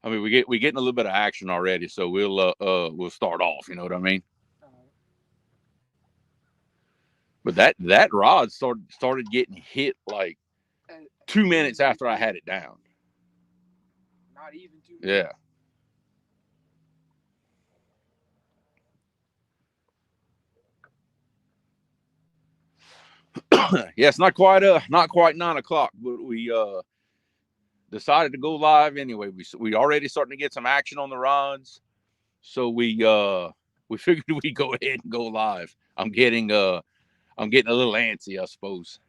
I mean, we getting a little bit of action already, so we'll start off. You know what I mean? But that rod started getting hit like 2 minutes after I had it down. Not even 2 minutes. Yeah. Yeah, it's not quite 9 o'clock, but we decided to go live anyway. We already starting to get some action on the rods, so we figured we'd go ahead and go live. I'm getting a little antsy, I suppose.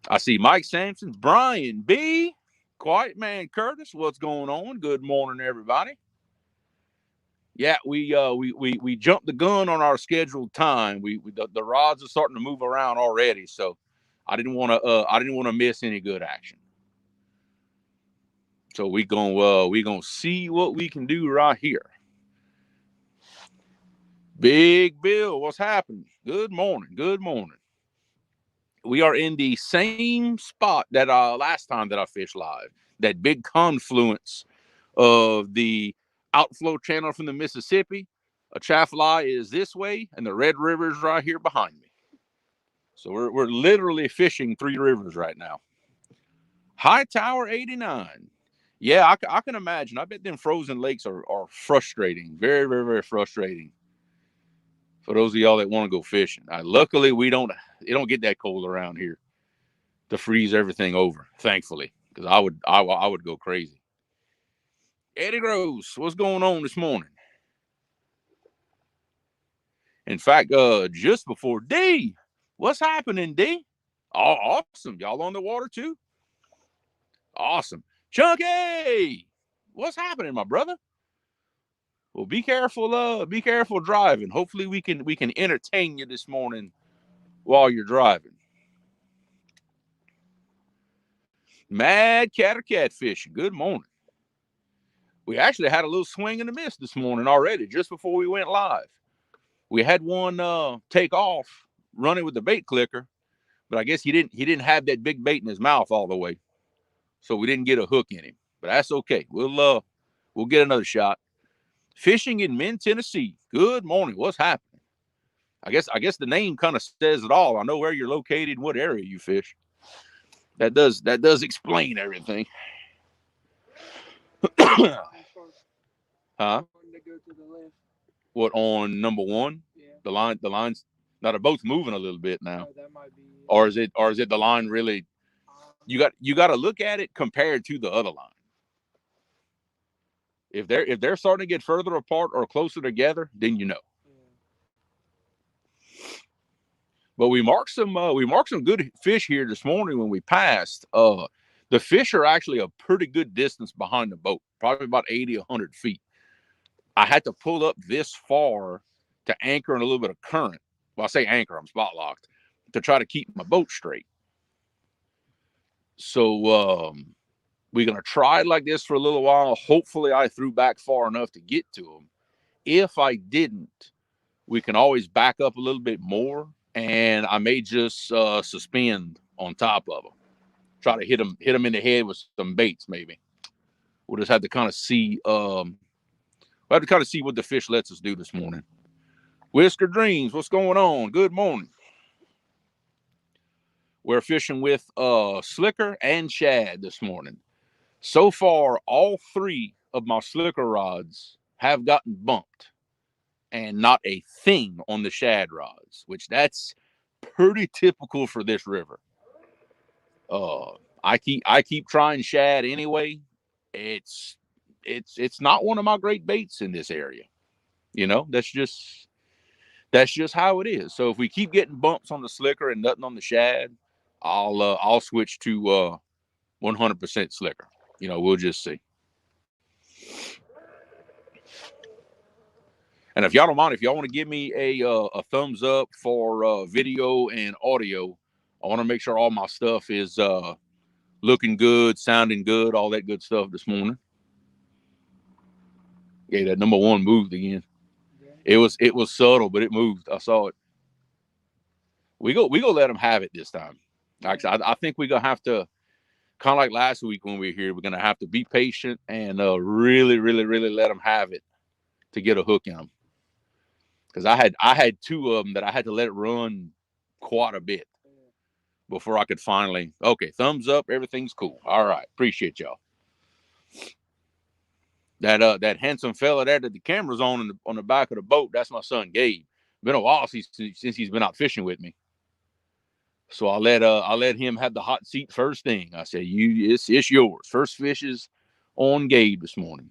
I see Mike Sampson, Brian B, Quiet Man Curtis. What's going on? Good morning, everybody. Yeah, we jumped the gun on our scheduled time. The rods are starting to move around already, so I didn't want to miss any good action. So we gonna see what we can do right here. Big Bill, what's happening? Good morning. Good morning. We are in the same spot that last time that I fished live. That big confluence of the outflow channel from the Mississippi. Atchafalaya is this way, and the Red River is right here behind me. So we're literally fishing three rivers right now. High Tower 89. Yeah, I can imagine. I bet them frozen lakes are frustrating. Very, very, very frustrating. For those of y'all that want to go fishing. Luckily, it don't get that cold around here to freeze everything over, thankfully, because I would go crazy. Eddie Gross, what's going on this morning? In fact, just before D, what's happening, D? Oh, awesome. Y'all on the water too? Awesome. Chunky, what's happening, my brother? Well, be careful driving. Hopefully we can entertain you this morning while you're driving. Mad cat fishing. Good morning. We actually had a little swing and a miss this morning already, just before we went live. We had one take off running with the bait clicker, but I guess he didn't have that big bait in his mouth all the way, so we didn't get a hook in him. But that's okay. We'll get another shot. Fishing in Min, Tennessee. Good morning. What's happening? I guess the name kind of says it all. I know where you're located, what area you fish. That does explain everything. Huh? What on number one? Yeah. The lines. Now they're both moving a little bit now. Oh, that might be. Or is it the line really? You got to look at it compared to the other line. If they're starting to get further apart or closer together, then you know. But we marked some good fish here this morning when we passed. The fish are actually a pretty good distance behind the boat, probably about 80, 100 feet. I had to pull up this far to anchor in a little bit of current. Well, I say anchor, I'm spot locked, to try to keep my boat straight. So we're going to try it like this for a little while. Hopefully I threw back far enough to get to them. If I didn't, we can always back up a little bit more, and I may just suspend on top of them. Try to hit them in the head with some baits, maybe. We'll just have to kind of see. We'll have to kind of see what the fish lets us do this morning. Whisker Dreams, what's going on? Good morning. We're fishing with slicker and shad this morning. So far, all three of my slicker rods have gotten bumped, and not a thing on the shad rods, which that's pretty typical for this river. I keep trying shad anyway. It's not one of my great baits in this area. You know, that's just how it is. So if we keep getting bumps on the slicker and nothing on the shad, I'll switch to 100% slicker. You know, we'll just see. And if y'all don't mind, if y'all want to give me a thumbs up for video and audio, I want to make sure all my stuff is looking good, sounding good, all that good stuff this morning. Yeah, that number one moved again. It was subtle, but it moved. I saw it. We go let them have it this time. Actually, I think we're gonna have to. kind of like last week when we were here, we're gonna have to be patient and really, really, really let them have it to get a hook in them. Because I had two of them that I had to let it run quite a bit before I could finally, okay, thumbs up, everything's cool. All right, appreciate y'all. That handsome fella there that the camera's on the back of the boat, that's my son Gabe. Been a while since he's been out fishing with me. So I let him have the hot seat first thing. I said, it's yours. First fish is on Gabe this morning.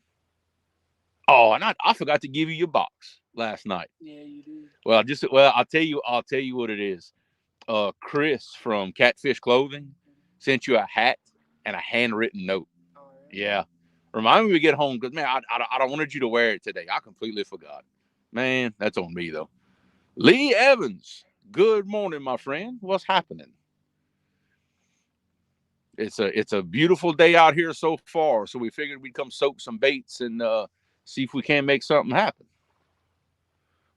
Oh, and I forgot to give you your box last night. Yeah, you did. Well, I'll tell you what it is. Chris from Catfish Clothing sent you a hat and a handwritten note. Oh, Yeah. Remind me to get home because, man, I don't wanted you to wear it today. I completely forgot. Man, that's on me, though. Lee Evans, good morning, my friend. What's happening? It's a beautiful day out here so far, so we figured we'd come soak some baits and see if we can make something happen.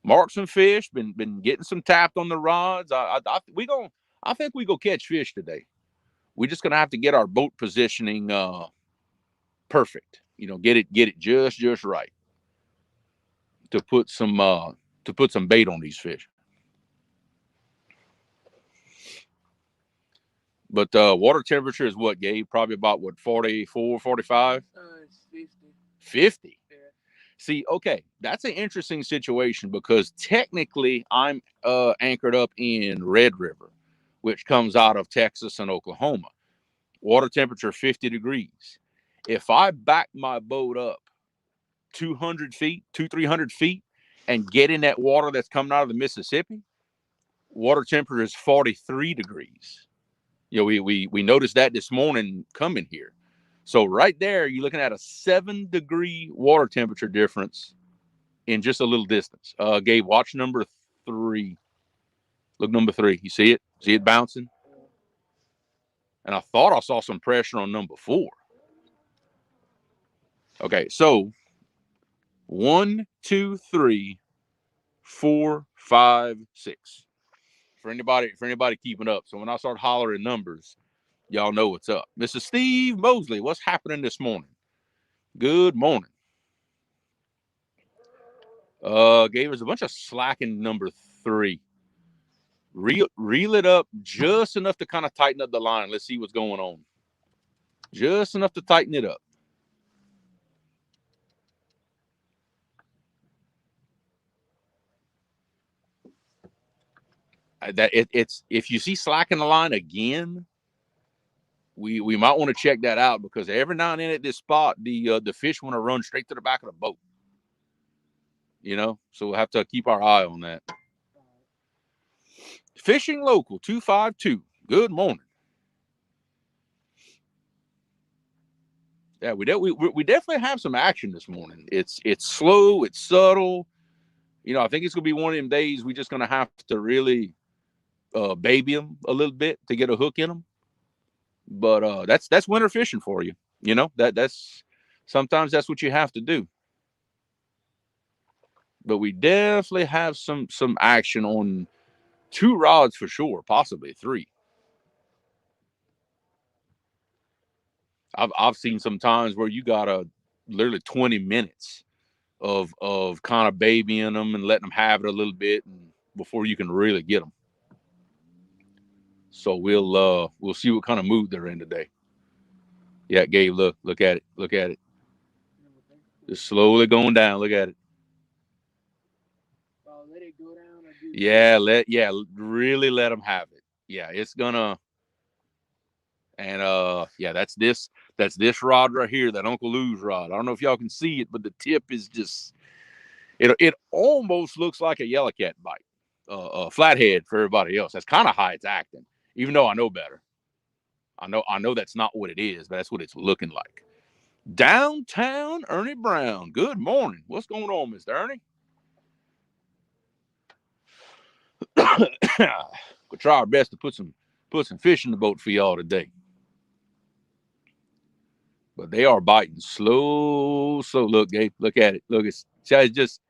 Mark some fish, been getting some tapped on the rods. I think we go catch fish today. We're just gonna have to get our boat positioning perfect. Get it just right to put some bait on these fish. But water temperature is what, Gabe? Probably about what, 44, 45? It's 50. 50. Yeah. See, okay, that's an interesting situation because technically I'm anchored up in Red River, which comes out of Texas and Oklahoma. Water temperature 50 degrees. If I back my boat up 200 feet, 300 feet, and get in that water that's coming out of the Mississippi, water temperature is 43 degrees. We noticed that this morning coming here. So right there, you're looking at a 7-degree water temperature difference in just a little distance. Gabe, watch number 3. Look, number 3. You see it? See it bouncing? And I thought I saw some pressure on number 4. Okay, so 1, 2, 3, 4, 5, 6. For anybody keeping up. So when I start hollering numbers, y'all know what's up. Mr. Steve Mosley, what's happening this morning? Good morning. Gave us a bunch of slacking number 3. Reel it up just enough to kind of tighten up the line. Let's see what's going on. Just enough to tighten it up. It's if you see slacking the line again, we might want to check that out because every now and then at this spot, the fish want to run straight to the back of the boat. So we'll have to keep our eye on that. Fishing Local 252. Good morning. Yeah, we definitely have some action this morning. It's slow, it's subtle. I think it's gonna be one of them days we're just gonna have to really baby them a little bit to get a hook in them. But that's winter fishing for you. That's sometimes that's what you have to do. But we definitely have some action on 2 rods for sure, possibly 3. I've seen some times where you got literally 20 minutes of kind of babying them and letting them have it a little bit before you can really get them. So we'll see what kind of mood they're in today. Yeah, Gabe, look at it. Just slowly going down. Look at it. Let it go down. Really let them have it. Yeah, it's gonna. And that's this rod right here, that Uncle Lou's rod. I don't know if y'all can see it, but the tip is just it almost looks like a yellowcat bite. Flathead for everybody else. That's kind of how it's acting, even though I know better. I know that's not what it is, but that's what it's looking like. Downtown Ernie Brown. Good morning. What's going on, Mr. Ernie? We'll try our best to put some fish in the boat for y'all today. But they are biting slow. Look, Gabe, look at it. Look, it's just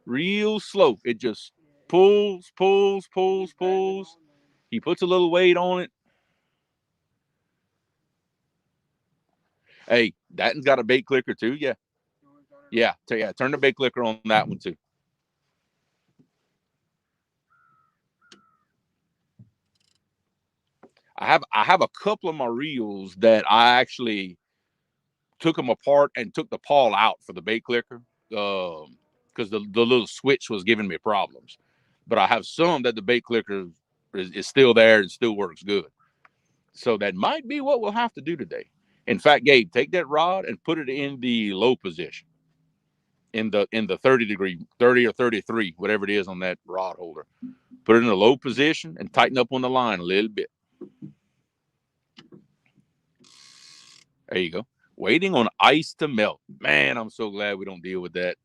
real slow. It just pulls. He puts a little weight on it. Hey, that one's got a bait clicker too. Yeah, You always got it on. yeah, yeah. Turn the bait clicker on that one too. I have a couple of my reels that I actually took them apart and took the pawl out for the bait clicker because the little switch was giving me problems. But I have some that the bait clicker is still there and still works good. So that might be what we'll have to do today. In fact, Gabe, take that rod and put it in the low position, in the 30 degree, 30 or 33, whatever it is on that rod holder. Put it in a low position and tighten up on the line a little bit. There you go. Waiting on ice to melt. Man, I'm so glad we don't deal with that.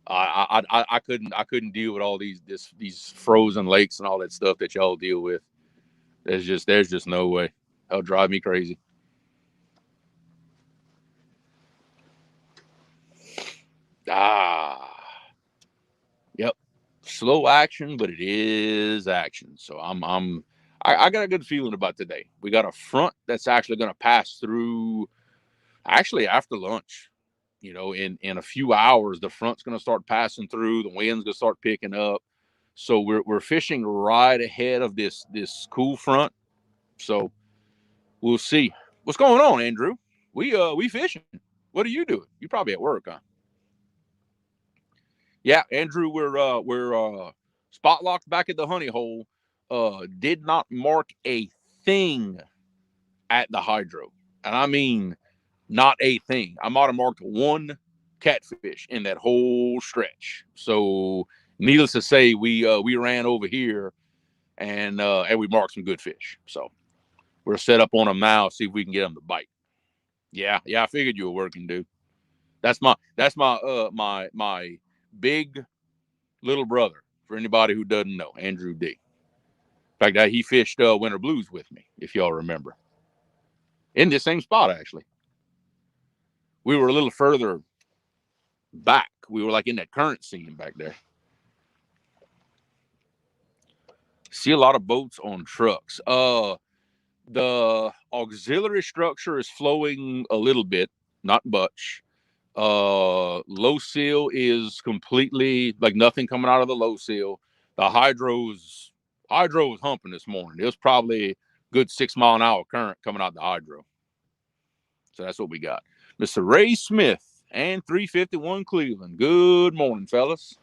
I couldn't deal with all these frozen lakes and all that stuff that y'all deal with. There's just no way. That'll drive me crazy. Ah, yep. Slow action, but it is action. So I got a good feeling about today. We got a front that's actually going to pass through. Actually, after lunch, in a few hours, the front's going to start passing through. The wind's going to start picking up. So we're fishing right ahead of this cool front. So we'll see. What's going on, Andrew? We fishing. What are you doing? You probably at work, huh? Yeah, Andrew, we're spot locked back at the honey hole. Did not mark a thing at the hydro, and I mean not a thing. I might have marked one catfish in that whole stretch. So, needless to say, we ran over here and we marked some good fish. So we're set up on them now. See if we can get them to bite. Yeah, yeah. I figured you were working, dude. That's my big little brother. For anybody who doesn't know, Andrew D. In fact, he fished Winter Blues with me, if y'all remember, in the same spot actually. We were a little further back. We were like in that current scene back there. See a lot of boats on trucks. The auxiliary structure is flowing a little bit, not much. Low seal is completely like nothing coming out of the low seal. The hydro was humping this morning. It was probably good 6 mile an hour current coming out the hydro. So that's what we got. Mr. Ray Smith and 351 Cleveland. Good morning, fellas.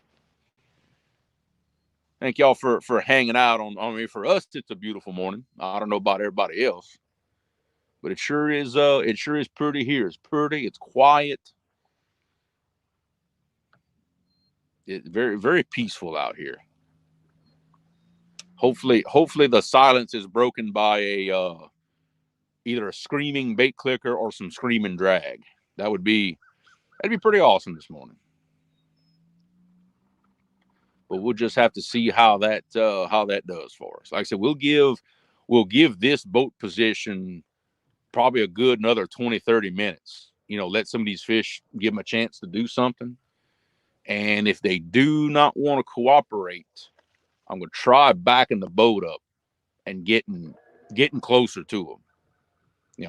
Thank y'all for hanging out on. I mean, for us, it's a beautiful morning. I don't know about everybody else, but it sure is. It sure is pretty here. It's pretty. It's quiet. It's very peaceful out here. Hopefully the silence is broken by a either a screaming bait clicker or some screaming drag. That'd be pretty awesome this morning. But we'll just have to see how that does for us. Like I said, we'll give this boat position probably a good another 20-30 minutes. Let some of these fish give them a chance to do something. And if they do not want to cooperate, I'm going to try backing the boat up and getting closer to them.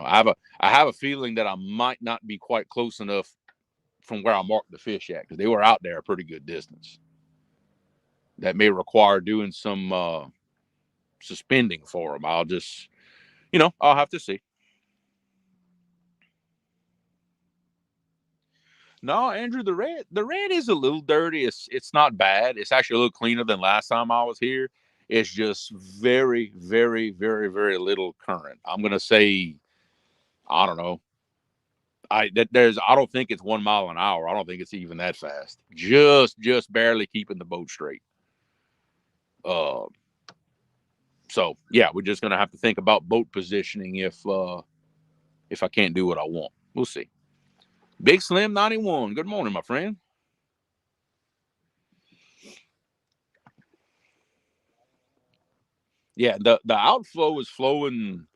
I have a feeling that I might not be quite close enough from where I marked the fish at because they were out there a pretty good distance. That may require doing some suspending for them. I'll have to see. No, Andrew, the red is a little dirty. It's not bad. It's actually a little cleaner than last time I was here. It's just very, very, very, very little current. I'm gonna say, I don't know. I don't think it's 1 mile an hour. I don't think it's even that fast. Just barely keeping the boat straight. Uh, so yeah, we're just gonna have to think about boat positioning if I can't do what I want. We'll see. Big Slim 91. Good morning, my friend. Yeah, the outflow is flowing,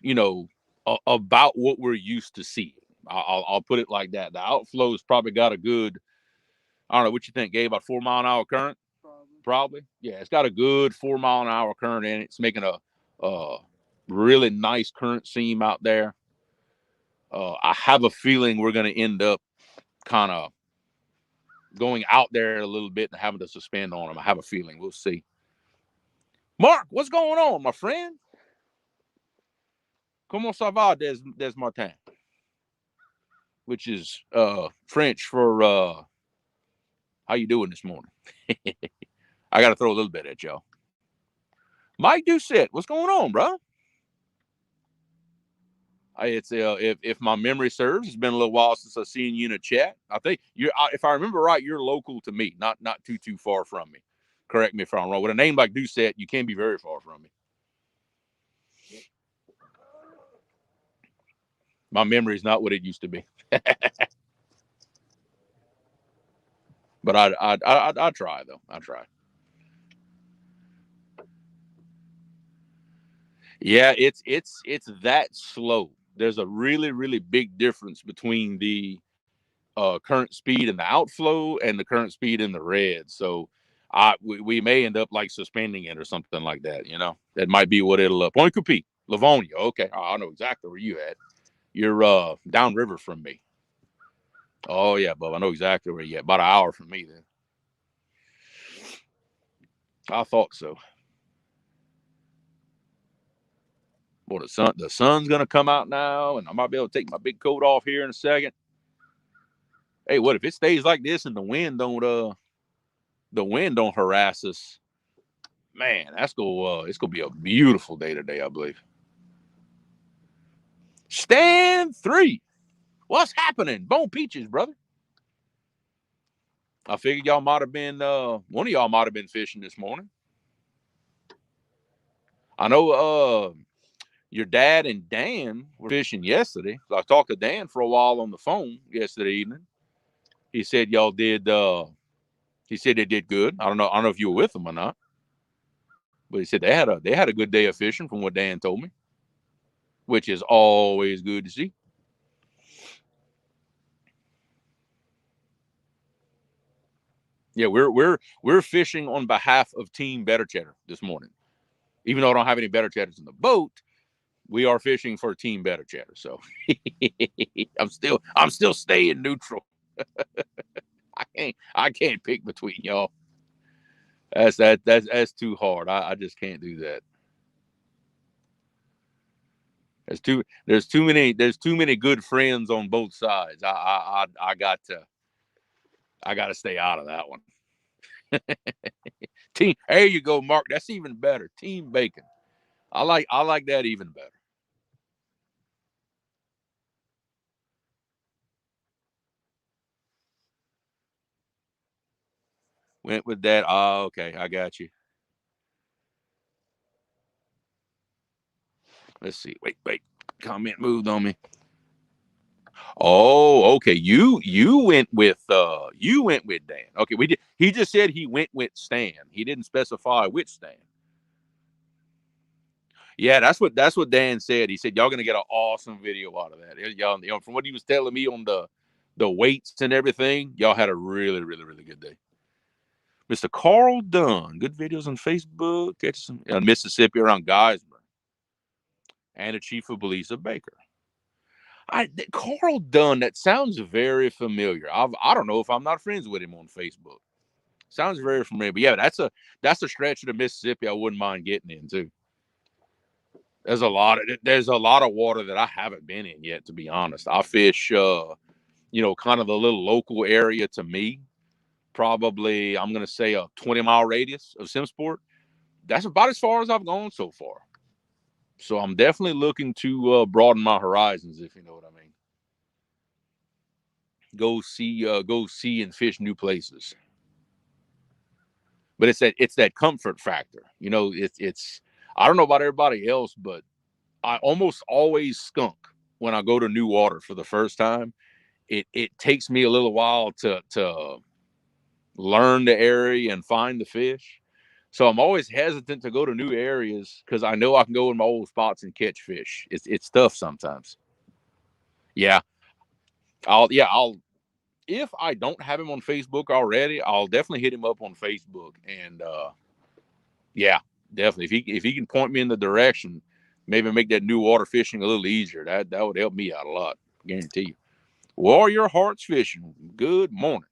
you know, about what we're used to seeing. I'll put it like that. The outflow's probably got a good, I don't know what you think, Gabe, about 4 mile an hour current. Probably. Probably, yeah, it's got a good 4 mile an hour current in it. It's making a really nice current seam out there. I have a feeling we're going to end up kind of going out there a little bit and having to suspend on them. I have a feeling. We'll see. Mark, what's going on, my friend? Comment ça va, Des Martin? Which is French for how you doing this morning? I got to throw a little bit at y'all. Mike Doucette, what's going on, bro? It's if my memory serves, it's been a little while since I've seen you in a chat. I think you're, if I remember right, you're local to me, not too far from me. Correct me if I'm wrong. With a name like Doucette, you can't be very far from me. My memory is not what it used to be. But I try though. I try. Yeah, it's that slow. There's a really big difference between the current speed in the outflow and the current speed in the red. So we may end up like suspending it or something like that. You know, that might be what it'll Point Coupé, Livonia. Okay, I know exactly where you at. You're downriver from me. Oh yeah, Bub, I know exactly where you at. About an hour from me then. I thought so. Well, the sun's gonna come out now, and I might be able to take my big coat off here in a second. Hey, what if it stays like this and the wind don't harass us? Man, it's gonna be a beautiful day today, I believe. Stand 3. What's happening? Bone Peaches, brother. I figured y'all might have been one of y'all might have been fishing this morning. I know your dad and Dan were fishing yesterday. I talked to Dan for a while on the phone yesterday evening. He said y'all did he said they did good. I don't know if you were with them or not. But he said they had a good day of fishing from what Dan told me, which is always good to see. Yeah, we're fishing on behalf of Team Better Cheddar this morning. Even though I don't have any Better Cheddars in the boat, we are fishing for Team Better Cheddar. So I'm still staying neutral. I can't pick between y'all. That's too hard. I just can't do that. There's too many good friends on both sides. I got to stay out of that one. Team, there you go, Mark. That's even better. Team Bacon. I like that even better. Went with that. Oh, okay. I got you. Let's see. Wait. Comment moved on me. Oh, okay. You went with Dan. Okay, we did. He just said he went with Stan. He didn't specify which Stan. Yeah, that's what Dan said. He said y'all gonna get an awesome video out of that. Y'all, from what he was telling me on the weights and everything, y'all had a really good day. Mr. Carl Dunn, good videos on Facebook. Catch some in Mississippi around Geismar, and the chief of police of Baker. Carl Dunn, that sounds very familiar. I don't know if I'm not friends with him on Facebook. Sounds very familiar, but yeah, that's a stretch of the Mississippi I wouldn't mind getting into. There's a lot of water that I haven't been in yet, to be honest. I fish, kind of the little local area to me. Probably, I'm gonna say a 20-mile radius of Simsport. That's about as far as I've gone so far. So I'm definitely looking to broaden my horizons, if you know what I mean. Go see and fish new places. But it's that comfort factor. You know, it's I don't know about everybody else, but I almost always skunk when I go to new water for the first time. It takes me a little while to learn the area and find the fish. So I'm always hesitant to go to new areas because I know I can go in my old spots and catch fish. It's tough sometimes. Yeah. I'll if I don't have him on Facebook already, I'll definitely hit him up on Facebook. And yeah, definitely. If he can point me in the direction, maybe make that new water fishing a little easier. That would help me out a lot. Guarantee you. Warrior Hearts Fishing. Good morning.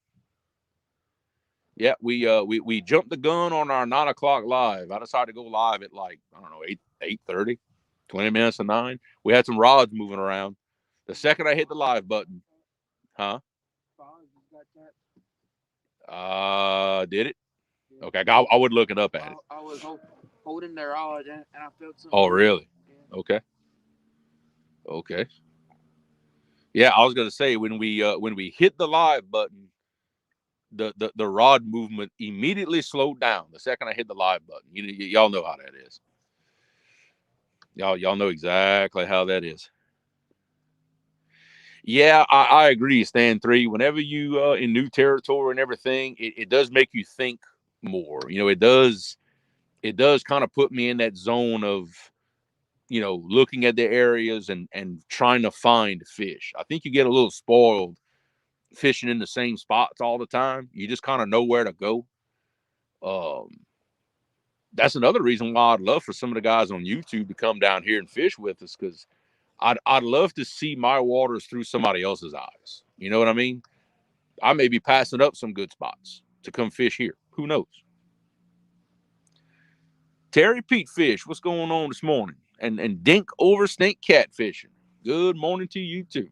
Yeah, we jumped the gun on our 9 o'clock live. I decided to go live at like, I don't know, 8:30, 20 minutes to 9. We had some rods moving around. The second I hit the live button, huh? Did it? Yeah. Okay, I would look it up at it. I was holding their rod and I felt something. Oh, really? Yeah. Okay. Okay. Yeah, I was gonna say when we hit the live button, the rod movement immediately slowed down the second I hit the live button. Y'all know how that is. Y'all know exactly how that is. Yeah, I agree. Stand three. Whenever you in new territory and everything, it does make you think more. It does kind of put me in that zone of looking at the areas and trying to find fish. I think you get a little spoiled fishing in the same spots all the time. You just kind of know where to go. Um, that's another reason why I'd love for some of the guys on YouTube to come down here and fish with us, because I'd love to see my waters through somebody else's eyes. You know what I mean? I may be passing up some good spots to come fish here. Who knows? Terry Pete Fish, what's going on this morning? And Dink over Stink Catfishing. Good morning to you too.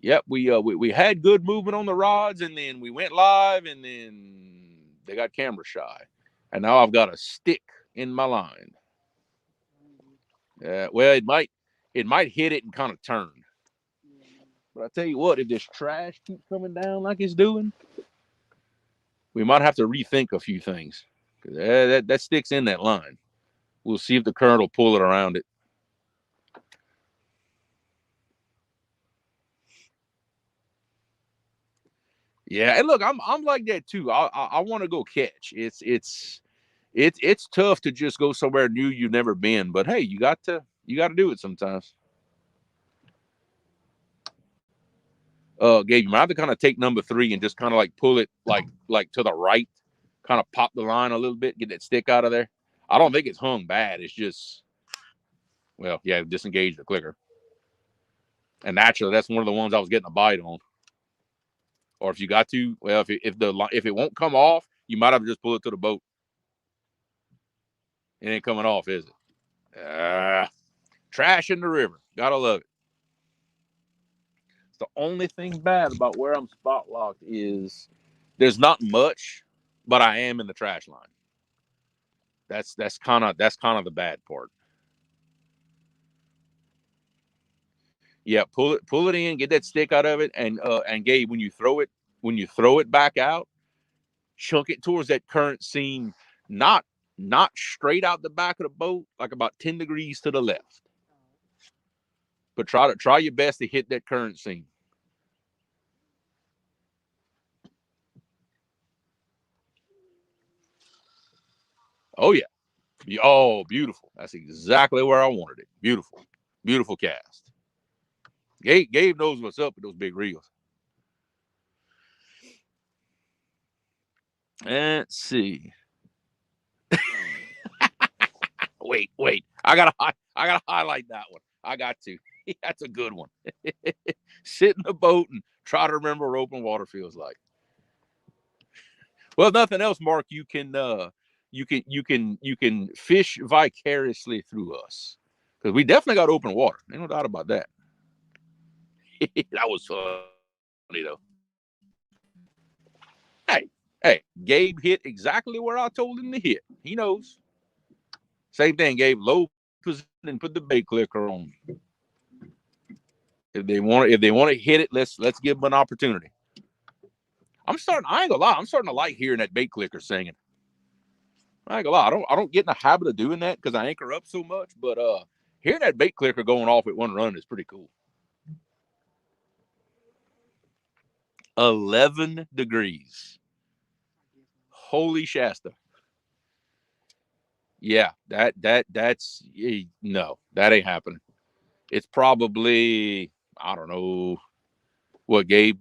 Yep, we had good movement on the rods, and then we went live, and then they got camera shy, and now I've got a stick in my line. Well, it might hit it and kind of turn. But I tell you what, if this trash keeps coming down like it's doing, we might have to rethink a few things. Cause that sticks in that line. We'll see if the current will pull it around it. Yeah, and look, I'm like that too. I want to go catch. It's tough to just go somewhere new you've never been. But hey, you got to do it sometimes. Gabe, you might have to kind of take number 3 and just kind of like pull it like to the right, kind of pop the line a little bit, get that stick out of there. I don't think it's hung bad. It's just, well, yeah, disengage the clicker. And naturally, that's one of the ones I was getting a bite on. Or if you got to, well, if it won't come off, you might have to just pull it to the boat. It ain't coming off, is it? Trash in the river. Gotta love it. The only thing bad about where I'm spot locked is there's not much, but I am in the trash line. That's kind of the bad part. Yeah, pull it in, get that stick out of it, and Gabe, when you throw it back out, chunk it towards that current seam, not not straight out the back of the boat, like about 10 degrees to the left. But try your best to hit that current seam. Oh yeah. Oh, beautiful. That's exactly where I wanted it. Beautiful. Beautiful cast. Gabe knows what's up with those big reels. Let's see. Wait. I gotta highlight that one. I got to. That's a good one. Sit in the boat and try to remember what open water feels like. Well, nothing else, Mark. You can fish vicariously through us, because we definitely got open water. Ain't no doubt about that. That was funny though. Hey, Gabe hit exactly where I told him to hit. He knows. Same thing, Gabe. Low position and put the bait clicker on. If they want to hit it, let's give them an opportunity. I ain't gonna lie. I'm starting to like hearing that bait clicker singing. I ain't gonna lie. I don't get in the habit of doing that because I anchor up so much. But hearing that bait clicker going off at one run is pretty cool. 11 degrees. Holy Shasta. Yeah, that's no, that ain't happening. It's probably, I don't know what, Gabe,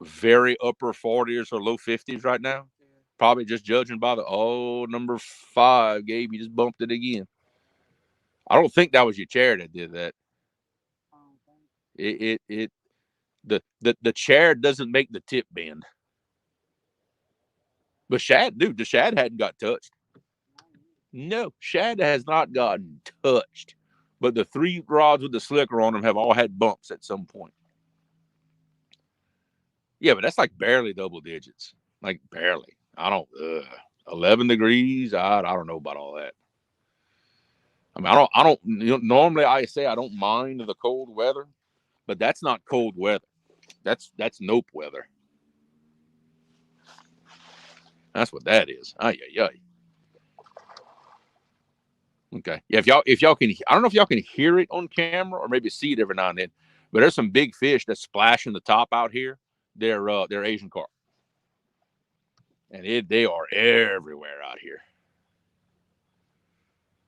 very upper 40s or low 50s right now. Probably just judging by the number 5, Gabe. You just bumped it again. I don't think that was your chair that did that. It the chair doesn't make the tip bend. But shad, dude, the shad hadn't got touched. No, shad has not gotten touched. But the 3 rods with the slicker on them have all had bumps at some point. Yeah, but that's like barely double digits. Like barely. I don't 11 degrees. I don't know about all that. I mean, I don't normally I say I don't mind the cold weather, but that's not cold weather. That's nope weather. That's what that is. Ay, ay, ay. Okay. Yeah, if y'all can, I don't know if y'all can hear it on camera or maybe see it every now and then, but there's some big fish that splash in the top out here. They're Asian carp, and they are everywhere out here.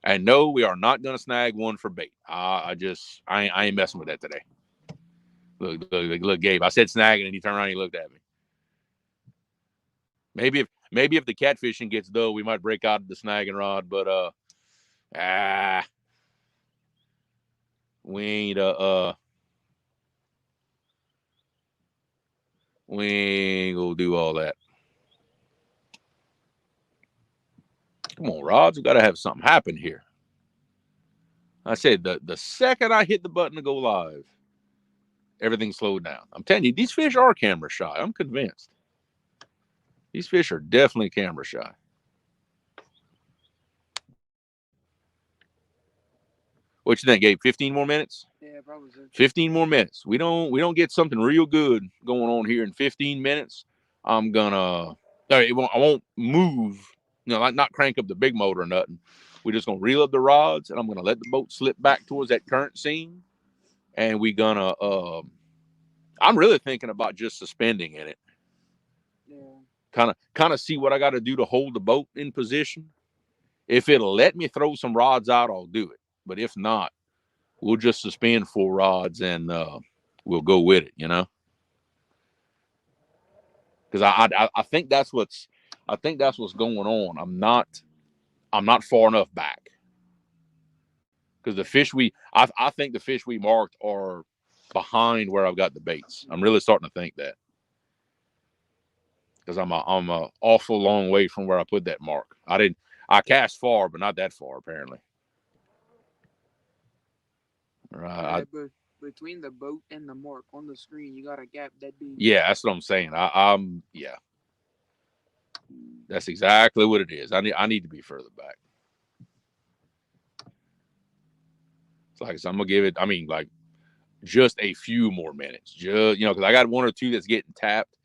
And no, we are not going to snag one for bait. I ain't messing with that today. Look, Gabe. I said snagging, and he turned around and he looked at me. Maybe if the catfishing gets dull, we might break out the snagging rod, but we ain't we ain't gonna do all that. Come on, rods, we gotta have something happen here. I said the second I hit the button to go live, everything slowed down. I'm telling you, these fish are camera shy. I'm convinced. These fish are definitely camera shy. What you think, Gabe? 15 more minutes? Yeah, probably so. 15 more minutes. We don't get something real good going on here in 15 minutes. I'm gonna I won't move, not crank up the big motor or nothing. We're just gonna reel up the rods, and I'm gonna let the boat slip back towards that current seam, and we gonna I'm really thinking about just suspending in it. Yeah. Kind of see what I got to do to hold the boat in position. If it'll let me throw some rods out, I'll do it. But if not, we'll just suspend 4 rods and we'll go with it, because I think that's what's going on. I'm not far enough back, because the fish I think the fish we marked are behind where I've got the baits. I'm really starting to think that, because I'm a awful long way from where I put that mark. I cast far, but not that far apparently. Right. But between the boat and the mark on the screen, you got a gap that big. Yeah, that's what I'm saying. I'm yeah. That's exactly what it is. I need to be further back. It's like, so I'm gonna give it. I mean, like, just a few more minutes. Just because I got 1 or 2 that's getting tapped.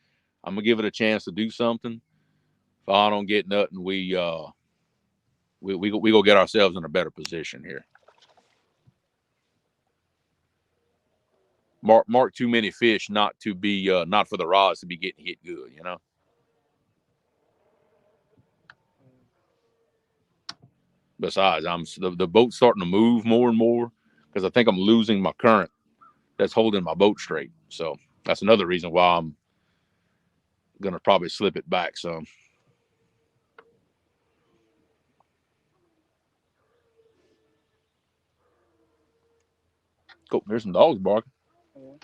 I'm gonna give it a chance to do something. If I don't get nothing, we go get ourselves in a better position here. Mark too many fish not to be not for the rods to be getting hit good. Besides, the boat's starting to move more and more, because I think I'm losing my current that's holding my boat straight. So that's another reason why I'm gonna probably slip it back some. Cool. There's some dogs barking. Yeah.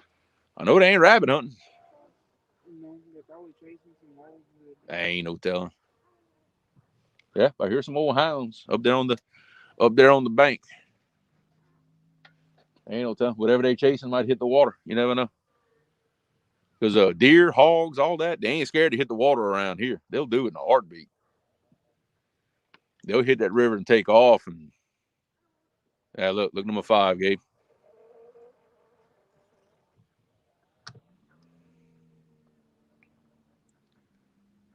I know they ain't rabbit hunting. No, they're probably chasing some wolves. Ain't no telling. Yeah, I hear some old hounds up there on the bank. Ain't no telling. Whatever they chasing might hit the water. You never know. Because deer, hogs, all that, they ain't scared to hit the water around here. They'll do it in a heartbeat. They'll hit that river and take off. And yeah, look number 5, Gabe.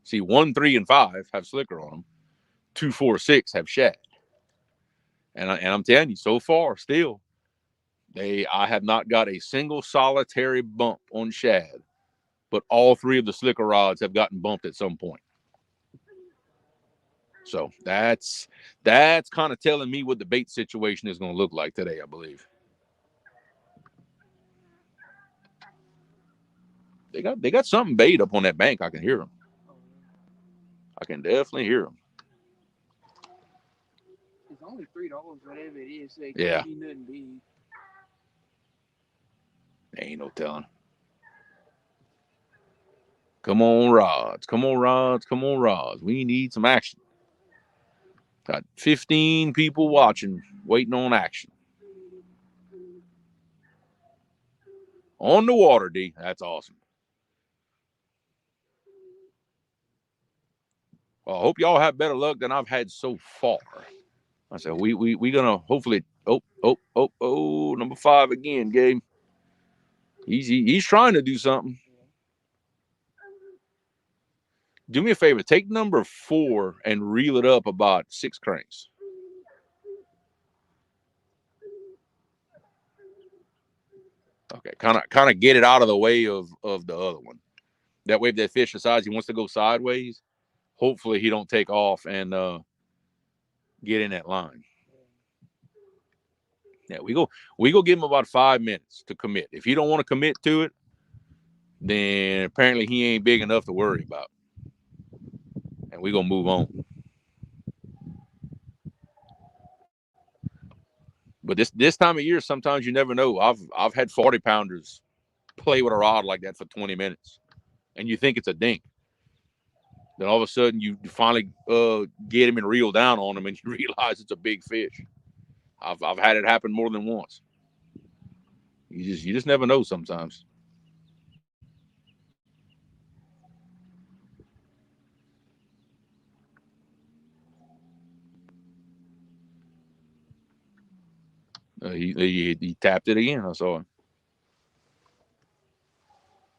See, 1, 3, and 5 have slicker on them. 2, 4, 6 have shad. And I'm telling you, so far, still, I have not got a single solitary bump on shad, but all 3 of the slicker rods have gotten bumped at some point. So that's kind of telling me what the bait situation is going to look like today, I believe. They got something bait up on that bank. I can hear them. I can definitely hear them. It's only $3, whatever it is. So it can't be nothing big. Ain't no telling. Come on, rods. Come on, rods. Come on, rods. We need some action. Got 15 people watching, waiting on action. On the water, D. That's awesome. Well, I hope y'all have better luck than I've had so far. I said we gonna hopefully. Oh, number 5 again, Gabe. He's trying to do something. Do me a favor, take number 4 and reel it up about 6 cranks. Okay, kind of get it out of the way of the other one. That way, if that fish decides he wants to go sideways, hopefully he don't take off and get in that line. Yeah, we go give him about 5 minutes to commit. If he don't want to commit to it, then apparently he ain't big enough to worry about. And we gonna move on. But this time of year, sometimes you never know. I've had 40 pounders play with a rod like that for 20 minutes, and you think it's a dink. Then all of a sudden you finally get him and reel down on him, and you realize it's a big fish. I've had it happen more than once. You just never know sometimes. He tapped it again. I saw him.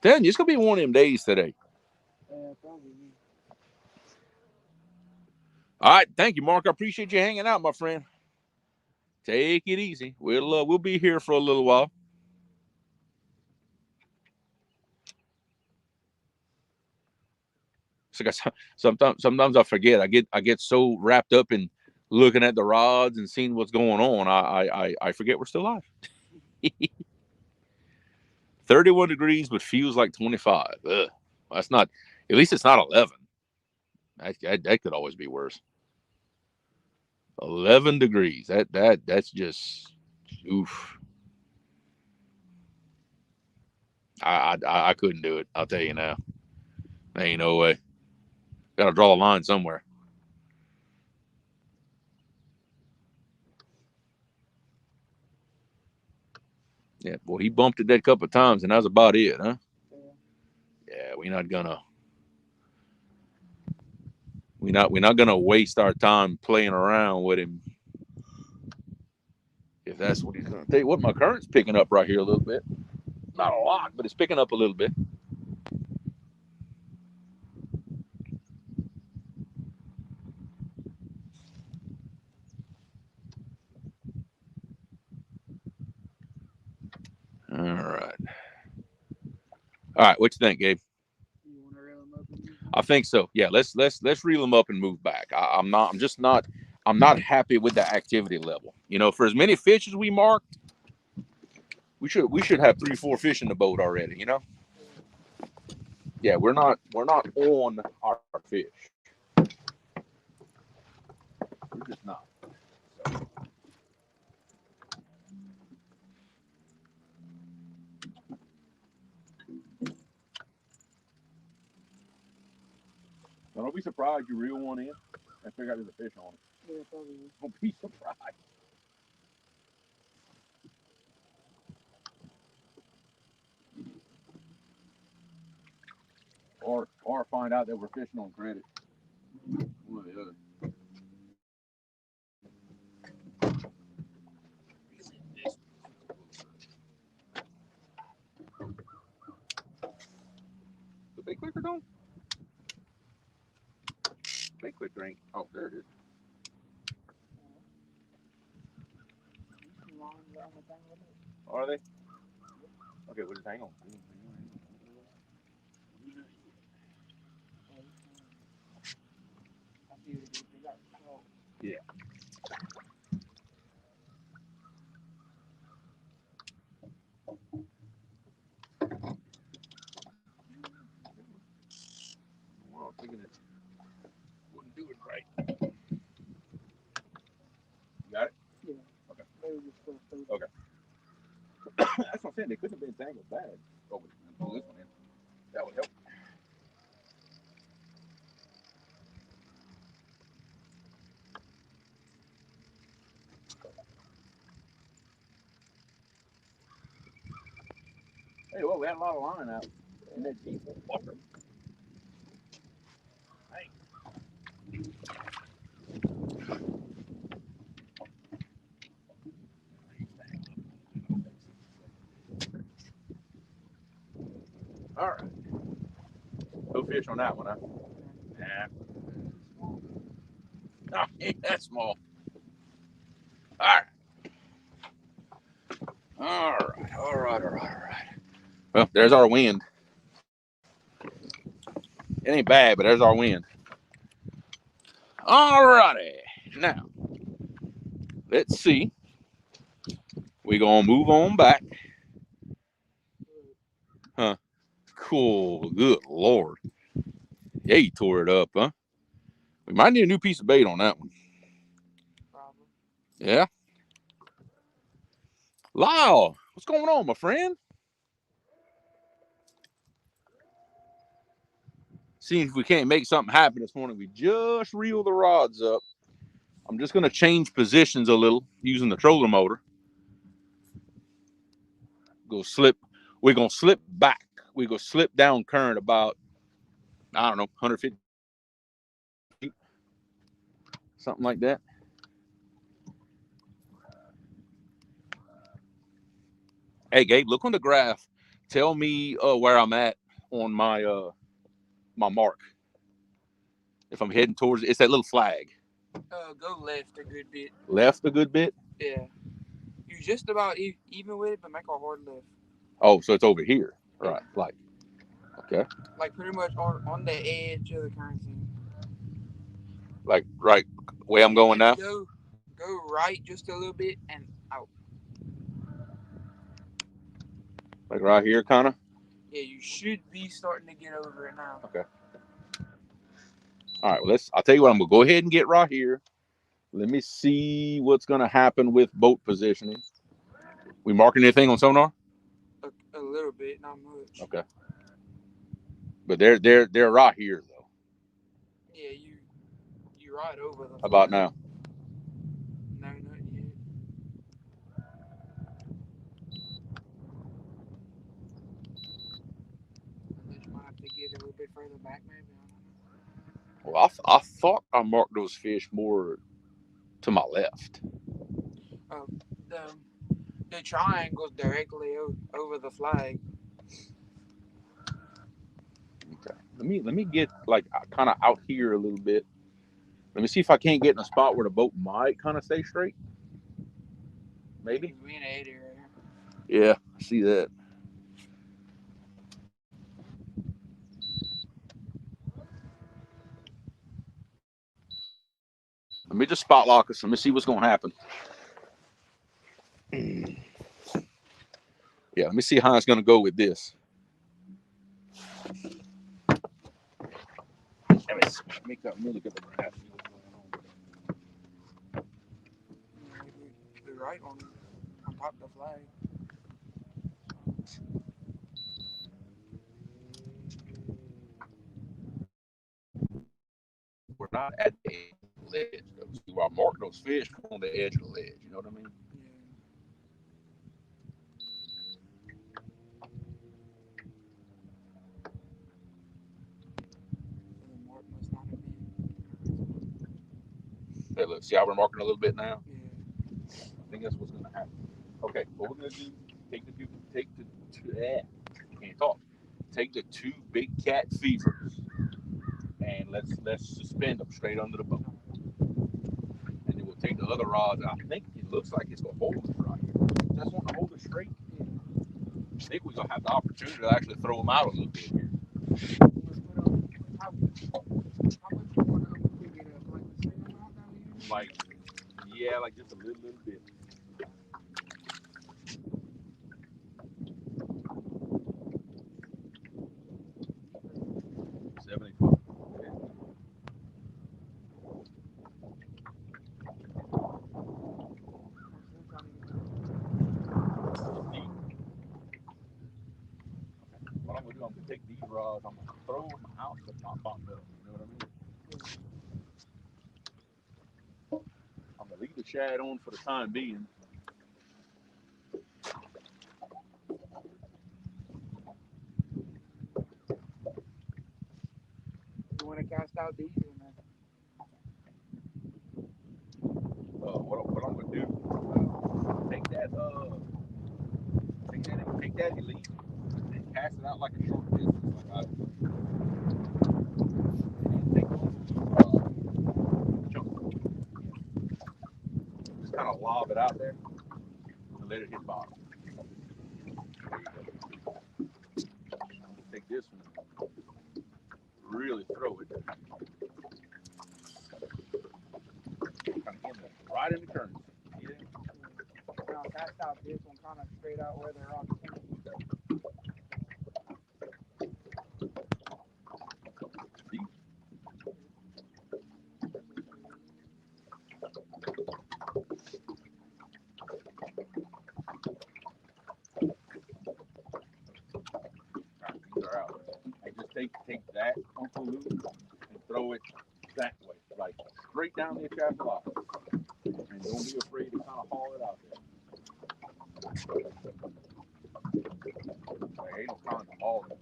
Telling you, it's gonna be one of them days today. Probably. All right, thank you, Mark. I appreciate you hanging out, my friend. Take it easy. We'll be here for a little while. So sometimes I forget. I get so wrapped up in looking at the rods and seeing what's going on. I forget we're still live. 31 degrees, but feels like 25. Ugh. That's not. At least it's not 11. That could always be worse. 11 degrees. That's just oof. I couldn't do it. I'll tell you now. There ain't no way. Got to draw a line somewhere. Yeah, boy, he bumped it that couple of times, and that's about it, huh? Yeah, we're not gonna waste our time playing around with him if that's what he's gonna take. What my current's picking up right here a little bit. Not a lot, but it's picking up a little bit. All right. All right, what you think, Gabe? You want to reel them up? I think so. Yeah, let's reel them up and move back. I'm just not. I'm not happy with the activity level. You know, for as many fish as we marked, we should have 3 4 fish in the boat already. You know. Yeah, we're not on our fish. We're just not. So don't be surprised you reel one in and figure out there's a fish on it. Yeah, probably. Don't be surprised. Or find out that we're fishing on credit. One or the other. The big quicker don't. Big quick drink. Oh, there it is. Are they? Okay, we'll just hang on. Yeah. Well, I'm thinking it wouldn't do it right. You got it? Yeah. Okay. Maybe just Okay. That's what I'm saying. they couldn't have been tangled bad. Oh, pull this one in. That would help. Hey, well, we had a lot of line out in that deep water. Hey. All right. No fish on that one, huh? Nah. Oh, ain't that small. All right. All right. All right. All right. All right. Well, there's our wind. It ain't bad, but there's our wind. All righty. Now, let's see. We're going to move on back. Huh. Cool. Good Lord. Yeah, you tore it up, huh? We might need a new piece of bait on that one. Probably. Yeah. Lyle, what's going on, my friend? Seeing if we can't make something happen this morning. We just reeled the rods up. I'm just going to change positions a little using the trolling motor. Go slip. We're going to slip back. We're going to slip down current about, I don't know, 150 feet. Something like that. Hey, Gabe, look on the graph. Tell me where I'm at on my my mark. If I'm heading towards it's that little flag. Go left a good bit. Left a good bit? Yeah. You just about even with it, but make a hard left. Oh, so it's over here. Right. Like, okay. Like pretty much on the edge of the current scene. Like, right where I'm going now? Go right just a little bit and out. Like right here, kind of? Yeah, you should be starting to get over it now. Okay. All right, well, I'll tell you what, I'm going to go ahead and get right here. Let me see what's going to happen with boat positioning. We marking anything on sonar? A little bit, not much. Okay. But they're right here, though. Yeah, you right over the How about flag. now? No, not yet. Unless you might have to get a little bit further back, maybe. I don't know. Well, I thought I marked those fish more to my left. Oh, the triangle's directly over the flag. Okay. Let me get like kind of out here a little bit. Let me see if I can't get in a spot where the boat might kind of stay straight. Maybe. We in 80 right here. Yeah, I see that. Let me just spot lock us. Let me see what's going to happen. Yeah, let me see how it's going to go with this. Let me make that look at the graph. We're right on top of the flag. We're not at the edge of the ledge. See where I mark those fish on the edge of the ledge. You know what I mean? Yeah. The mark must not have been. Hey, look, see how we're marking a little bit now? Yeah. I think that's what's going to happen. Okay, what we're going to do, take the can't talk. Take the two big cat fevers and let's suspend them straight under the boat. And then we'll take the other rods. I think it looks like it's going to hold us right here. Just want to hold us straight. I think we're going to have the opportunity to actually throw them out a little bit here. How much you want to pick it up? Like the same amount that we do? Like, yeah, like just a little bit. take these rods, I'm gonna throw them out the top up. You know what I mean? I'm gonna leave the shad on for the time being. You want to cast out these, man? What I'm gonna do? Take that elite and cast it out like a short distance, like I do. And then take chunk. Just kind of lob it out there and let it hit bottom. There you go. I'm gonna take this one, really throw it, kind of right in the current. Yeah. Now cast out this one kind of straight out where they're on. These are out. I just take that Uncle Luke and throw it that way, like straight down the shaft block. And don't be afraid to kind of haul it out there. Like, ain't no time to haul it.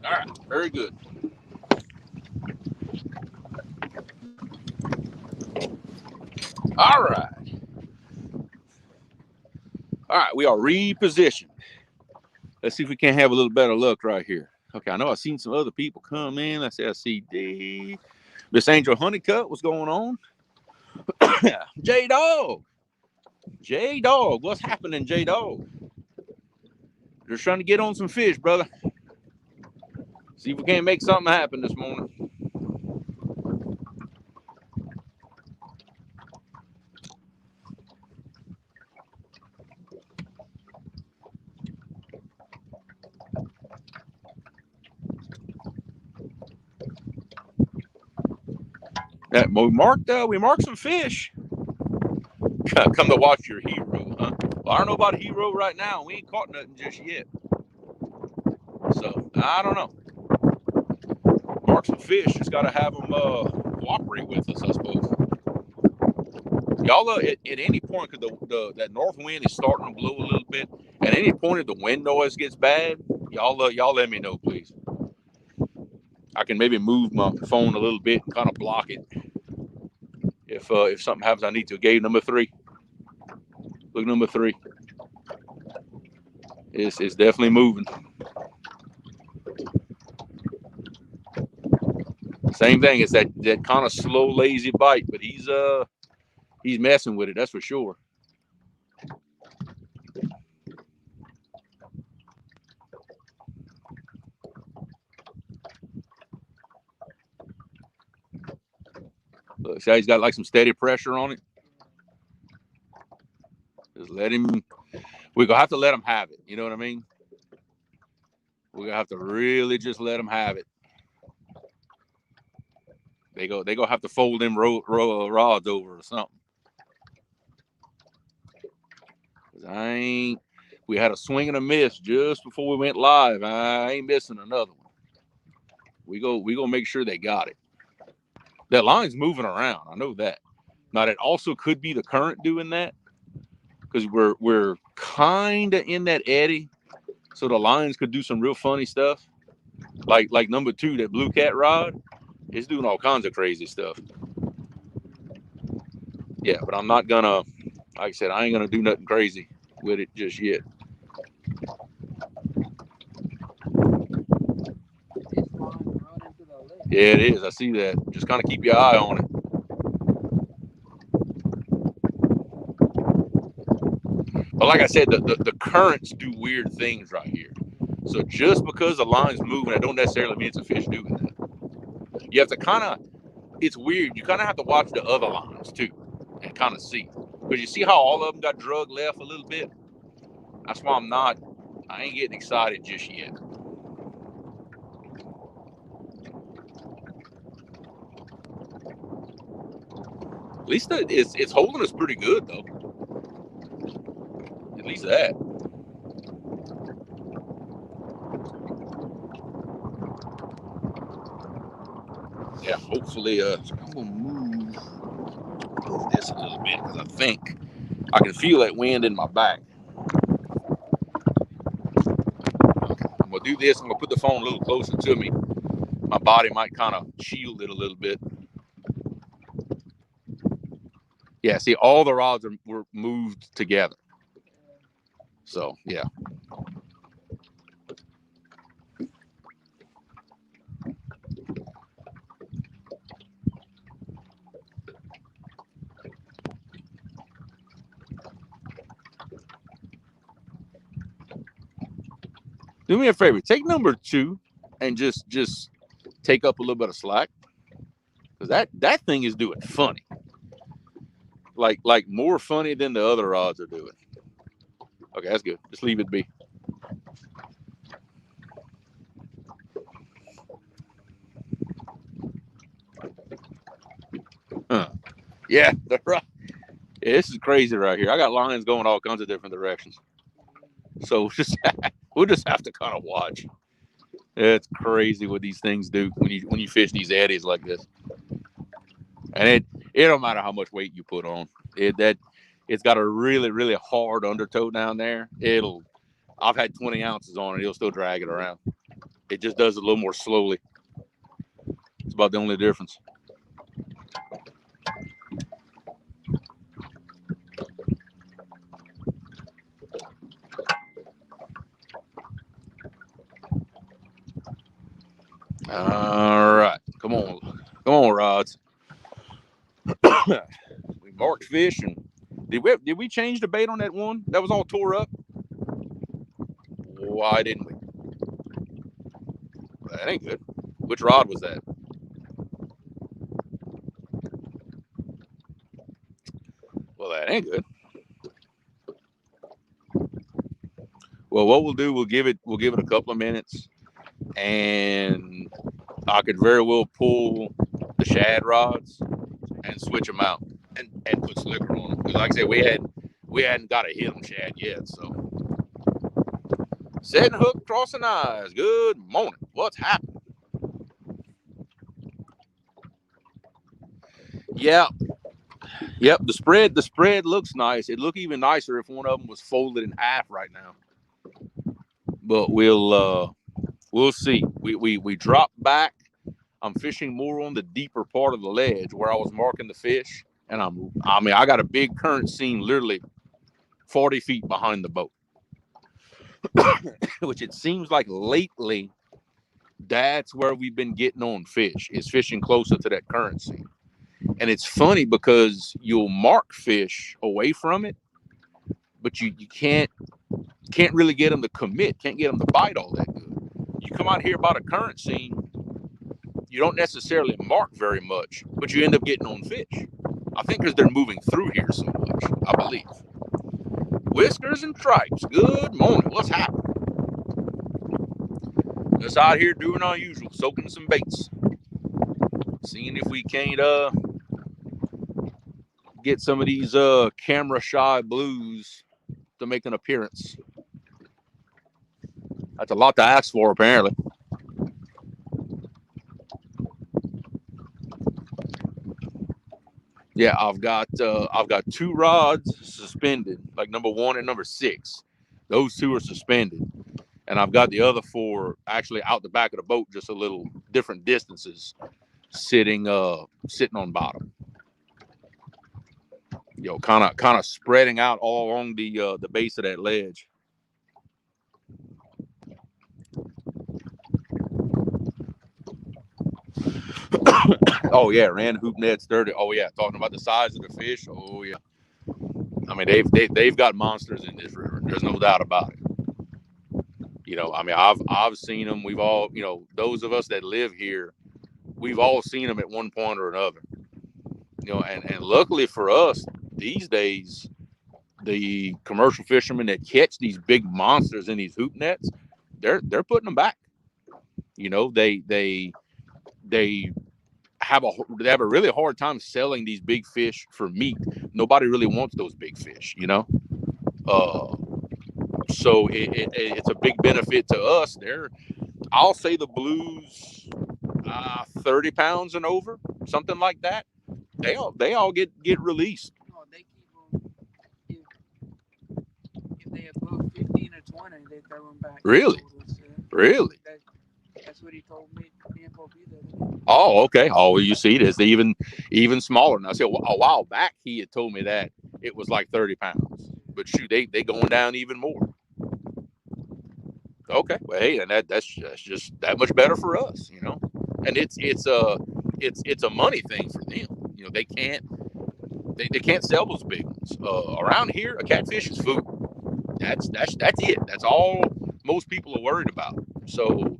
All right, very good. All right. All right, we are repositioned. Let's see if we can't have a little better luck right here. Okay, I know I've seen some other people come in. I see D. Miss Angel Honeycutt, what's going on? J-Dog. J-Dog, what's happening, J-Dog? Just trying to get on some fish, brother. See if we can't make something happen this morning. We marked some fish. Come to watch your hero, huh? Well, I don't know about hero right now. We ain't caught nothing just yet. So I don't know. Mark some fish. Just got to have them cooperate with us, I suppose. Y'all, at any point, because that north wind is starting to blow a little bit. At any point, if the wind noise gets bad, y'all let me know, please. I can maybe move my phone a little bit and kind of block it. If something happens, I need to. Gate number 3. Look, number 3. It's definitely moving. Same thing. It's that kind of slow, lazy bite, but he's messing with it. That's for sure. Look, see how he's got like some steady pressure on it. Just let him. We're gonna have to let him have it. You know what I mean? We're gonna have to really just let him have it. They gonna have to fold them rods over or something. We had a swing and a miss just before we went live. I ain't missing another one. We gonna make sure they got it. That line's moving around. I know that. Now that also could be the current doing that, because we're kind of in that eddy, so the lines could do some real funny stuff. Like number 2, that blue cat rod, it's doing all kinds of crazy stuff. Yeah, but I'm not gonna, like I said, I ain't gonna do nothing crazy with it just yet. Yeah, it is. I see that. Just kind of keep your eye on it. But like I said, the currents do weird things right here. So just because the line's moving, that don't necessarily mean it's a fish doing that. You have to kind of, it's weird. You kind of have to watch the other lines too and kind of see. Because you see how all of them got drug left a little bit? That's why I ain't getting excited just yet. At least it's holding us pretty good though. At least that. Yeah, hopefully, I'm gonna move this a little bit because I think I can feel that wind in my back. Okay, I'm gonna do this. I'm gonna put the phone a little closer to me. My body might kind of shield it a little bit. Yeah, see, all the rods were moved together. So, yeah. Do me a favor. Take number 2 and just take up a little bit of slack. Because that thing is doing funny. Like more funny than the other rods are doing. Okay, that's good. Just leave it be. Huh. Yeah, right. Yeah, this is crazy right here. I got lines going all kinds of different directions. So we'll just have to kind of watch. It's crazy what these things do when you fish these eddies like this. And it don't matter how much weight you put on. It's got a really, really hard undertow down there. I've had 20 ounces on it, it'll still drag it around. It just does it a little more slowly. It's about the only difference. All right, come on, rods. We marked fish, and did we change the bait on that one that was all tore up? Why didn't we? That ain't good. Which rod was that? Well, that ain't good. Well, what we'll do, we'll give it a couple of minutes, and I could very well pull the shad rods and switch them out and put slicker on them. Because like I said, we hadn't got a hit on shad yet. So setting hook, crossing eyes. Good morning. What's happening? Yeah. Yep. The spread looks nice. It'd look even nicer if one of them was folded in half right now. But we'll see. We drop back. I'm fishing more on the deeper part of the ledge where I was marking the fish, and I got a big current scene literally 40 feet behind the boat, which it seems like lately that's where we've been getting on fish, is fishing closer to that current scene. And it's funny because you'll mark fish away from it, but you can't really get them to commit, can't get them to bite all that good. You come out here about a current scene, you don't necessarily mark very much, but you end up getting on fish. I think because they're moving through here so much, I believe. Whiskers and Tripes, good morning. What's happening? Just out here doing our usual, soaking some baits. Seeing if we can't get some of these camera shy blues to make an appearance. That's a lot to ask for, apparently. Yeah, I've got 2 rods suspended, like number 1 and number 6. Those 2 are suspended, and I've got the other 4 actually out the back of the boat, just a little different distances, sitting on bottom. Kind of spreading out all along the base of that ledge. Oh yeah, ran hoop nets 30. Oh yeah, talking about the size of the fish. Oh yeah. I mean they've got monsters in this river. There's no doubt about it. I mean I've seen them. We've all, those of us that live here, we've all seen them at one point or another. And luckily for us these days, the commercial fishermen that catch these big monsters in these hoop nets, they're putting them back. They they have a really hard time selling these big fish for meat. Nobody really wants those big fish, you know. So it's a big benefit to us. I'll say the blues, 30 pounds and over, something like that. They all get released. No, they keep them if they above 15 or 20, they throw them back. Really, really. That's what he told me and Pope the other day. Oh, okay. Oh, you see, it is even smaller. Now, see, a while back he had told me that it was like 30 pounds, but shoot, they going down even more. Okay, well, hey, and that's just that much better for us, you know. And it's a money thing for them. You know, they can't sell those big ones around here. A catfish is food. That's it. That's all most people are worried about. So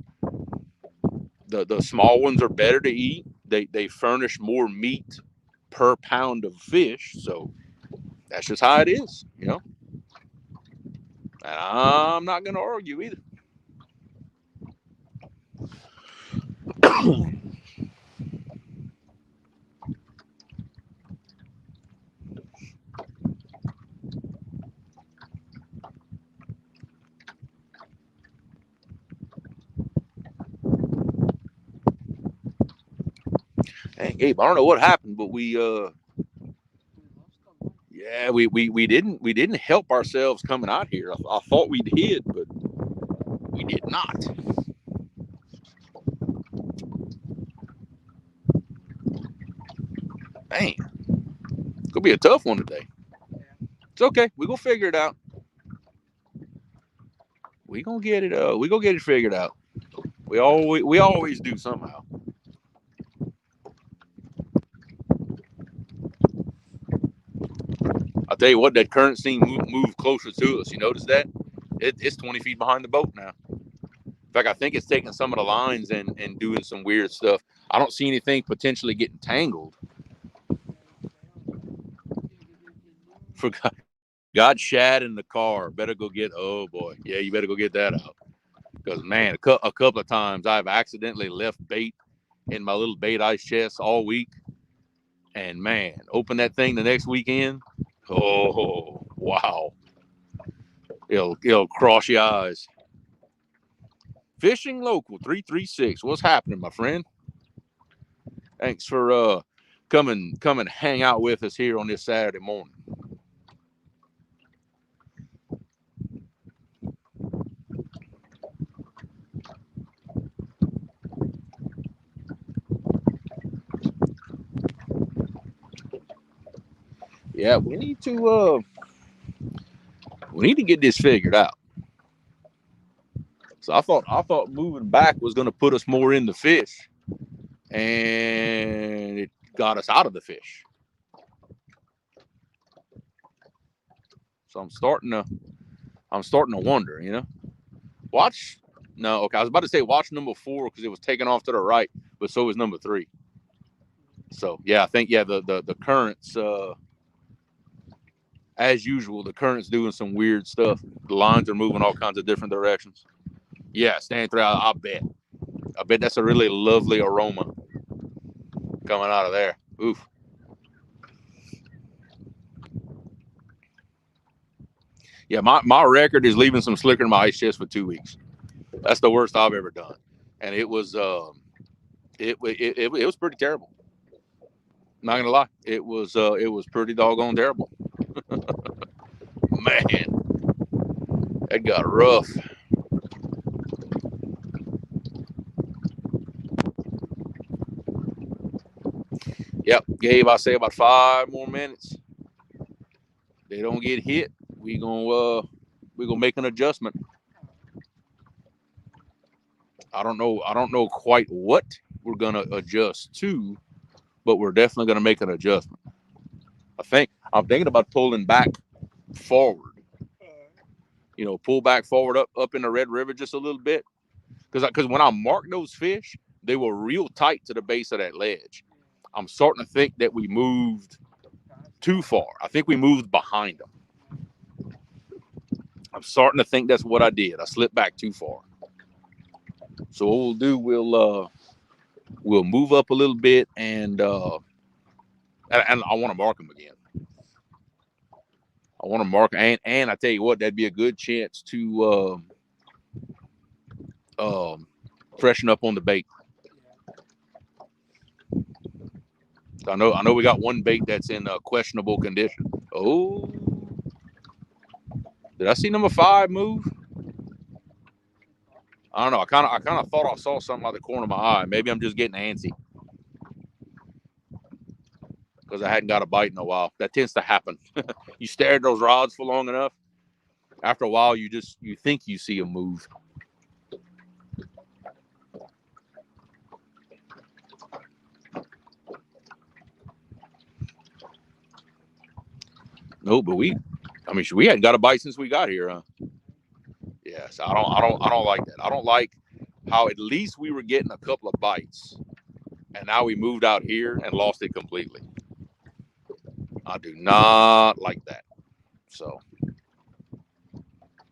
the small ones are better to eat. They furnish more meat per pound of fish. So that's just how it is, you know. And I'm not going to argue either. Hey, Gabe, I don't know what happened, but we didn't help ourselves coming out here. I thought we did, but we did not. Man, it's gonna be a tough one today. It's okay. We're gonna figure it out. We gonna get it. We gonna get it figured out. We always do somehow. I'll tell you what, that current scene moved closer to us. You notice that? It's 20 feet behind the boat now. In fact, I think it's taking some of the lines and doing some weird stuff. I don't see anything potentially getting tangled. Got shad in the car. Better go get. Oh boy, yeah, you better go get that out. Because man, a couple of times I've accidentally left bait in my little bait ice chest all week, and man, open that thing the next weekend. Oh wow, it'll cross your eyes. Fishing Local 336. What's happening, my friend? Thanks for coming hang out with us here on this Saturday morning. Yeah, we need to get this figured out. So I thought moving back was going to put us more in the fish, and it got us out of the fish. So I'm starting to wonder, you know. Watch, no, okay. I was about to say watch number 4 because it was taken off to the right, but so was number 3. So yeah, I think the currents, as usual, the current's doing some weird stuff. The lines are moving all kinds of different directions. Yeah, stand through. I bet that's a really lovely aroma coming out of there. Oof. Yeah, my record is leaving some slicker in my ice chest for 2 weeks. That's the worst I've ever done, and it was pretty terrible. Not gonna lie, it was pretty doggone terrible. Man, that got rough. Yep, Gabe, I say about 5 more minutes. They don't get hit, we gonna make an adjustment. I don't know quite what we're gonna adjust to, but we're definitely gonna make an adjustment. I'm thinking about pulling back forward. You know, pull back forward up in the Red River just a little bit, because when I marked those fish, they were real tight to the base of that ledge. I'm starting to think that we moved too far. I think we moved behind them. I'm starting to think that's what I did. I slipped back too far. So what we'll do, we'll move up a little bit, and I want to mark them again. I want to mark, and I tell you what, that'd be a good chance to freshen up on the bait. I know we got one bait that's in questionable condition. Oh, did I see number 5 move? I don't know. I kind of thought I saw something out the corner of my eye. Maybe I'm just getting antsy because I hadn't got a bite in a while. That tends to happen. You stare at those rods for long enough, after a while, you think you see them move. No, but we hadn't got a bite since we got here, huh? Yes, I don't like that. I don't like how at least we were getting a couple of bites, and now we moved out here and lost it completely. I do not like that. So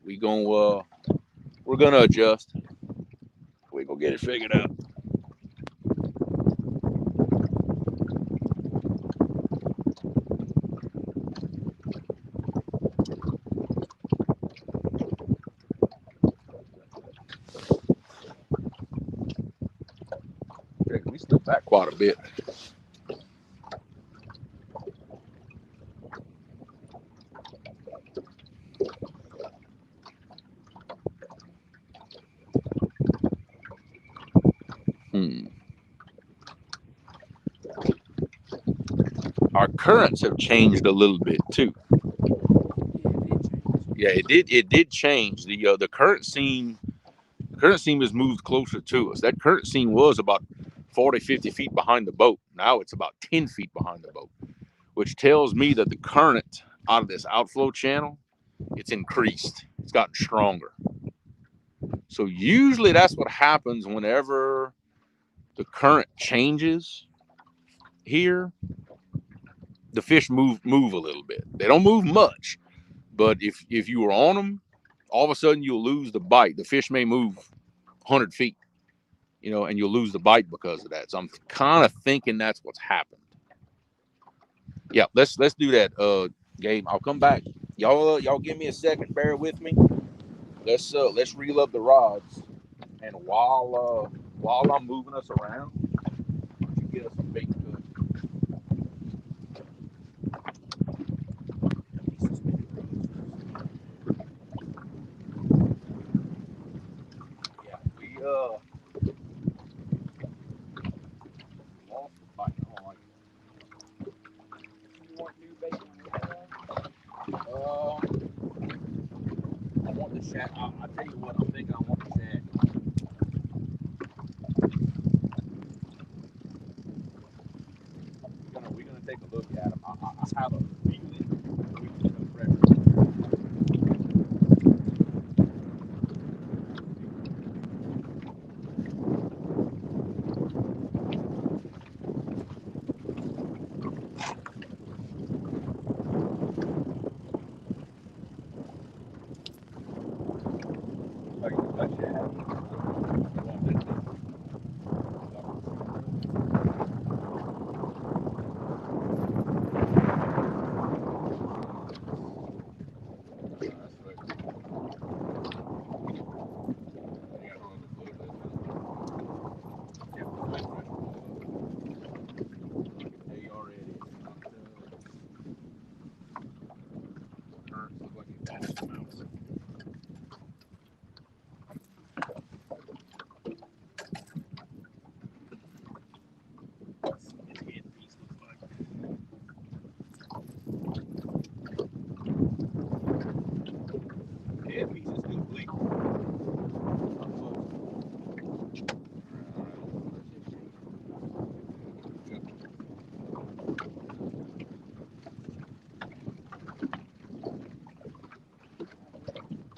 we're gonna adjust. We're gonna get it figured out. We slipped back quite a bit. Our currents have changed a little bit too. Yeah, it did change. The current seam has moved closer to us. That current seam was about 40, 50 feet behind the boat. Now it's about 10 feet behind the boat, which tells me that the current out of this outflow channel, it's increased. It's gotten stronger. So usually that's what happens whenever the current changes here. The fish move a little bit. They don't move much, but if you were on them, all of a sudden you'll lose the bite. The fish may move 100 feet, and you'll lose the bite because of that. So I'm kind of thinking that's what's happened. Yeah, let's do that, Gabe. I'll come back. Y'all give me a second. Bear with me. Let's reel up the rods, and while I'm moving us around, you get us some bait good. Yeah, we lost the bite. I don't like it. You want new bait I want the shad. I'll tell you what I'm thinking. I want the shad. We're gonna take a look at them. I have a feeling we can put pressure. Like that shad.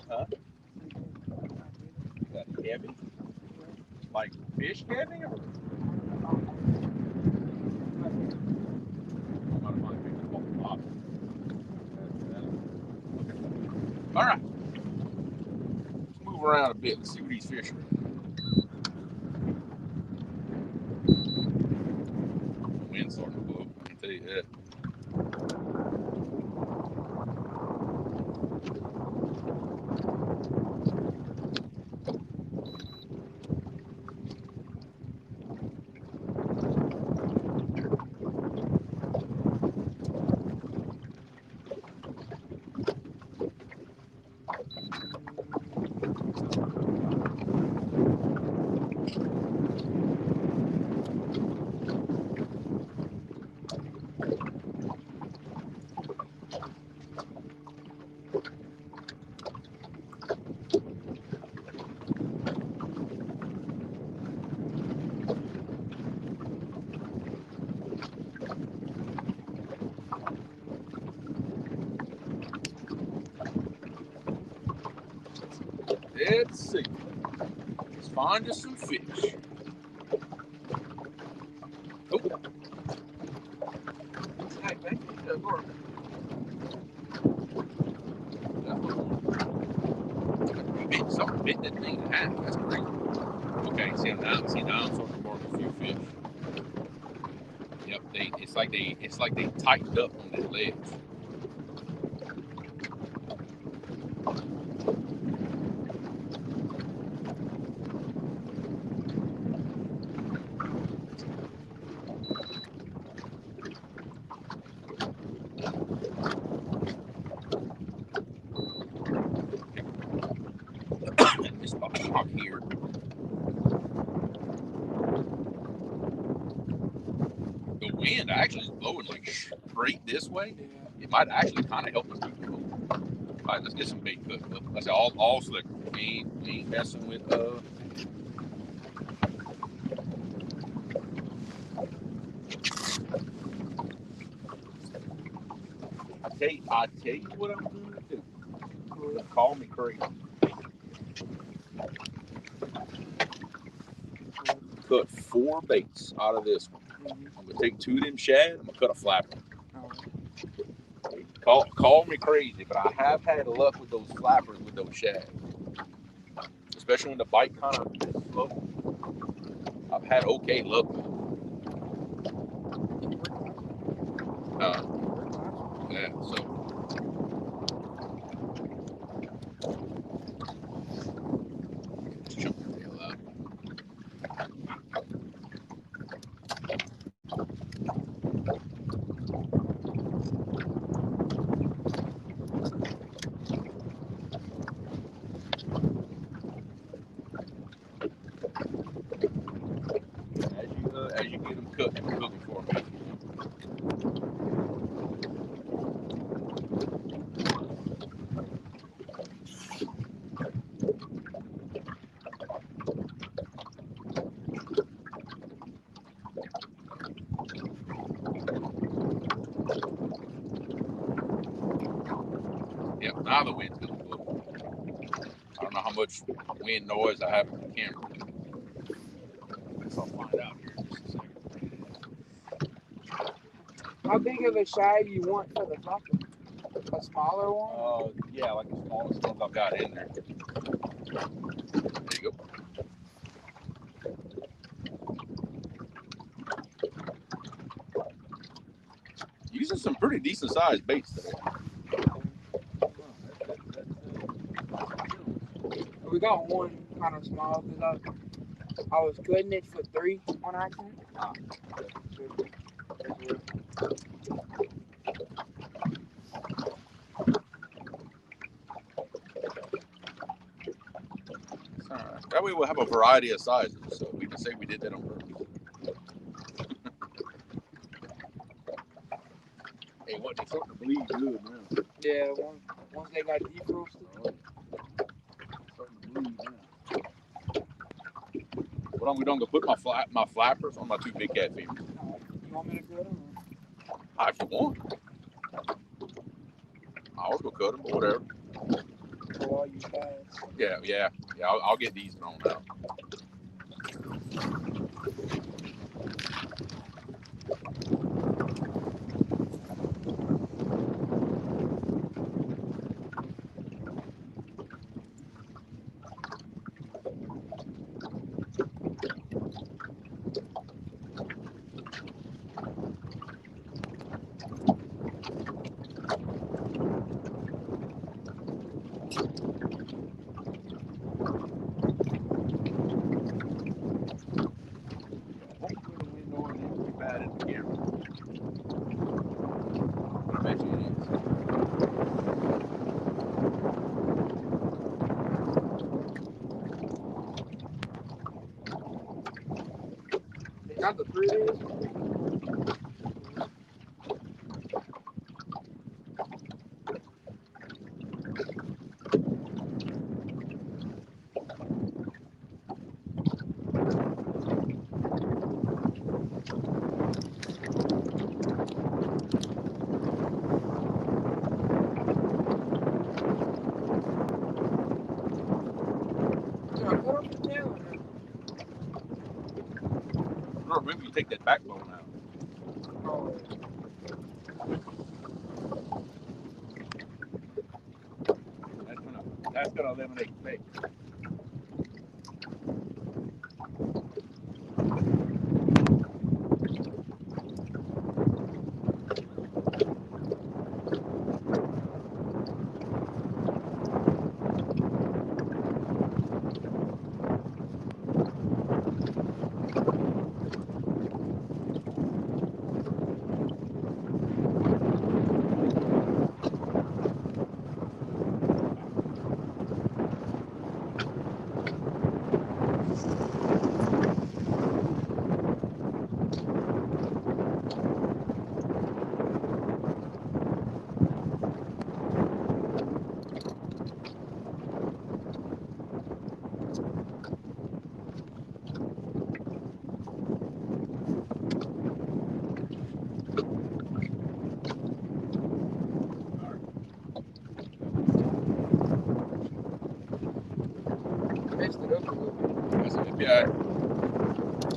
Huh? Got heavy? Like fish heavy? Or? All right. Let's move around a bit. Let's see what these fish are. see. Let's find us some fish. Oh. Hey, thank you. Something bit that thing in half. That's crazy. Okay, see now I'm starting to mark a few fish. Yep, it's like they tightened up on that ledge. And this spot here. The wind actually is blowing like straight this way. It might actually kind of help us keep moving. All right, let's get some bait cooked. Let's say all slick. We ain't messing with I tell you what I'm gonna do. Call me crazy. Cut 4 baits out of this one. I'm gonna take 2 of them shad. I'm gonna cut a flapper. Call me crazy, but I have had luck with those flappers with those shad, especially when the bite kind of slow. I've had okay luck. Yeah, so. Jump your tail out. As you get them cooking for me. Yep, now the wind's gonna blow. I don't know how much wind noise I have on the camera. I guess I'll find out here in just a second. How big of a shad you want for the flopper? A smaller one? Yeah, like the smallest ones I've got in there. There you go. Using some pretty decent sized baits today. We got one kind of small because I was cutting it for 3 on accident. That way we'll have a variety of sizes, so we can say we did that on purpose. Hey, what, they starting to bleed good now. Yeah, once they got defrosted. Starting to bleed now. What I'm gonna put my flappers on my 2 big cat femurs. You want me to cut them? If you want. I was gonna cut them, but whatever. Or you guys? Yeah. I'll get these thrown out. Bad in the camera. I bet you it is. They got the 3 days? Or maybe you take that backbone out. Oh, That's gonna eliminate bait. messed it up a little bit. That's a good guy.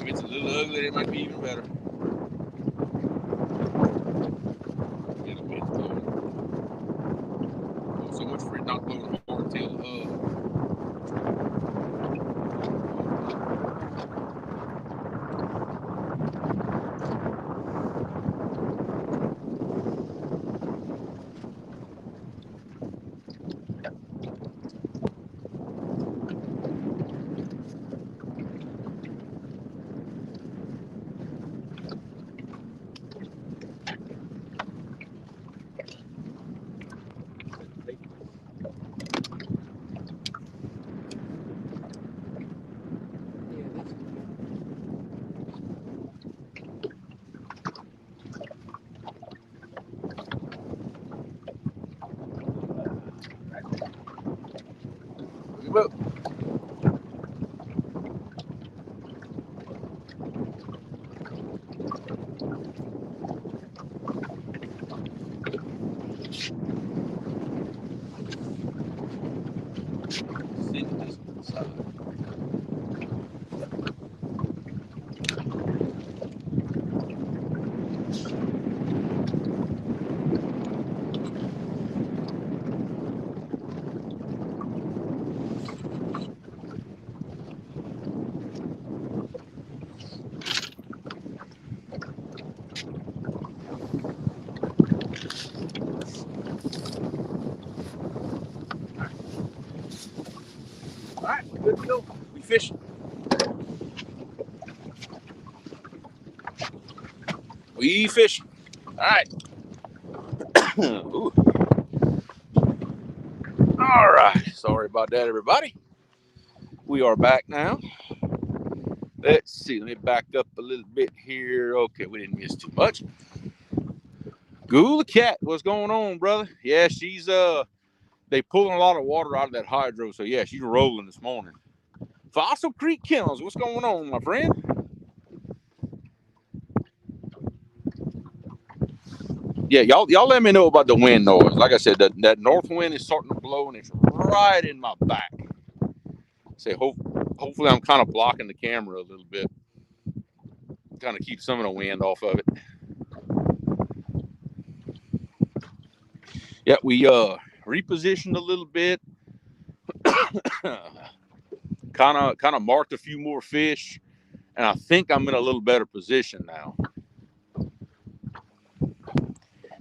If it's a little ugly, it might be even better. Yeah, the wind's blowing. Oh, so much for it not blowing hard till Yeah, this is good. Look. Send this to the side. All right, we're good to go. We fishing. We fishing. All right. Ooh. All right. Sorry about that, everybody. We are back now. Let's see. Let me back up a little bit here. Okay, we didn't miss too much. Ghoul the cat, what's going on, brother? Yeah, she's they pulling a lot of water out of that hydro, so yeah, she's rolling this morning. Fossil Creek Kennels, what's going on, my friend? Yeah, y'all let me know about the wind noise. Like I said, that north wind is starting to blow and it's right in my back. Say hopefully I'm kind of blocking the camera a little bit. Kind of keep some of the wind off of it. Yeah, we repositioned a little bit. kind of marked a few more fish, and I think I'm in a little better position now.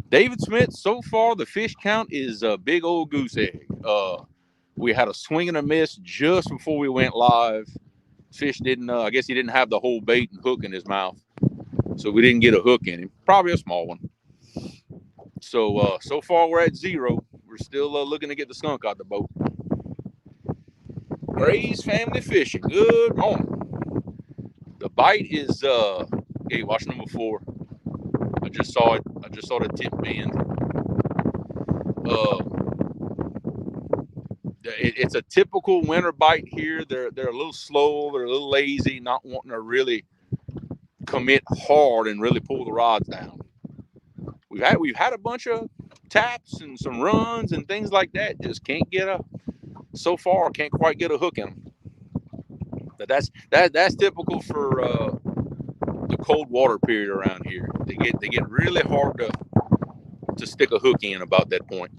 David Smith, so far the fish count is a big old goose egg. We had a swing and a miss just before we went live. Fish didn't, I guess he didn't have the whole bait and hook in his mouth, so we didn't get a hook in him. Probably a small one. So so far we're at 0. We're still looking to get the skunk out the boat. Gray's Family Fishing. Good morning. The bite is okay. Watch number 4. I just saw it. I just saw the tip bend. It's a typical winter bite here. They're a little slow. They're a little lazy, not wanting to really commit hard and really pull the rods down. We've had a bunch of taps and some runs and things like that. Just can't get so far can't quite get a hook in them. But that's typical for the cold water period around here. They get really hard to stick a hook in about that point.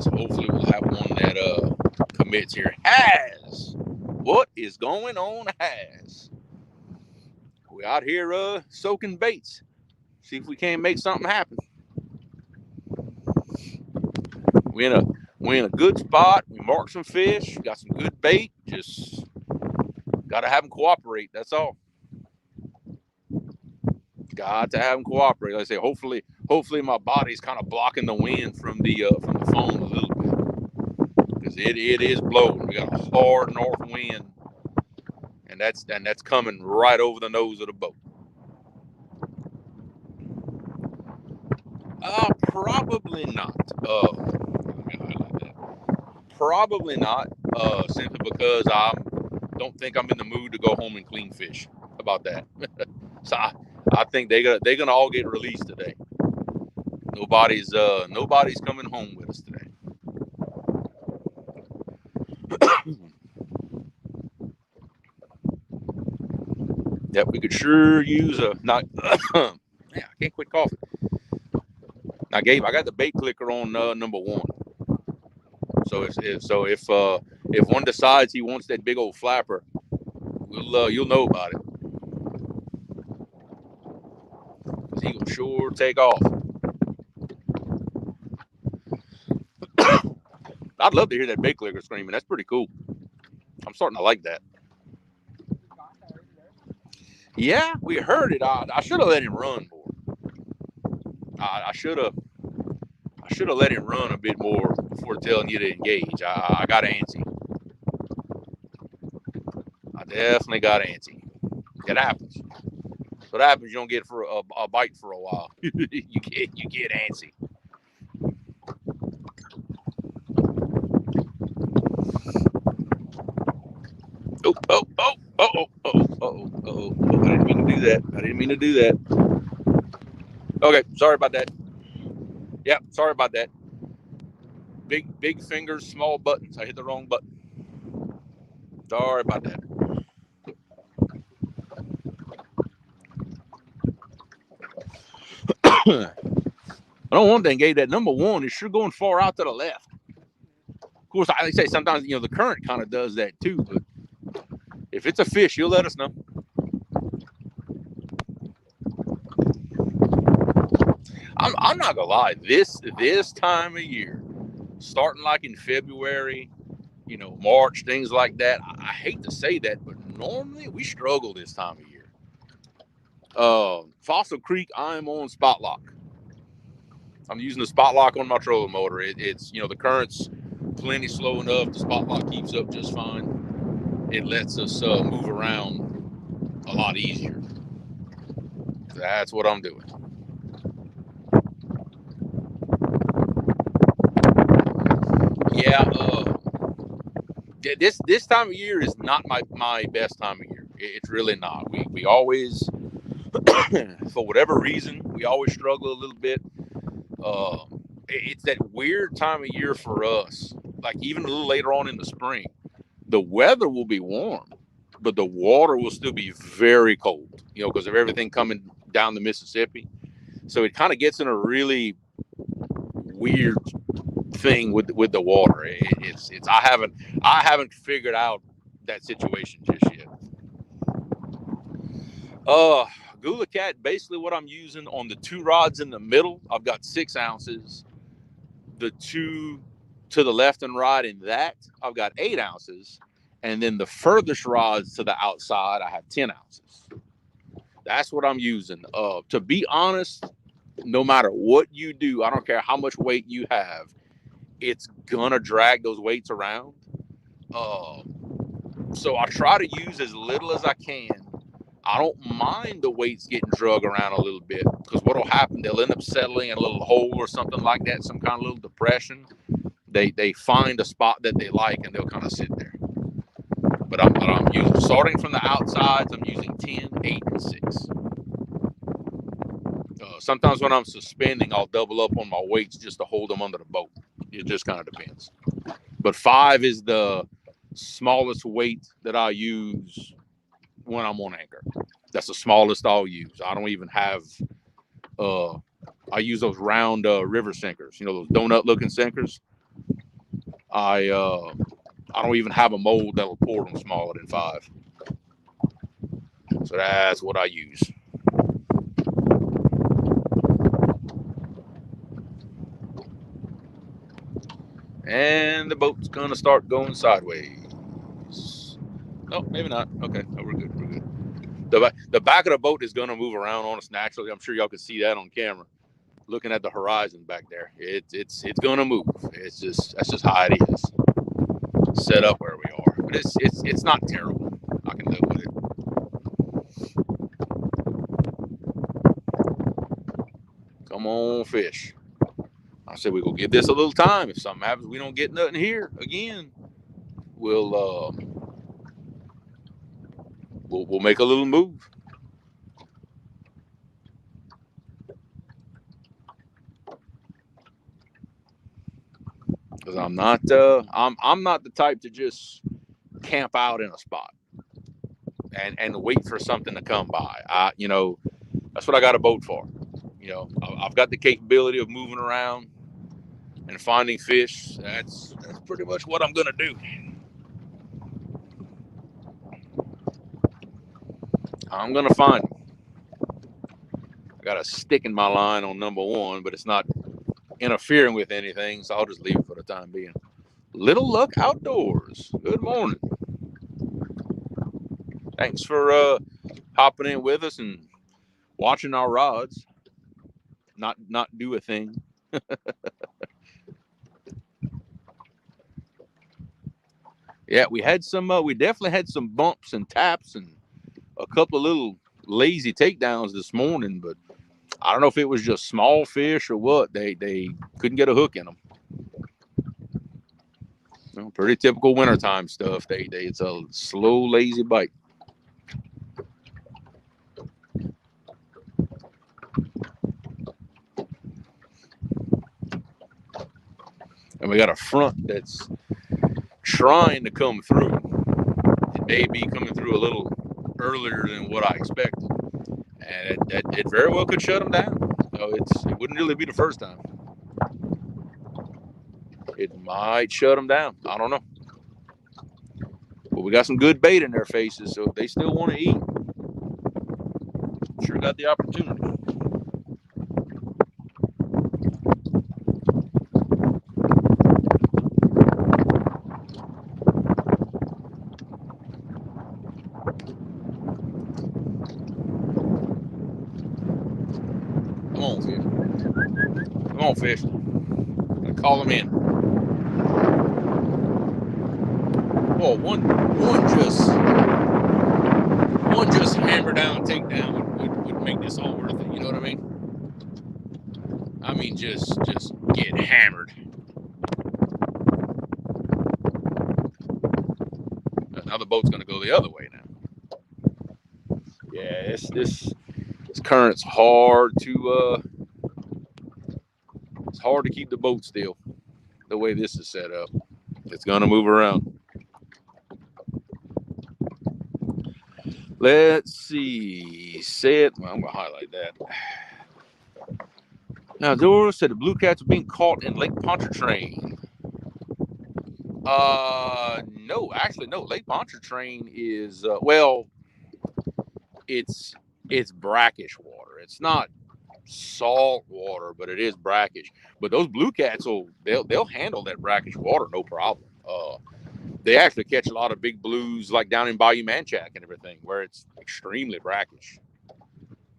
So hopefully we'll have one that commits here. Has, what is going on? Has, we out here soaking baits. See if we can't make something happen. We're in a good spot. We marked some fish. Got some good bait. Just gotta have them cooperate. That's all. Got to have them cooperate. Like I say, hopefully my body's kind of blocking the wind from the phone a little bit, because it is blowing. We got a hard north wind, and that's coming right over the nose of the boat. Probably not. Probably not. Simply because I don't think I'm in the mood to go home and clean fish. About that. So I think they're gonna all get released today. Nobody's coming home with us today. Yep, we could sure use a not. Man, I can't quit coughing. Now, Gabe, I got the bait clicker on number 1. So if one decides he wants that big old flapper, you'll know about it. Cause he will sure take off. I'd love to hear that bait clicker screaming. That's pretty cool. I'm starting to like that. Yeah, we heard it. I should have let him run more. I should have let him run a bit more before telling you to engage. I got antsy. I definitely got antsy. It happens. What happens? You don't get for a bite for a while. you get antsy. Oh! I didn't mean to do that. Okay, sorry about that. Yeah, sorry about that. Big fingers, small buttons. I hit the wrong button. Sorry about that. I don't want to engage that number 1. It's sure going far out to the left. Of course, I say sometimes the current kind of does that too. But if it's a fish, you'll let us know. I'm not gonna lie. This time of year, starting like in February, March, things like that. I hate to say that, but normally we struggle this time of year. Fossil Creek, I'm on spot lock. I'm using the spot lock on my trolling motor. It's the current's plenty slow enough. The spot lock keeps up just fine. It lets us move around a lot easier. That's what I'm doing. Yeah, this time of year is not my best time of year. It's really not. We always, for whatever reason, we always struggle a little bit. It's that weird time of year for us. Like even a little later on in the spring, the weather will be warm, but the water will still be very cold. Because of everything coming down the Mississippi. So it kind of gets in a really weird thing with the water. It's I haven't figured out that situation just yet. Gula Cat, basically what I'm using on the 2 rods in the middle, I've got 6 ounces. The 2 to the left and right in that, I've got 8 ounces. And then the furthest rods to the outside, I have 10 ounces. That's what I'm using. To be honest, no matter what you do, I don't care how much weight you have, it's gonna drag those weights around. So I try to use as little as I can. I don't mind the weights getting drug around a little bit, because what'll happen, they'll end up settling in a little hole or something like that, some kind of little depression. They find a spot that they like and they'll kind of sit there. But I'm using, starting from the outsides, I'm using 10, 8, and 6. Sometimes when I'm suspending, I'll double up on my weights just to hold them under the boat. It just kind of depends. but 5 is the smallest weight that I use when I'm on anchor. That's the smallest I'll use. I don't even have I use those round river sinkers, you know, those donut looking sinkers. I don't even have a mold that'll pour them smaller than 5. So that's what I use. And the boat's gonna start going sideways. No, maybe not. Okay, no, we're good. We're good. The back of the boat is gonna move around on us naturally. I'm sure y'all can see that on camera. Looking at the horizon back there, it's gonna move. It's just that's just how it is. Set up where we are, but it's not terrible. I can live with it. Come on, fish. I said we gonna give this a little time. If something happens, we don't get nothing here again. We'll make a little move. Because I'm not the type to just camp out in a spot and wait for something to come by. That's what I got a boat for. I've got the capability of moving around and finding fish. That's pretty much what I'm gonna do. I'm gonna find them. I got a stick in my line on number 1, but it's not interfering with anything, so I'll just leave it for the time being. Little Luck Outdoors. Good morning. Thanks for hopping in with us and watching our rods not do a thing. Yeah, we definitely had some bumps and taps and a couple of little lazy takedowns this morning, but I don't know if it was just small fish or what. They couldn't get a hook in them. Pretty typical wintertime stuff. It's a slow, lazy bite. And we got a front that's trying to come through. It may be coming through a little earlier than what I expected, and it very well could shut them down. It wouldn't really be the first time. It might shut them down. I don't know. But we got some good bait in their faces, so if they still want to eat, sure got the opportunity. Come on, fish. Come on, fish. I'm gonna call them in. Oh, one just hammer down takedown would make this all worth it. You know what I mean? I mean, just get hammered. Now the boat's gonna go the other way now. Yeah, this current's hard to it's hard to keep the boat still the way this is set up. It's gonna move around. Let's see. Well, I'm gonna highlight that. Now, Dora said the blue cats are being caught in Lake Pontchartrain. No, actually, no. Lake Pontchartrain is it's brackish water. It's not salt water, but it is brackish. But those blue cats they'll handle that brackish water no problem. They actually catch a lot of big blues like down in Bayou Manchac and everything, where it's extremely brackish.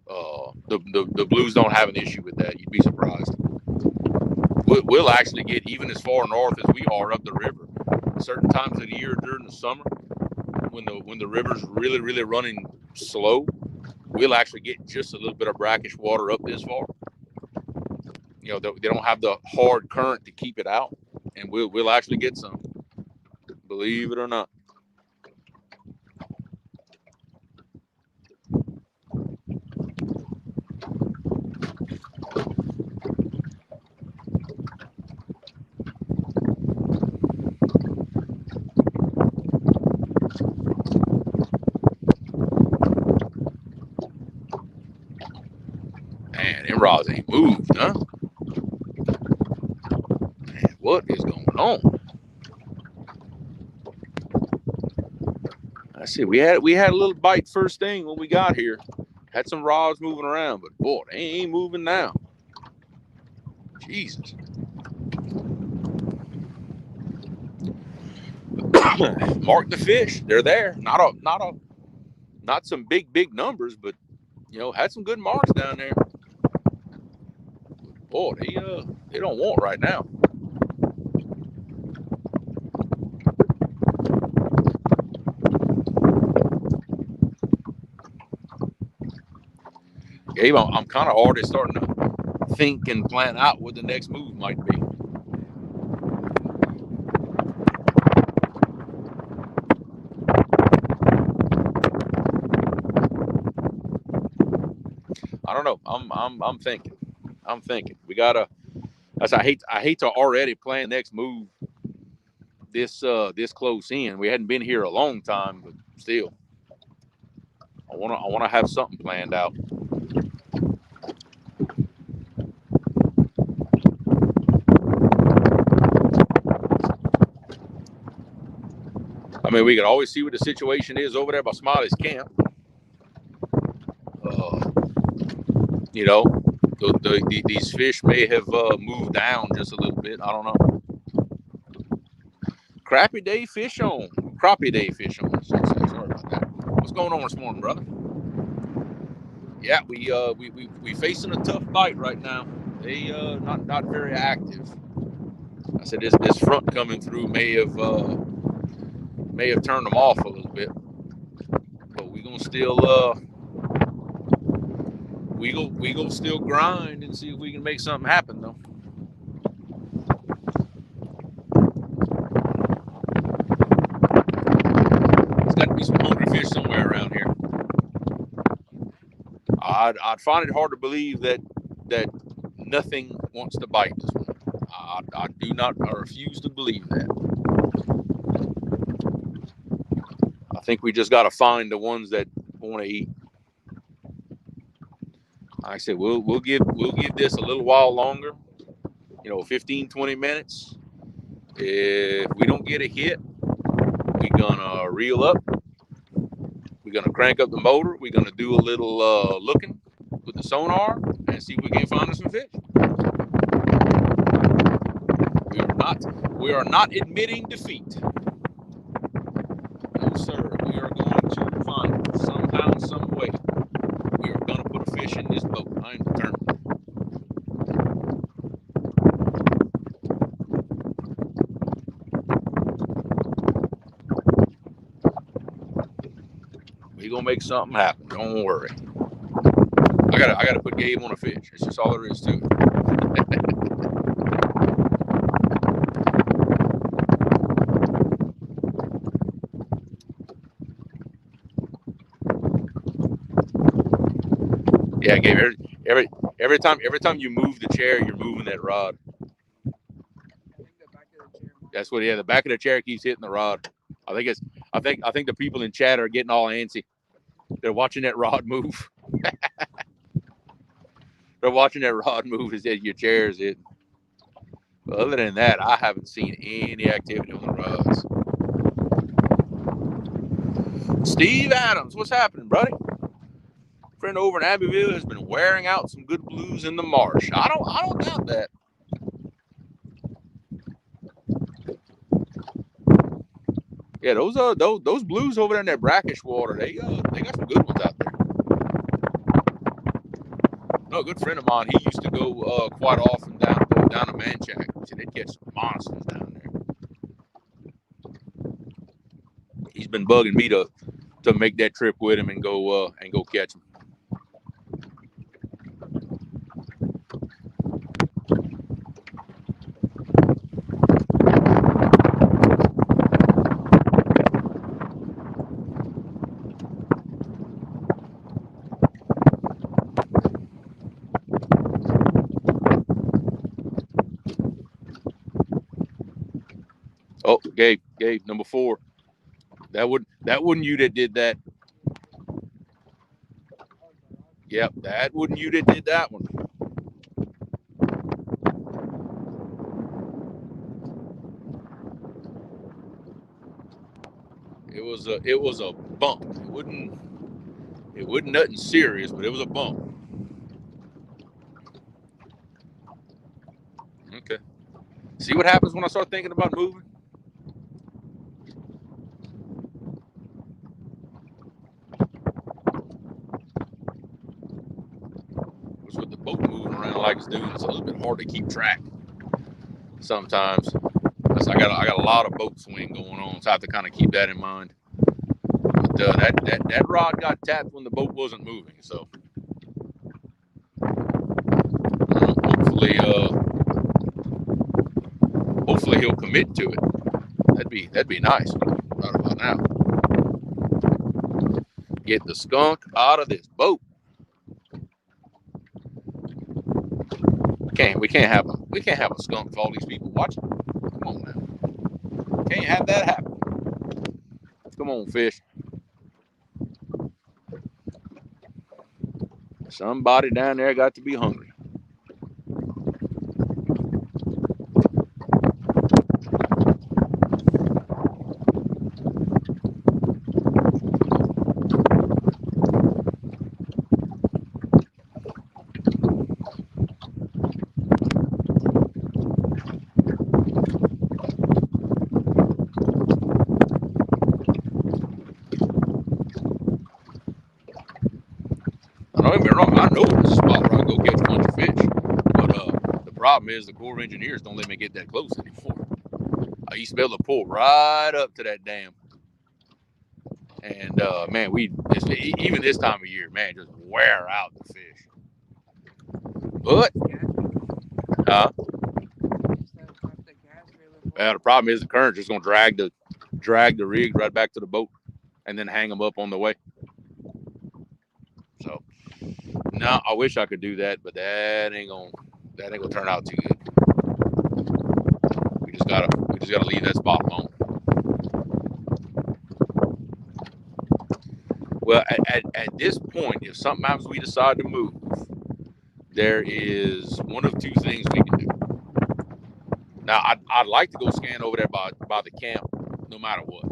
The blues don't have an issue with that. You'd be surprised. We'll actually get even as far north as we are up the river. Certain times of the year during the summer, when the river's really running slow, we'll actually get just a little bit of brackish water up this far. They don't have the hard current to keep it out, and we'll actually get some. Believe it or not. rods ain't moved, huh? Man, what is going on? I see we had a little bite first thing when we got here. Had some rods moving around, but boy, they ain't moving now. Jesus. Mark the fish. They're there. Not some big numbers, but had some good marks down there. Boy, they don't want right now. Gabe, I'm kind of already starting to think and plan out what the next move might be. I don't know. I'm thinking. We gotta. I hate to already plan the next move this close in. We hadn't been here a long time, but still, I wanna have something planned out. I mean, we could always see what the situation is over there by Smiley's camp. These fish may have moved down just a little bit. I don't know. Crappie day fish on. Crappie day fish on. Sorry about that. What's going on this morning, brother? Yeah, we facing a tough bite right now. They not very active. I said this front coming through may have turned them off a little bit, but we gonna still we gonna still grind and see if we can make something happen though. There's got to be some hungry fish somewhere around here. I'd find it hard to believe that nothing wants to bite this one. I refuse to believe that. I think we just got to find the ones that want to eat. Like I said, we'll give this a little while longer. 15, 20 minutes. If we don't get a hit, we're gonna reel up. We're gonna crank up the motor. We're gonna do a little looking with the sonar and see if we can find some fish. We are not admitting defeat. No, sir. We are going to find somehow, some way. We are going to put a fish in this boat. I am determined. We're going to make something happen. Don't worry. I gotta put Gabe on a fish. It's just all there is to it. Yeah, Gabe. Every time you move the chair, you're moving that rod. That's what. Yeah, the back of the chair keeps hitting the rod. I think the people in chat are getting all antsy. They're watching that rod move. They're watching that rod move as your chair is hitting. But other than that, I haven't seen any activity on the rods. Steve Adams, what's happening, buddy? Friend over in Abbeville has been wearing out some good blues in the marsh. I don't doubt that. Yeah, those blues over there in that brackish water, they got some good ones out there. No, a good friend of mine, he used to go quite often down to Manchac. So they'd catch some monsters down there. He's been bugging me to make that trip with him and go catch them. Oh, Gabe, number 4. That wasn't you that did that. Yep, that wasn't you that did that one. It was a bump. It wasn't nothing serious, but it was a bump. Okay. See what happens when I start thinking about moving? Which with the boat moving around like it's doing, it's a little bit hard to keep track sometimes. I got a lot of boat swing going on, so I have to kind of keep that in mind. But that rod got tapped when the boat wasn't moving, so hopefully he'll commit to it. That'd be nice right about now. Get the skunk out of this boat. We can't have a skunk with all these people watching. Come on now. Can't have that happen. Come on, fish. Somebody down there got to be hungry. Don't get me wrong, I know there's a spot where I go catch a bunch of fish, but the problem is the Corps of Engineers don't let me get that close anymore. I used to be able to pull right up to that dam, and man, even this time of year, man, just wear out the fish. But the problem is the current's just gonna drag the rig right back to the boat, and then hang them up on the way. So. No, I wish I could do that, but that ain't gonna turn out too good. We just gotta leave that spot alone. Well, at this point, if something happens, we decide to move, there is one of two things we can do. Now, I'd like to go scan over there by the camp, no matter what,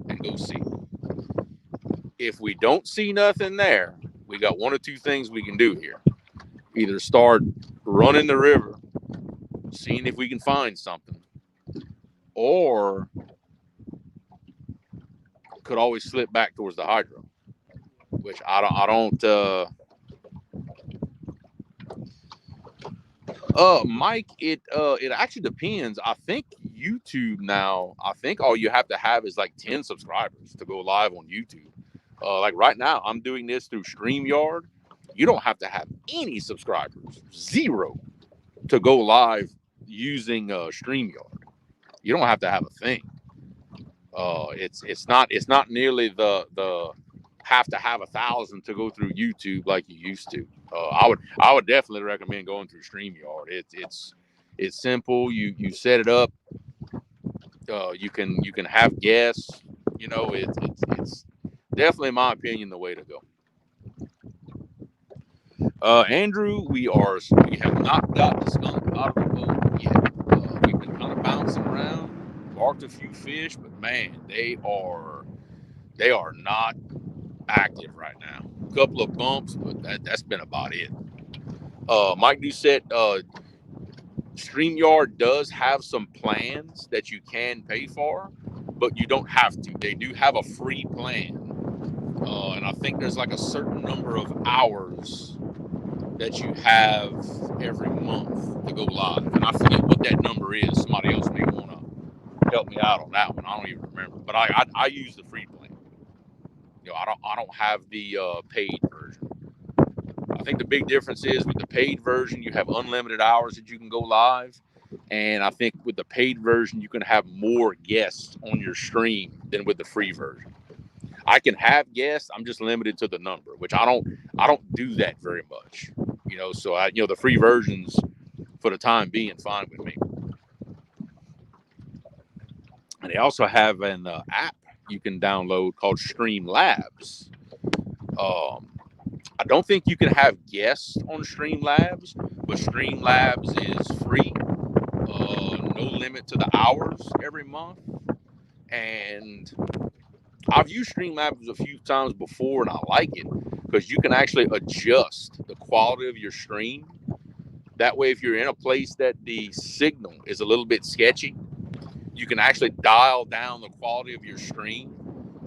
and go see. If we don't see nothing there, we got one of two things we can do here. Either start running the river, seeing if we can find something, or could always slip back towards the hydro, which I don't. Mike, it actually depends. I think YouTube now, I think all you have to have is like 10 subscribers to go live on YouTube. Like right now, I'm doing this through StreamYard. You don't have to have any subscribers, 0, to go live using StreamYard. You don't have to have a thing. It's not nearly the have to have 1,000 to go through YouTube like you used to. I would definitely recommend going through StreamYard. It's simple. You set it up. You can have guests. You know, it's definitely, in my opinion, the way to go. Andrew, we have not got the skunk out of the boat yet. We've been kind of bouncing around, marked a few fish, but man, they are not active right now. A couple of bumps, but that's been about it. Mike Doucette, StreamYard does have some plans that you can pay for, but you don't have to. They do have a free plan. And I think there's like a certain number of hours that you have every month to go live. And I forget what that number is. Somebody else may want to help me out on that one. I don't even remember. But I use the free plan. You know, I don't have the paid version. I think the big difference is with the paid version, you have unlimited hours that you can go live. And I think with the paid version, you can have more guests on your stream than with the free version. I can have guests. I'm just limited to the number, which I don't do that very much. You know, so the free versions for the time being fine with me. And they also have an app you can download called Streamlabs. I don't think you can have guests on Streamlabs, but Streamlabs is free. No limit to the hours every month. And I've used Streamlabs a few times before, and I like it because you can actually adjust the quality of your stream. That way, if you're in a place that the signal is a little bit sketchy, you can actually dial down the quality of your stream,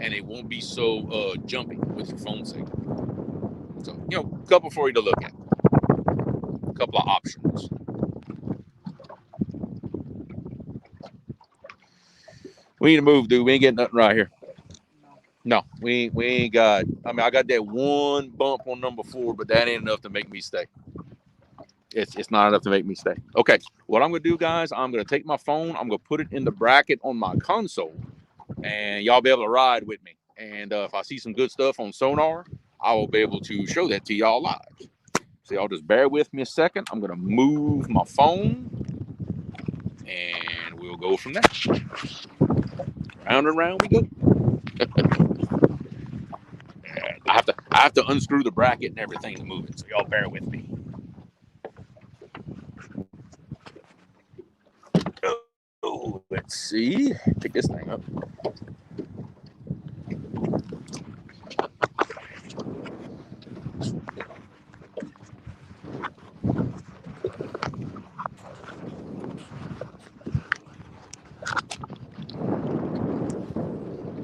and it won't be so jumpy with your phone signal. So, a couple for you to look at. A couple of options. We need to move, dude. We ain't getting nothing right here. No, we ain't got. I mean, I got that one bump on number 4, but that ain't enough to make me stay. It's not enough to make me stay. Okay, what I'm gonna do, guys, I'm gonna take my phone. I'm gonna put it in the bracket on my console, and y'all be able to ride with me. And if I see some good stuff on sonar, I will be able to show that to y'all live. So y'all just bear with me a second. I'm gonna move my phone, and we'll go from there. Round and round we go. I have to unscrew the bracket and everything to move it. So y'all bear with me. Oh, let's see. Pick this thing up.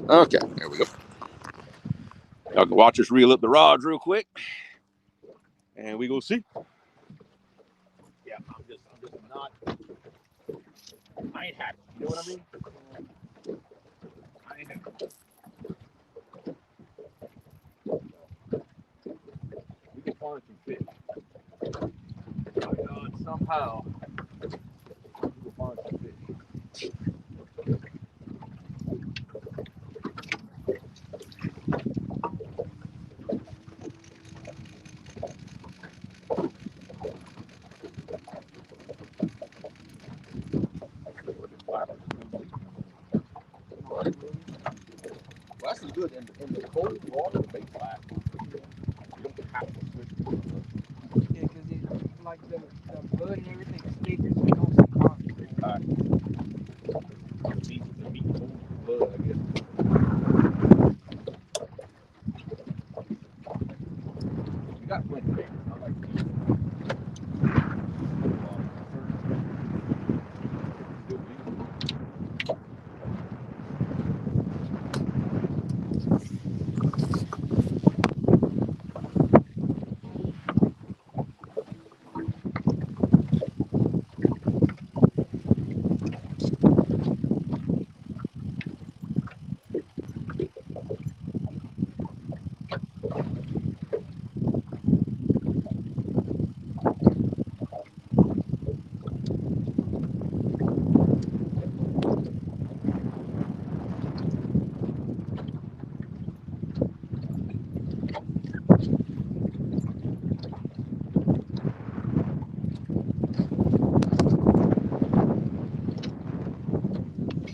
Okay, there we go. Y'all can watch us reel up the rods real quick, and we go see. Yeah, I'm just not. I ain't happy. You know what I mean? I ain't happy. We can find some fish. My God, somehow we can find some fish. Well, that's good in the cold water, the bait flat. You don't have to switch to it. Yeah, because it's like the blood and everything sticks, so you don't see caught. The meat holds the blood, I guess. You got plenty there. I like to eat.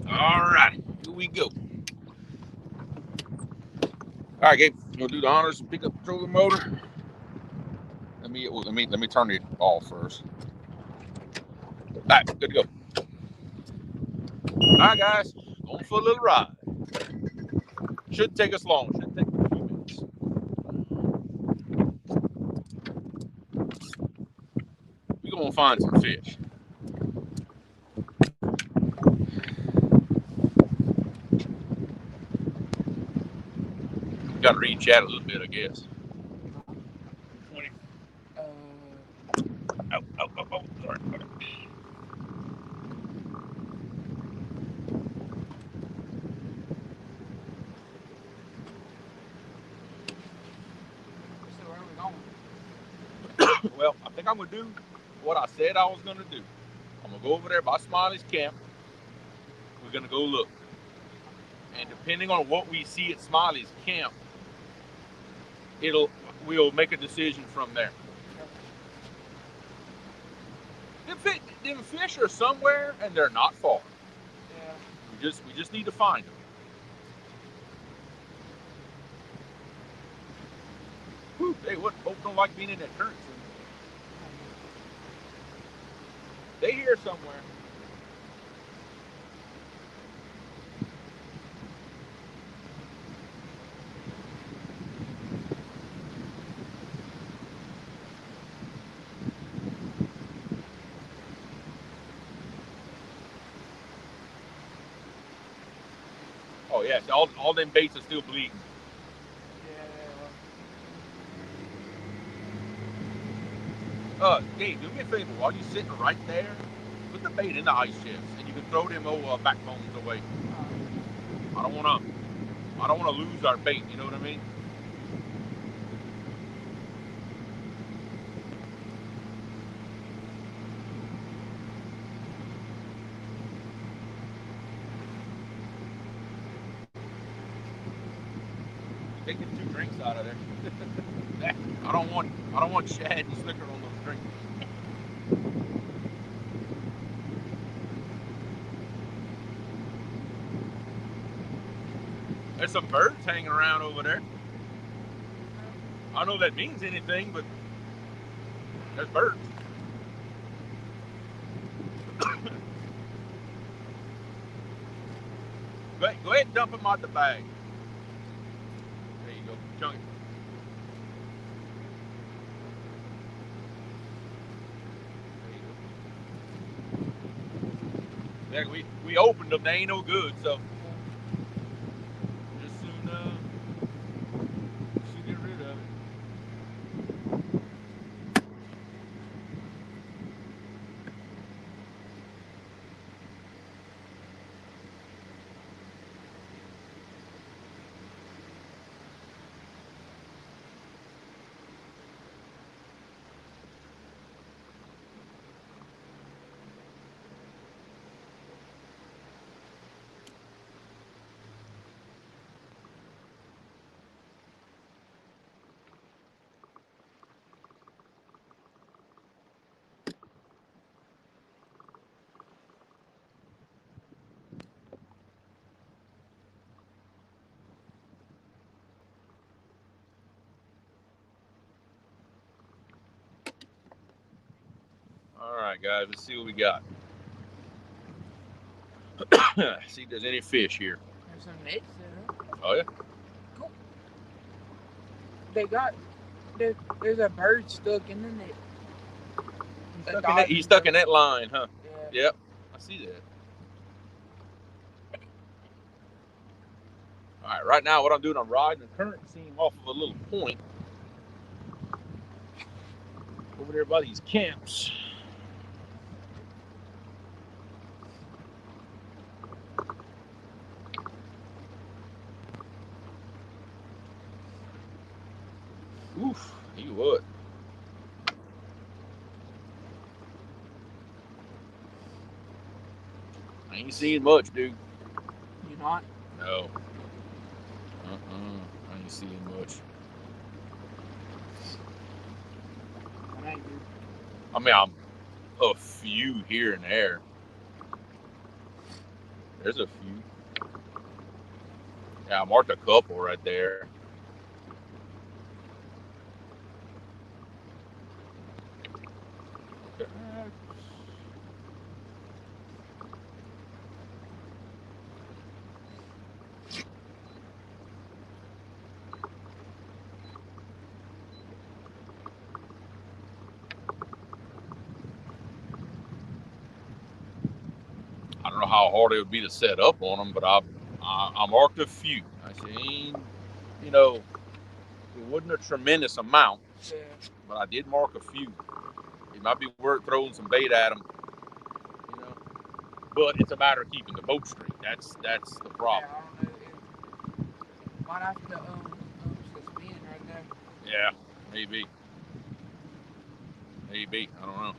All right, here we go. All right, Gabe, you gonna do the honors and pick up the trolling motor? Let me turn it off first. All right, good to go. All right, guys, going for a little ride. Shouldn't take us long. Shouldn't take a few minutes. We're gonna find some fish. Got to read chat a little bit, I guess. 20. Sorry. Okay. So where are we going? Well, I think I'm gonna do what I said I was gonna do. I'm gonna go over there by Smiley's camp. We're gonna go look, and depending on what we see at Smiley's camp, we'll make a decision from there. Them fish are somewhere, and they're not far. Yeah. We just need to find them. Whew, hey, what? Both don't like being in that current. They here somewhere. Oh yeah, all them baits are still bleeding. Yeah. Dave, do me a favor. While you're sitting right there, put the bait in the ice chest, and you can throw them backbones away. I don't wanna lose our bait. You know what I mean? Take the 2 drinks out of there. I don't want shad and slicker on those drinks. There's some birds hanging around over there. I don't know if that means anything, but there's birds. Go ahead and dump them out the bag. There you go. Chunky. There you go. Yeah, we opened them. They ain't no good, so just soon get rid of it. All right, guys, let's see what we got. See if there's any fish here. There's some nets there. Oh yeah. Cool. There's a bird stuck in the net. He's stuck in that line, huh? Yeah. Yep. I see that. All right, right now what I'm doing, I'm riding the current seam off of a little point over there by these camps. Oof, you would. I ain't seeing much, dude. You not? No. I ain't seeing much. I mean, I'm a few here and there. There's a few. Yeah, I marked a couple right there. I don't know how hard it would be to set up on them, but I marked a few. I seen, you know, it wasn't a tremendous amount, Yeah. but I did mark a few. It might be worth throwing some bait at them, you know. But it's a matter of keeping the boat straight. That's the problem. Yeah, I don't know. It might have to suspend right there. Yeah, maybe. Maybe. I don't know.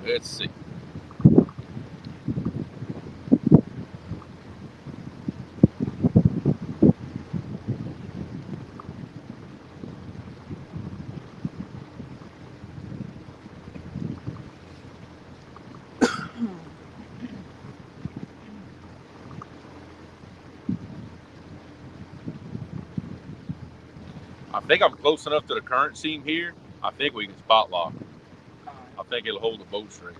Let's see. I think I'm close enough to the current seam here. I think we can spot lock. I think it'll hold the boat straight.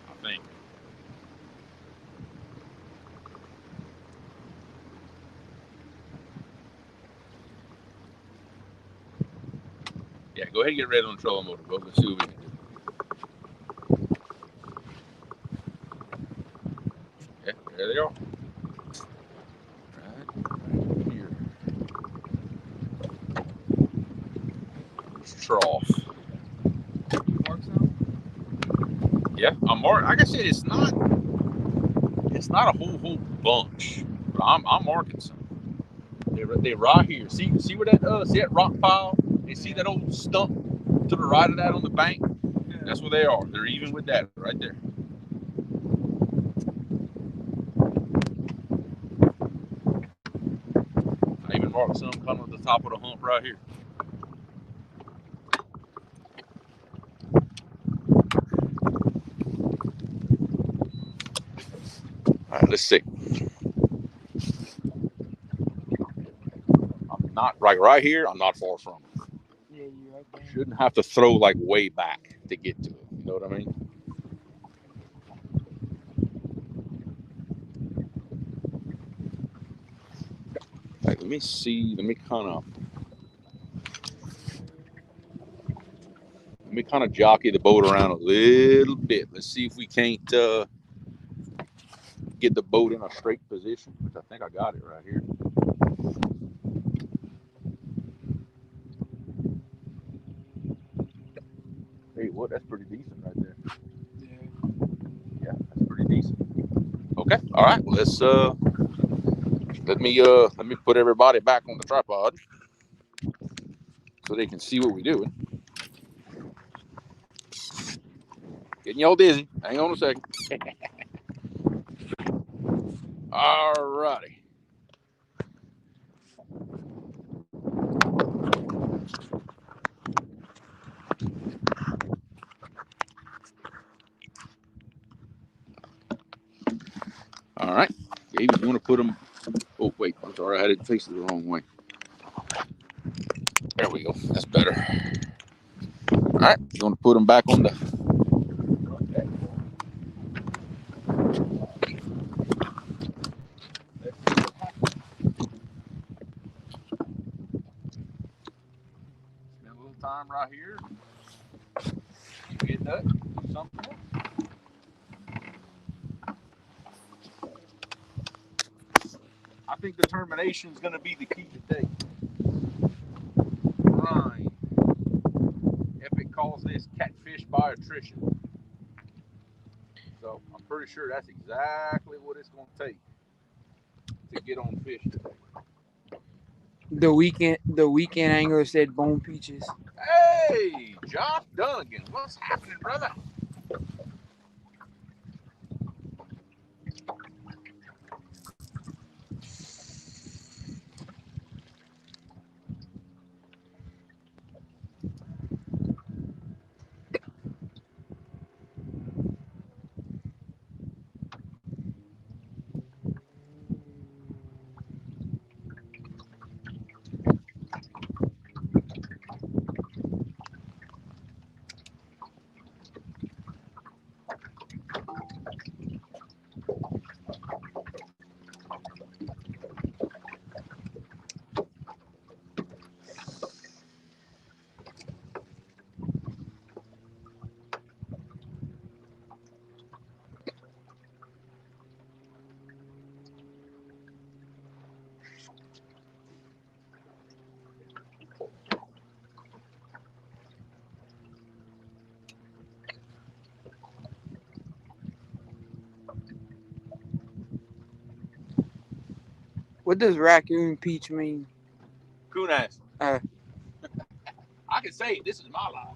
I think. Yeah, go ahead and get ready on the trolling motor, bro. Let's see what we can do. Yeah, there they are. Right here. Trough. You mark some? Yeah, I'm mark. Like I said, it's not a whole bunch, but I'm marking some. They're right here. See where that see that rock pile? You see that old stump to the right of that on the bank? Yeah. That's where they are. They're even with that right there. I even marked some coming at the top of the hump right here. All right, let's see. I'm not right here. I'm not far from it. Yeah, you right there. Shouldn't have to throw like way back to get to it. You know what I mean? Like, let me see. Let me kind of jockey the boat around a little bit. Let's see if we can't get the boat in a straight position, which I think I got it right here. Hey, what? That's pretty decent right there. Yeah, that's pretty decent. Okay, all right. Well, let's let me put everybody back on the tripod so they can see what we're doing. Getting y'all dizzy. Hang on a second. All righty. All right. Gabe, you want to put them? Oh, wait. I'm sorry. I had it facing the wrong way. There we go. That's better. All right. You want to put them back on the. Spend a little time right here. Get that. Do something. I think determination is going to be the key today. Right. Epic calls this catfish by attrition. So I'm pretty sure that's exactly what it's going to take to get on fish today. The weekend angler said bone peaches. Hey, Josh Dunnigan, what's happening, brother? What does raccoon peach mean? Coon ass. Uh, I can say it. This is my life.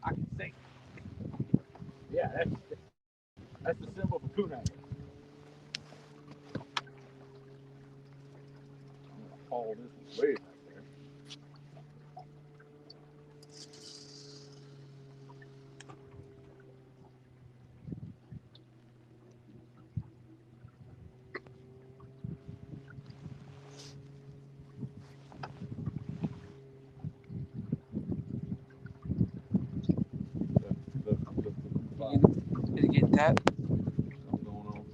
I can say it. Yeah, that's the symbol for coon ass. I'm going to haul this way back there. is it getting tapped? Something going on.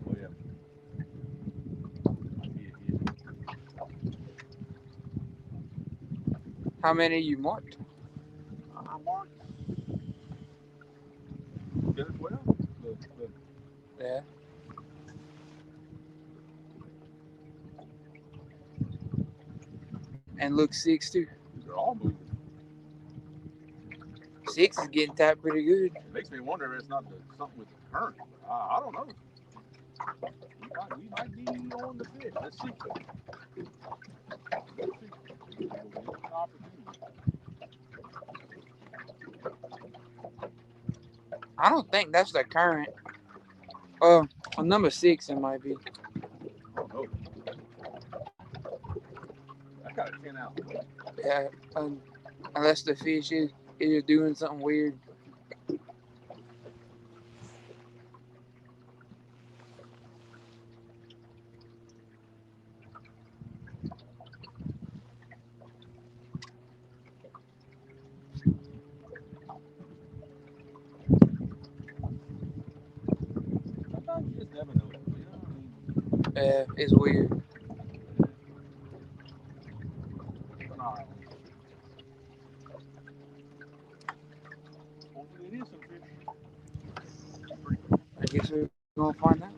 Oh, yeah. How many you marked? I marked 10 or 12. Look. Yeah. And look, 6 too. They're all moving. 6 is getting tapped pretty good. It makes me wonder if it's not something with the current. I don't know. We might be on the fish. Let's see. I don't think that's the current. On number 6 it might be. Oh no. I got a 10 out. Yeah. Unless the fish is doing something weird. Sometimes you just never know. You know what I mean? Yeah, it's weird. Keep an eye on it. Hopefully it is some fish. I guess we're gonna find out.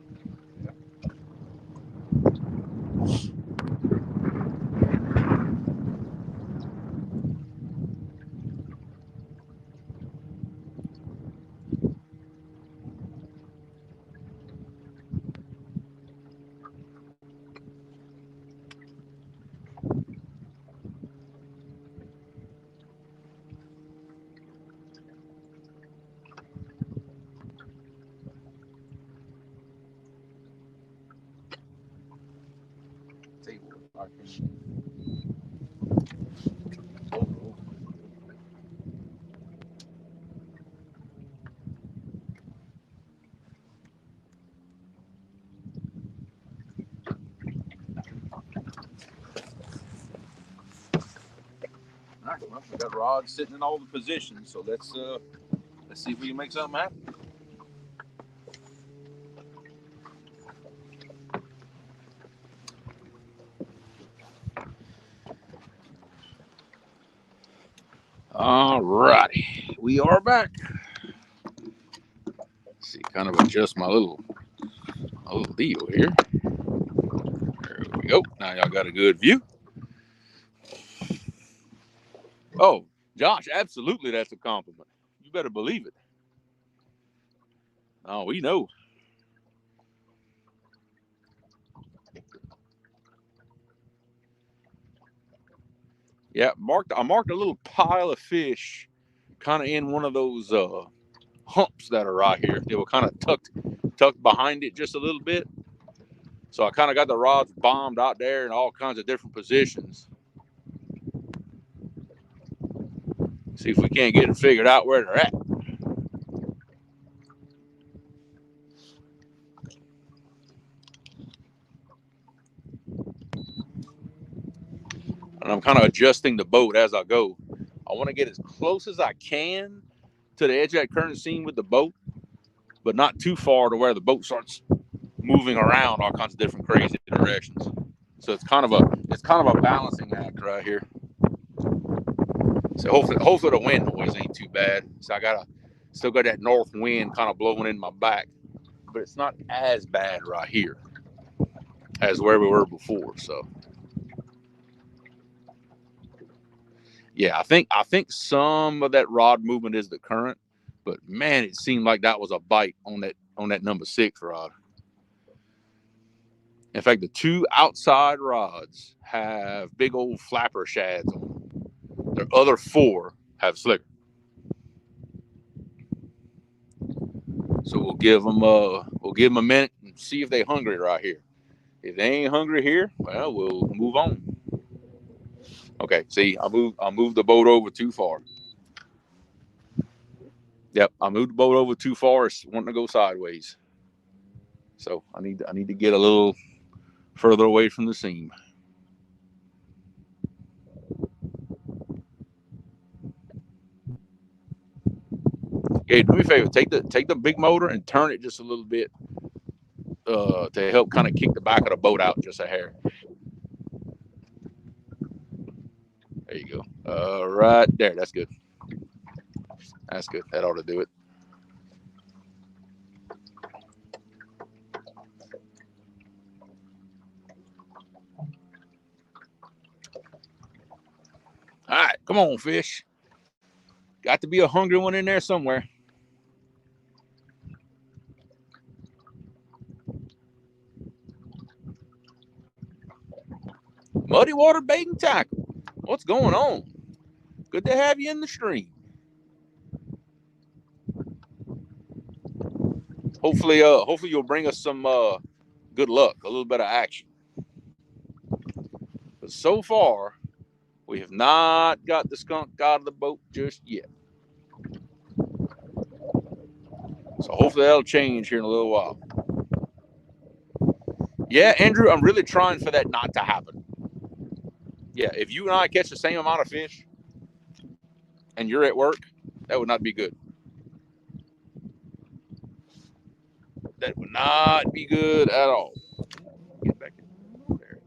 Table. I can. Oh, oh. All right, well, we got rods sitting in all the positions, so let's see if we can make something happen. All righty, we are back. Let's see, kind of adjust my little deal here. There we go. Now y'all got a good view. Oh, Josh, absolutely, that's a compliment. You better believe it. Oh, we know. Yeah, I marked a little pile of fish kind of in one of those humps that are right here. They were kind of tucked behind it just a little bit. So I kind of got the rods bombed out there in all kinds of different positions. See if we can't get it figured out where they're at. And I'm kind of adjusting the boat as I go. I want to get as close as I can to the edge of that current seam with the boat, but not too far to where the boat starts moving around all kinds of different crazy directions. So it's kind of a balancing act right here. So hopefully the wind noise ain't too bad. So still got that north wind kind of blowing in my back, but it's not as bad right here as where we were before. So yeah, I think some of that rod movement is the current, but man, it seemed like that was a bite on that number 6 rod. In fact, the 2 outside rods have big old flapper shads on them. The other 4 have slicker. So we'll give them a minute and see if they're hungry right here. If they ain't hungry here, well, we'll move on. Okay, see, I moved the boat over too far. Yep, I moved the boat over too far. It's wanting to go sideways. So I need to get a little further away from the seam. Okay, do me a favor. Take the big motor and turn it just a little bit to help kind of kick the back of the boat out just a hair. There you go. Right there. That's good. That's good. That ought to do it. All right, come on, fish. Got to be a hungry one in there somewhere. Muddy water bait and tackle. What's going on? Good to have you in the stream. Hopefully you'll bring us some good luck, a little bit of action. But so far, we have not got the skunk out of the boat just yet. So hopefully that'll change here in a little while. Yeah, Andrew, I'm really trying for that not to happen. Yeah, if you and I catch the same amount of fish and you're at work, that would not be good. That would not be good at all. Get back in there.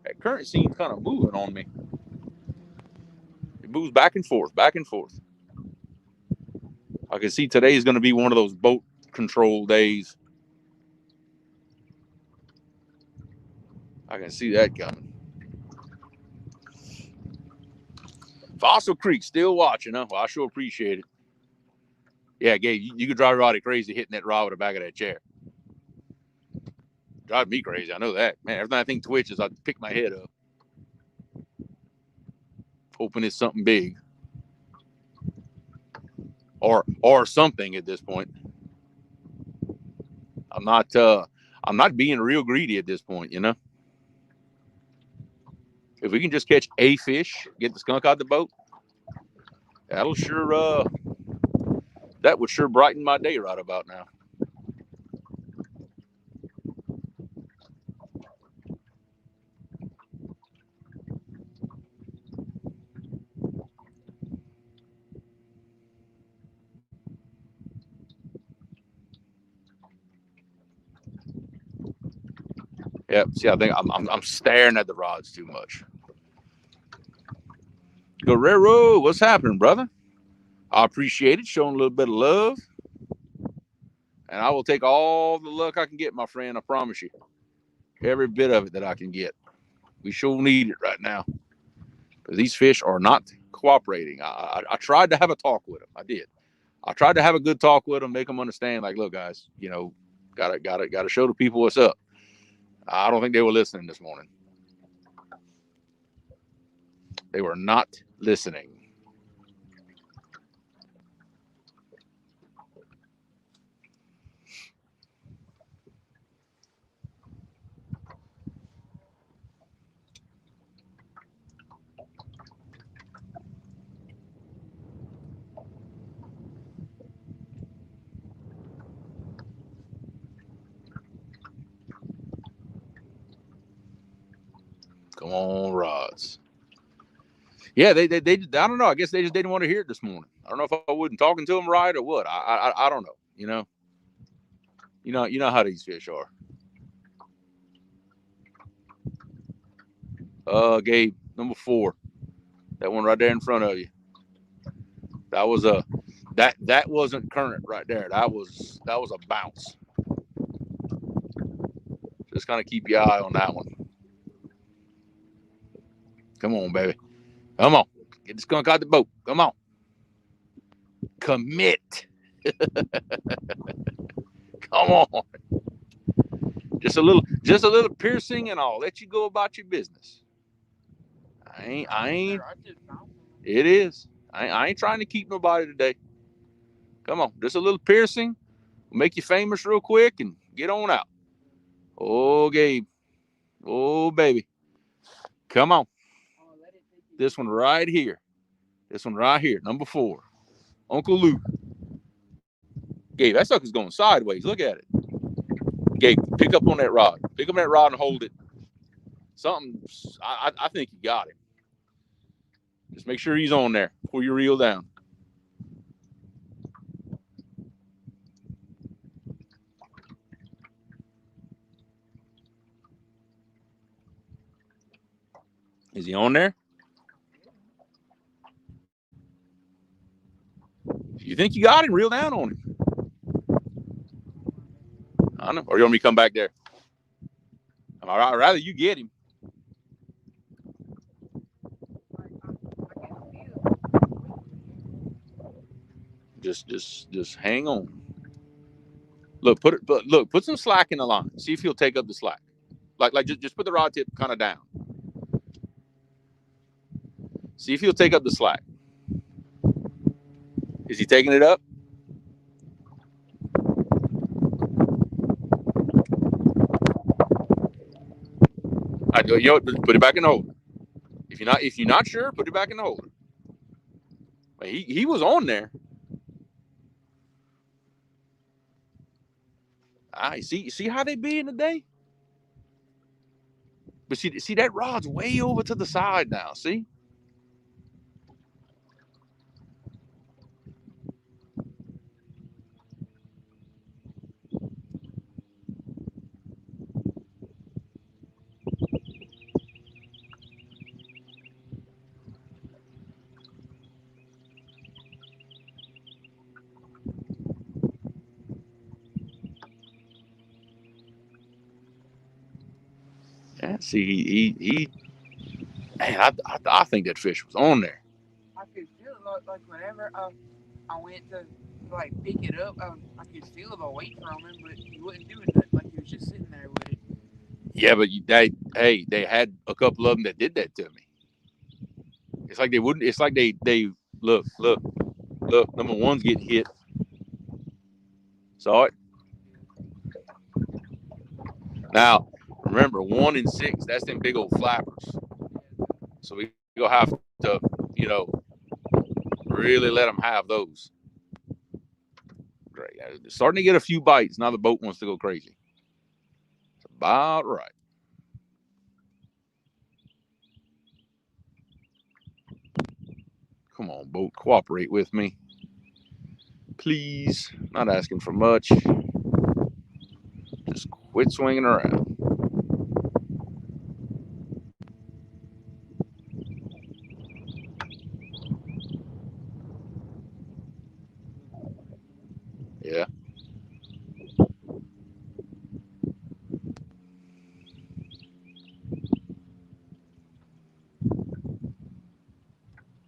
That current seems kind of moving on me. It moves back and forth, back and forth. I can see today is going to be one of those boat control days. I can see that coming. Fossil Creek still watching, huh? Well, I sure appreciate it. Yeah, Gabe, you could drive Roddy crazy hitting that rod with the back of that chair. Drive me crazy, I know that. Man, every time I think twitches, I pick my head up. Hoping it's something big. Or something at this point. I'm not being real greedy at this point, you know. If we can just catch a fish, get the skunk out the boat, that'll sure that would sure brighten my day right about now. Yeah, see, I think I'm staring at the rods too much. Guerrero, what's happening, brother? I appreciate it, showing a little bit of love. And I will take all the luck I can get, my friend, I promise you. Every bit of it that I can get. We sure need it right now. Because these fish are not cooperating. I tried to have a talk with them. I did. I tried to have a good talk with them, make them understand, like, look, guys, you know, gotta show the people what's up. I don't think they were listening this morning. They were not listening. Come on, rods. Yeah, they I don't know. I guess they just didn't want to hear it this morning. I don't know if I wasn't talking to them right or what. I don't know. You know how these fish are. Gabe, number 4, that one right there in front of you. That was that wasn't current right there. That was a bounce. Just kind of keep your eye on that one. Come on, baby. Come on. Get the skunk out the boat. Come on. Commit. Come on. Just a little piercing and I'll let you go about your business. I ain't. It is. I ain't trying to keep nobody today. Come on. Just a little piercing. We'll make you famous real quick and get on out. Oh, Gabe. Oh, baby. Come on. This one right here. This one right here. Number 4. Uncle Luke. Gabe, that sucker's going sideways. Look at it. Gabe, pick up on that rod. Pick up that rod and hold it. Something, I think you got him. Just make sure he's on there before you reel down. Is he on there? You think you got him? Reel down on him. I don't know. Or you want me to come back there? I'd rather you get him. Just hang on. Look, put some slack in the line. See if he'll take up the slack. Like just put the rod tip kind of down. See if he'll take up the slack. Is he taking it up? You know, put it back in the holder. If you're not sure, put it back in the holder. He was on there. See how they be in the day? But see that rod's way over to the side now. See? Yeah. See, he man, I think that fish was on there. I could feel it like whenever I went to like pick it up, I could feel the weight from him, but he wasn't doing nothing. Like he was just sitting there with it. Yeah, but they had a couple of them that did that to me. It's like they wouldn't. It's like they look. Number one's getting hit. Saw it. Now remember, 1 and 6. That's them big old flappers. So we gonna have to, really let them have those. Great. Starting to get a few bites. Now the boat wants to go crazy. It's about right. Come on, boat, cooperate with me. Please. Not asking for much. Just quit swinging around. Yeah.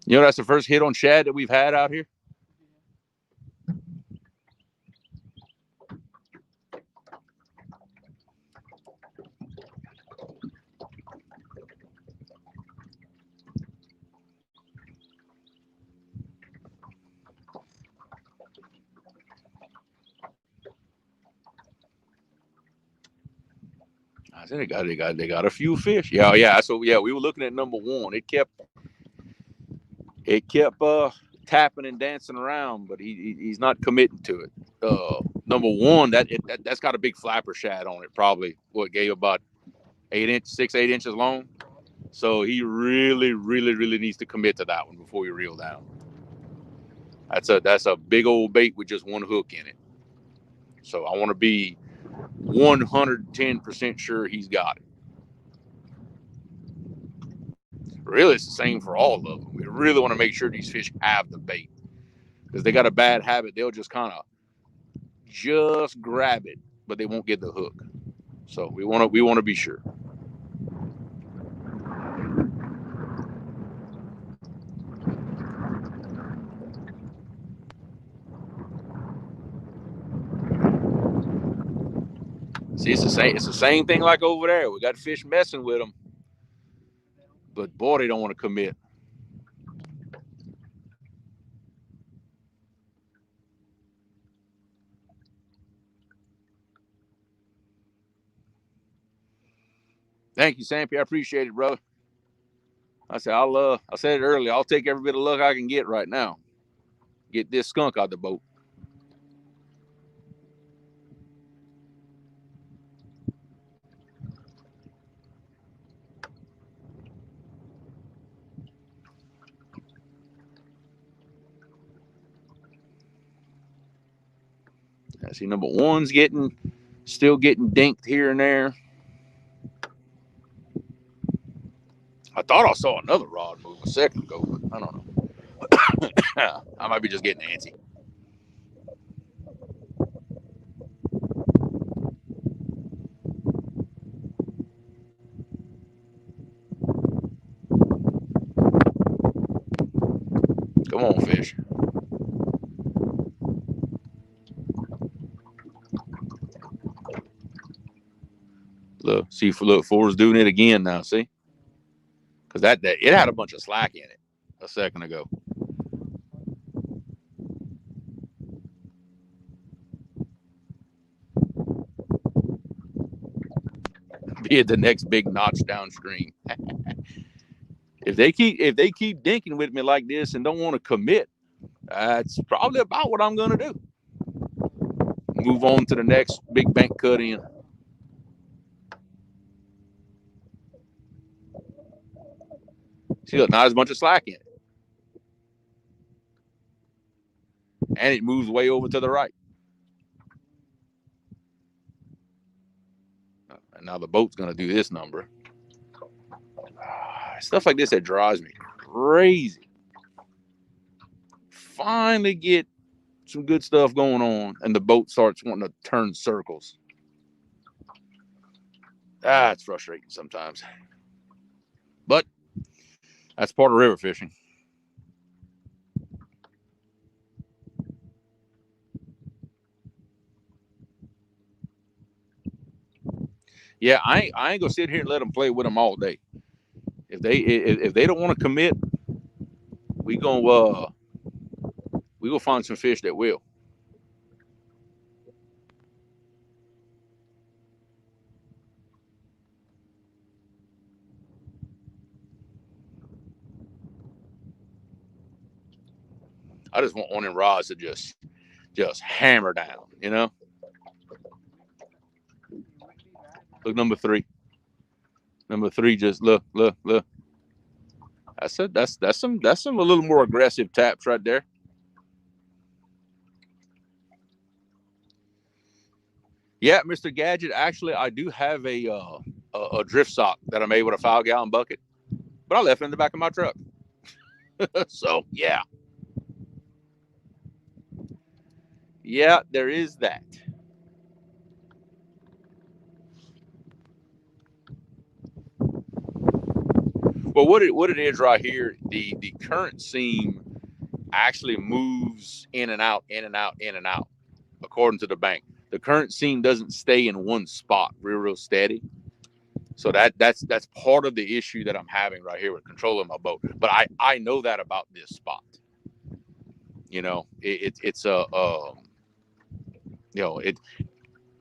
You know, that's the first hit on shad that we've had out here. I said they got a few fish. Yeah. So yeah, we were looking at number 1. It kept tapping and dancing around, but he's not committing to it. Number 1, that's got a big flapper shad on it. Probably what gave about 6, 8 inches long. So he really needs to commit to that one before we reel down. That's a big old bait with just one hook in it. So I want to be 110% sure he's got it. Really, it's the same for all of them. We really want to make sure these fish have the bait, because they got a bad habit. They'll just kind of just grab it, but they won't get the hook. So we want to be sure. See, it's the same thing like over there. We got fish messing with them, but boy, they don't want to commit. Thank you, Sampy. I appreciate it, brother. I said I said it earlier. I'll take every bit of luck I can get right now. Get this skunk out the boat. I see number 1's still getting dinked here and there. I thought I saw another rod move a second ago, but I don't know. I might be just getting antsy. Come on, fish. Look, see, look, Ford's doing it again now. See, because that it had a bunch of slack in it a second ago. Be it the next big notch downstream. If they keep dinking with me like this and don't want to commit, that's probably about what I'm gonna do. Move on to the next big bank cut in. See, look, now there's a bunch of slack in it, and it moves way over to the right. And now the boat's gonna do this number. Stuff like this that drives me crazy. Finally get some good stuff going on, and the boat starts wanting to turn circles. It's frustrating sometimes. But that's part of river fishing. Yeah, I ain't gonna sit here and let them play with them all day. If they don't want to commit, we gonna find some fish that will. I just want one of them rods to just hammer down, you know. Look, number three. Number three, just look. That's some a little more aggressive taps right there. Yeah, Mr. Gadget. Actually, I do have a drift sock that I made with a 5-gallon bucket, but I left it in the back of my truck. So yeah, there is that. Well, what it is right here, the current seam actually moves in and out, according to the bank. The current seam doesn't stay in one spot real steady. So that's part of the issue that I'm having right here with controlling my boat. But I know that about this spot. You know, it's a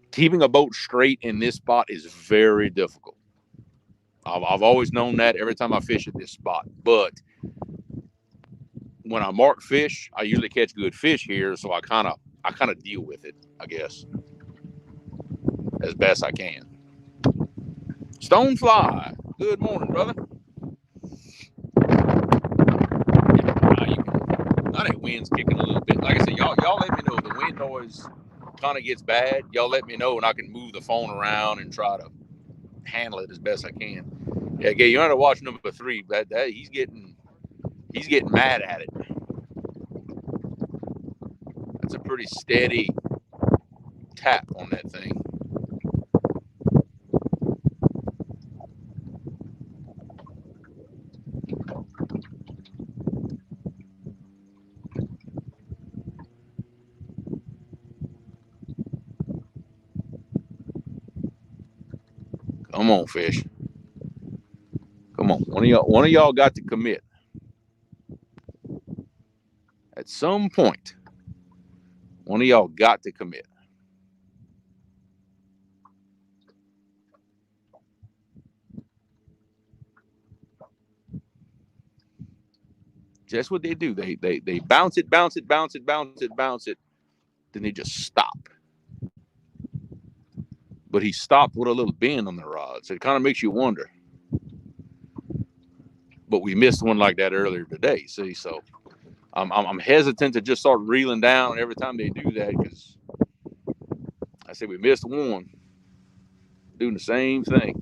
keeping a boat straight in this spot is very difficult. I've always known that every time I fish at this spot. But when I mark fish, I usually catch good fish here, so I kind of deal with it, I guess, as best I can. Stonefly, good morning, brother. Now that wind's kicking a little bit. Like I said, y'all let me know if the wind noise kind of gets bad. Y'all let me know, and I can move the phone around and try to handle it as best I can. Yeah, you want to watch number three. That he's getting mad at it. That's a pretty steady tap on that thing. Come on, fish. Come on. One of y'all got to commit. At some point, one of y'all got to commit. That's what they do. They bounce it, then they just stop. But he stopped with a little bend on the rod, so it kind of makes you wonder. But we missed one like that earlier today. See, so I'm hesitant to just start reeling down every time they do that, because I said we missed one doing the same thing.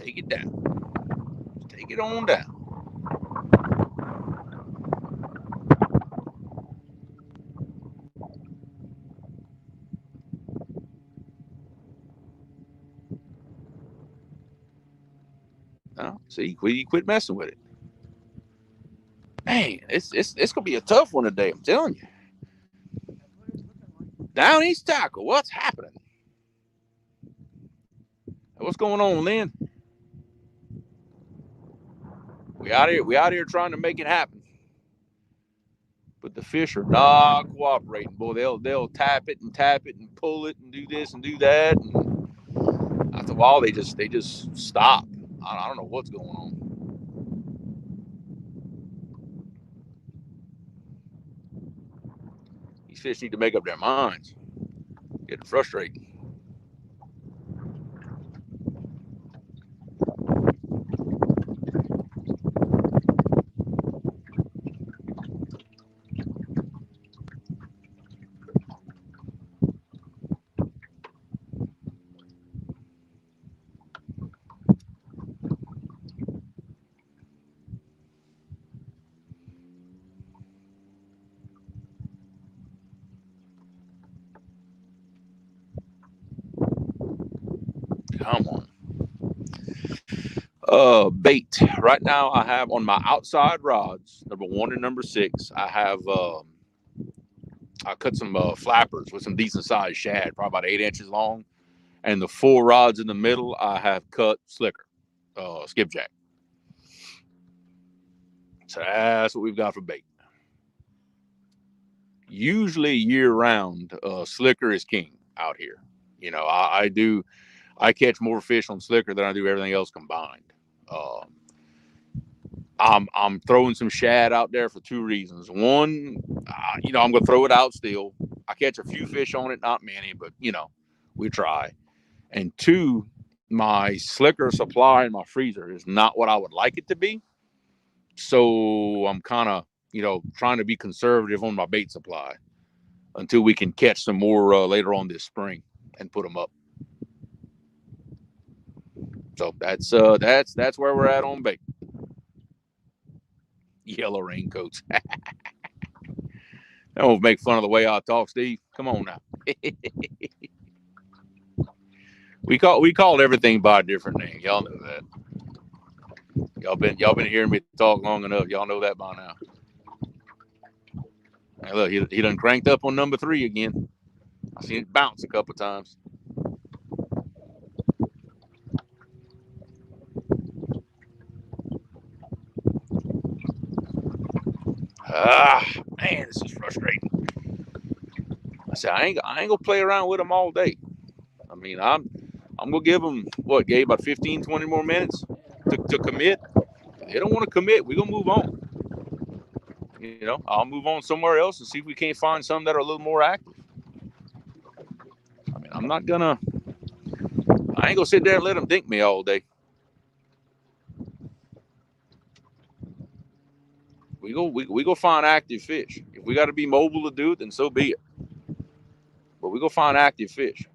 Take it down. Take it on down. No, see, quit messing with it. Man, it's gonna be a tough one today. I'm telling you. Down East Tackle, what's happening? What's going on, Lynn? We out here trying to make it happen. But the fish are not cooperating. Boy, they'll tap it and pull it and do this and do that. And after a while, they just stop. I don't know what's going on. These fish need to make up their minds. Getting frustrated. Come on. Bait. Right now, I have on my outside rods, number 1 and number 6. I cut some flappers with some decent sized shad, probably about 8 inches long, and the 4 rods in the middle, I have cut slicker, skipjack. So that's what we've got for bait. Usually year round, slicker is king out here. You know, I catch more fish on slicker than I do everything else combined. I'm throwing some shad out there for 2 reasons. One, I'm gonna throw it out still. I catch a few fish on it, not many, but we try. And 2, my slicker supply in my freezer is not what I would like it to be. So I'm kind of, trying to be conservative on my bait supply until we can catch some more later on this spring and put them up. So that's where we're at on bait. Yellow raincoats. Don't make fun of the way I talk, Steve. Come on now. we called everything by a different name. Y'all know that. Y'all been hearing me talk long enough. Y'all know that by now. Hey, look, he done cranked up on number 3 again. I seen it bounce a couple times. Man, this is frustrating. I said I ain't gonna play around with them all day. I mean, I'm gonna give them Gabe, about 15, 20 more minutes to commit. If they don't want to commit, we're gonna move on. I'll move on somewhere else and see if we can't find some that are a little more active. I mean, I ain't gonna sit there and let them dink me all day. We go find active fish. If we got to be mobile to do it, then so be it. But we go find active fish.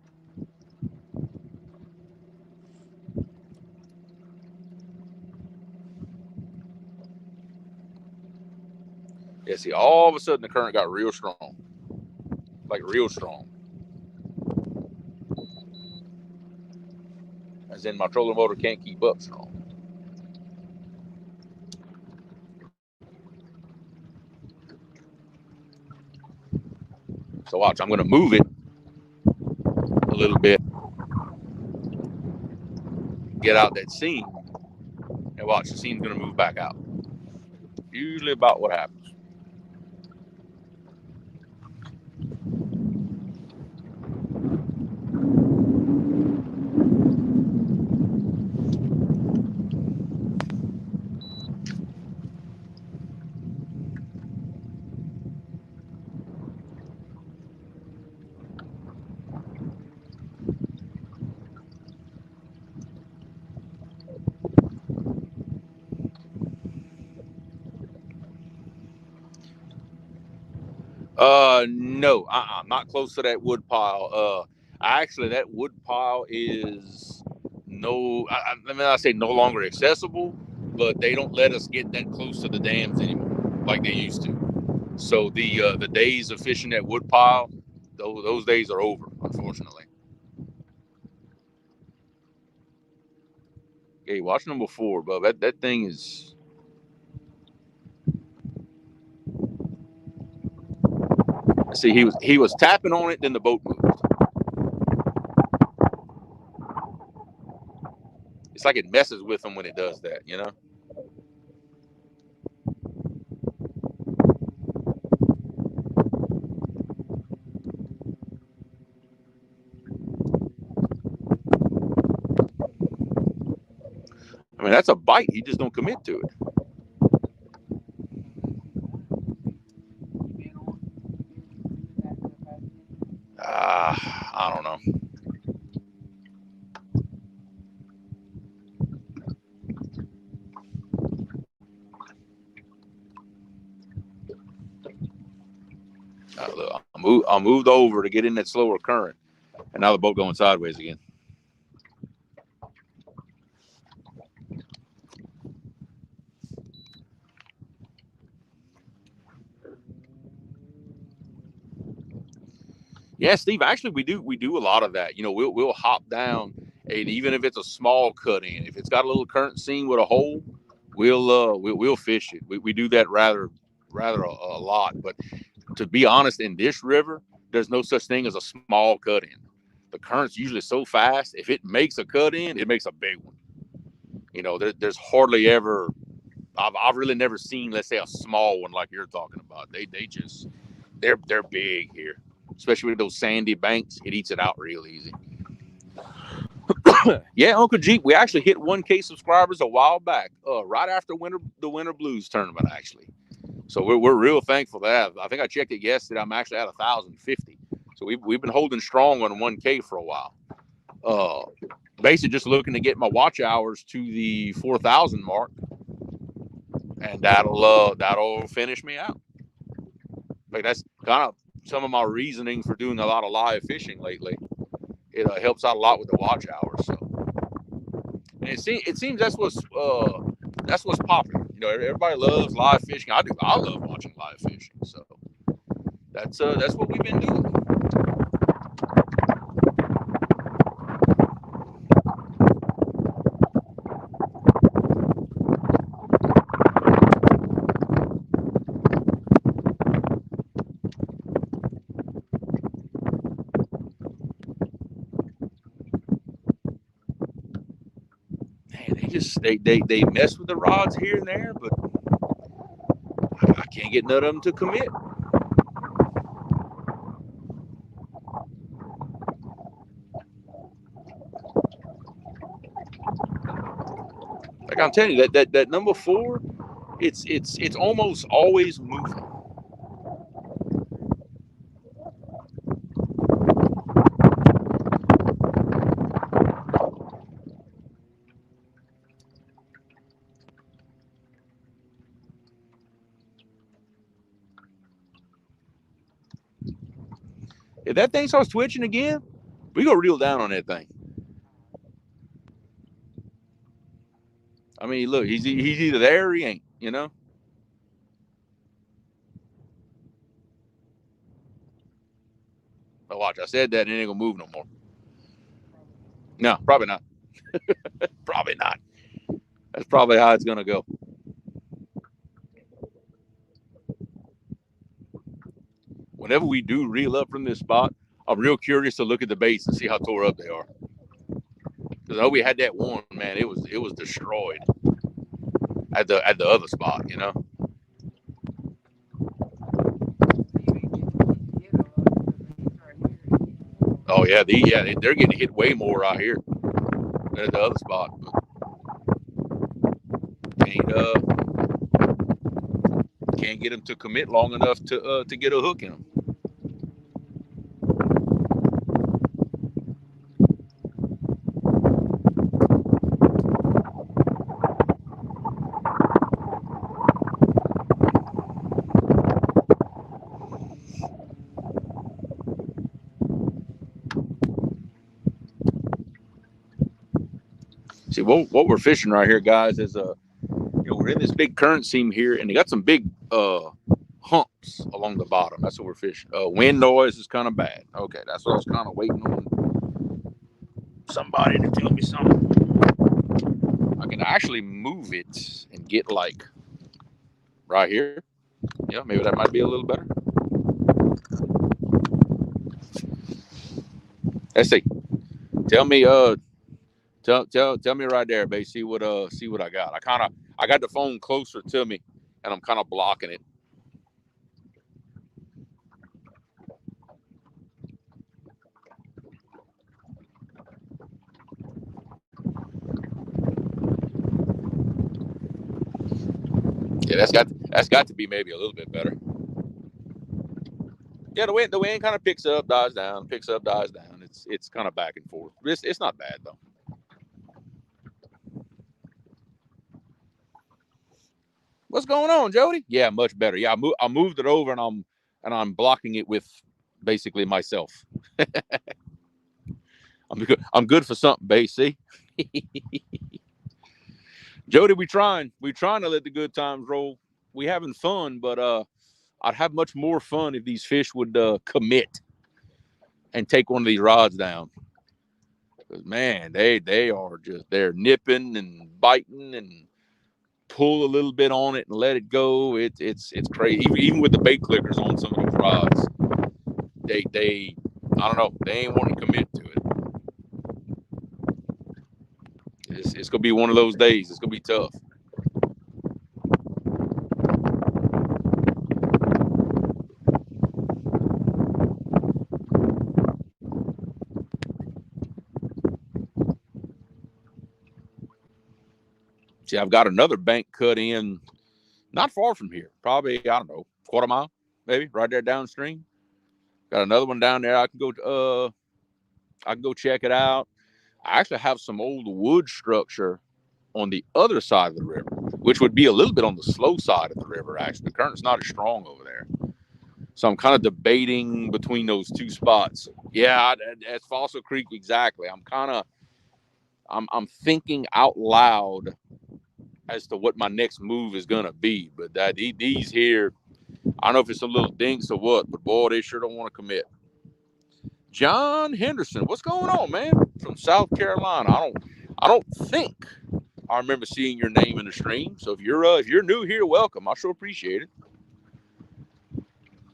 Yeah, see, all of a sudden the current got real strong. Like real strong. As in my trolling motor can't keep up strong. So watch, I'm going to move it a little bit. Get out that seam. And watch, the seam's going to move back out. Usually about what happens. No, not close to that wood pile. Actually, that wood pile is no, I mean, I say no longer accessible, but they don't let us get that close to the dams anymore like they used to. So the days of fishing that woodpile, those days are over, unfortunately. Okay, watch number 4, bub. That thing is. See, he was tapping on it, then the boat moved. It's like it messes with him when it does that, you know. I mean, that's a bite. He just don't commit to it. I don't know. Look, I moved over to get in that slower current, and now the boat going sideways again. Yeah, Steve. Actually, we do a lot of that. You know, we'll hop down, and even if it's a small cut in, if it's got a little current seam with a hole, we'll fish it. We do that rather a lot. But to be honest, in this river, there's no such thing as a small cut in. The current's usually so fast. If it makes a cut in, it makes a big one. You know, there's hardly ever. I've really never seen, let's say, a small one like you're talking about. They just they're big here, especially with those sandy banks. It eats it out real easy. Yeah, Uncle Jeep, we actually hit 1K subscribers a while back, right after the Winter Blues tournament, actually. So we're real thankful for that. I think I checked it yesterday. I'm actually at 1,050. So we've been holding strong on 1K for a while. Uh, Basically just looking to get my watch hours to the 4,000 mark, and that'll finish me out. Like that's kind of some of my reasoning for doing a lot of live fishing lately. It helps out a lot with the watch hours. So, and it seems that's what's popular. You know, everybody loves live fishing. I do. I love watching live fishing. So that's what we've been doing. Man, they mess with the rods here and there, but I can't get none of them to commit. Like I'm telling you, that number 4, it's almost always moving. If that thing starts twitching again, we go reel down on that thing. I mean, look, he's either there or he ain't. You know. But watch, I said that, and it ain't gonna move no more. No, probably not. Probably not. That's probably how it's gonna go. Whenever we do reel up from this spot, I'm real curious to look at the baits and see how tore up they are. Because I know we had that one, man. It was destroyed at the other spot. You know. Oh yeah, they're getting hit way more out here than at the other spot. But can't get them to commit long enough to get a hook in them. See, what we're fishing right here, guys, is we're in this big current seam here, and they got some big humps along the bottom. That's what we're fishing. Wind noise is kind of bad. Okay, that's what I was kind of waiting on somebody to tell me something. I can actually move it and get like right here. Yeah, maybe that might be a little better. Let's see. Tell me, tell me right there, babe. See what I got. I got the phone closer to me, and I'm kind of blocking it. Yeah, that's got to be maybe a little bit better. Yeah, the wind kind of picks up, dies down, picks up, dies down. It's kind of back and forth. It's not bad though. What's going on, Jody? Yeah, much better. Yeah, I moved it over, and I'm blocking it with basically myself. I'm good for something, babe. See, Jody, we trying to let the good times roll. We having fun, but I'd have much more fun if these fish would commit and take one of these rods down. Because man, they are just they're nipping and biting and pull a little bit on it and let it go. It's crazy. Even with the bait clickers on some of those rods, they I don't know, they ain't want to commit to it. It's gonna be one of those days. It's gonna be tough. See, I've got another bank cut in not far from here. Probably, I don't know, quarter mile, maybe, right there downstream. Got another one down there. I can go check it out. I actually have some old wood structure on the other side of the river, which would be a little bit on the slow side of the river. Actually, the current's not as strong over there, so I'm kind of debating between those two spots. Yeah, that's Fossil Creek exactly. I'm thinking out loud as to what my next move is gonna be. But these here, I don't know if it's some little dinks or what, but boy, they sure don't want to commit. John Henderson, what's going on, man? From South Carolina. I don't think I remember seeing your name in the stream. So if you're new here, welcome. I sure appreciate it.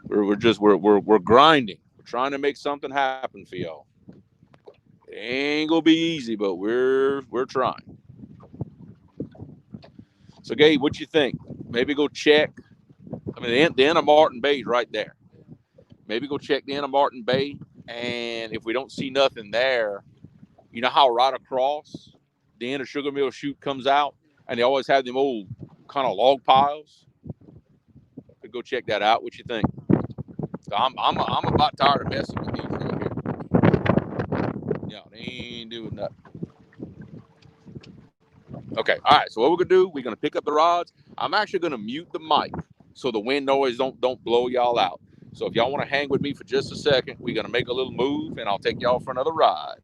We're grinding. We're trying to make something happen for y'all. It ain't gonna be easy, but we're trying. So, Gabe, what you think? Maybe go check. I mean, the end of Martin Bay is right there. Maybe go check the end of Martin Bay, and if we don't see nothing there, you know how right across the end of Sugar Mill Chute comes out, and they always have them old kind of log piles. Could go check that out. What you think? So I'm about tired of messing with these right here. Yeah, they ain't doing nothing. Okay, all right. So what we're gonna do? We're gonna pick up the rods. I'm actually gonna mute the mic so the wind noise don't blow y'all out. So if y'all want to hang with me for just a second, we're gonna make a little move, and I'll take y'all for another ride.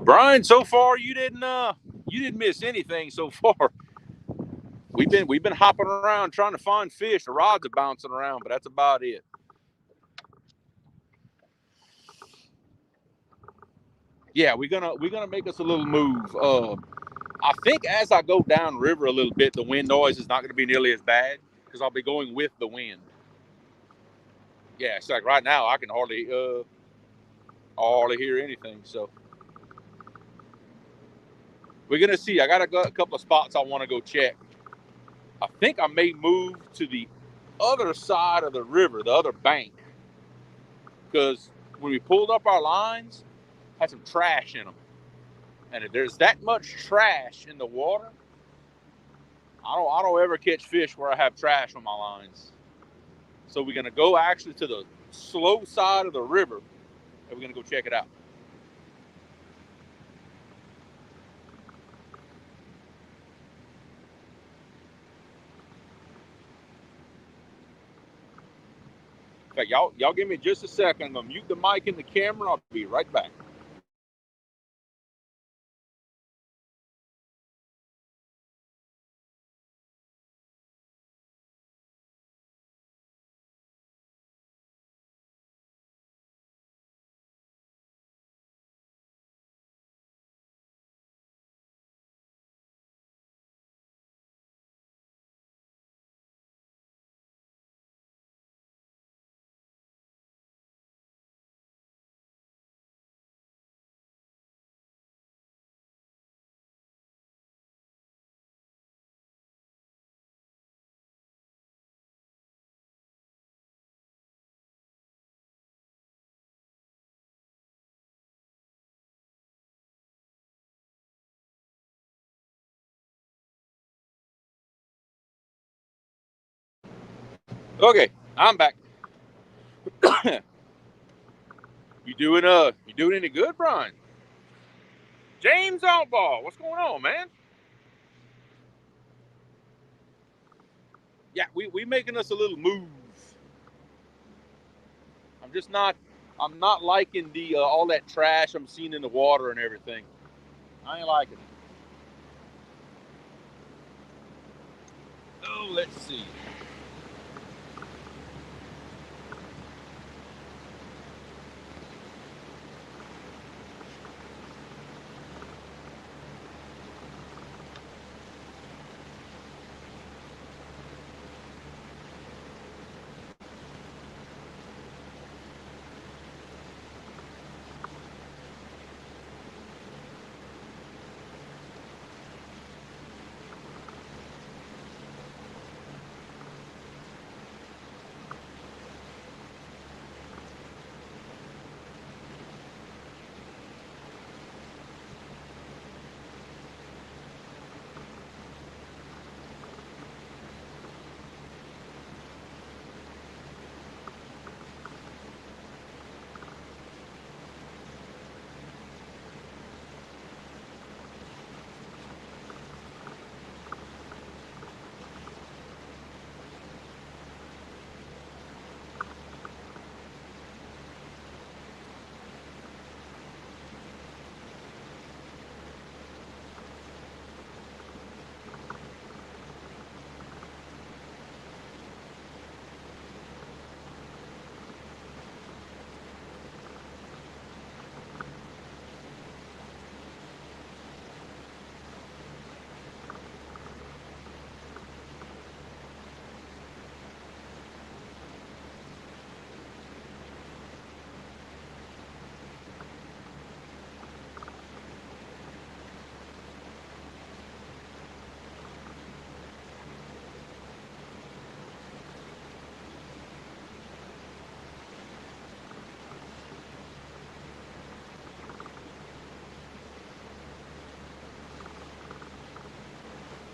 Brian, so far you didn't miss anything so far. We've been hopping around trying to find fish. The rods are bouncing around, but that's about it. Yeah, we're gonna make us a little move. I think as I go downriver a little bit, the wind noise is not going to be nearly as bad because I'll be going with the wind. Yeah, it's like right now I can hardly hear anything. So we're gonna see. I got a couple of spots I want to go check. I think I may move to the other side of the river, the other bank, because when we pulled up our lines, had some trash in them, and if there's that much trash in the water, I don't ever catch fish where I have trash on my lines. So we're gonna go actually to the slow side of the river, and we're gonna go check it out. In fact, y'all give me just a second. I'm gonna mute the mic and the camera. I'll be right back. Okay, I'm back. You doing any good, Brian? James Outlaw, what's going on, man? Yeah, we making us a little move. I'm just not. I'm not liking the all that trash I'm seeing in the water and everything. I ain't liking it. Oh, let's see.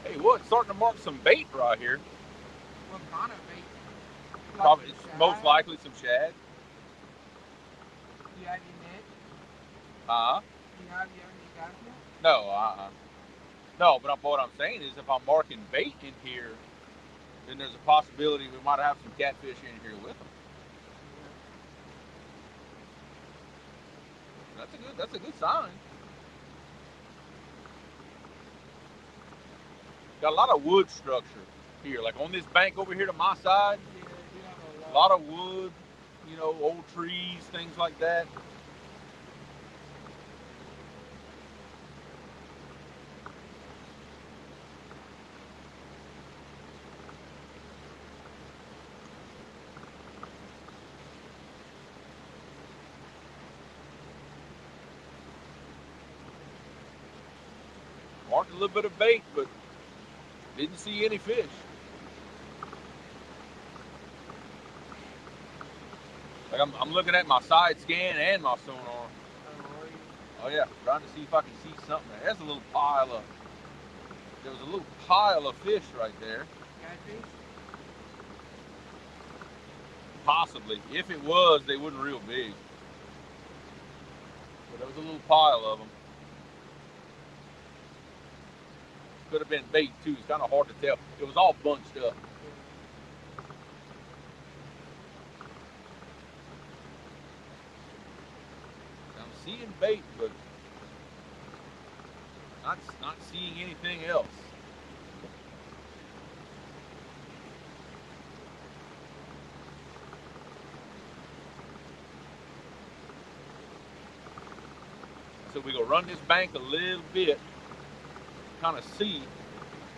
Hey, what? Starting to mark some bait right here. What kind of bait? Probably, it's most likely some shad. You have your net? Uh huh. You have your got yet? No, no. But what I'm saying is, if I'm marking bait in here, then there's a possibility we might have some catfish in here with them. That's a good sign. Got a lot of wood structure here, like on this bank over here to my side. Yeah, we have A lot of wood, old trees, things like that. Marked a little bit of bait, but didn't see any fish. Like I'm looking at my side scan and my sonar. Oh yeah, trying to see if I can see something. There's a little pile of. There was a little pile of fish right there. Catfish? Possibly. If it was, they wasn't real big. But there was a little pile of them. Could have been bait too. It's kind of hard to tell. It was all bunched up. I'm seeing bait, but not seeing anything else. So we go run this bank a little bit, kind of see,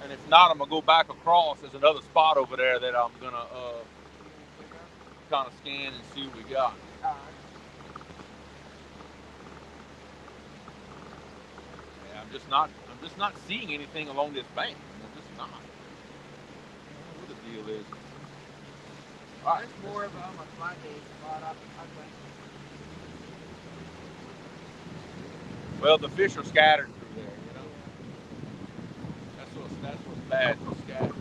and if not, I'm gonna go back across. There's another spot over there that I'm gonna kind of scan and see what we got. Yeah, I'm just not seeing anything along this bank. I'm just not. I don't know what the deal is. All right, it's more of a fly day spot. I think. Well, the fish are scattered through there, That's what's bad. They're scattered.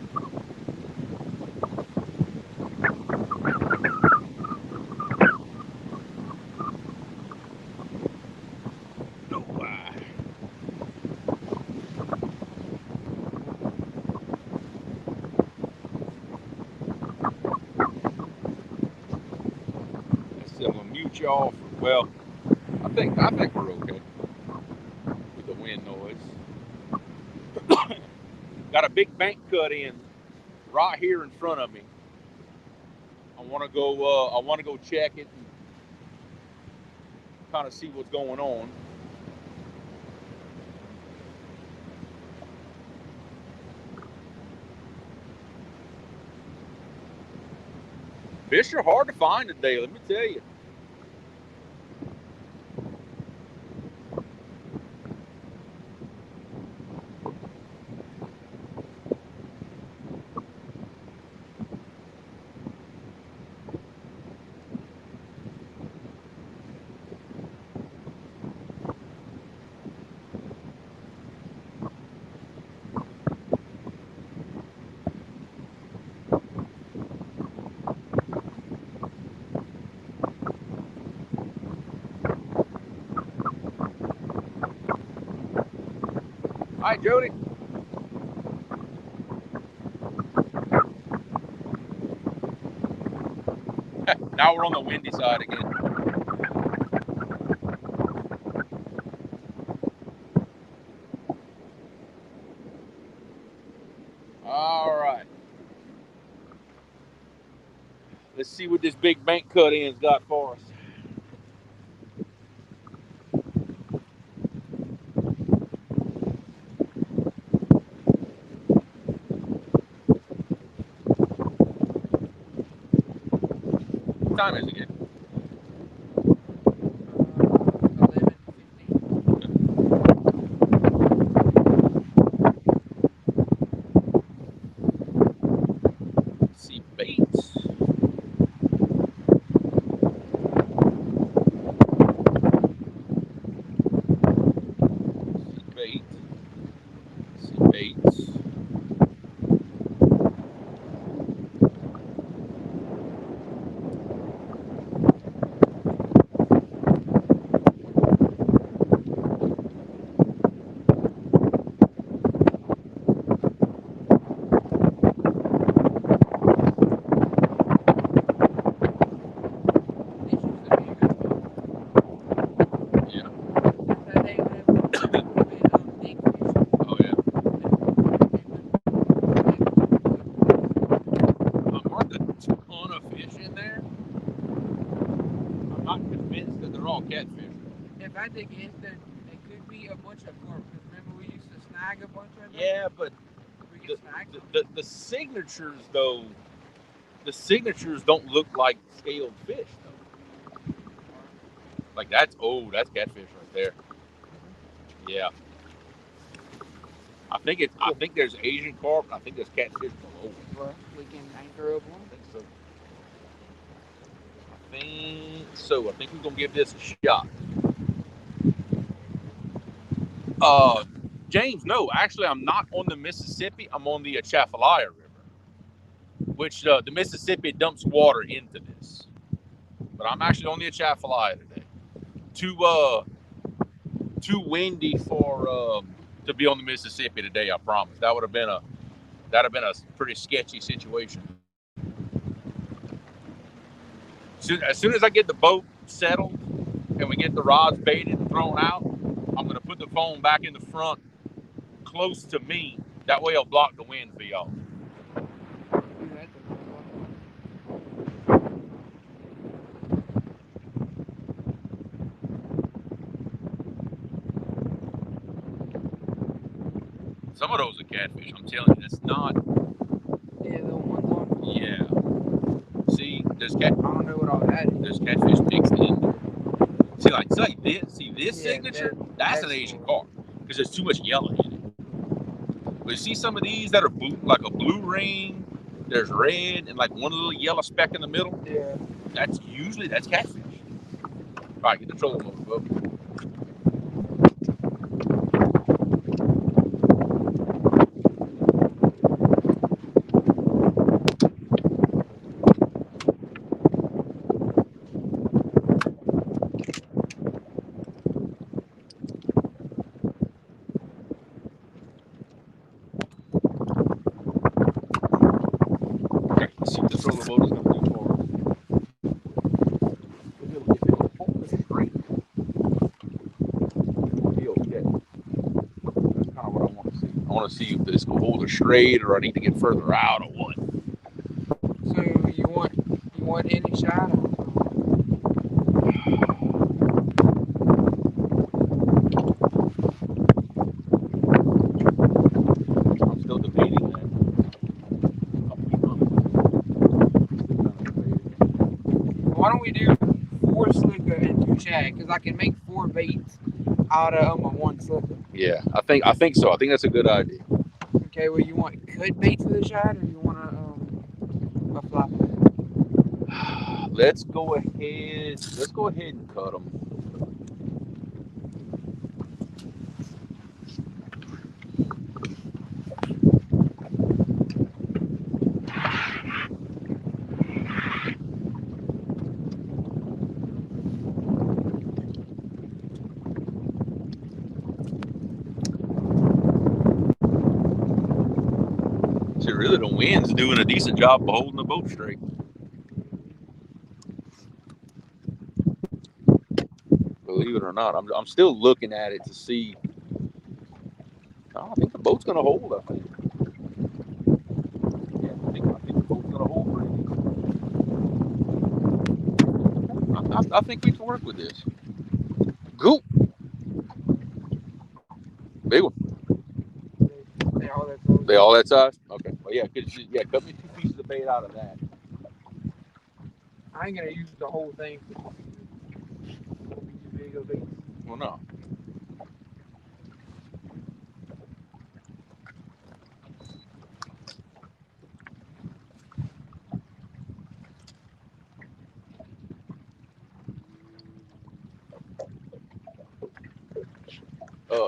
No lie. I'm gonna mute y'all. Well, I think we're okay with the wind noise. Got a big bank cut in right here in front of me. I want to go. I want to go check it and kind of see what's going on. Fish are hard to find today. Let me tell you. Hi, Jody. Now we're on the windy side again. All right. Let's see what this big bank cut in's got for us. What time is it again? 11:15. See baits. See bait. See baits. catfish. If I dig in, then it could be a bunch of carp. Because remember we used to snag a bunch of them? Yeah, but We the, could snag them. the signatures though, the signatures don't look like scaled fish though. Like that's catfish right there. Yeah. I think there's Asian carp. I think there's catfish below. Well, we can anchor up one. I think so. I think we're gonna give this a shot. James, no, actually, I'm not on the Mississippi. I'm on the Atchafalaya River, which the Mississippi dumps water into this. But I'm actually on the Atchafalaya today. Too windy for to be on the Mississippi today. I promise. That'd have been a pretty sketchy situation. As soon as I get the boat settled and we get the rods baited and thrown out, I'm gonna put the phone back in the front, close to me. That way, I'll block the wind for y'all. Some of those are catfish. I'm telling you, that's not. Yeah, the one. Yeah. See, there's I don't know what all that is. There's catfish mixed in there. See, like this. See this signature? That's an Asian carp because there's too much yellow in it. But you see some of these that are blue, like a blue ring. There's red and like one little yellow speck in the middle. Yeah. That's catfish. All right, get the trolling motor, bro. See if this will hold it straight, or I need to get further out, or what. So you want any shot? I'm still debating that. Why don't we do 4 slicker and 2 shad? Because I can make 4 baits out of one slicker. Yeah, I think so. I think that's a good idea. Okay, well, you want cut baits for the shad, or you want a flop? Let's go ahead and cut them. See, really, the wind's doing a decent job of holding the boat straight. Believe it or not, I'm still looking at it to see. I think the boat's going to hold. I think. Yeah, I think the boat's going to hold pretty. I think we can work with this. Go. Big one. They all that size? Okay. Well, yeah, cut me 2 pieces of bait out of that. I ain't gonna use the whole thing. Well, no.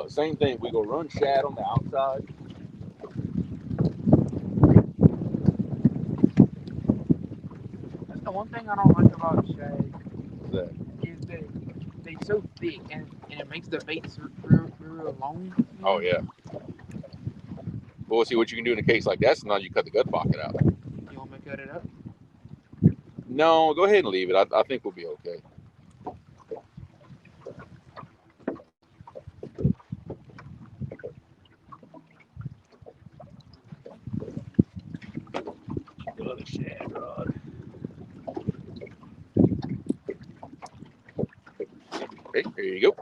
Same thing. We go run shad on the outside. That's the one thing I don't like about shad. What's that? Is that they're so thick and it makes the baits real long. Oh yeah. Well, see what you can do in a case like that. Sometimes you cut the gut pocket out. You want me to cut it up? No, go ahead and leave it. I think we'll be okay. Another shad rod. Okay, here you go.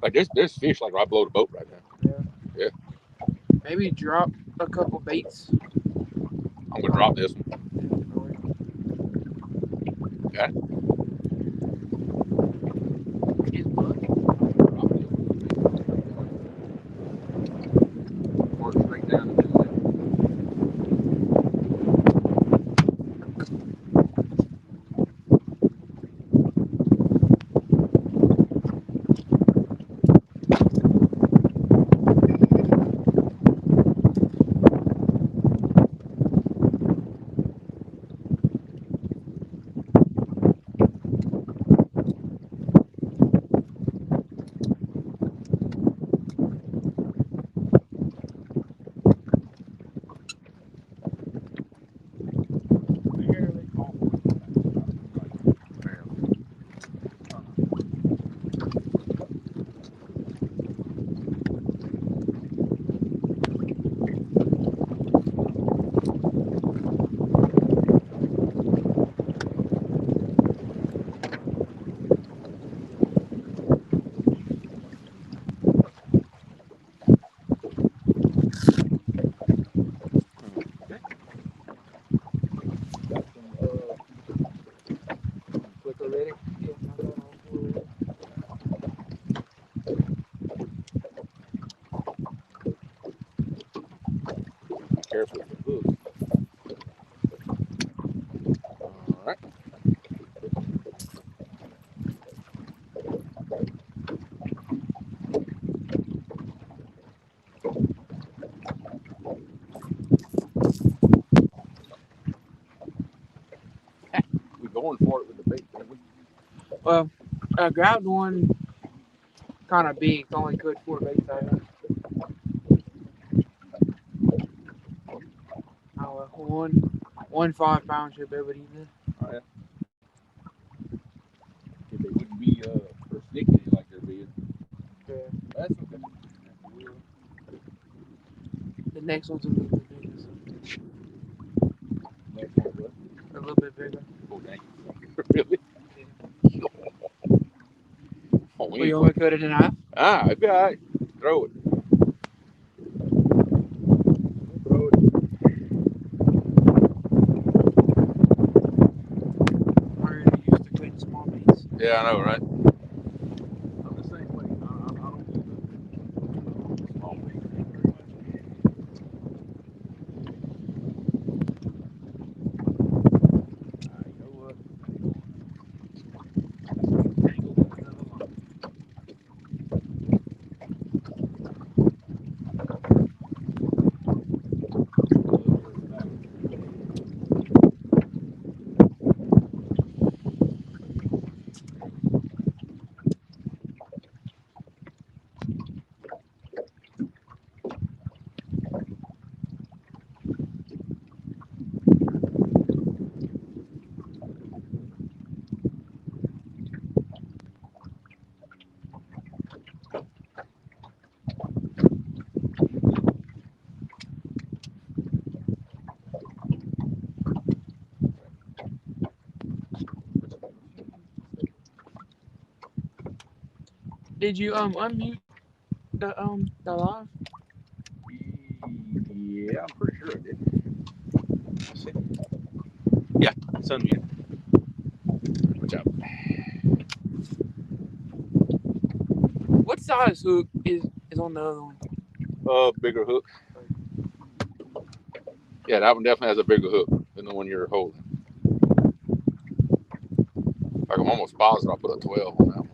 Like there's fish like right below the boat right now. Yeah. Yeah. Maybe drop a couple baits. I'm gonna drop this one. Got it. It's bug. Drop this one. Work straight down the middle there. Got some flicker ready. Yeah, I got all four of it. Careful with the hook. All right. We're going for it with the bait, aren't we? Well, I grabbed one kind of big. It's only good 4 baits I have. One 5 pound should be able to eat it. Oh, yeah. If they wouldn't be persnickety like they're being. Yeah. That's okay. The next one's a little bit bigger. So Next one, what? a little bit bigger. Oh, dang. Really? Yeah. Oh, Well, you want me to cut it in half? Ah, it'd be all right. Throw it. Throw it. I'm really used to cutting small baits. Yeah, I know, right? I'm the same way. I don't do the small bait very much. You know what? Tangled in another line. Did you unmute the live? Yeah, I'm pretty sure I did. Let's see. Yeah, it's unmuted. Watch out. What size hook is on the other one? Bigger hook. Yeah, that one definitely has a bigger hook than the one you're holding. Like I'm almost positive I put a 12 on that one.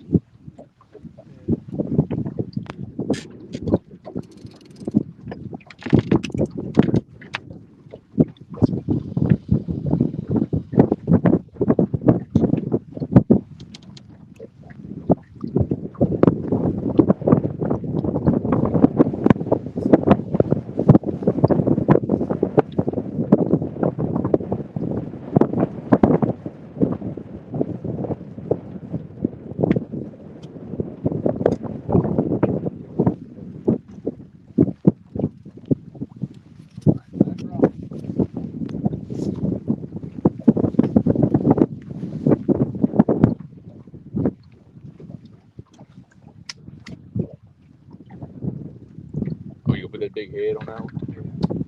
big head on that one.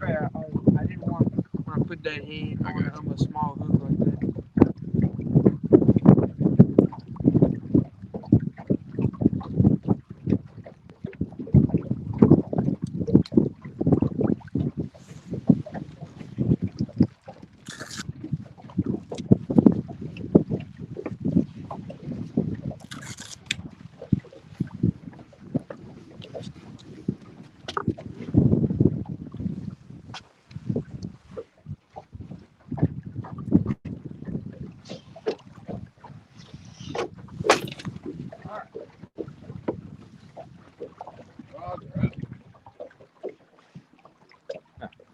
Yeah, I didn't want when I put that head on a small hook like that.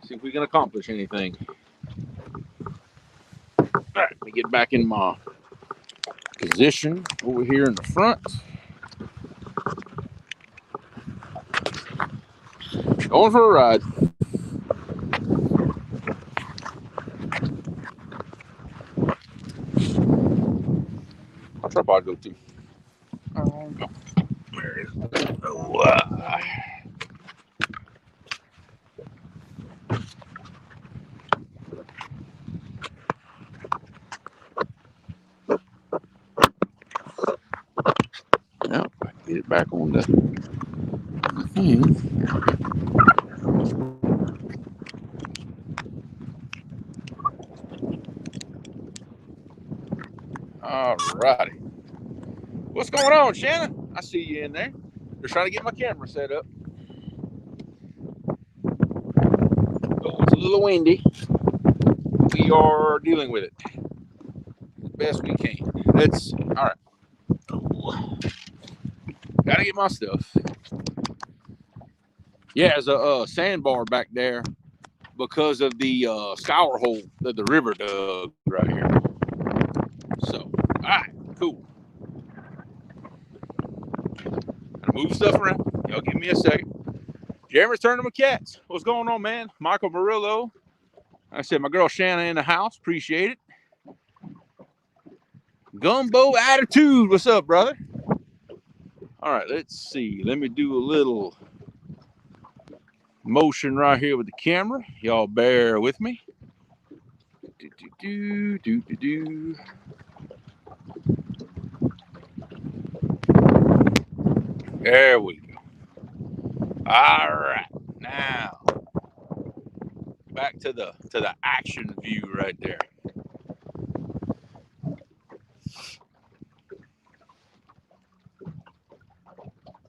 See if we can accomplish anything. All right, let me get back in my position over here in the front. Going for a ride. What tripod go to? There it is. Oh, Yep, get it back on the thing. All righty. What's going on, Shannon? I see you in there. Just trying to get my camera set up. Oh, it's a little windy. We are dealing with it as best we can. That's all right. Oh, gotta get my stuff. Yeah, there's a sandbar back there because of the scour hole that the river dug right here. So, all right, cool. Gotta move stuff around. Y'all give me a second. Jeremy's turning my cats. What's going on, man? Michael Murillo. Like I said, my girl Shanna in the house. Appreciate it. Gumbo Attitude. What's up, brother? All right, let's see. Let me do a little motion right here with the camera. Y'all bear with me. There we go. All right, now back to the action view right there.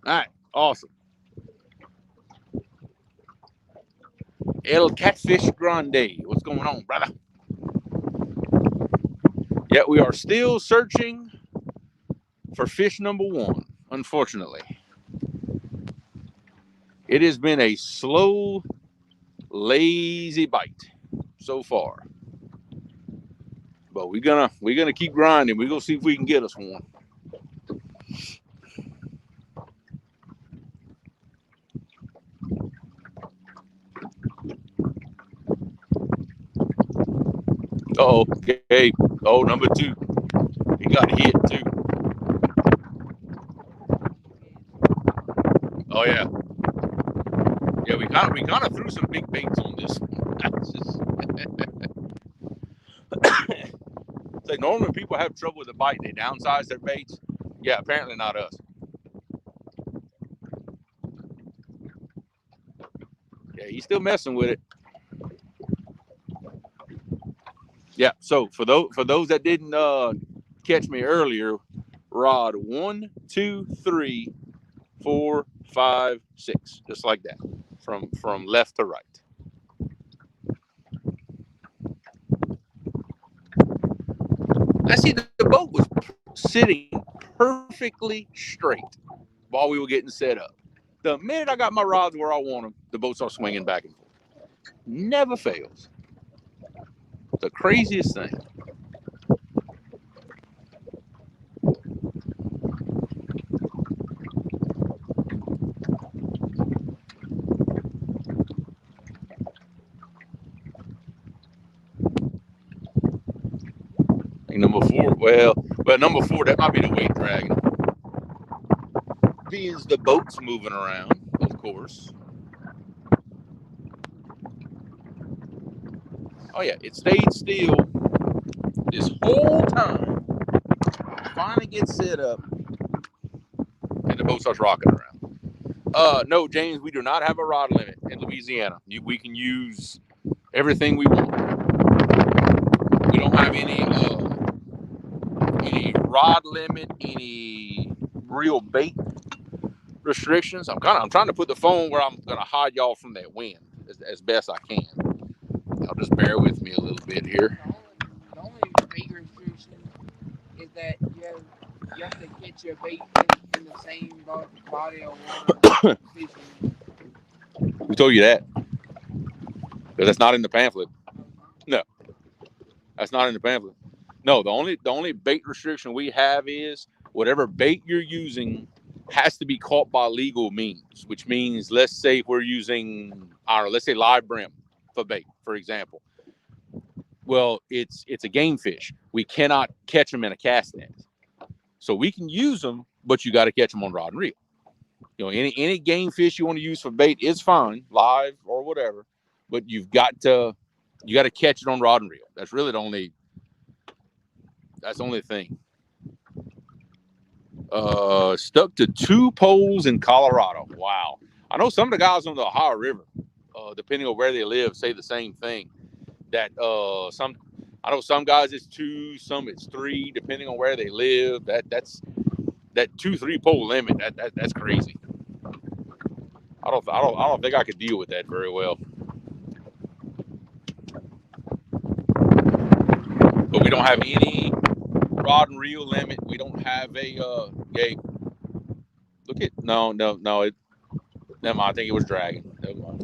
All right, awesome. El Catfish Grande. What's going on, brother? Yeah, we are still searching for fish number one, unfortunately. It has been a slow, lazy bite so far. But we're gonna keep grinding. We're gonna see if we can get us one. Oh, okay. Oh, number two. He got hit too. Oh yeah. Yeah, we kind of threw some big baits on this one. It's like normally people have trouble with the bite, they downsize their baits. Yeah, apparently not us. Yeah, he's still messing with it. Yeah, so for those that didn't catch me earlier, rod 1, 2, 3, 4, 5, 6, just like that, from left to right. I see the boat was sitting perfectly straight while we were getting set up. The minute I got my rods where I want them, the boats are swinging back and forth. Never fails. The craziest thing. Number 4, well, number 4, that might be the weight dragging. Being the boat's moving around, of course. Oh yeah, it stayed still this whole time. Finally gets set up, and the boat starts rocking around. No, James, we do not have a rod limit in Louisiana. We can use everything we want. We don't have any rod limit, any real bait restrictions. I'm trying to put the phone where I'm gonna hide y'all from that wind as best I can. Y'all just bear with me a little bit here. The only bait restriction is that you have to catch your bait in the same body of water the fish in. We told you that because that's not in the pamphlet. No, that's not in the pamphlet. No, the only bait restriction we have is whatever bait you're using has to be caught by legal means, which means let's say we're using, I don't know, let's say live brim for bait, for example. Well, it's a game fish. We cannot catch them in a cast net, so we can use them, but you got to catch them on rod and reel. You know, any game fish you want to use for bait is fine, live or whatever, but you got to catch it on rod and reel. That's really that's the only thing. Stuck to 2 poles in Colorado. Wow. I know some of the guys on the Ohio River, depending on where they live, say the same thing. That I know some guys it's 2, some it's 3, depending on where they live. That's that 2-3 pole limit. That's crazy. I don't think I could deal with that very well. But we don't have any rod and reel limit. We don't have a gate. Look at no. Never mind. I think it was dragging. Never mind.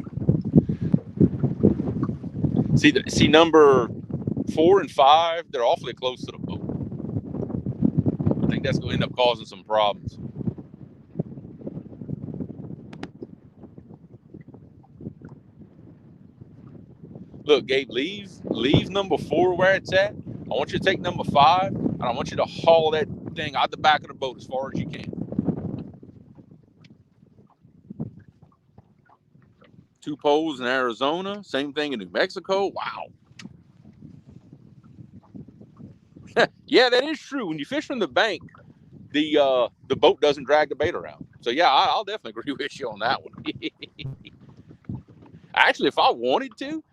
See number 4 and 5. They're awfully close to the boat. I think that's going to end up causing some problems. Look, Gabe, leave number 4 where it's at. I want you to take number 5, and I want you to haul that thing out the back of the boat as far as you can. 2 poles in Arizona. Same thing in New Mexico. Wow. Yeah, that is true. When you fish from the bank, the boat doesn't drag the bait around. So yeah, I'll definitely agree with you on that one. Actually, if I wanted to,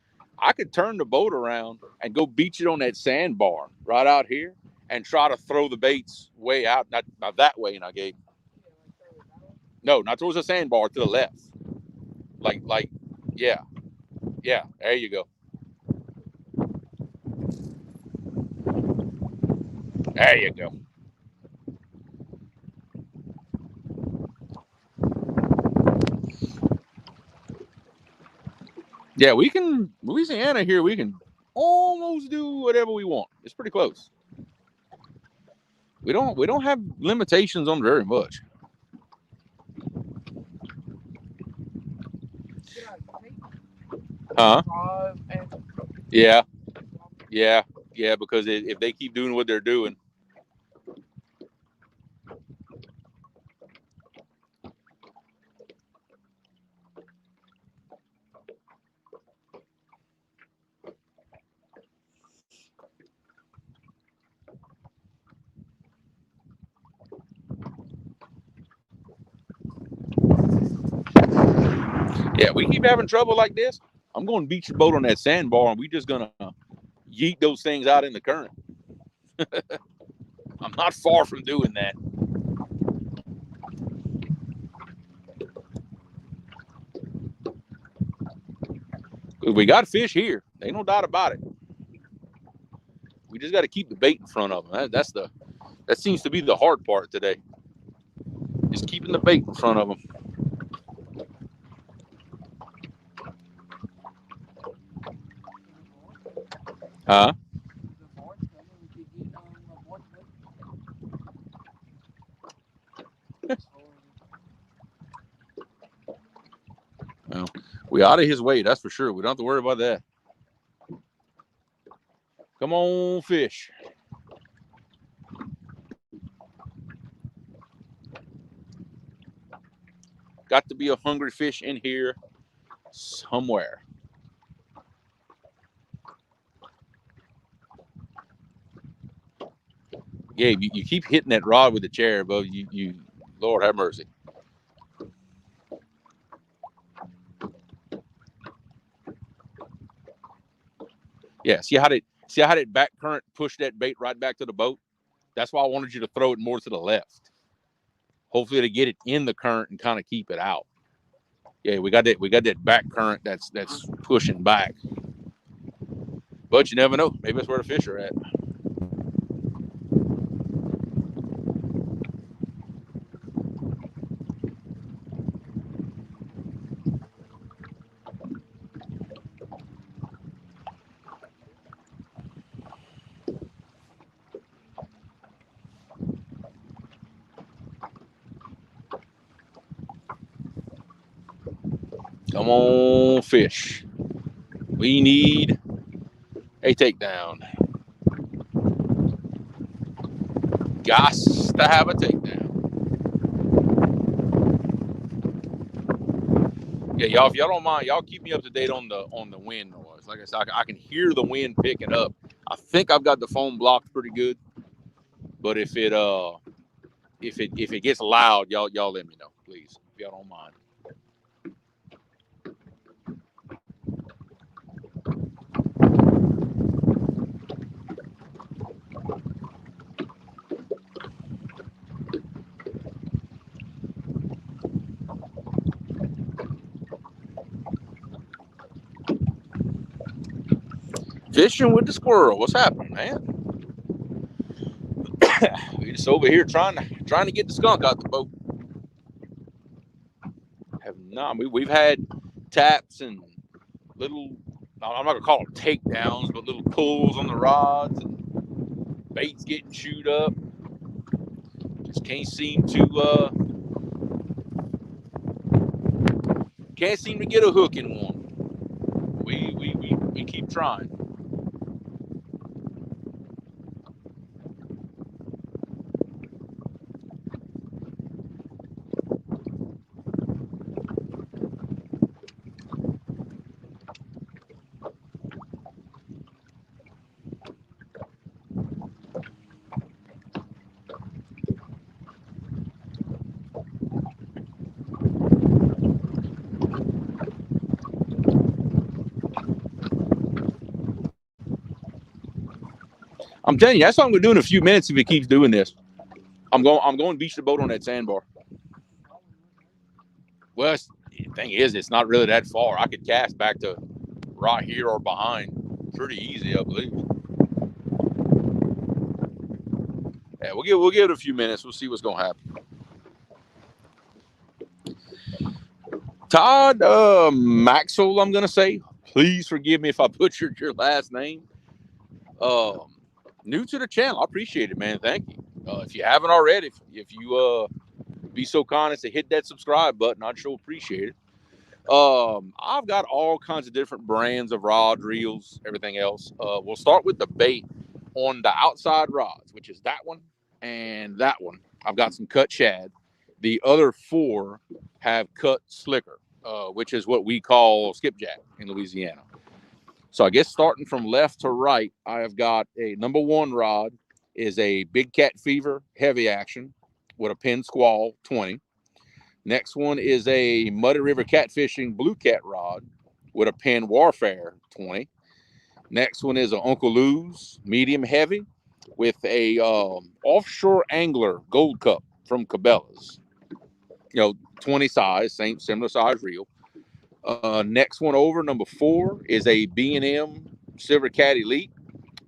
I could turn the boat around and go beach it on that sandbar right out here and try to throw the baits way out, not that way, not Gabe. No, not towards the sandbar, to the left. Like, yeah, yeah. There you go. There you go. Yeah, we can Louisiana here. We can almost do whatever we want. It's pretty close. We don't have limitations on very much. Huh? Yeah, yeah, yeah. Because if they keep doing what they're doing, yeah, we keep having trouble like this. I'm going to beach the boat on that sandbar, and we just gonna yeet those things out in the current. I'm not far from doing that. Because we got fish here. Ain't no doubt about it. We just got to keep the bait in front of them. That seems to be the hard part today. Is keeping the bait in front of them. Huh? Well, we out of his way, that's for sure. We don't have to worry about that. Come on, fish. Got to be a hungry fish in here somewhere. Yeah, you keep hitting that rod with the chair, bro. You, Lord have mercy. Yeah, see how that back current pushed that bait right back to the boat? That's why I wanted you to throw it more to the left. Hopefully to get it in the current and kind of keep it out. Yeah, we got that back current that's pushing back. But you never know. Maybe that's where the fish are at. Come on, fish. We need a takedown. Gots to have a takedown. Yeah, y'all. If y'all don't mind, y'all keep me up to date on the wind noise. Like I said, I can hear the wind picking up. I think I've got the phone blocked pretty good. But if it gets loud, y'all let me know, please, if y'all don't mind. Fishing with the squirrel. What's happening, man? We just over here trying to get the skunk out the boat. Have not. We've had taps and little. I'm not gonna call them takedowns, but little pulls on the rods and baits getting chewed up. Just can't seem to get a hook in one. We keep trying. I'm telling you, that's what I'm gonna do in a few minutes if it keeps doing this. I'm going to beach the boat on that sandbar. Well, the thing is, it's not really that far. I could cast back to right here or behind pretty easy, I believe. Yeah, we'll give it a few minutes. We'll see what's gonna happen. Todd Maxwell, I'm gonna say. Please forgive me if I butchered your last name. New to the channel, I appreciate it, man. Thank you. If you haven't already, if you be so kind as to hit that subscribe button, I'd sure appreciate it. I've got all kinds of different brands of rods, reels, everything else. We'll start with the bait on the outside rods, which is that one and that one. I've got some cut shad. The other four have cut slicker, which is what we call skipjack in Louisiana. So I guess starting from left to right, I have got a number one rod is a Big Cat Fever heavy action with a Penn Squall 20. Next one is a Muddy River Catfishing Blue Cat rod with a Penn Warfare 20. Next one is an Uncle Lou's medium heavy with a offshore angler gold cup from Cabela's. 20 size, same similar size reel. Next one over, number 4, is a B&M Silver Cat Elite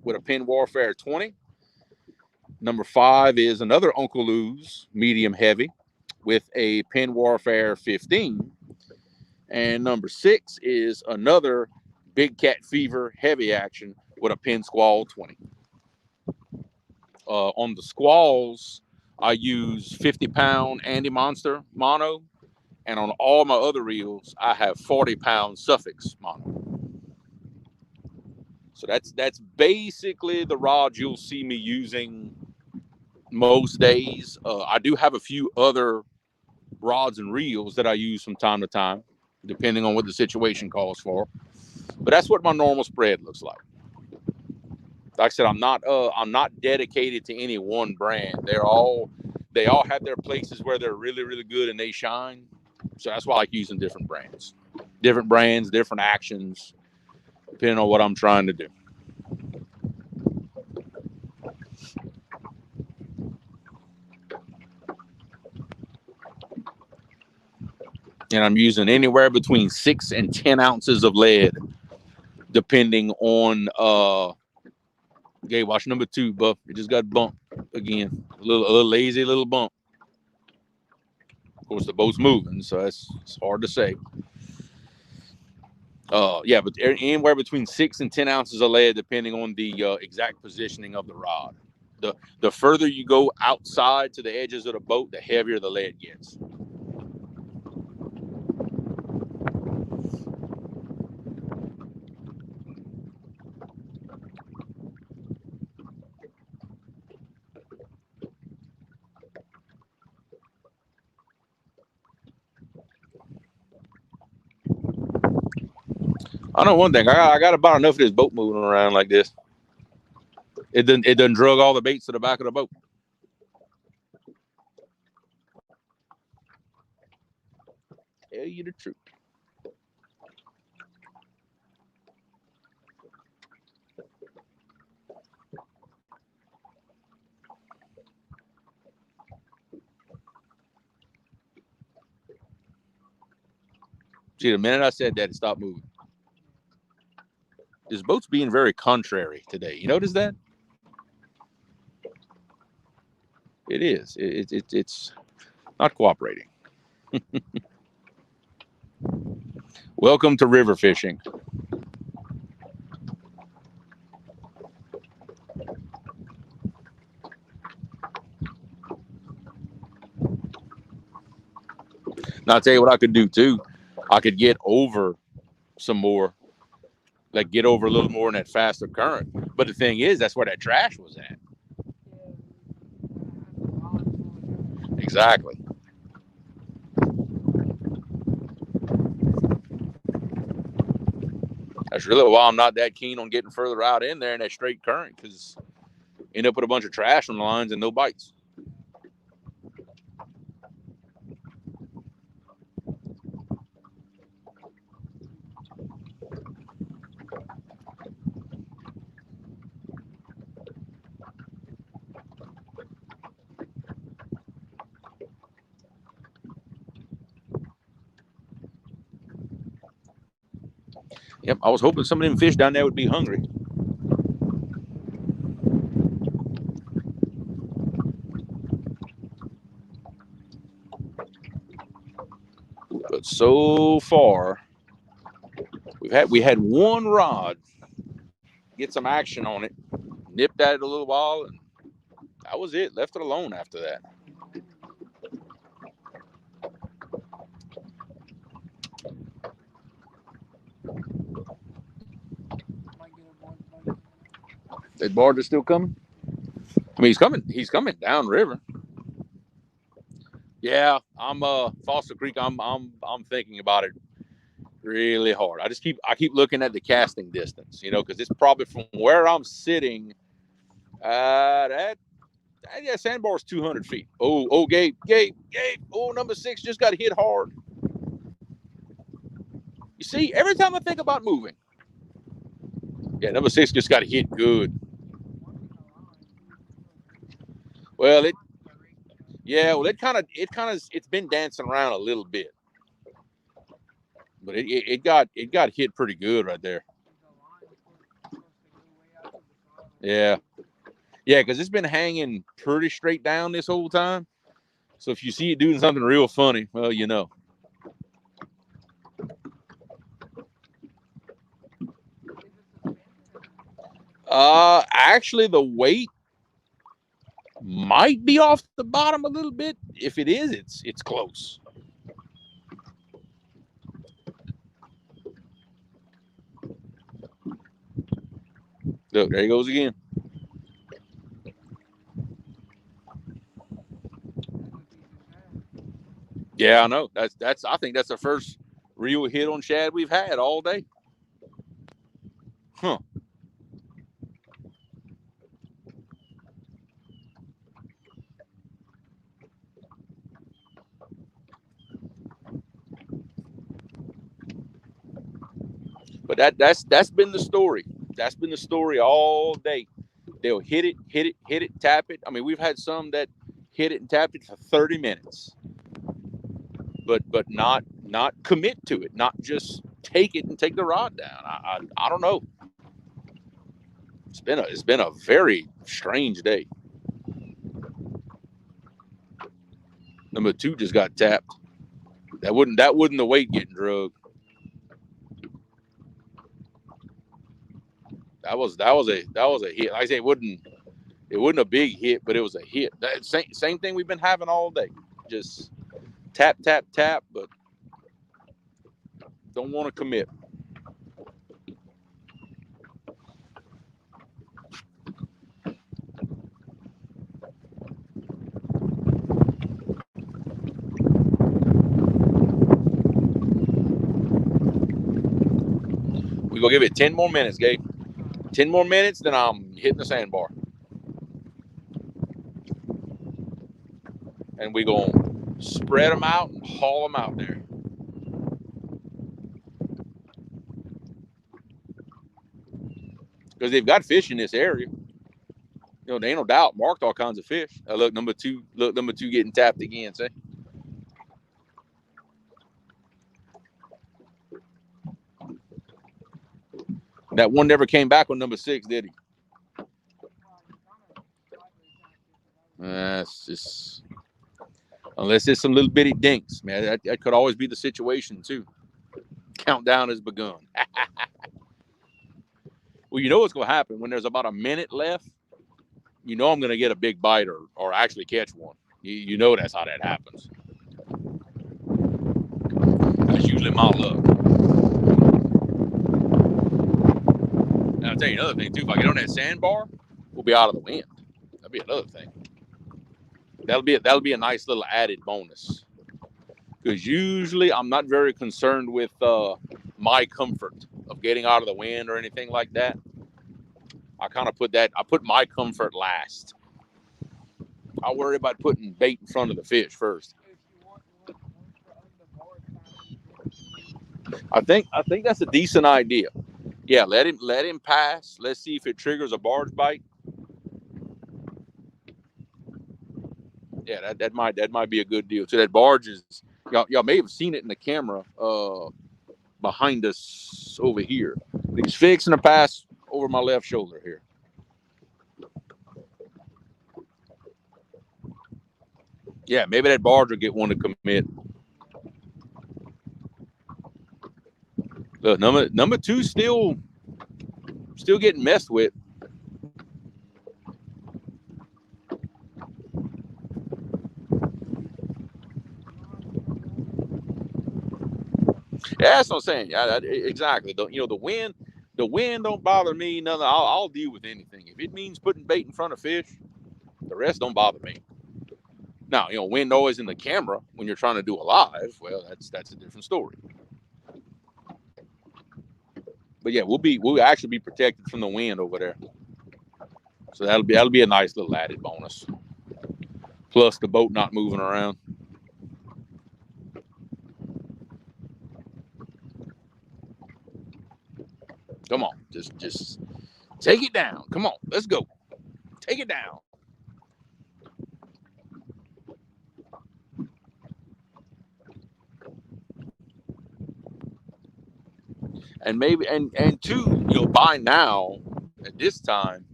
with a Penn Warfare 20. Number 5 is another Uncle Lou's medium heavy with a Penn Warfare 15. And number 6 is another Big Cat Fever heavy action with a Penn Squall 20. On the squalls, I use 50-pound Andy Monster mono. And on all my other reels, I have 40-pound Suffix mono. So that's basically the rods you'll see me using most days. I do have a few other rods and reels that I use from time to time, depending on what the situation calls for. But that's what my normal spread looks like. like I said, I'm not dedicated to any one brand. They all have their places where they're really, really good and they shine. So that's why I like using different brands, different actions, depending on what I'm trying to do. And I'm using anywhere between 6 and 10 ounces of lead, depending on okay, watch number 2, Buff. It just got bumped again. A little lazy little bump. Of course, the boat's moving, so it's hard to say. Yeah, but anywhere between 6 and 10 ounces of lead, depending on the exact positioning of the rod. The further you go outside to the edges of the boat, the heavier the lead gets. I know one thing. I got about enough of this boat moving around like this. It doesn't drug all the baits to the back of the boat. Tell you the truth. See, the minute I said that, it stopped moving. This boat's being very contrary today. You notice that? It is. It's not cooperating. Welcome to river fishing. Now, I'll tell you what I could do too. I could get over some more, like get over a little more in that faster current. But the thing is, that's where that trash was at. Exactly. That's really why I'm not that keen on getting further out in there in that straight current, because end up with a bunch of trash on the lines and no bites. Yep, I was hoping some of them fish down there would be hungry. But so far, we had one rod get some action on it, nipped at it a little while, and that was it. Left it alone after that. That barge is still coming. I mean, he's coming down river. Yeah, I'm Foster Creek. I'm thinking about it really hard. I keep looking at the casting distance, because it's probably from where I'm sitting. That yeah, sandbar's 200 feet. Oh, Gabe. Oh, number 6 just got hit hard. You see, every time I think about moving, yeah, number 6 just got hit good. Well, it's been dancing around a little bit, but it got hit pretty good right there. Yeah, because it's been hanging pretty straight down this whole time. So if you see it doing something real funny, well, you know. Actually, the weight might be off the bottom a little bit. If it is, it's close. Look, there he goes again. Yeah, I know. That's. I think that's the first real hit on shad we've had all day. Huh. But that's been the story. That's been the story all day. They'll hit it, tap it. I mean, we've had some that hit it and tapped it for 30 minutes, but not commit to it, not just take it and take the rod down. I don't know. It's been a very strange day. Number 2 just got tapped. That wouldn't the weight getting drugged. That was a hit. Like I say, it wasn't a big hit, but it was a hit. That same thing we've been having all day. Just tap, but don't want to commit. We gonna give it 10 more minutes, Gabe. 10 more minutes, then I'm hitting the sandbar. And we gonna spread them out and haul them out there. Because they've got fish in this area. You know, there ain't no doubt. Marked all kinds of fish. Look, number two getting tapped again. See? That one never came back on number 6, did he? It's just, unless it's some little bitty dinks, man. That could always be the situation too. Countdown has begun. Well, you know what's going to happen when there's about a minute left. You know I'm going to get a big bite or actually catch one. You know that's how that happens. That's usually my luck. And I'll tell you another thing too. If I get on that sandbar, we'll be out of the wind. That'll be another thing. That'll be a nice little added bonus. Because usually I'm not very concerned with my comfort of getting out of the wind or anything like that. I put my comfort last. I worry about putting bait in front of the fish first. I think that's a decent idea. Yeah, let him pass. Let's see if it triggers a barge bite. Yeah, that might be a good deal. So that barge is y'all may have seen it in the camera behind us over here. He's fixing to pass over my left shoulder here. Yeah, maybe that barge will get one to commit. Look, number 2 still getting messed with. Yeah, that's what I'm saying. Yeah, exactly. The wind don't bother me. Nothing. I'll deal with anything. If it means putting bait in front of fish, the rest don't bother me. Now, wind noise in the camera when you're trying to do a live, well, that's a different story. But yeah, we'll actually be protected from the wind over there. So that'll be a nice little added bonus. Plus the boat not moving around. Come on, just take it down. Come on, let's go. Take it down. And maybe and two, by now at this time,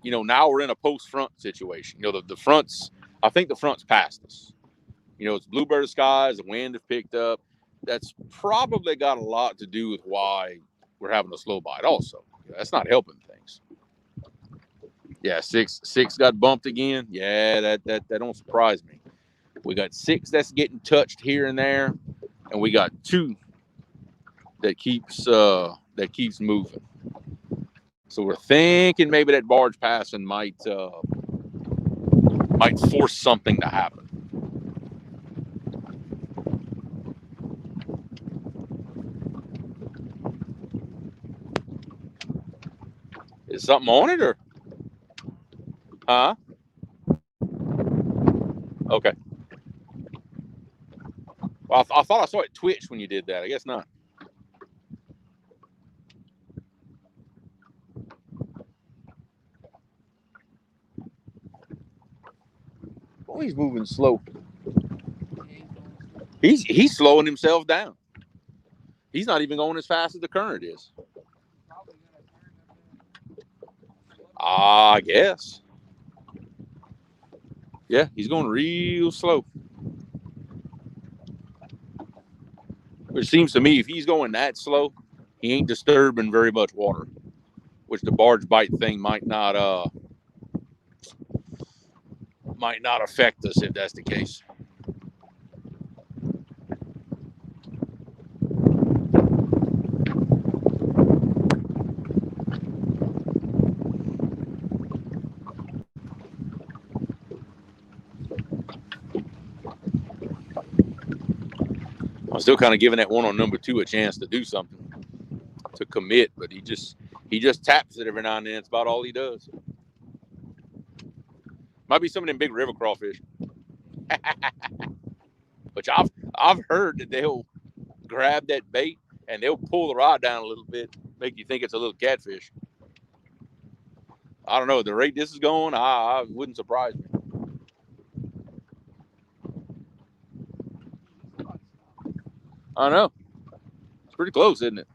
now we're in a post front situation. The fronts. I think the front's past us. It's bluebird skies. The wind has picked up. That's probably got a lot to do with why we're having a slow bite. Also, that's not helping things. Yeah, six got bumped again. Yeah, that don't surprise me. We got 6 that's getting touched here and there, and we got 2 that keeps moving. So we're thinking maybe that barge passing might force something to happen. Is something on it or? Huh? Okay. Well, I thought I saw it twitch when you did that. I guess not. Oh, he's moving slow. Yeah, he's going slow. He's slowing himself down. He's not even going as fast as the current is. He's probably gonna turn up in I guess. Yeah, he's going real slow. Which seems to me, if he's going that slow, he ain't disturbing very much water. Which the barge bite thing might not affect us if that's the case. I'm still kind of giving that one on number 2 a chance to do something, to commit, but he just taps it every now and then. It's about all he does. Might be some of them big river crawfish, which I've heard that they'll grab that bait and they'll pull the rod down a little bit, make you think it's a little catfish. I don't know. The rate this is going, I wouldn't surprise me. I know. It's pretty close, isn't it?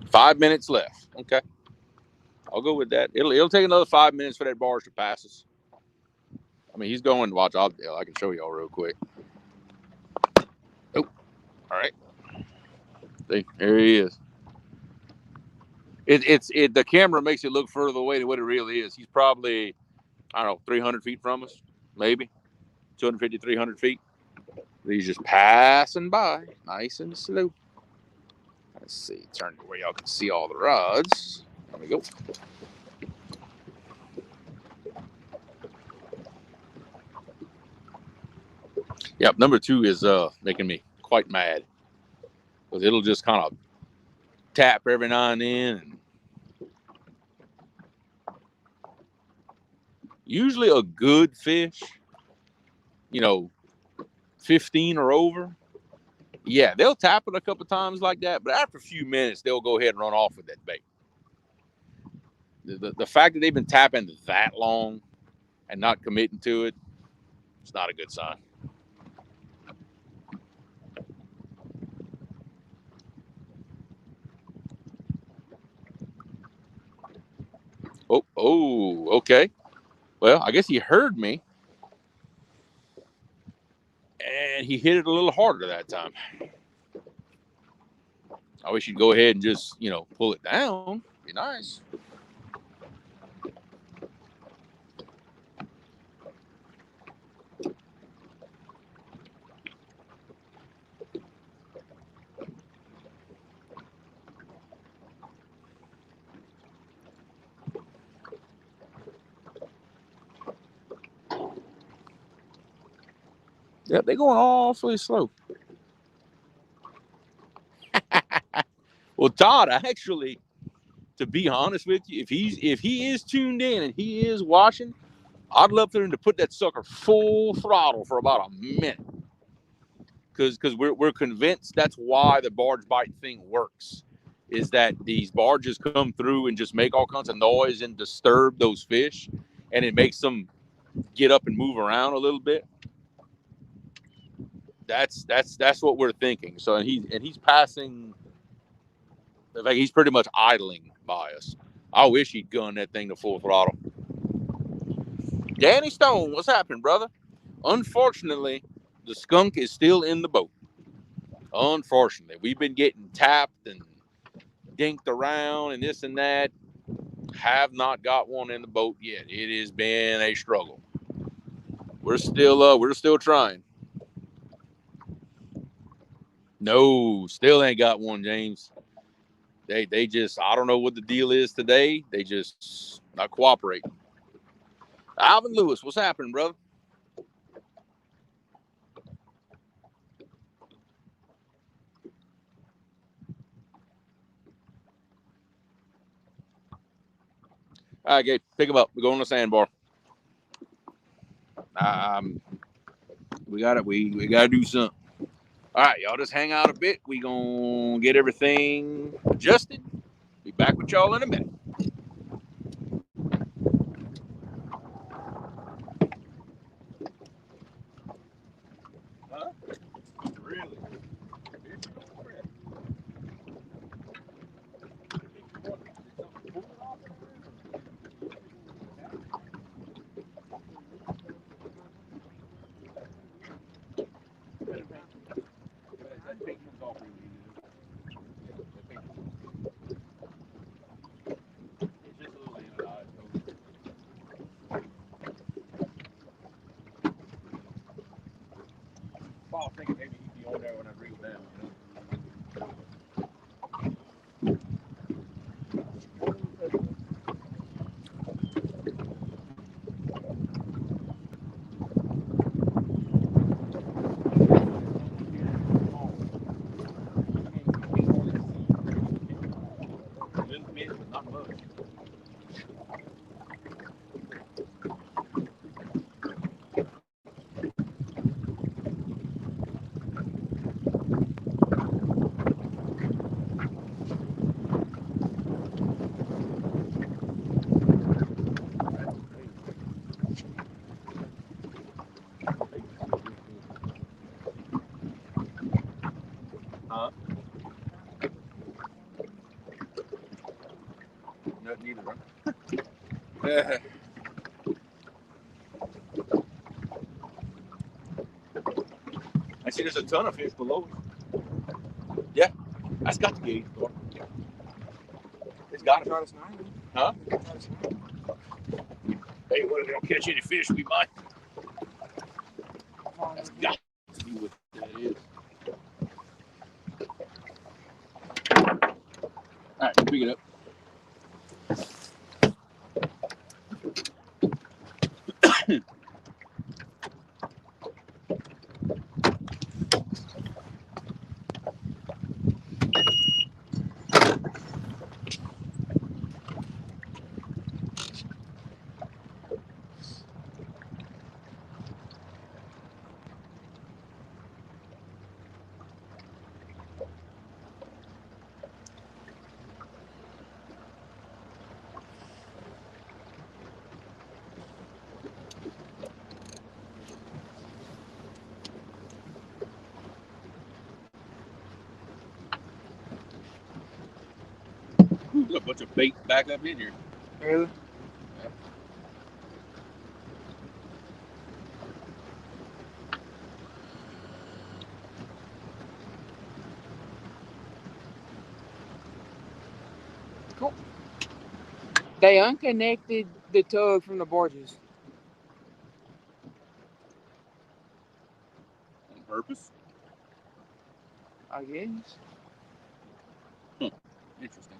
5 minutes left. Okay, I'll go with that. It'll take another 5 minutes for that barge to pass us. I mean, he's going. Watch, I can show y'all real quick. Oh, all right. See, there he is. The camera makes it look further away than what it really is. He's probably, I don't know, 300 feet from us, maybe 250, 300 feet. He's just passing by, nice and slow. Let's see, turn to where y'all can see all the rods. There we go. Yep, number 2 is making me quite mad because it'll just kind of tap every now and then. And usually a good fish, 15 or over, yeah, they'll tap it a couple times like that, but after a few minutes, they'll go ahead and run off with that bait. The fact that they've been tapping that long and not committing to it, it's not a good sign. Oh, okay. Well, I guess he heard me, and he hit it a little harder that time. I wish you'd go ahead and just, pull it down. Be nice. Yep, they're going awfully slow. Well, Todd, actually, to be honest with you, if he is tuned in and he is watching, I'd love for him to put that sucker full throttle for about a minute, because we're convinced that's why the barge bite thing works, is that these barges come through and just make all kinds of noise and disturb those fish, and it makes them get up and move around a little bit. That's what we're thinking. So he's passing. In fact, he's pretty much idling by us. I wish he'd gun that thing to full throttle. Danny Stone, what's happening, brother? Unfortunately, the skunk is still in the boat. Unfortunately, we've been getting tapped and dinked around and this and that. Have not got one in the boat yet. It has been a struggle. We're still trying. No, still ain't got one, James. They just, I don't know what the deal is today. They just not cooperating. Alvin Lewis, what's happening, brother? All right, Gabe, pick them up. We're going on the sandbar. We got it. We got to do something. All right, y'all just hang out a bit. We gonna get everything adjusted. Be back with y'all in a minute. Huh? Really? I was thinking maybe he'd be on there when I reel down, A little bit, but not much. Huh? Nothing either, right? I see there's a ton of fish below us. Yeah, that's got to be 84. It's got to be. Huh? Hey, what if they don't catch any fish? We might. That's got to be what that is. All right, pick it up. There's a bunch of bait back up in here. Really? Yeah. Cool. They unconnected the tug from the barges. On purpose? I guess. Interesting.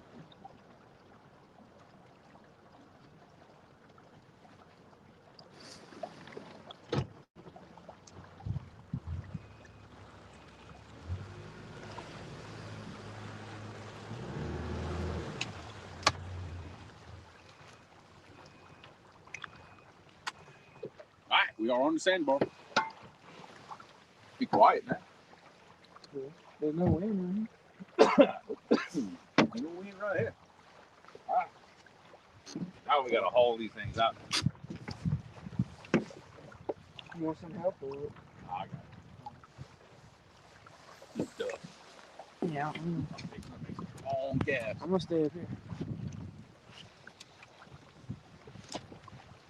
All right, we are on the sandbar. Be quiet now. Yeah. There's no wind Ain't no wind right here. All right. Now we got to haul these things out. You want some help with it? I got it. Stuff. Yeah. I'm fixing to make some long casts. I'm gonna stay up here.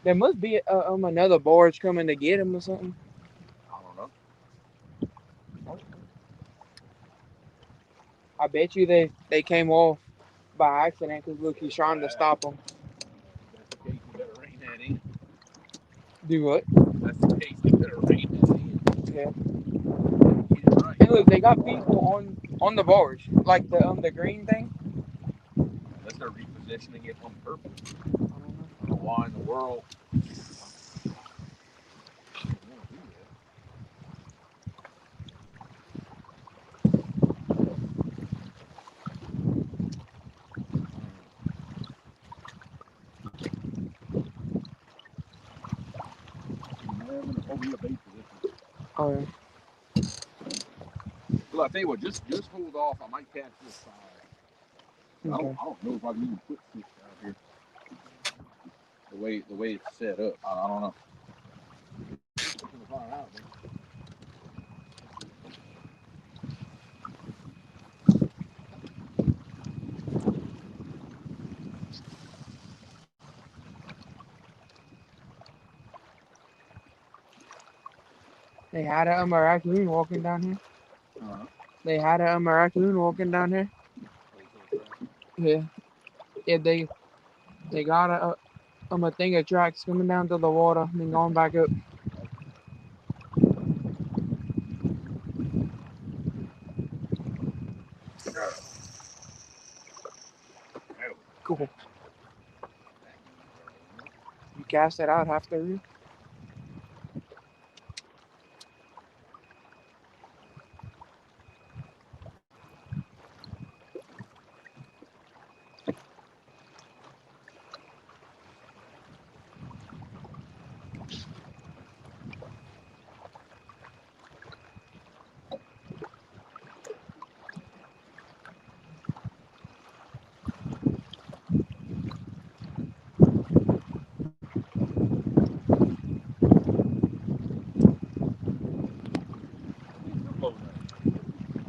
There must be another barge coming to get him or something. I don't know. I bet you they came off by accident because look, he's trying to stop them. That's the case. You better rein that in. Do what? That's the case. You better rein that in. Yeah. Get it right. And look, they got people on the barge, like the green thing. Unless they're repositioning it on purpose. I don't know why in the world. be a bait for this one. Oh, yeah. Well, I tell you what, just hold off. I might catch this side. Okay. I don't know if I can even put fish out here. The way it's set up, I don't know. They had a raccoon walking down here. Uh-huh. They had a raccoon walking down here. Yeah. Yeah, they got a thing of tracks coming down to the water and then going back up. Cool. You cast it out half the reel.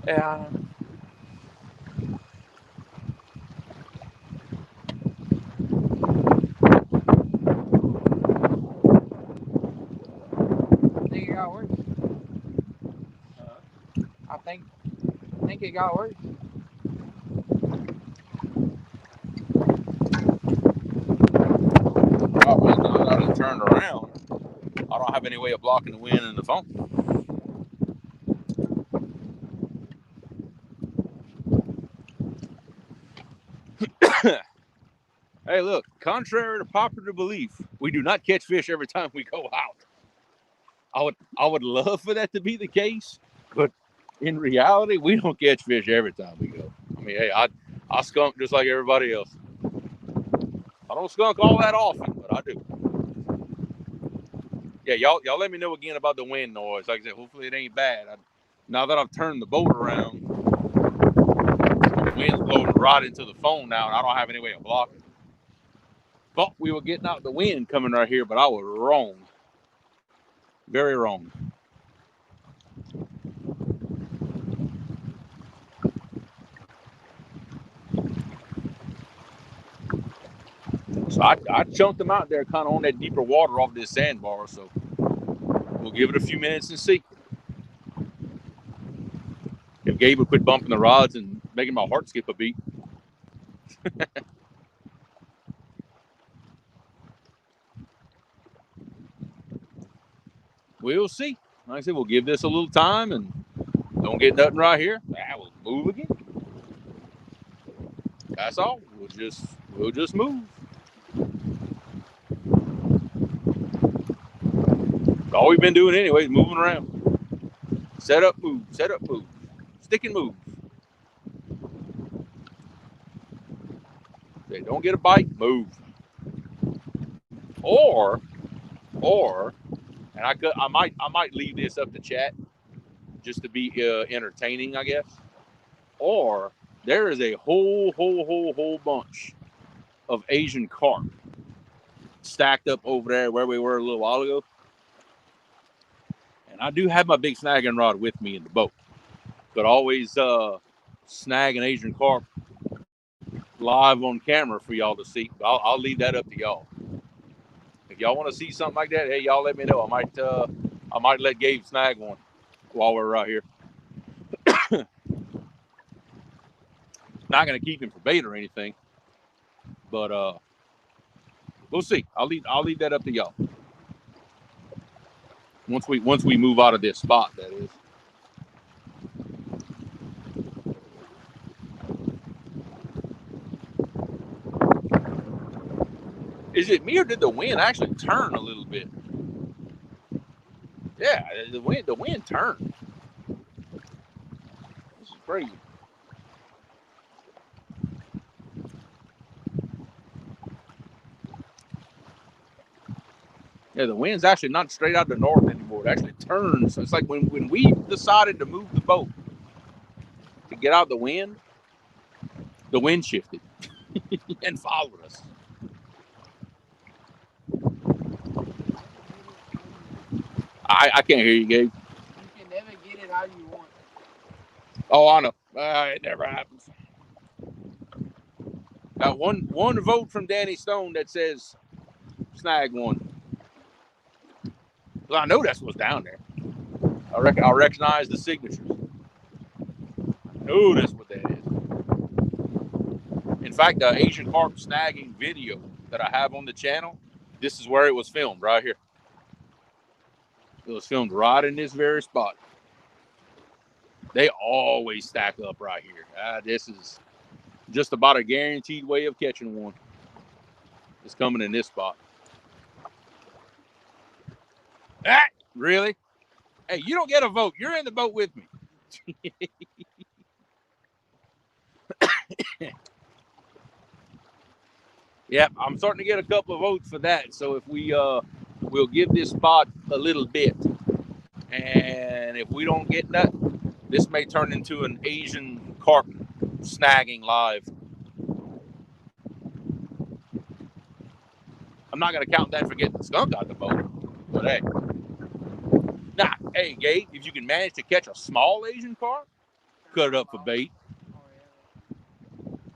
Yeah. I think it got worse. I think it got worse. Oh, well, now that I turned around, I don't have any way of blocking the wind in the phone. Hey, look, contrary to popular belief, we do not catch fish every time we go out. I would love for that to be the case, but in reality, we don't catch fish every time we go. I mean, hey, I skunk just like everybody else. I don't skunk all that often, but I do. Yeah, y'all let me know again about the wind noise. Like I said, hopefully it ain't bad. Now that I've turned the boat around, the wind's blowing right into the phone now, and I don't have any way of blocking. Thought we were getting out the wind coming right here, but I was wrong. Very wrong. So I chunked them out there kind of on that deeper water off this sandbar. So we'll give it a few minutes and see. If Gabe would quit bumping the rods and making my heart skip a beat. We'll see. Like I said, we'll give this a little time and don't get nothing right here. We'll move again. That's all. We'll just move. All we've been doing anyway is moving around. Set up, move, set up, move. Stick and move. They don't get a bite, move. Or, and I might leave this up to chat just to be entertaining, I guess. Or there is a whole bunch of Asian carp stacked up over there where we were a little while ago. And I do have my big snagging rod with me in the boat. Could always snag an Asian carp live on camera for y'all to see. I'll leave that up to y'all. If y'all want to see something like that, hey, y'all let me know. I might let Gabe snag one while we're out here. Not gonna keep him for bait or anything, but we'll see. I'll leave that up to y'all. Once we move out of this spot, that is. Is it me or did the wind actually turn a little bit? Yeah, the wind turned. This is crazy. Yeah, the wind's actually not straight out the north anymore. It actually turns. So it's like when we decided to move the boat to get out the wind shifted and followed us. I can't hear you, Gabe. You can never get it how you want. Oh, I know. It never happens. Got one vote from Danny Stone that says snag one. Well, I know that's what's down there. I recognize the signatures. Oh, that's what that is. In fact, the Asian carp snagging video that I have on the channel, this is where it was filmed, right here. It was filmed right in this very spot. They always stack up right here. This is just about a guaranteed way of catching one. It's coming in this spot. Ah, really? Hey, you don't get a vote. You're in the boat with me. Yep, I'm starting to get a couple of votes for that. So if we'll give this spot a little bit, and if we don't get that, this may turn into an Asian carp snagging live. I'm not gonna count that for getting the skunk out the boat, but hey, hey, Gabe, if you can manage to catch a small Asian carp, cut it up for bait.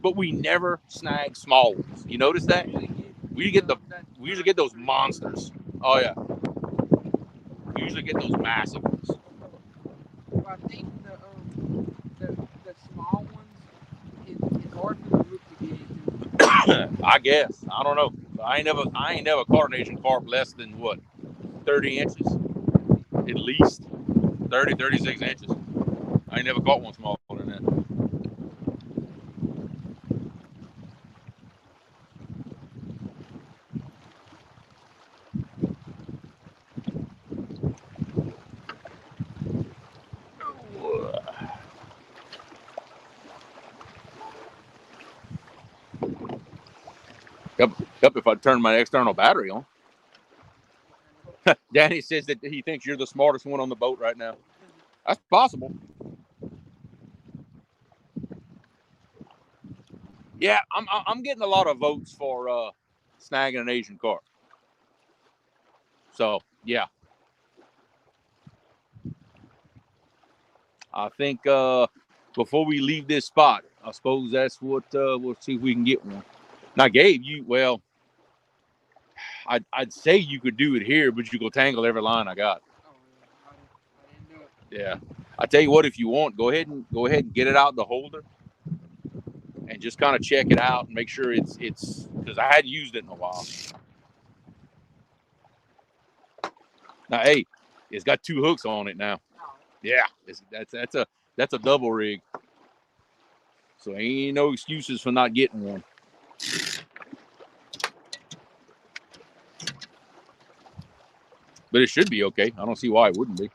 But we never snag small ones. You notice that? We usually get those monsters. Oh yeah. We usually get those massive ones. Well, I think the small ones is hard for the group to get into. I guess. I don't know. I ain't never caught an Asian carp less than what? 30 inches? At least 30, 36 inches. I ain't never caught one smaller than that. Up if I turn my external battery on. Danny says that he thinks you're the smartest one on the boat right now. That's possible. Yeah, I'm getting a lot of votes for snagging an Asian carp. So yeah, I think before we leave this spot, I suppose that's what we'll see if we can get one. Now, Gabe, I'd say you could do it here, but you go tangle every line I got. I didn't do it. Yeah, I tell you what, if you want, go ahead and get it out the holder, and just kind of check it out and make sure it's because I hadn't used it in a while. Now, hey, it's got 2 hooks on it now. Yeah, that's a double rig. So ain't no excuses for not getting one. But it should be okay. I don't see why it wouldn't be.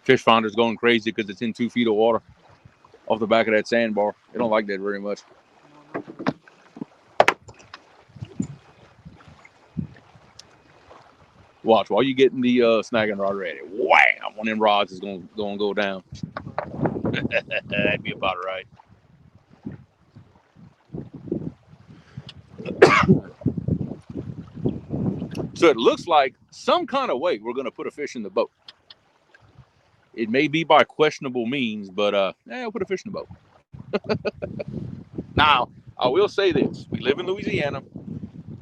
Fish finder's going crazy because it's in 2 feet of water off the back of that sandbar. They don't like that very much. Watch while you getting the snagging rod ready. Wham! One of them rods is going to go down. That'd be about right. So it looks like some kind of way we're going to put a fish in the boat. It may be by questionable means, but I'll put a fish in the boat. Now, I will say this. We live in Louisiana.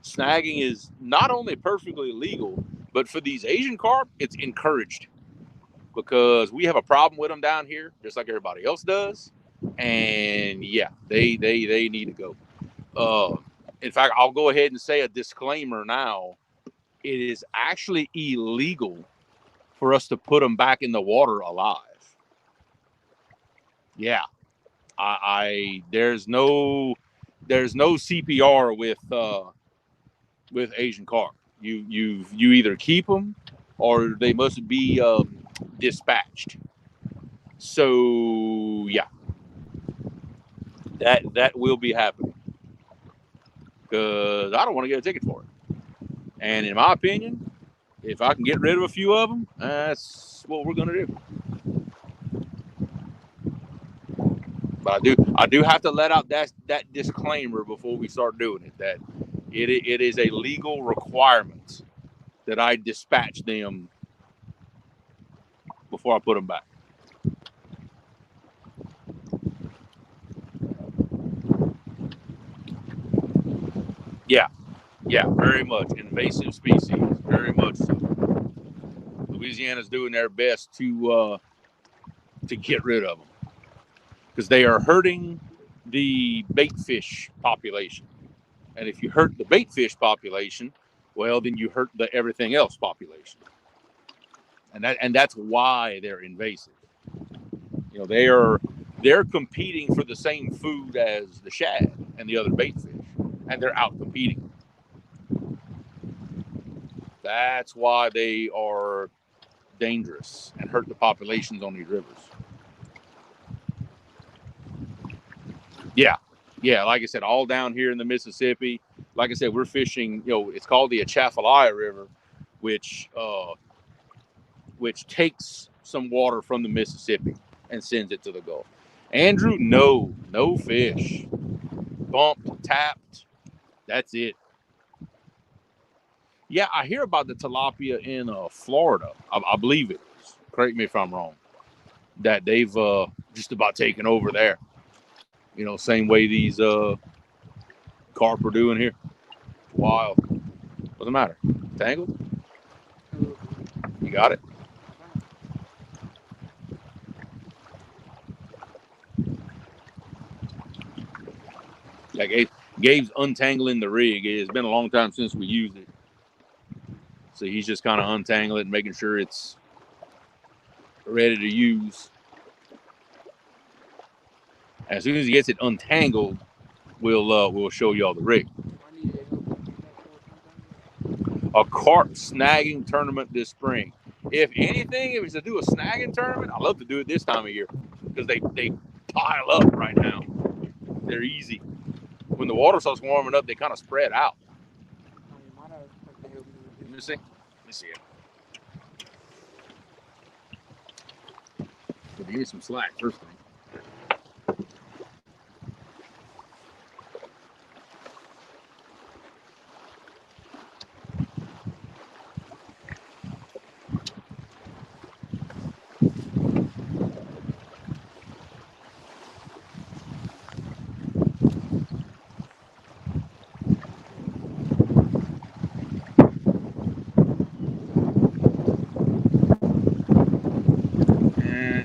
Snagging is not only perfectly legal, but for these Asian carp, it's encouraged. Because we have a problem with them down here, just like everybody else does. And yeah, they need to go. In fact, I'll go ahead and say a disclaimer now. It is actually illegal for us to put them back in the water alive. Yeah, there's no CPR with Asian carp. You either keep them or they must be dispatched. So yeah, that will be happening because I don't want to get a ticket for it. And in my opinion, if I can get rid of a few of them, that's what we're gonna do. But I do have to let out that disclaimer before we start doing it, that it is a legal requirement that I dispatch them before I put them back. Yeah, very much invasive species, very much so. Louisiana's doing their best to get rid of them because they are hurting the bait fish population. And if you hurt the bait fish population, well, then you hurt the everything else population. And that's why they're invasive. You know, they're competing for the same food as the shad and the other bait fish, and they're out competing. That's why they are dangerous and hurt the populations on these rivers. Yeah, like I said, all down here in the Mississippi. Like I said, we're fishing. You know, it's called the Atchafalaya River, which takes some water from the Mississippi and sends it to the Gulf. Andrew, no fish, bumped, tapped. That's it. Yeah, I hear about the tilapia in Florida. I believe it is. Correct me if I'm wrong. That they've just about taken over there. You know, same way these carp are doing here. Wild. What's the matter? Tangled? You got it? Yeah, Gabe's untangling the rig. It's been a long time since we used it. So he's just kind of untangling it and making sure it's ready to use. As soon as he gets it untangled, we'll show y'all the rig. A carp snagging tournament this spring. If anything, if it's to do a snagging tournament, I love to do it this time of year because they pile up right now. They're easy. When the water starts warming up, they kind of spread out. Let me see. it. Give me some slack first thing.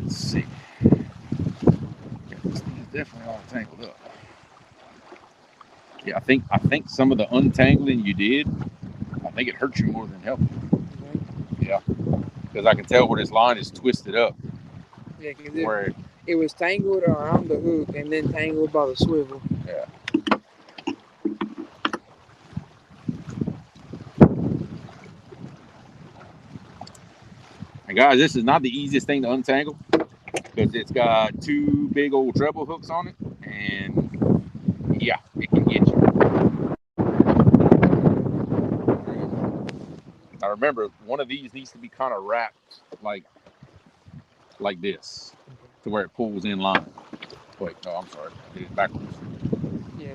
Let's see. This thing is definitely all tangled up. Yeah, I think some of the untangling you did, I think it hurt you more than helped you. Yeah, because I can tell where this line is twisted up. Yeah, because it was tangled around the hook and then tangled by the swivel. Yeah. And guys, this is not the easiest thing to untangle because it's got two big old treble hooks on it, and yeah, it can get you. Now remember, one of these needs to be kind of wrapped like this, to where it pulls in line. Wait, no, I'm sorry, I did it backwards. Yeah,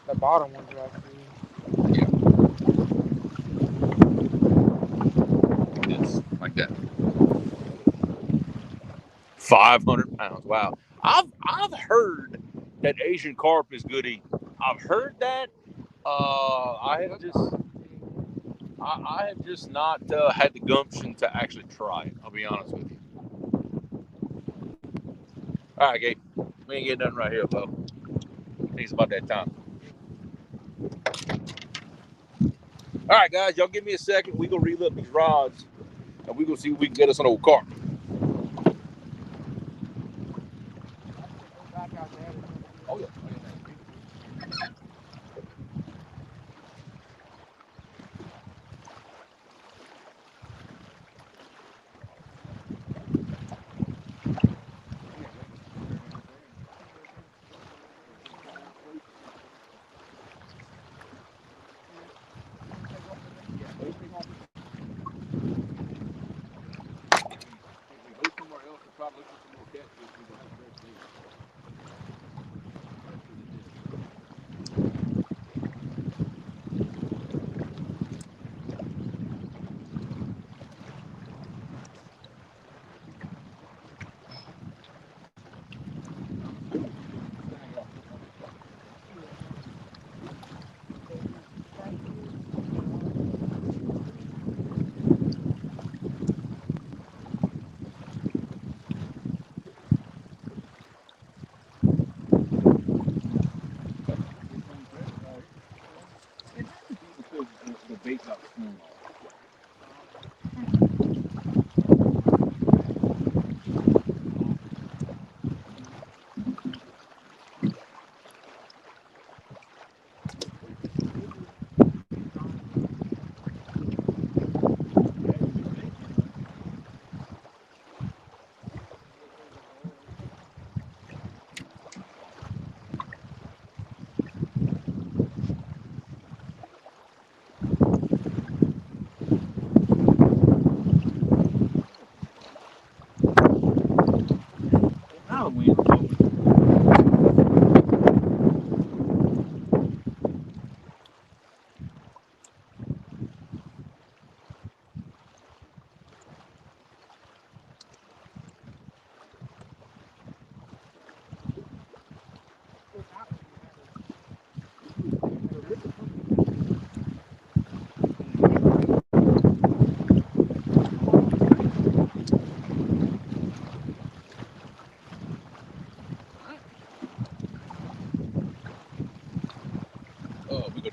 the bottom one's right here. Yeah. This, like that. 500 pounds. Wow. I've heard that Asian carp is good eating. I've heard that. I have just not had the gumption to actually try it. I'll be honest with you. All right, Gabe. We ain't getting nothing right here, though. I think it's about that time. All right, guys. Y'all give me a second. We gonna reel up these rods, and we gonna see if we can get us an old carp. Oh yeah.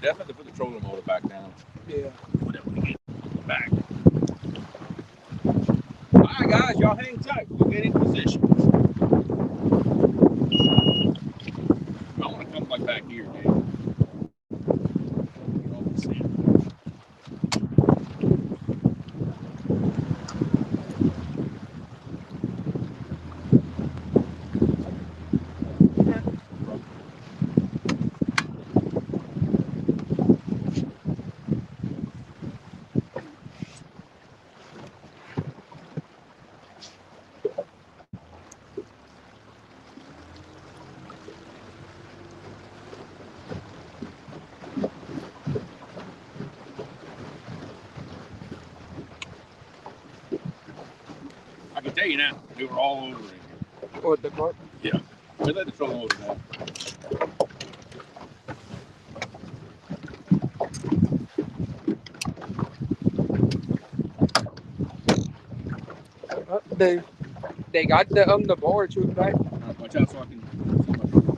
definitely put the trolling motor back down. Yeah. Whenever we get back. All right, guys, y'all hang tight. We'll get in position. I want to come like back here, Dave. I can tell you now, we were all over it. What, the cart? Yeah. We let the trolling motor down. They got the board shoot back. Watch out so I can see my trolling motor.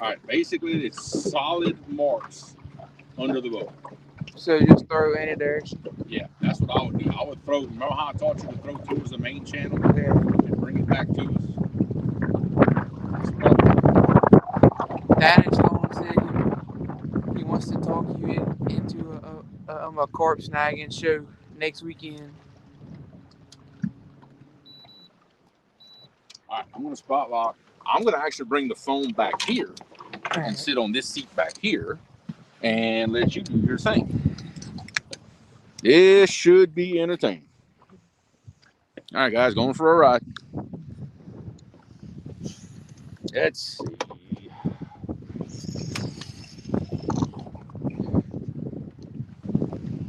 All right, basically it's solid marks under the boat. So just throw any direction. Yeah, that's what I would do. I would throw, remember how I taught you to throw towards the main channel Yeah. and bring it back to us? Danny's Stone said he wants to talk you into a carp snagging show next weekend. All right, I'm going to spot lock. I'm going to actually bring the phone back here and sit on this seat back here and let you do your thing. This should be entertaining. All right, guys, going for a ride. Let's see.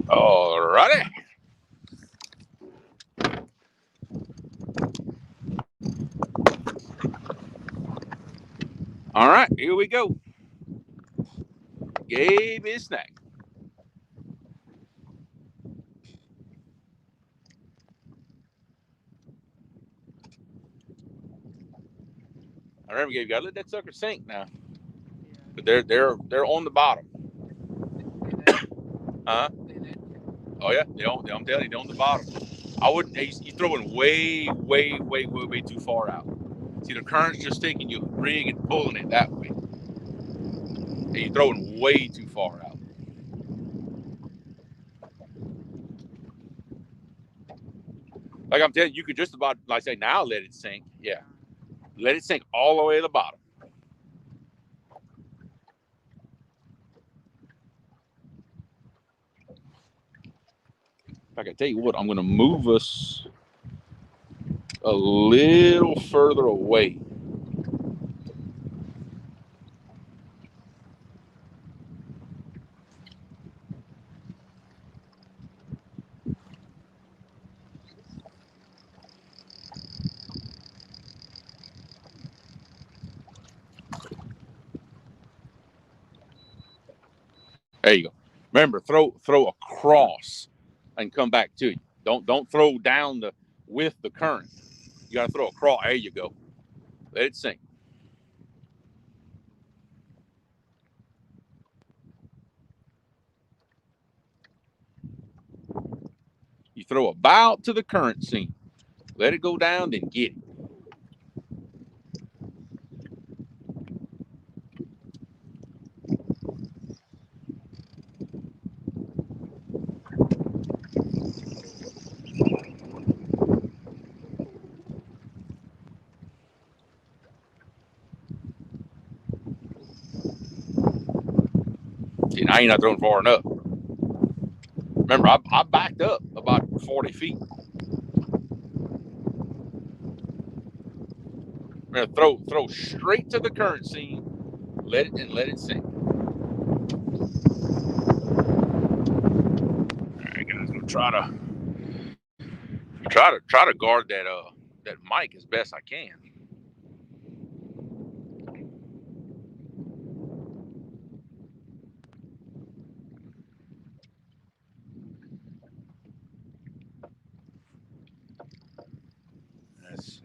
All righty. All right, here we go. Gabe is snagged. I remember, Gabe, you gotta let that sucker sink now. But they're on the bottom. Huh? Oh yeah, I'm telling you, they're on the bottom. I wouldn't. He's throwing way too far out. See, the current's just taking your rig and pulling it that way. And you're throwing way too far out. Like I'm telling you, you could just about, like say, now let it sink. Yeah, let it sink all the way to the bottom. I can tell you what, I'm going to move us a little further away. There you go. Remember, throw across and come back to you. Don't throw down with the current. You got to throw across. There you go. Let it sink. You throw about to the current seam. Let it go down, then get it. See, now you're not throwing far enough. Remember, I backed up about 40 feet. Remember, throw straight to the current seam. Let it sink. try to guard that mic as best I can. Let's see.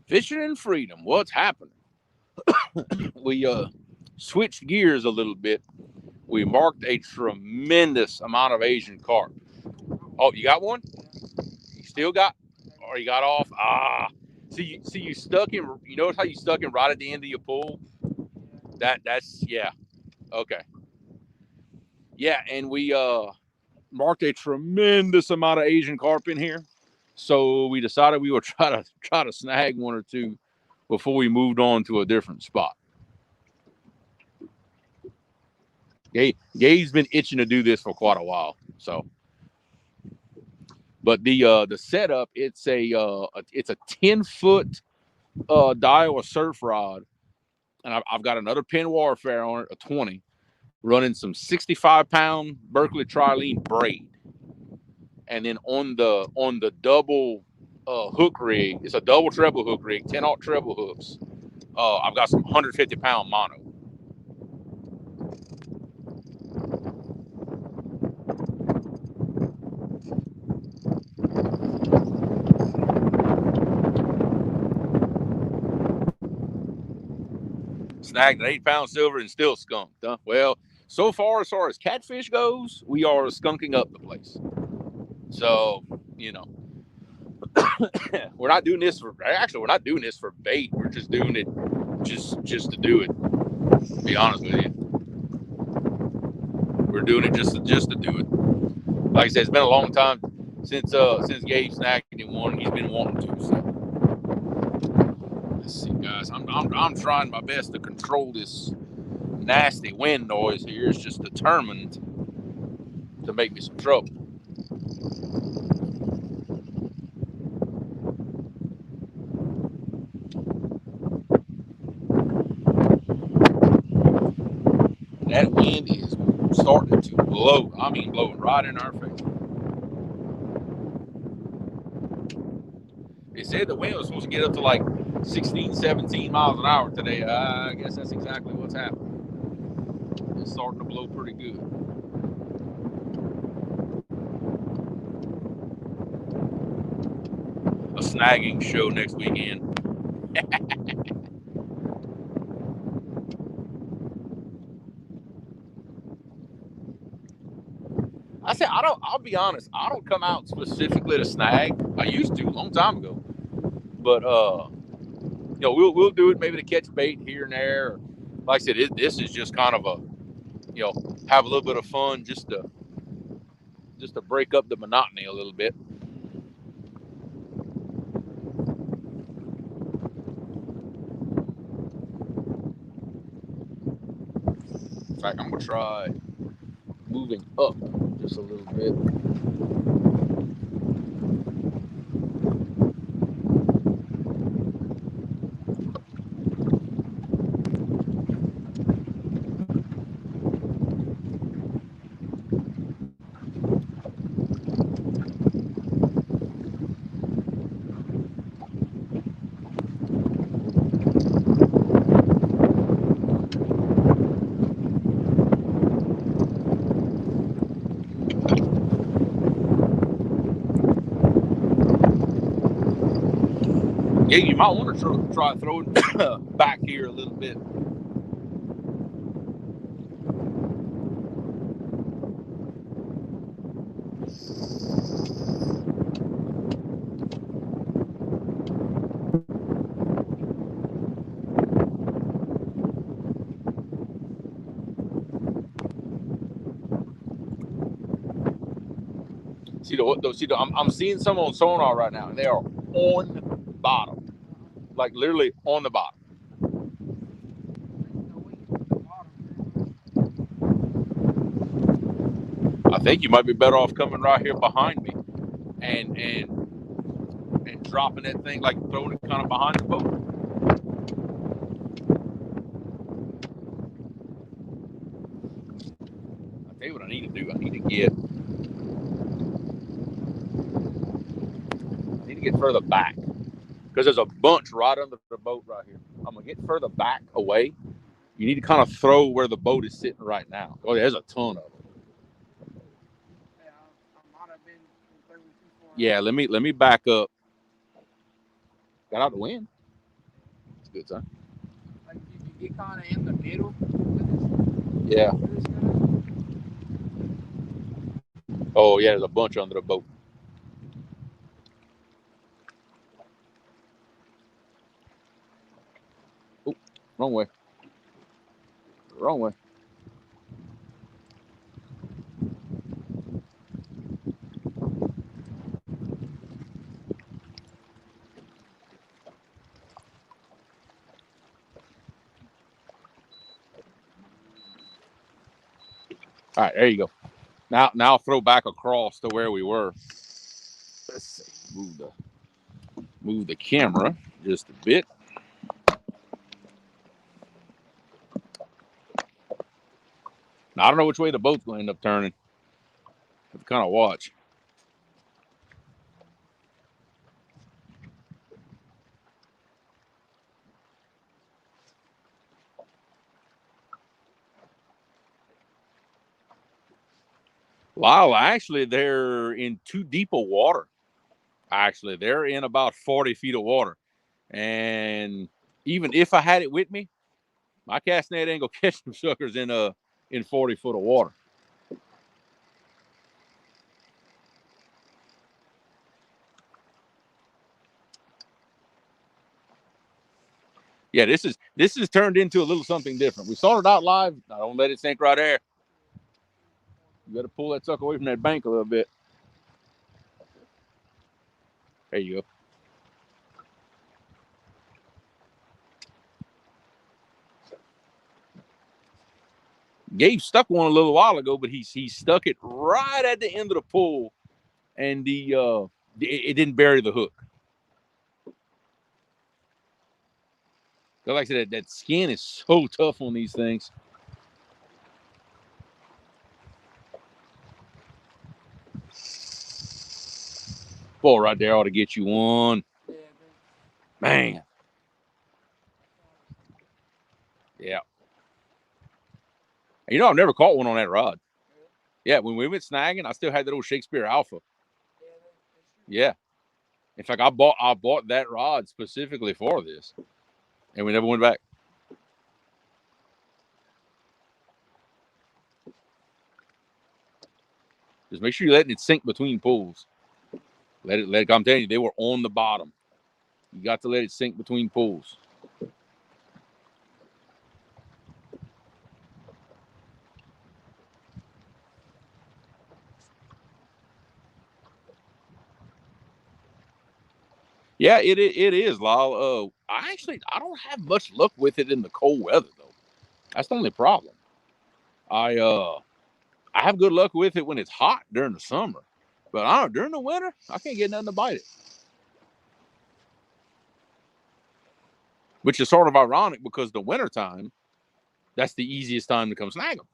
Fishing in freedom. What's happening? We switched gears a little bit. We marked a tremendous amount of Asian carp. Oh, you got one? You still got? Or you got off? Ah. See, you stuck him. You notice how you stuck him right at the end of your pull? That's yeah. Okay. Yeah, and we marked a tremendous amount of Asian carp in here. So we decided we would try to snag one or two before we moved on to a different spot. Gabe's been itching to do this for quite a while. So, but the setup, it's a 10-foot Daiwa surf rod, and I've got another Penn Warfare on it, a 20, running some 65-pound Berkeley Trilene braid, and then on the double hook rig, it's a double treble hook rig, 10-aught treble hooks. I've got some 150-pound mono. Snagged an 8-pound silver and still skunked. Huh? Well, so far as catfish goes, we are skunking up the place. So, we're not doing this for bait. We're just doing it just to do it. To be honest with you, we're doing it just to do it. Like I said, it's been a long time since Gabe snagged one. He's been wanting to. So let's see, guys. I'm trying my best to control this nasty wind noise here. It's just determined to make me some trouble. That wind is starting to blow. I mean, blowing right in our face. They said the wind was supposed to get up to like 16, 17 miles an hour today. I guess that's exactly what's happening. It's starting to blow pretty good. A snagging show next weekend. I said I'll be honest, I don't come out specifically to snag. I used to a long time ago. But we'll do it maybe to catch bait here and there. Like I said, this is just kind of a have a little bit of fun just to break up the monotony a little bit. In fact, I'm gonna try moving up just a little bit. Yeah, you might want to try throwing back here a little bit. I'm seeing some on sonar right now, and they are on bottom, like literally on the bottom. I think you might be better off coming right here behind me, and dropping that thing, like throwing it kind of behind the boat. I'll tell you what I need to do. I need to get further back, because there's a bunch right under the boat right here. I'm gonna get further back away. You need to kind of throw where the boat is sitting right now. Oh, there's a ton of them. Yeah, let me back up. Got out the wind. It's a good sign. Like if you get kind of in the middle. Yeah. Oh yeah, there's a bunch under the boat. Oh, wrong way. Wrong way. All right, there you go. Now throw back across to where we were. Let's see. Move the camera just a bit. Now, I don't know which way the boat's going to end up turning. Have to kind of watch. Wow, actually, they're in too deep of water. Actually, they're in about 40 feet of water. And even if I had it with me, my cast net ain't gonna catch them suckers in 40 foot of water. Yeah, this is turned into a little something different. We started out live. I don't let it sink right there. You got to pull that sucker away from that bank a little bit. There you go. Gabe stuck one a little while ago, but he stuck it right at the end of the pull, and it didn't bury the hook. Like I said, that skin is so tough on these things. Boy, right there ought to get you one. Man. Yeah. You know, I've never caught one on that rod. Yeah, when we went snagging, I still had that old Shakespeare Alpha. Yeah. In fact, I bought that rod specifically for this, and we never went back. Just make sure you're letting it sink between pulls. Let it. I'm telling you, they were on the bottom. You got to let it sink between pulls. Yeah, it is, Lyle. I don't have much luck with it in the cold weather though. That's the only problem. I have good luck with it when it's hot during the summer, but I don't during the winter I can't get nothing to bite it. Which is sort of ironic because the wintertime, that's the easiest time to come snag them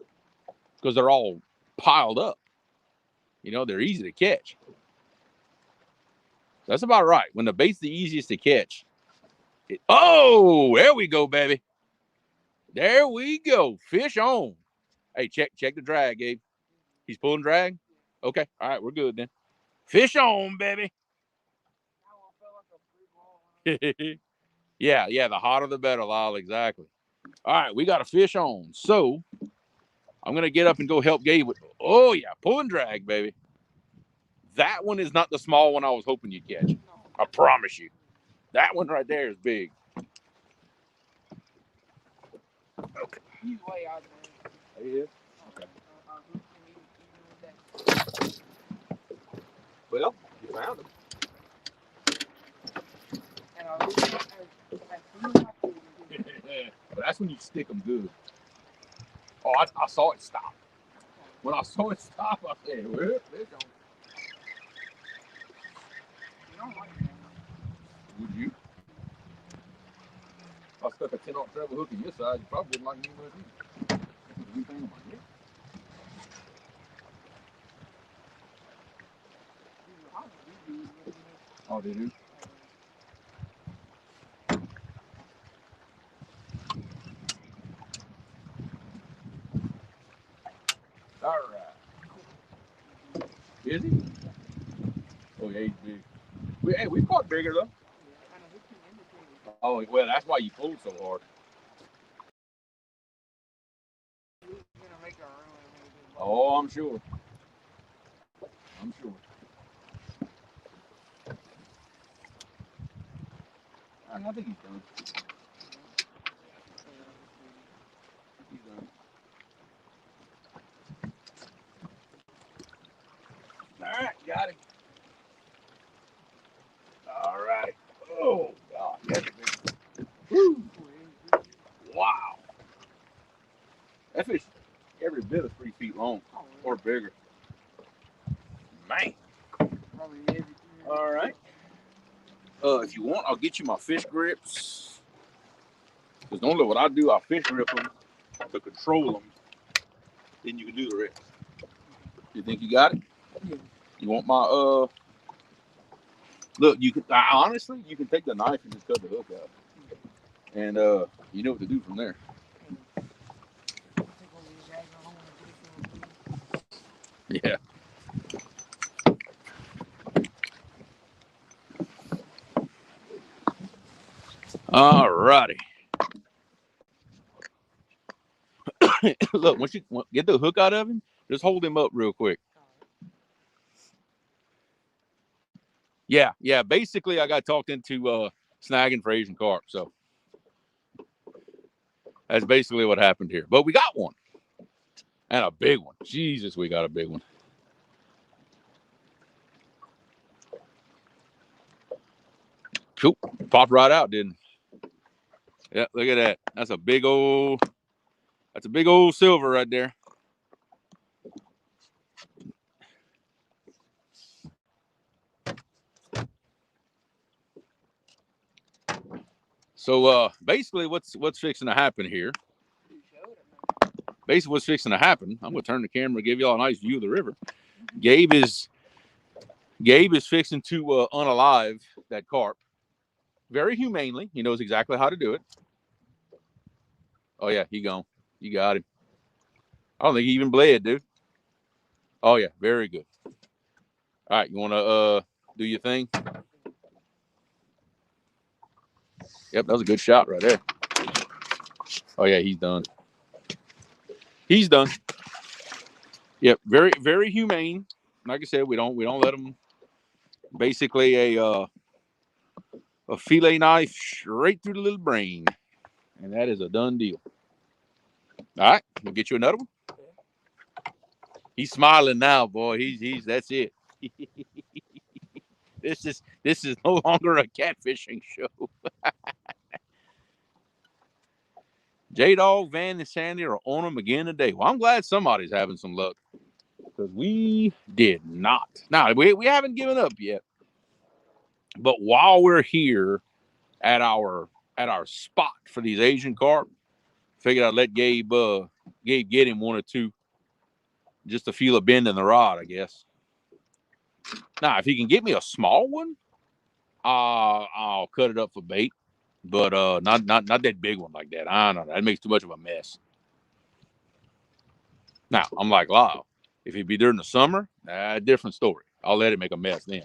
because they're all piled up. You know, they're easy to catch. That's about right. When the bait's the easiest to catch. Oh, there we go, baby. There we go. Fish on. Hey, check the drag, Gabe. He's pulling drag? Okay. All right, we're good then. Fish on, baby. yeah, the hotter the better, Lyle. Exactly. All right, we got a fish on. So I'm gonna get up and go help Gabe with. Oh yeah, pulling drag, baby. That one is not the small one I was hoping you'd catch. I promise you. That one right there is big. Okay. He's way out there. He is? Okay. Well, you found them. But that's when you stick them good. Oh, I saw it stop. When I saw it stop, I said, well, they're gone. Would you? If I stuck a 10-aught treble hook in your side, you probably wouldn't like me much either. That's the good thing about it. Oh, they do? All right. Is he? Oh, yeah, he's big. We caught bigger, though. Oh, well, that's why you pulled so hard. Oh, I'm sure. I'm sure. I think he's done. He's done. All right, got him. All right. Oh, God. That's big. Woo. Wow. That fish, every bit of 3 feet long or bigger. Man. All right. If you want, I'll get you my fish grips. Because normally what I do, I fish grip them to control them. Then you can do the rest. You think you got it? You want my look, you can honestly you can take the knife and just cut the hook out. And you know what to do from there. Yeah. All righty. Look, once you get the hook out of him, just hold him up real quick. Yeah. Basically, I got talked into snagging for Asian carp, so that's basically what happened here. But we got one, and a big one. Jesus, we got a big one. Cool. Popped right out, didn't it? Yeah, look at that. That's a big old silver right there. So basically what's fixing to happen here? Basically what's fixing to happen, I'm gonna turn the camera, give y'all a nice view of the river. Gabe is fixing to unalive that carp. Very humanely. He knows exactly how to do it. Oh yeah, he gone. You got him. I don't think he even bled, dude. Oh yeah, very good. All right, you wanna do your thing? Yep, that was a good shot right there. Oh yeah, he's done. He's done. Yep, very, very humane. Like I said, we don't let him. Basically, a fillet knife straight through the little brain, and that is a done deal. All right, we'll get you another one. He's smiling now, boy. He's that's it. This is no longer a catfishing show. J-Dog, Van, and Sandy are on them again today. Well, I'm glad somebody's having some luck because we did not. Now we haven't given up yet, but while we're here at our spot for these Asian carp, figured I'd let Gabe get him one or two just to feel a bend in the rod, I guess. Now, if he can get me a small one, I'll cut it up for bait, but not that big one like that. I don't know. That makes too much of a mess. Now, I'm like, wow, if it'd be during the summer, different story. I'll let it make a mess then.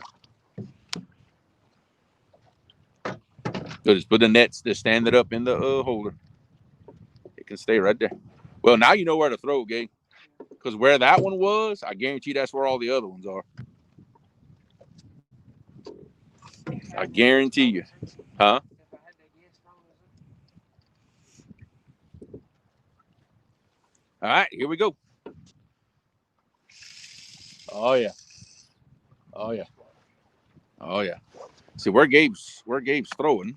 So just put the nets, just stand it up in the holder. It can stay right there. Well, now you know where to throw, Gabe. Because where that one was, I guarantee that's where all the other ones are. I guarantee you. Huh? All right, here we go. Oh, yeah. Oh, yeah. Oh yeah. See where Gabe's throwing.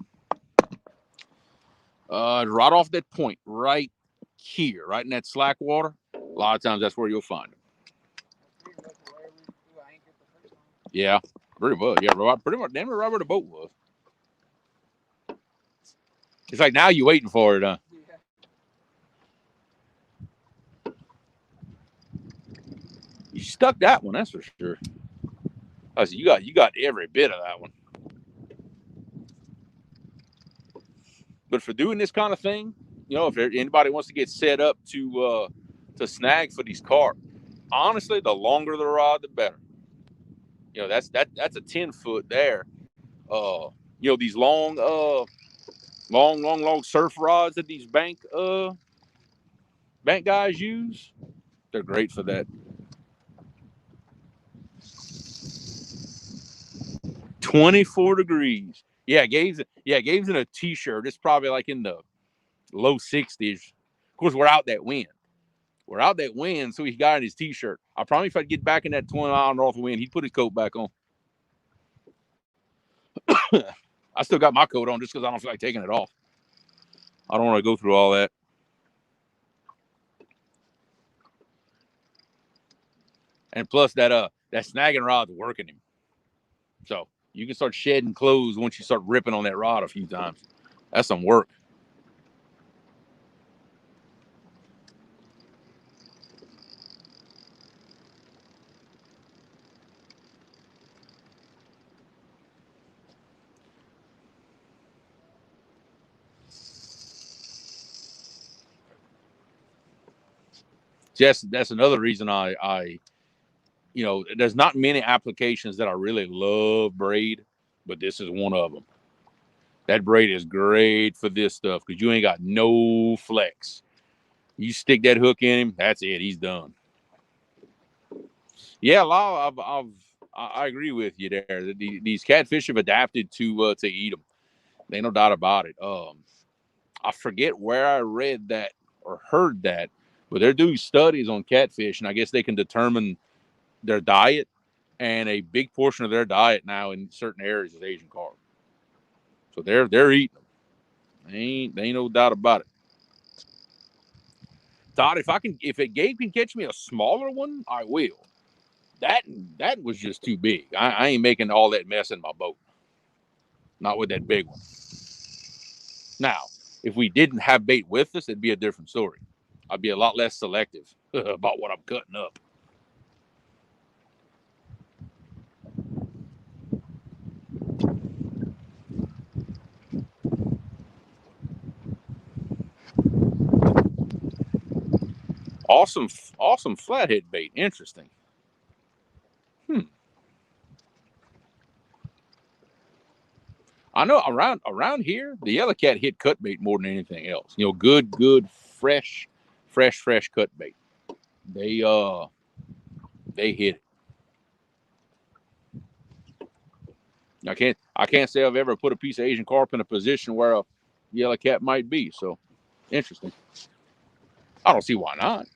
Right off that point, right here, right in that slack water. A lot of times that's where you'll find them. Yeah, pretty much. Yeah, pretty much. Damn, right where the boat was. It's like now you waiting for it, huh? You stuck that one, that's for sure. I said you got every bit of that one. But for doing this kind of thing, you know, if anybody wants to get set up to snag for these carp, honestly, the longer the rod, the better. You know, that's a 10 foot there. You know, these long surf rods that these bank guys use, they're great for that. 24 degrees. Gabe's in a t-shirt. It's probably like in the low 60s. Of course, we're out that wind. So he got in his t-shirt. I promise if I'd get back in that 20-mile north wind, he'd put his coat back on. I still got my coat on just because I don't feel like taking it off. I don't want to go through all that. And plus that snagging rod's working him. So you can start shedding clothes once you start ripping on that rod a few times. That's some work. That's another reason I you know, there's not many applications that I really love braid, but this is one of them. That braid is great for this stuff because you ain't got no flex. You stick that hook in him, that's it. He's done. Yeah, Law, I agree with you there. These catfish have adapted to eat them. There ain't no doubt about it. I forget where I read that or heard that, but they're doing studies on catfish, and I guess they can determine their diet. And a big portion of their diet now in certain areas is Asian carp. So they're eating them. They ain't no doubt about it. Todd, if Gabe can catch me a smaller one, I will. That was just too big. I ain't making all that mess in my boat. Not with that big one. Now, if we didn't have bait with us, it'd be a different story. I'd be a lot less selective about what I'm cutting up. Awesome flathead bait. Interesting. I know around here, the yellow cat hit cut bait more than anything else. You know, good, fresh cut bait. They hit it. I can't say I've ever put a piece of Asian carp in a position where a yellow cat might be. So interesting. I don't see why not.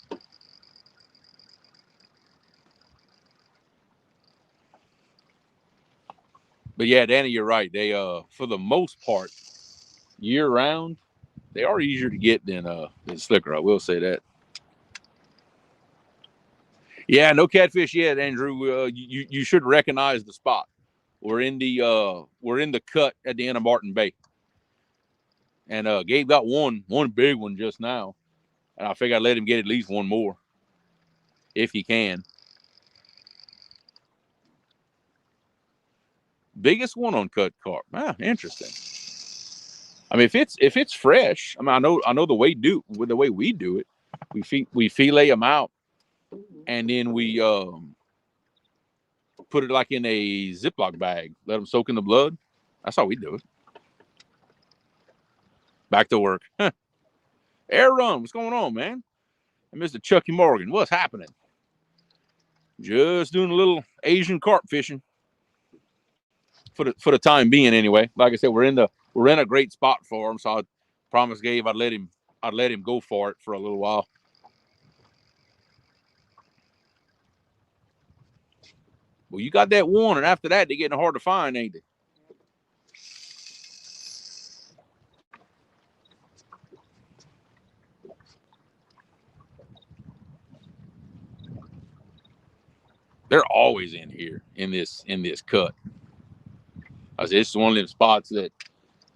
But yeah, Danny, you're right. They for the most part, year round, they are easier to get than slicker. I will say that. Yeah, no catfish yet, Andrew. You should recognize the spot. We're in the cut at the end of Martin Bay, and Gabe got one big one just now, and I figure I'd let him get at least one more if he can. Biggest one on cut carp. Ah, interesting. I mean, if it's fresh, I mean, I know the way we do it, we fillet them out, and then we put it like in a Ziploc bag, let them soak in the blood. That's how we do it. Back to work. Huh. Air run, what's going on, man? And Mr. Chucky Morgan, what's happening? Just doing a little Asian carp fishing for the time being, anyway. Like I said, we're in a great spot for him, so I promised Gabe I'd let him go for it for a little while. Well, you got that one, and after that, they're getting hard to find, ain't they? They're always in here in this cut. I said, it's one of them spots that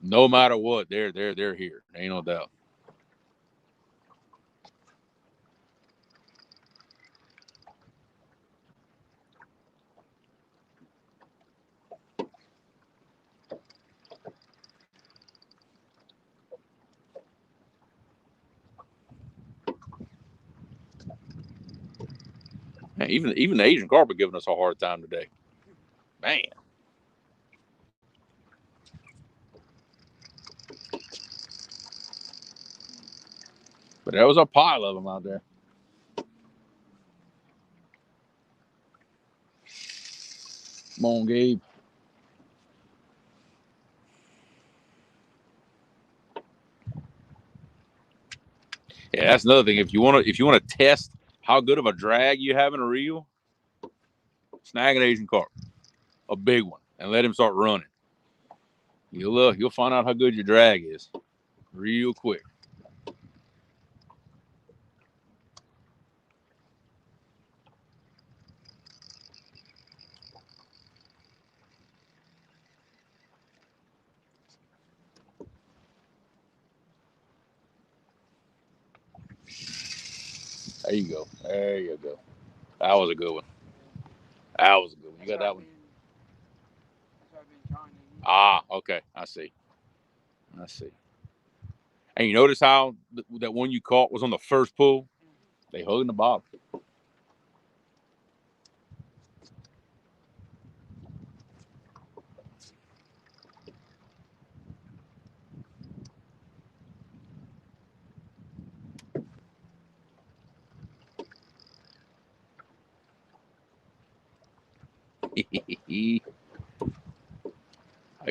no matter what, they're here. Ain't no doubt. Man, even the Asian carpet giving us a hard time today. Man. But there was a pile of them out there. Come on, Gabe. Yeah, that's another thing. If you want to test how good of a drag you have in a reel, snag an Asian carp, a big one, and let him start running. You'll find out how good your drag is real quick. There you go. There you go. That was a good one. That was a good one. You got that one? Ah, okay. I see. I see. And you notice how that one you caught was on the first pull? They holding the bottom. He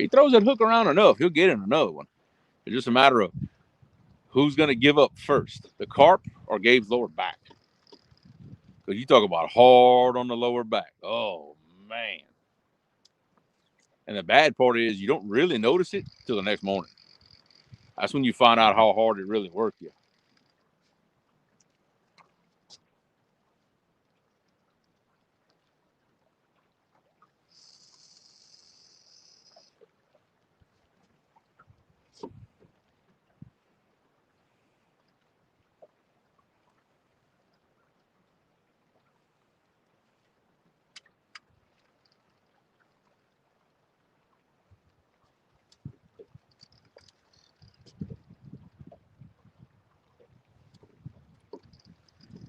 throws that hook around enough, he'll get in another one. It's just a matter of who's going to give up first, the carp or Gabe's lower back. Because you talk about hard on the lower back. Oh, man. And the bad part is you don't really notice it till the next morning. That's when you find out how hard it really worked you.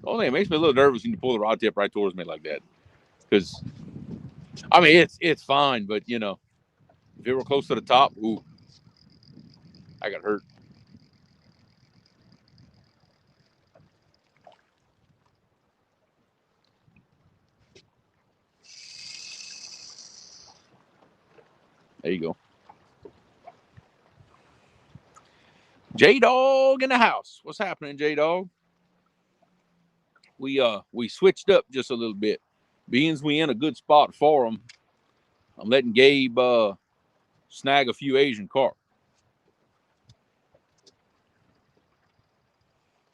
The only thing it makes me a little nervous when you pull the rod tip right towards me like that. Because, I mean, it's fine, but, you know, if it were close to the top, ooh, I got hurt. There you go. J-Dog in the house. What's happening, J-Dog? We switched up just a little bit. Being we in a good spot for them, I'm letting Gabe snag a few Asian carp.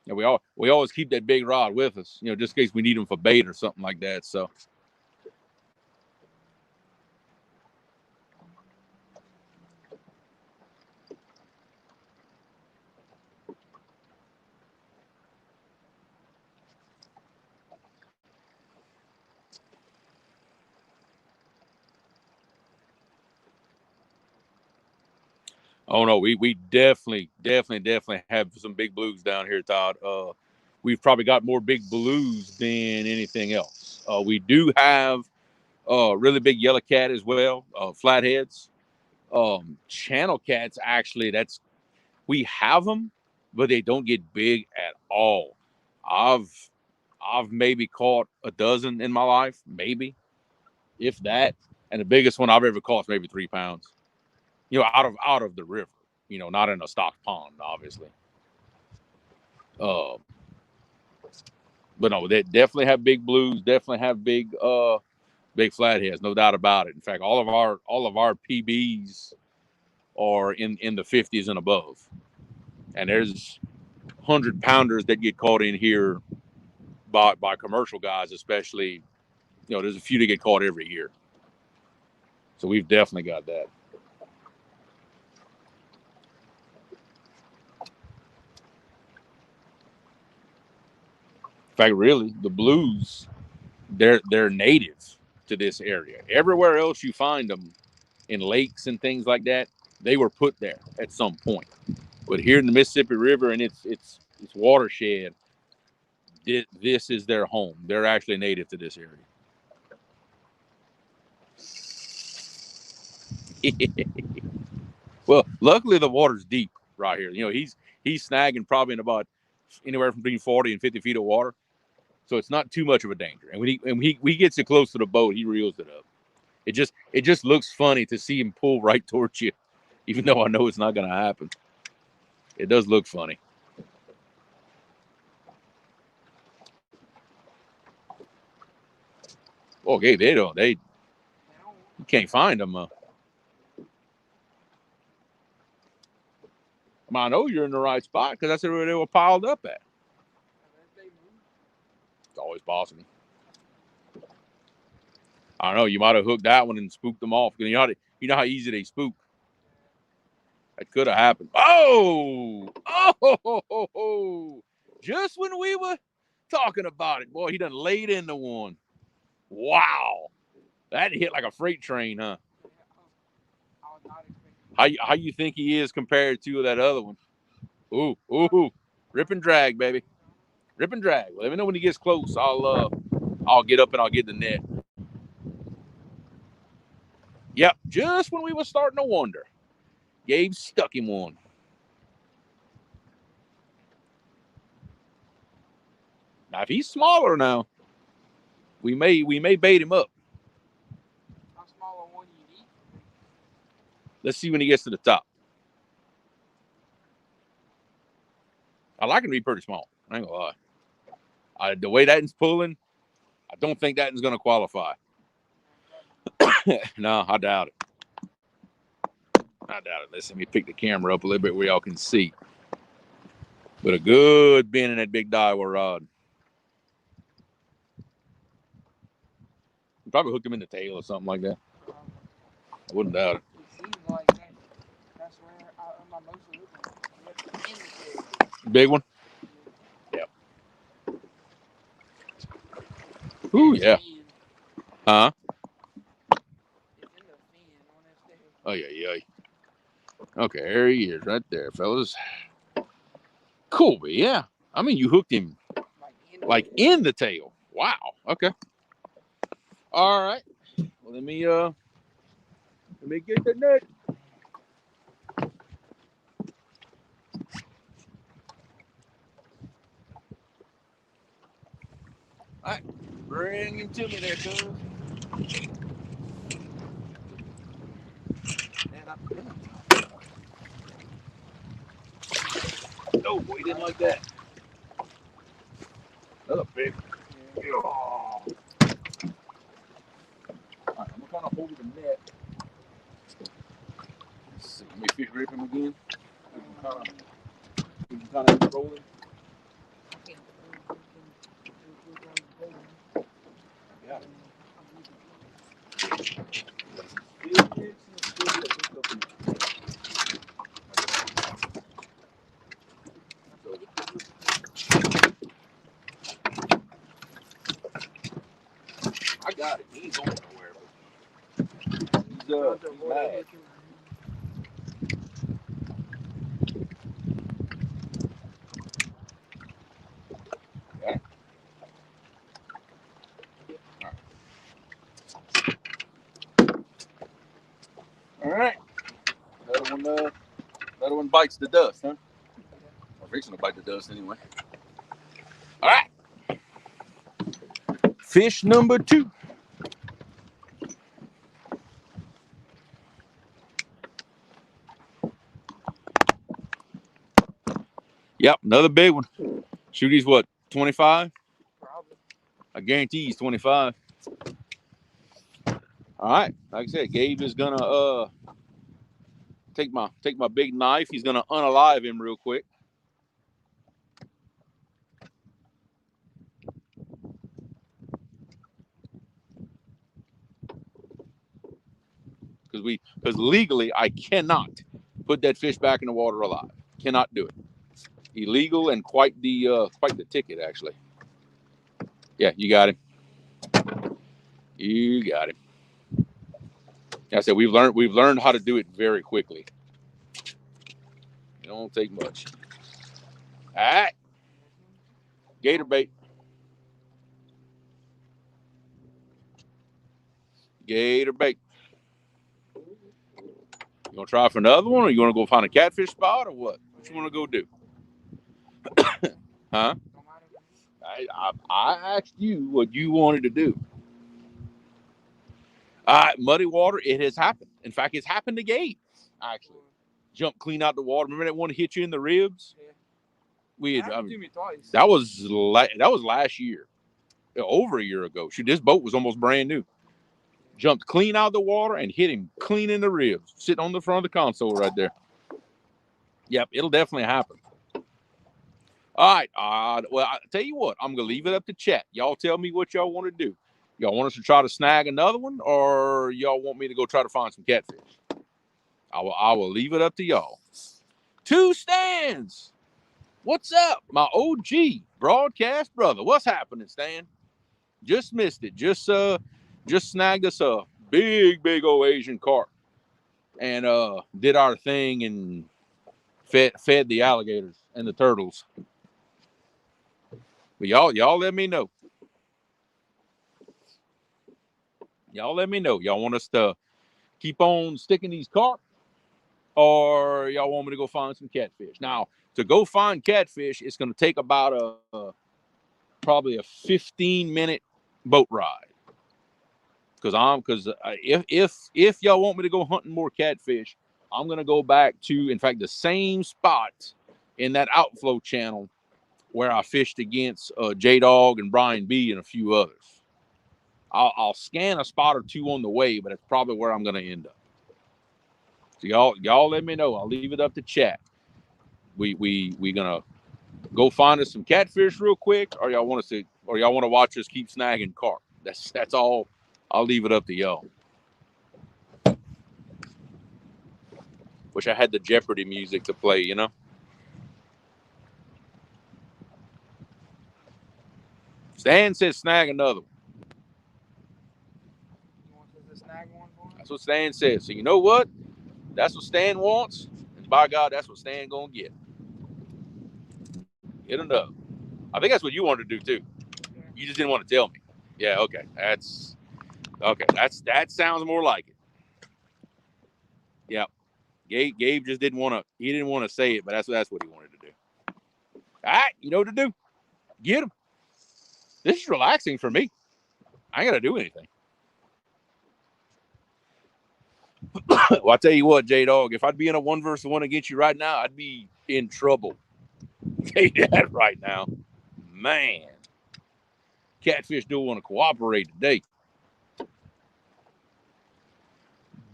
Yeah, we always keep that big rod with us, you know, just in case we need them for bait or something like that. So. Oh no, we definitely have some big blues down here, Todd. We've probably got more big blues than anything else. We do have really big yellow cat as well, flatheads, channel cats. Actually, we have them, but they don't get big at all. I've maybe caught a dozen in my life, maybe if that, and the biggest one I've ever caught is maybe 3 pounds. You know, out of the river. You know, not in a stock pond, obviously. Uh, but no, they definitely have big blues. Definitely have big big flatheads, no doubt about it. In fact, all of our PBs are in the 50s and above, and there's 100-pounders that get caught in here by commercial guys, especially. You know, there's a few that get caught every year, so we've definitely got that. In fact, really, the blues, they're native to this area. Everywhere else you find them in lakes and things like that, they were put there at some point. But here in the Mississippi River and its watershed, this is their home. They're actually native to this area. Well, luckily the water's deep right here. You know, he's snagging probably in about anywhere from between 40 and 50 feet of water. So it's not too much of a danger. And when he gets it close to the boat, he reels it up. It just looks funny to see him pull right towards you, even though I know it's not going to happen. It does look funny. Okay, you can't find them. I know you're in the right spot because that's where they were piled up at. It's always possible. I don't know. You might have hooked that one and spooked them off. You know how easy they spook. That could have happened. Oh! Just when we were talking about it, boy, he done laid into one. Wow, that hit like a freight train, huh? How you think he is compared to that other one? Ooh, rip and drag, baby, rip and drag. Well, let me know when he gets close. I'll get up and I'll get the net. Yep, just when we were starting to wonder, Gabe stuck him one. Now, if he's smaller now, we may bait him up. How small a one you need? Let's see when he gets to the top. I like him to be pretty small. I ain't gonna lie. The way that one's pulling, I don't think that one's gonna qualify. No, I doubt it. Let me pick the camera up a little bit where y'all can see. But a good bend in that big Daiwa rod. You probably hooked him in the tail or something like that. I wouldn't doubt it. It seems like that. That's where I'm mostly looking at. Big one? Yep. Ooh, yeah. Huh? Oh, yeah. Okay, there he is right there, fellas. Colby, yeah. I mean, you hooked him like in the tail. Wow. Okay. All right. Well, let me get the net. All right. Bring him to me there, cuz. Oh, boy, he didn't like that. Another big. Oh. All right, I'm going to kind of hold the net. Let's see. Let me fish grip him again. We can kind of control him. Yeah. I got it. He ain't going nowhere. He's mad. Yeah. All right. Another one bites the dust, huh? Or fixing to bite the dust anyway. All right. Fish number 2. Yep, another big one. Shooty's what, 25? Probably. I guarantee he's 25. All right. Like I said, Gabe is gonna take my big knife. He's gonna unalive him real quick. Because legally I cannot put that fish back in the water alive. Cannot do it. Illegal and quite the ticket actually. Yeah, you got him. You got him. Like I said we've learned how to do it very quickly. It don't take much. All right, gator bait. Gator bait. You gonna try for another one, or you wanna go find a catfish spot, or what? What you wanna go do? Huh? I asked you what you wanted to do. Muddy water, it has happened. In fact, it's happened to Gabe, actually. Jump clean out the water. Remember that one hit you in the ribs? Yeah. We had, Happened to me twice. that was last year, over a year ago. Shoot, this boat was almost brand new. Jumped clean out of the water and hit him clean in the ribs, sitting on the front of the console right there. Yep, it'll definitely happen. All right. Well, I tell you what, I'm gonna leave it up to chat. Y'all tell me what y'all want to do. Y'all want us to try to snag another one, or y'all want me to go try to find some catfish? I will leave it up to y'all. Two Stans. What's up, my OG broadcast brother? What's happening, Stan? Just missed it. Just snagged us a big old Asian carp, and did our thing and fed the alligators and the turtles. But y'all let me know. Y'all let me know. Y'all want us to keep on sticking these carp, or y'all want me to go find some catfish? Now, to go find catfish, it's going to take about probably a 15-minute boat ride. Because if y'all want me to go hunting more catfish, I'm going to go back to, in fact, the same spot in that outflow channel where I fished against J Dog and Brian B and a few others. I'll scan a spot or two on the way, but it's probably where I'm going to end up. So y'all let me know. I'll leave it up to chat. We gonna go find us some catfish real quick, or y'all want to watch us keep snagging carp? That's all. I'll leave it up to y'all. Wish I had the Jeopardy music to play, you know. Stan says snag another one. You want us to snag one for him? That's what Stan says. So you know what? That's what Stan wants, and by God, that's what Stan gonna get. Get another. I think that's what you wanted to do too. Yeah. You just didn't want to tell me. Yeah, okay. That sounds more like it. Yeah. Gabe just didn't want to say it, but that's what he wanted to do. All right, you know what to do. Get him. This is relaxing for me. I ain't gotta do anything. Well, I tell you what, J Dog, if I'd be in a 1-versus-1 against you right now, I'd be in trouble. Tell you that right now. Man. Catfish don't want to cooperate today.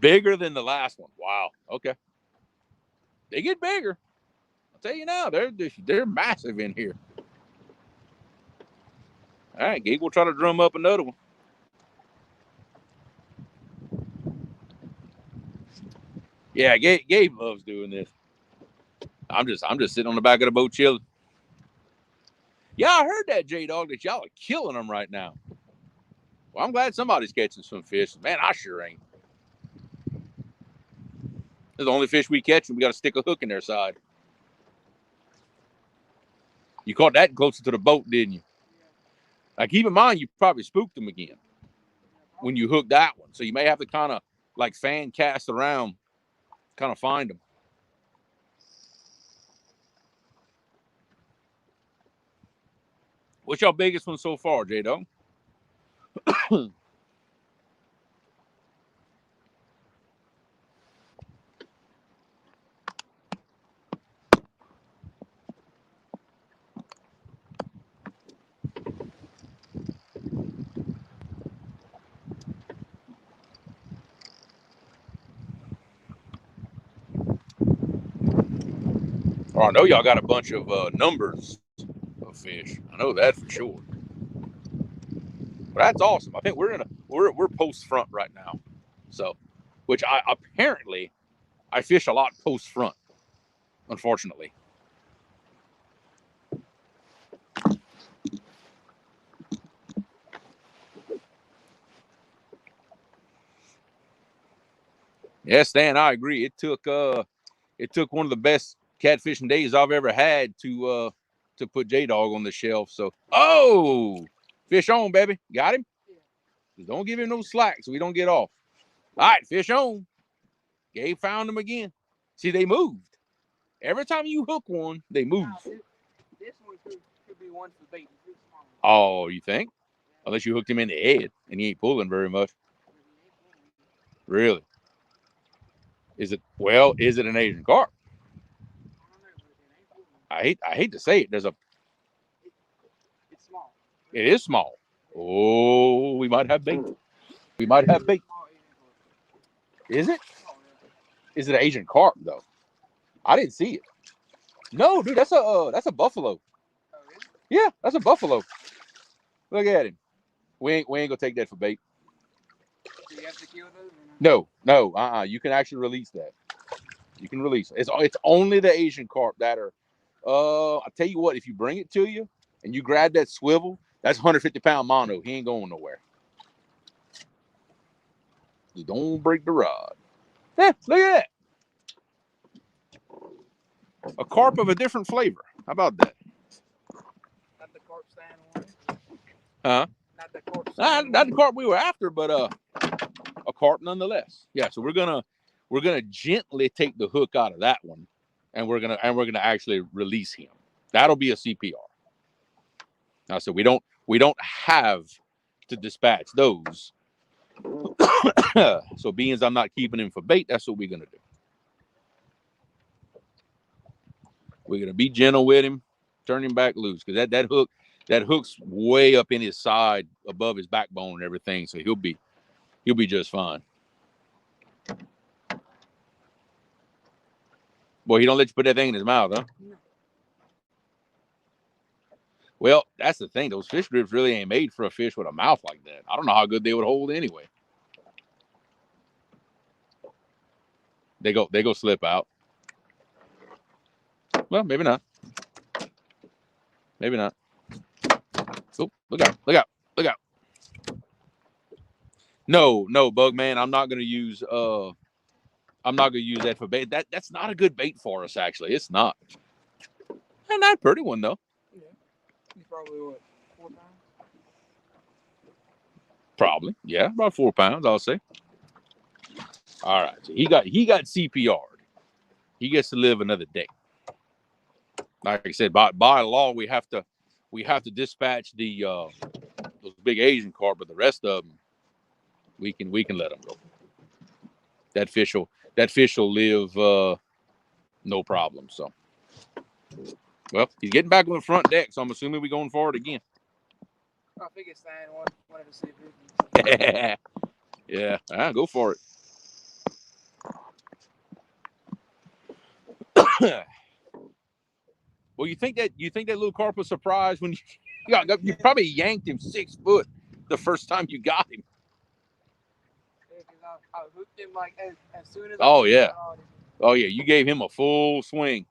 Bigger than the last one. Wow. Okay. They get bigger. I'll tell you now, they're massive in here. All right, Gabe will try to drum up another one. Yeah, Gabe loves doing this. I'm just sitting on the back of the boat chilling. Yeah, I heard that, J Dog, that y'all are killing them right now. Well, I'm glad somebody's catching some fish. Man, I sure ain't. It's the only fish we catch, and we got to stick a hook in their side. You caught that closer to the boat, didn't you? Now, keep in mind, you probably spooked them again when you hooked that one. So you may have to kind of like fan cast around, kind of find them. What's your biggest one so far, J Dog? Or I know y'all got a bunch of numbers of fish. I know that for sure. But that's awesome. I think we're post front right now. So, which I apparently I fish a lot post front, unfortunately. Yeah, Stan, I agree. It took one of the best catfishing days I've ever had to put J-Dog on the shelf. So, oh, fish on, baby. Got him? Just don't give him no slack so we don't get off. All right, fish on. Gabe found him again. See, they moved. Every time you hook one, they move. This one could be one for bait. Oh, you think? Unless you hooked him in the head and he ain't pulling very much. Really? Is it an Asian carp? I hate to say it. It's small. It is small. Oh, we might have bait. We might have bait. Is it? Is it an Asian carp though? I didn't see it. No, dude, that's a buffalo. Yeah, that's a buffalo. Look at him. We ain't gonna take that for bait. Do you have to kill those? No. You can actually release that. You can release it. It's only the Asian carp that are. I'll tell you what. If you bring it to you and you grab that swivel, that's 150-pound mono. He ain't going nowhere. Just don't break the rod. Yeah, look at that. A carp of a different flavor. How about that? Not the carp stand one. Huh? Not the carp. Not the carp we were after, but a carp nonetheless. Yeah. So we're gonna gently take the hook out of that one, and we're gonna actually release him. That'll be a CPR. Now, so we don't have to dispatch those. So being I'm not keeping him for bait, that's what we're gonna do. We're gonna be gentle with him, turn him back loose, because that hook's way up in his side, above his backbone and everything. So he'll be just fine. Boy, he don't let you put that thing in his mouth, huh? No. Well, that's the thing. Those fish grips really ain't made for a fish with a mouth like that. I don't know how good they would hold anyway. They go slip out. Well, maybe not. Maybe not. Oh, look out. No, Bug Man, I'm not gonna use that for bait. That's not a good bait for us, actually. It's not. And not a pretty one though. Yeah. He's probably what, 4 pounds? Probably. Yeah, about 4 pounds, I'll say. All right. So he got CPR'd. He gets to live another day. Like I said, by law, we have to dispatch the those big Asian carp, but the rest of them we can let them go. That fish will live no problem. So, well, he's getting back on the front deck, so I'm assuming we're going forward again. I think it's saying one of the CPs. Yeah, go for it. Well, you think that little carp was surprised when you probably yanked him 6 foot the first time you got him. Yeah, I hooked him like as soon as. Oh yeah, you gave him a full swing.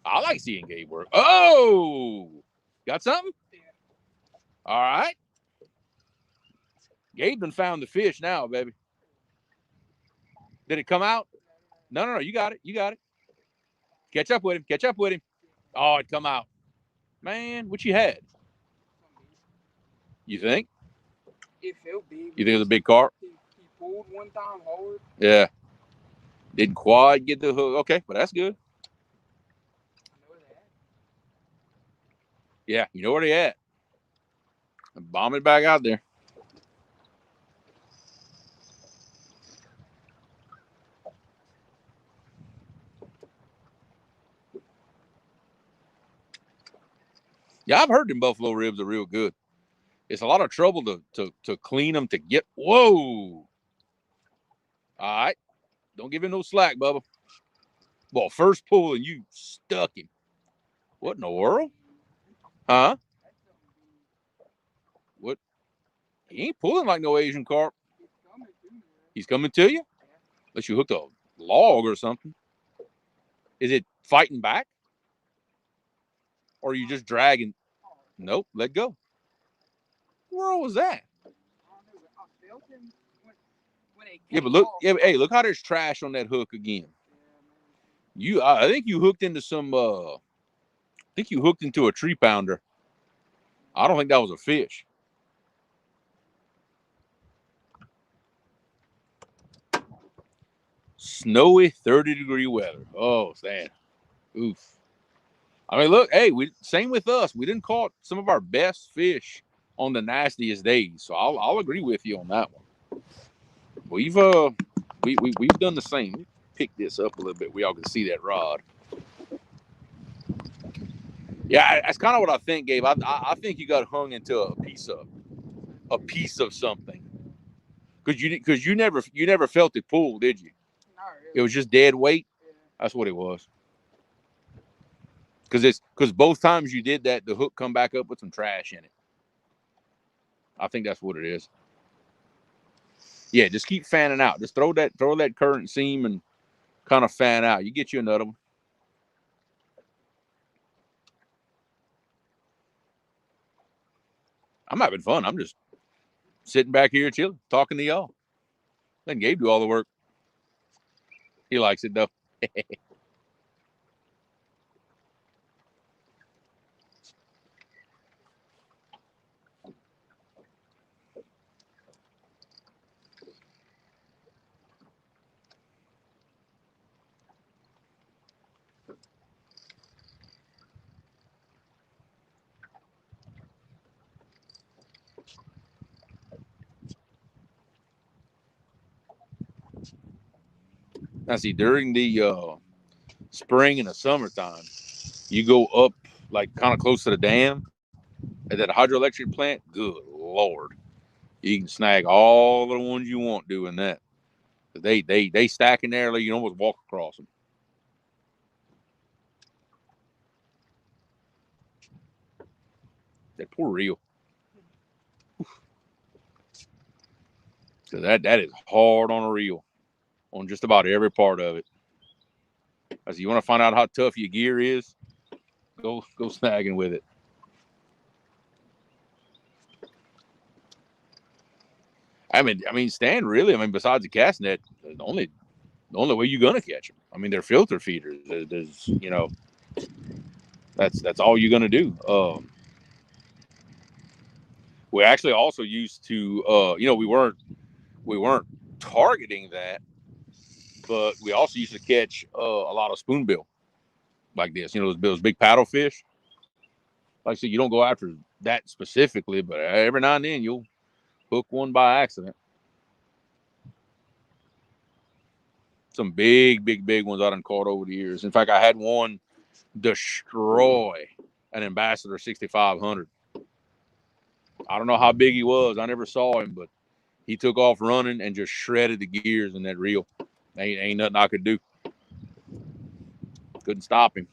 I like seeing Gabe work. Oh, got something? Yeah. All right. Gabe done found the fish now, baby. Did it come out? No. You got it. Catch up with him. Oh, it come out. Man, what you had? You think? It felt big. You think it was a big carp? He pulled one time hard. Yeah. Didn't quite get the hook. Okay, but that's good. Yeah, you know where they at. Bomb it back out there. Yeah, I've heard them buffalo ribs are real good. It's a lot of trouble to clean them to get. Whoa! All right, Don't give him no slack, Bubba. Well, first pull and you stuck him. What in the world? Huh? What? He ain't pulling like no Asian carp. He's coming to you? Unless you hooked a log or something. Is it fighting back? Or are you just dragging? Nope, let go. What was that? Yeah, but look, yeah, but, hey, look how there's trash on that hook again. I think you hooked into some. I think you hooked into a tree pounder. I don't think that was a fish. Snowy 30-degree weather. Oh, Stan. Oof. I mean, look, hey, same with us. We didn't caught some of our best fish on the nastiest days. So I'll agree with you on that one. We've done the same. Pick this up a little bit. We all can see that rod. Yeah, that's kind of what I think, Gabe. I think you got hung into a piece of something. Because you never felt it pull, did you? It was just dead weight. That's what it was. Because both times you did that, the hook come back up with some trash in it. I think that's what it is. Yeah, just keep fanning out. Just throw that current seam and kind of fan out. You get you another one. I'm having fun. I'm just sitting back here chilling, talking to y'all. Letting Gabe do all the work. He likes it though. Now see, during the spring and the summertime, you go up like kind of close to the dam at that hydroelectric plant. Good Lord. You can snag all the ones you want doing that. They stack in there, like you can almost walk across them. That poor reel. So that is hard on a reel on just about every part of it. As you want to find out how tough your gear is, go snagging with it. I mean, Stan, really. I mean, besides the cast net, the only way you're gonna catch them. I mean, they're filter feeders. There's that's all you're gonna do. We actually also used to, we weren't targeting that, but we also used to catch a lot of spoonbill like this. Those big paddle fish. Like I said, you don't go after that specifically, but every now and then you'll hook one by accident. Some big ones I done caught over the years. In fact, I had one destroy an Ambassador 6500. I don't know how big he was. I never saw him, but he took off running and just shredded the gears in that reel. Ain't nothing I could do. Couldn't stop him.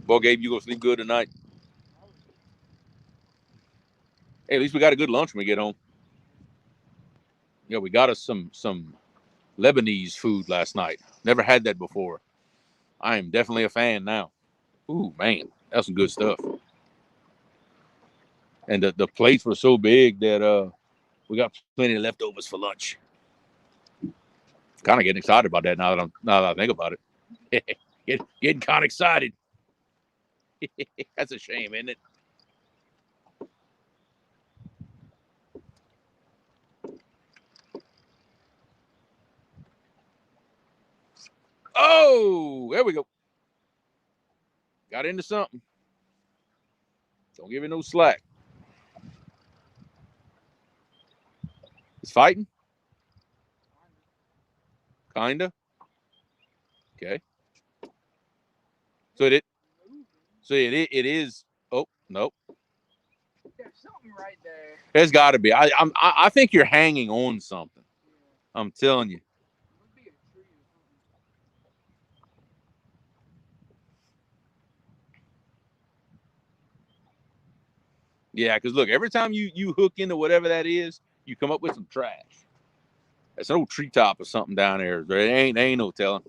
Well, Gabe, you go sleep good tonight. Hey, at least we got a good lunch when we get home. Yeah, we got us some Lebanese food last night. Never had that before. I am definitely a fan now. Ooh, man, that's some good stuff. And the plates were so big that we got plenty of leftovers for lunch. Kind of getting excited about that now that I think about it. Getting kind of excited. That's a shame, isn't it? Oh, there we go. Got into something. Don't give it no slack. It's fighting? Kinda. Okay. So it is. Oh, nope. something right there. There's got to be. I think you're hanging on something. Yeah. I'm telling you. Must be a tree or something. Yeah, because look, every time you hook into whatever that is, you come up with some trash. That's an old treetop or something down there. There ain't no telling.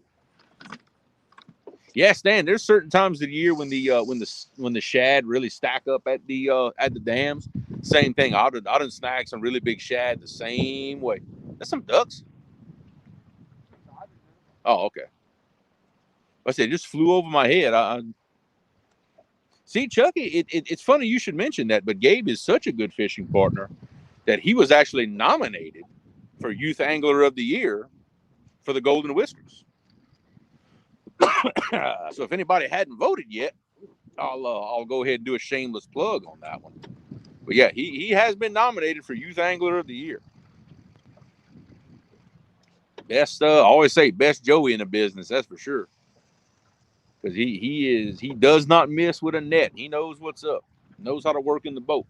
Yeah, Stan. There's certain times of the year when the shad really stack up at the dams. Same thing. I done snag some really big shad the same way. That's some ducks. Oh, okay. I said it just flew over my head. See, Chucky. It's funny you should mention that, but Gabe is such a good fishing partner that he was actually nominated for Youth Angler of the Year for the Golden Whiskers. So if anybody hadn't voted yet, I'll go ahead and do a shameless plug on that one. But yeah, he has been nominated for Youth Angler of the Year. Best, I always say best Joey in the business, that's for sure. Because he does not miss with a net. He knows what's up, knows how to work in the boat.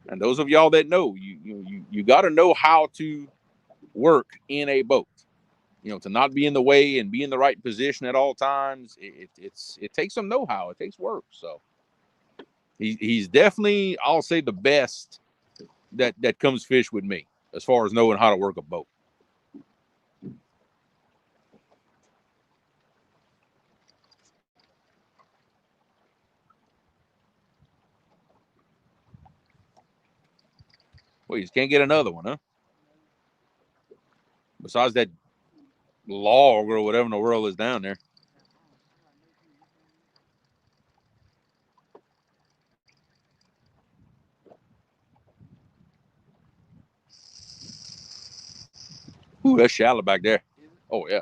And those of y'all that know, you got to know how to work in a boat. You know, to not be in the way and be in the right position at all times. It takes some know-how. It takes work. So he's definitely, I'll say, the best that comes fish with me as far as knowing how to work a boat. Well, you just can't get another one, huh? Besides that log or whatever in the world is down there. Ooh, that's shallow back there. Oh, yeah.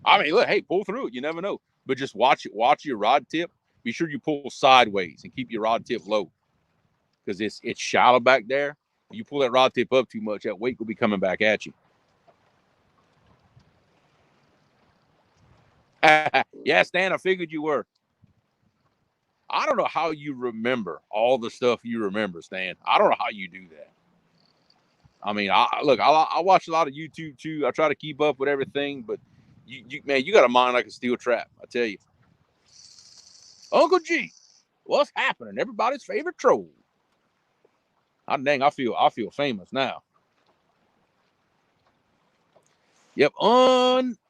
I mean, look, hey, pull through it. You never know. But just watch it. Watch your rod tip. Be sure you pull sideways and keep your rod tip low. Because it's shallow back there. You pull that rod tip up too much, that weight will be coming back at you. Yeah, Stan, I figured you were. I don't know how you remember all the stuff you remember, Stan. I don't know how you do that. I mean, I watch a lot of YouTube too. I try to keep up with everything, but man, you got a mind like a steel trap. I tell you, Uncle G, what's happening? Everybody's favorite troll. Dang, I feel famous now. Yep.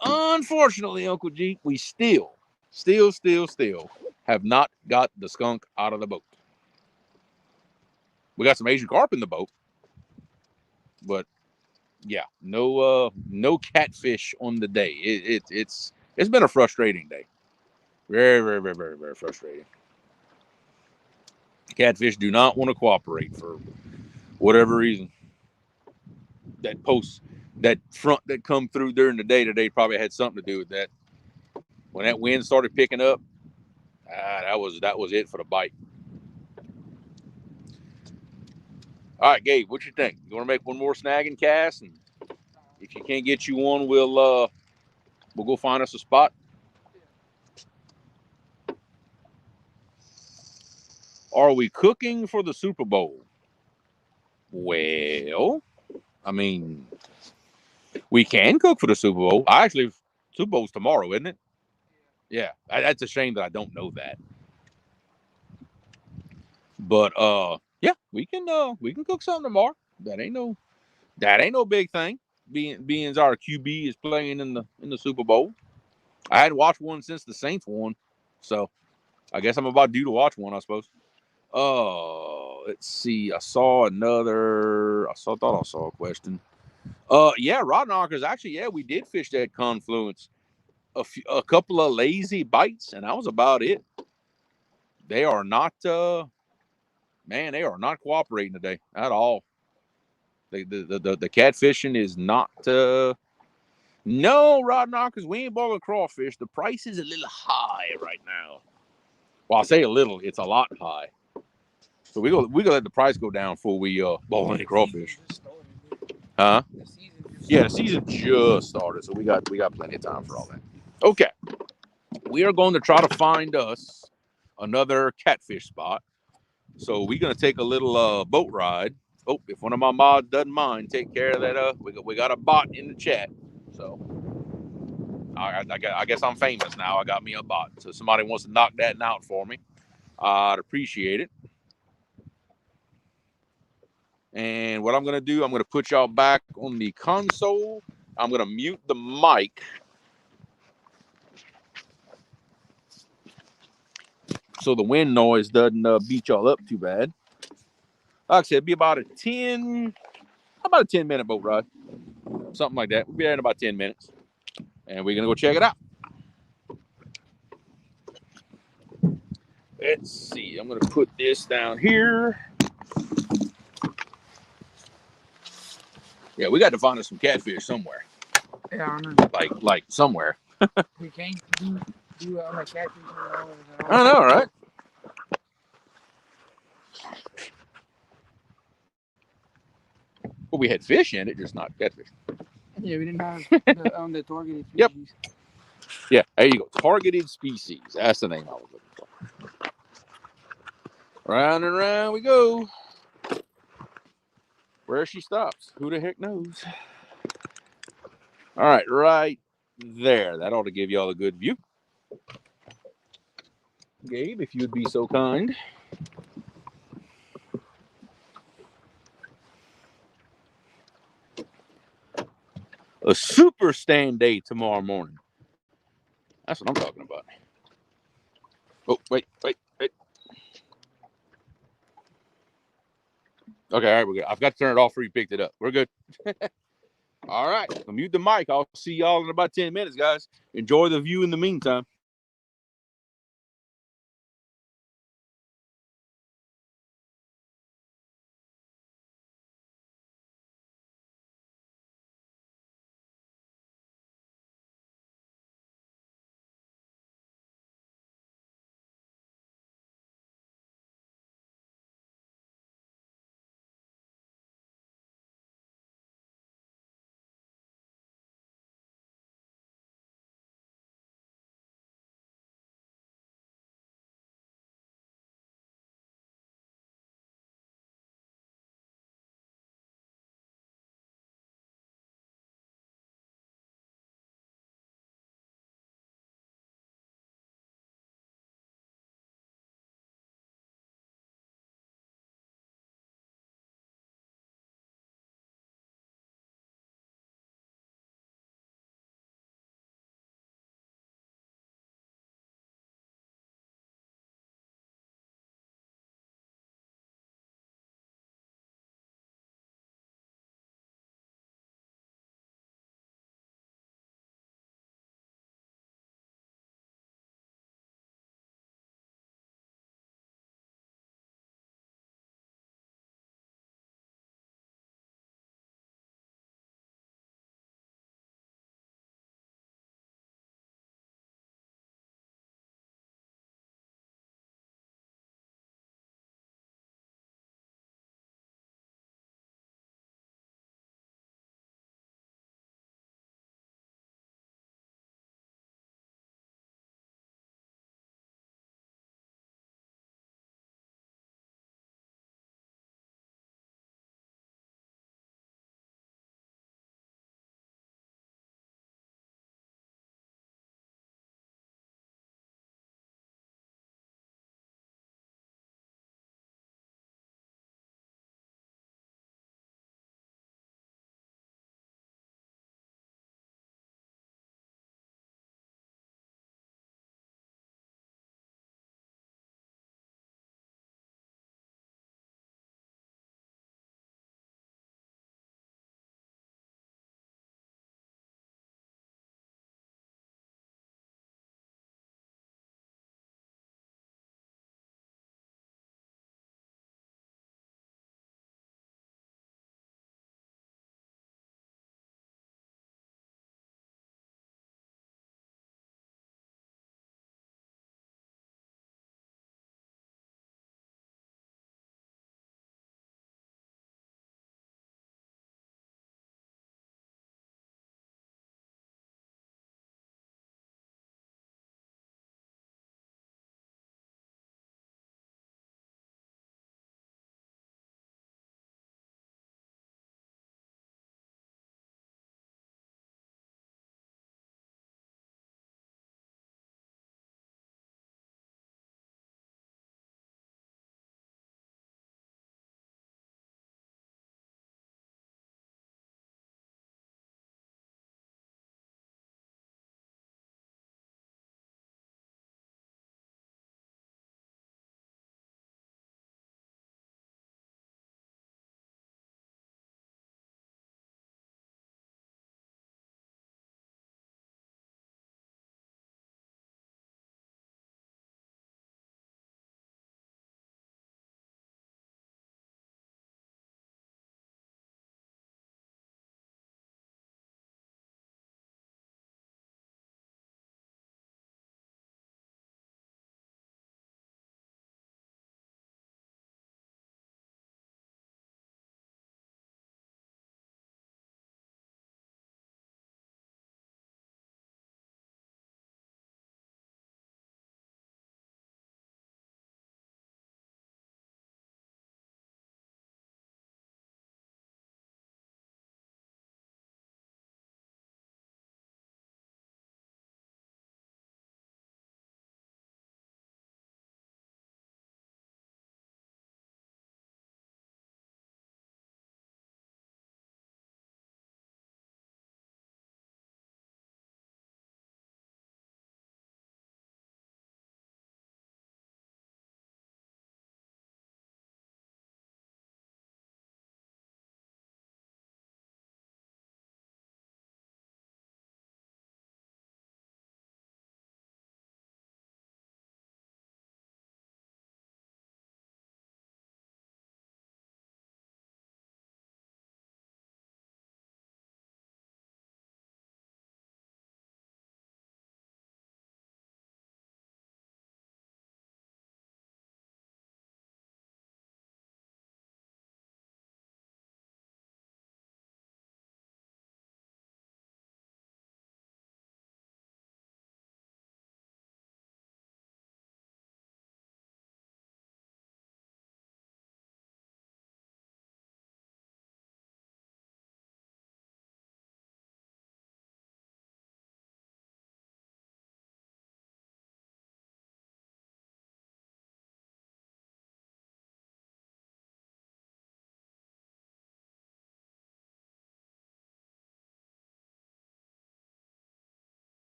Unfortunately, Uncle G, we still have not got the skunk out of the boat. We got some Asian carp in the boat, but yeah, no catfish on the day. It's been a frustrating day. Very, very, very, very, very frustrating. Catfish do not want to cooperate for whatever reason. That front that come through during the day today probably had something to do with that. When that wind started picking up, that was it for the bite. All right, Gabe, what you think? You want to make one more snagging cast, and if you can't get you one, we'll go find us a spot. Are we cooking for the Super Bowl? Well, I mean, we can cook for the Super Bowl. Super Bowl's tomorrow, isn't it? Yeah, that's a shame that I don't know that. But yeah, we can cook something tomorrow. That ain't no big thing. Being our QB is playing in the Super Bowl. I hadn't watched one since the Saints won, so I guess I'm about due to watch one, I suppose. Let's see. I thought I saw a question. Yeah, rod knockers. Actually, yeah, we did fish that confluence. A couple of lazy bites, and that was about it. They are not, man, they are not cooperating today at all. The catfishing is not. No, rod knockers. We ain't boiling crawfish. The price is a little high right now. Well, I say a little. It's a lot high. So we gonna let the price go down before we boil any crawfish. Huh? Yeah, the season just started, so we got plenty of time for all that. Okay, we are going to try to find us another catfish spot. So we're gonna take a little boat ride. Oh, if one of my mods doesn't mind, take care of that. We got a bot in the chat, so I guess I'm famous now. I got me a bot. So somebody wants to knock that out for me, I'd appreciate it. And what I'm gonna do, I'm gonna put y'all back on the console. I'm gonna mute the mic so the wind noise doesn't beat y'all up too bad. Like I said, it'd be about a 10-minute boat ride, something like that. We'll be there in about 10 minutes, and we're gonna go check it out. Let's see. I'm gonna put this down here. Yeah, we got to find us some catfish somewhere. Yeah, I know. Like somewhere. We can't do it on a catfish. I know, right? Well, we had fish in it, just not catfish. Yeah, we didn't have the targeted species. Yep. Yeah, there you go. Targeted species. That's the name I was looking for. Round and round we go. Where she stops, who the heck knows? All right there. That ought to give y'all a good view. Gabe, if you would be so kind. A super stand day tomorrow morning. That's what I'm talking about. Oh, wait. Okay, all right, we're good. I've got to turn it off before you picked it up. We're good. All right, I'll mute the mic. I'll see y'all in about 10 minutes, guys. Enjoy the view in the meantime.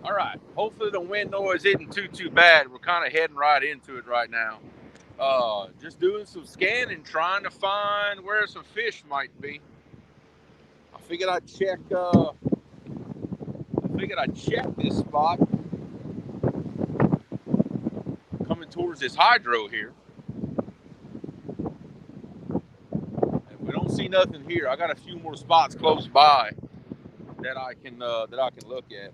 All right. Hopefully the wind noise isn't too bad. We're kind of heading right into it right now. Just doing some scanning, trying to find where some fish might be. I figured I'd check. This spot coming towards this hydro here. And we don't see nothing here. I got a few more spots close by that I can look at.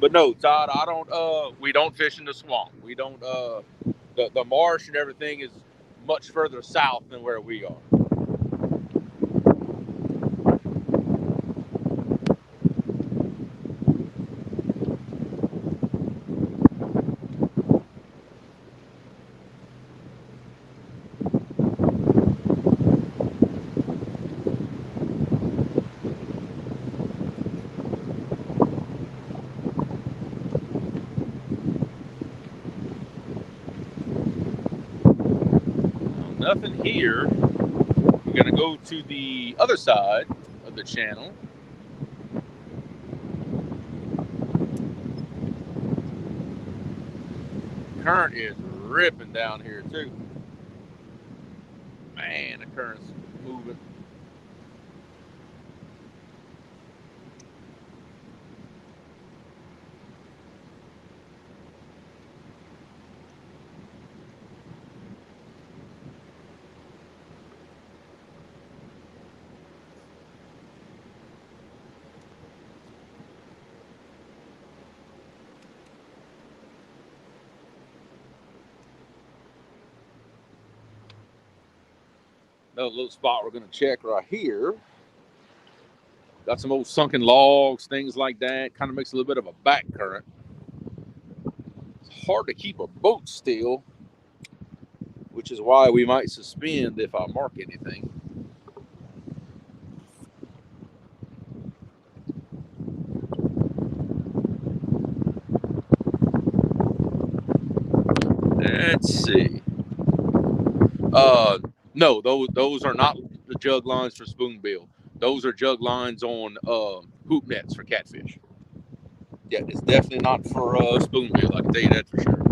But no, Todd, I don't. We don't fish in the swamp. We don't. The marsh and everything is much further south than where we are. Nothing here. We're gonna go to the other side of the channel. Current is ripping down here too. Man, the current's moving. Another little spot we're gonna check right here. Got some old sunken logs, things like that. Kind of makes a little bit of a back current. It's hard to keep a boat still, which is why we might suspend if I mark anything. Let's see. No, those are not the jug lines for spoonbill. Those are jug lines on hoop nets for catfish. Yeah, it's definitely not for spoonbill. I can tell you that for sure.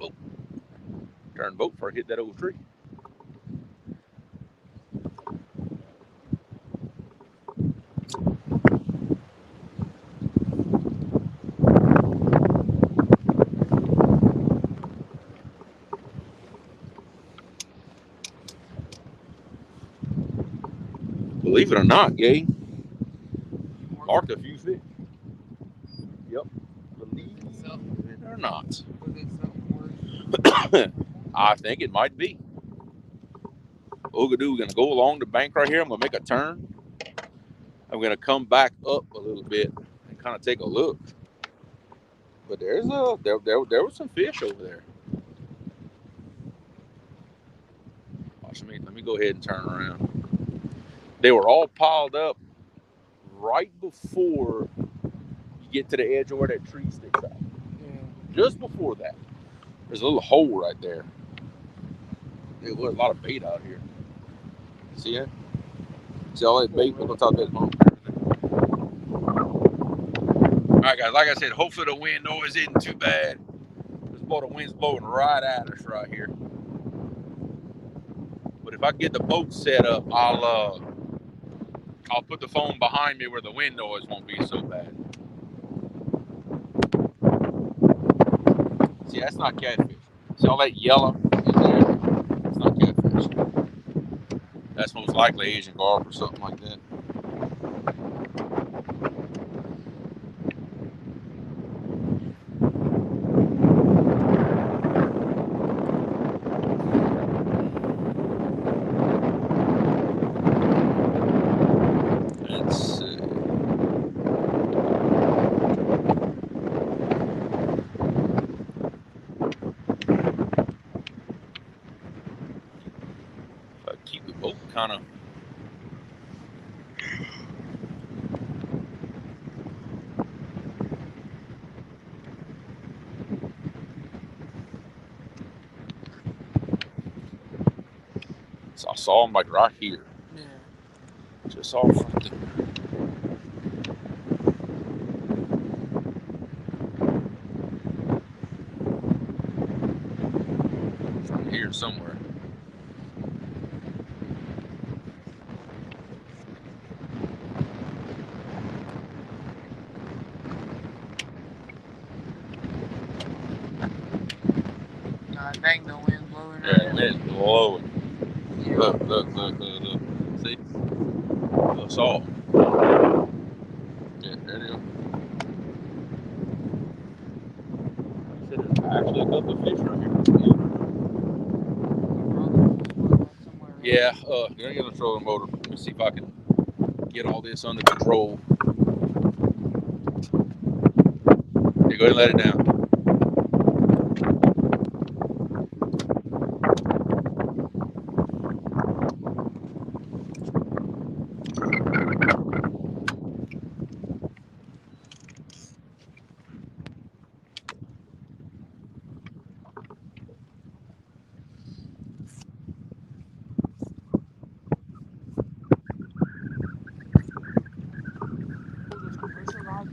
Oh, turn boat before I hit that old tree. Believe it or not, Gay, marked a few fish. Yep. Believe it or not. I think it might be. Oogadoo, we're going to go along the bank right here. I'm going to make a turn. I'm going to come back up a little bit and kind of take a look. But there was some fish over there. Watch me. Let me go ahead and turn around. They were all piled up right before you get to the edge of where that tree sticks out. Yeah. Just before that. There's a little hole right there. There was a lot of bait out here. See it? See all that bait on top of that bump? Alright guys, like I said, hopefully the wind noise isn't too bad. This boat, the wind's blowing right at us right here. But if I get the boat set up, I'll put the phone behind me where the wind noise won't be so bad. See, that's not catfish. See all that yellow in there? It's not catfish. That's most likely Asian carp or something like that. kind of. So I saw them like right here. Yeah. Just off right there. From here somewhere. God dang, the wind's blowing Yeah, right now. it's blowing. Yeah. Look. See? The saw. Yeah, there it is. There's actually a couple of fish right here. Yeah, gonna get a trolling motor. Let me see if I can get all this under control. Yeah, go ahead and let it down.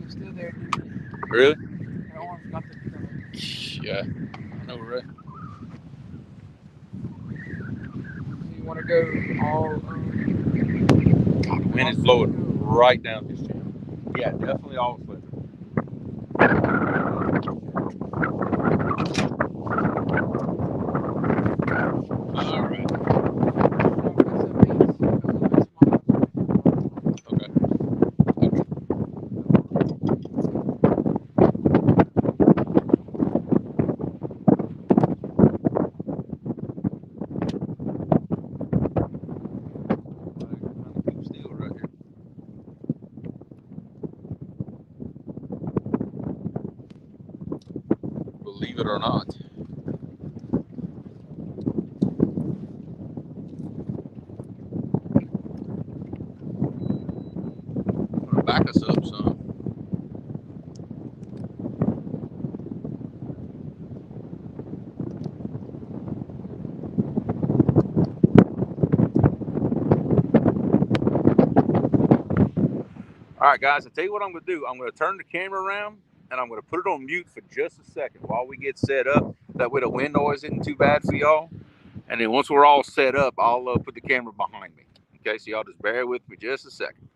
Still there, dude. Really? That one's got the Yeah, I know, right? You want to go all. The wind is blowing right down this channel. Yeah, definitely all slipping. All right. Okay. Keep still right here. Believe it or not. I'm gonna back us up some. All right, guys, I'll tell you what I'm going to do. I'm going to turn the camera around, and I'm going to put it on mute for just a second while we get set up. That way the wind noise isn't too bad for y'all. And then once we're all set up, I'll put the camera behind me. Okay, so y'all just bear with me just a second.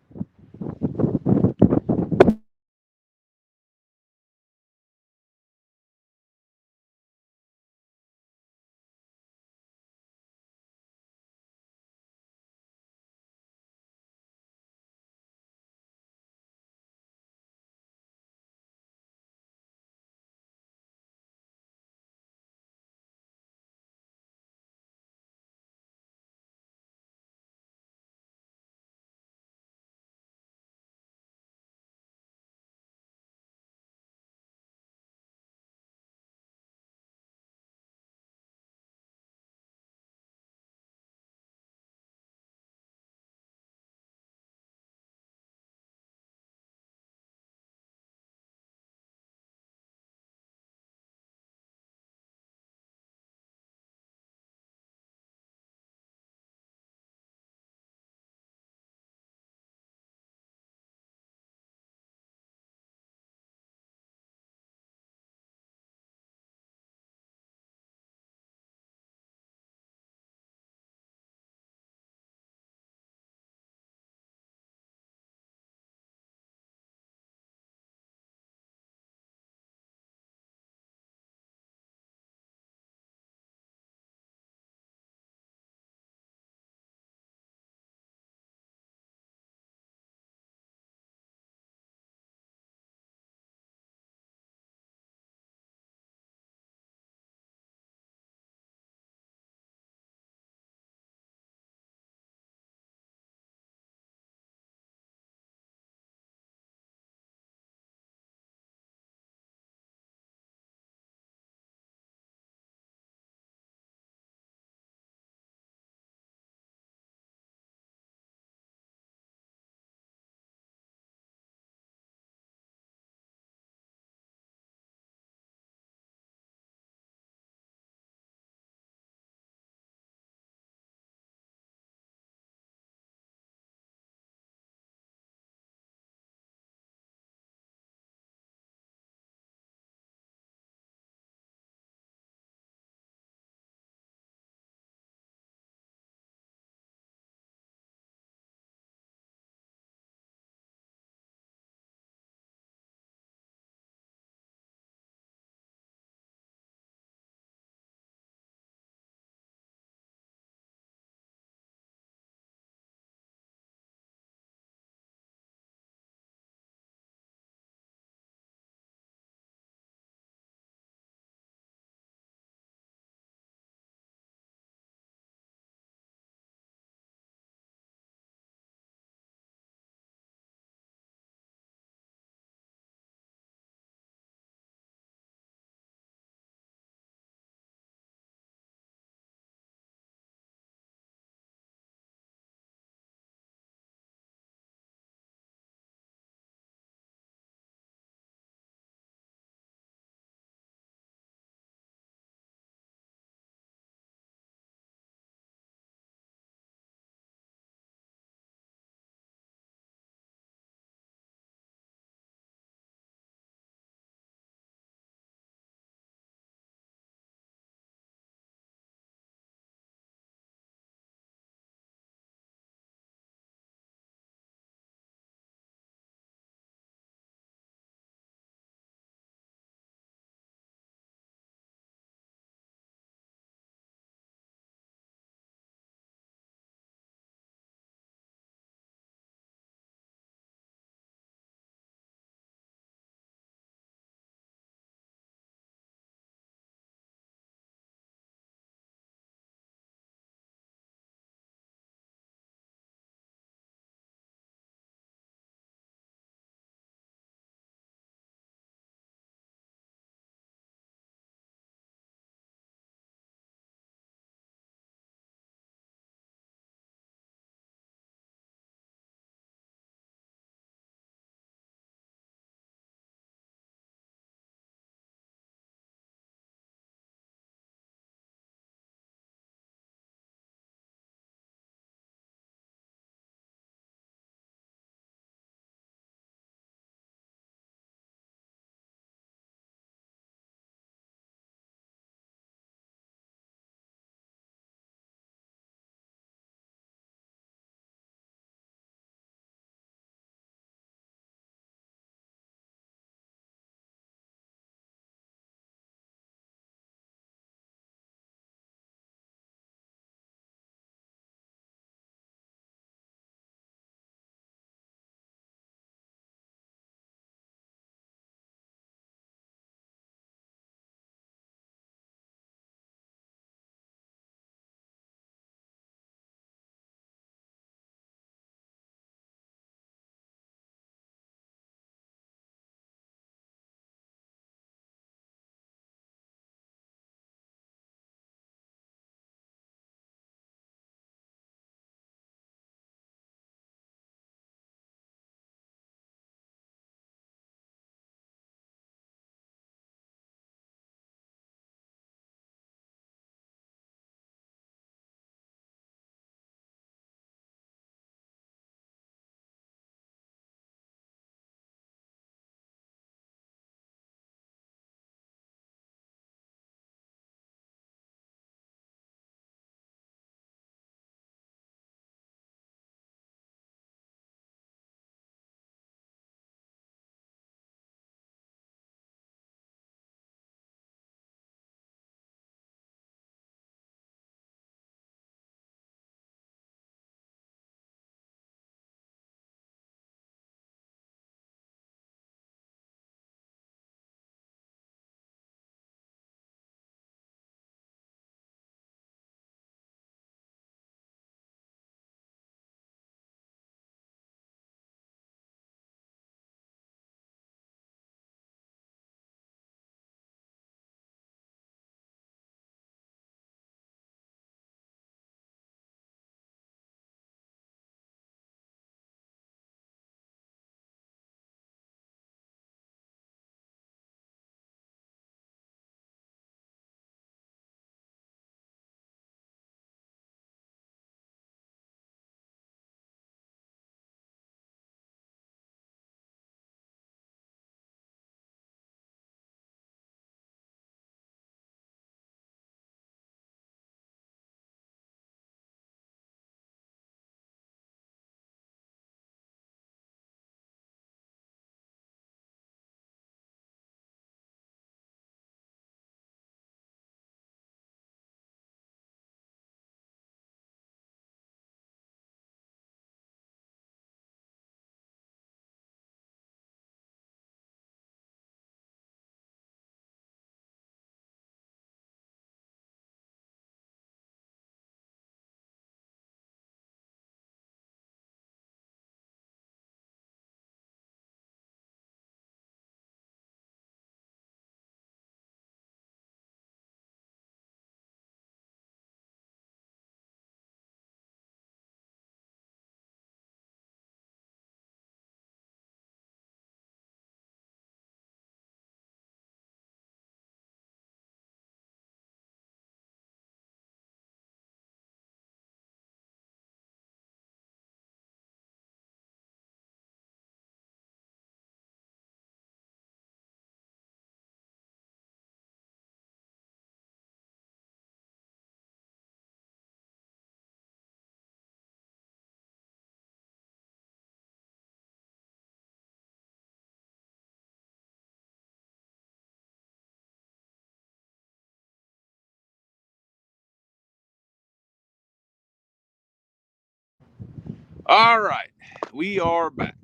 All right, we are back.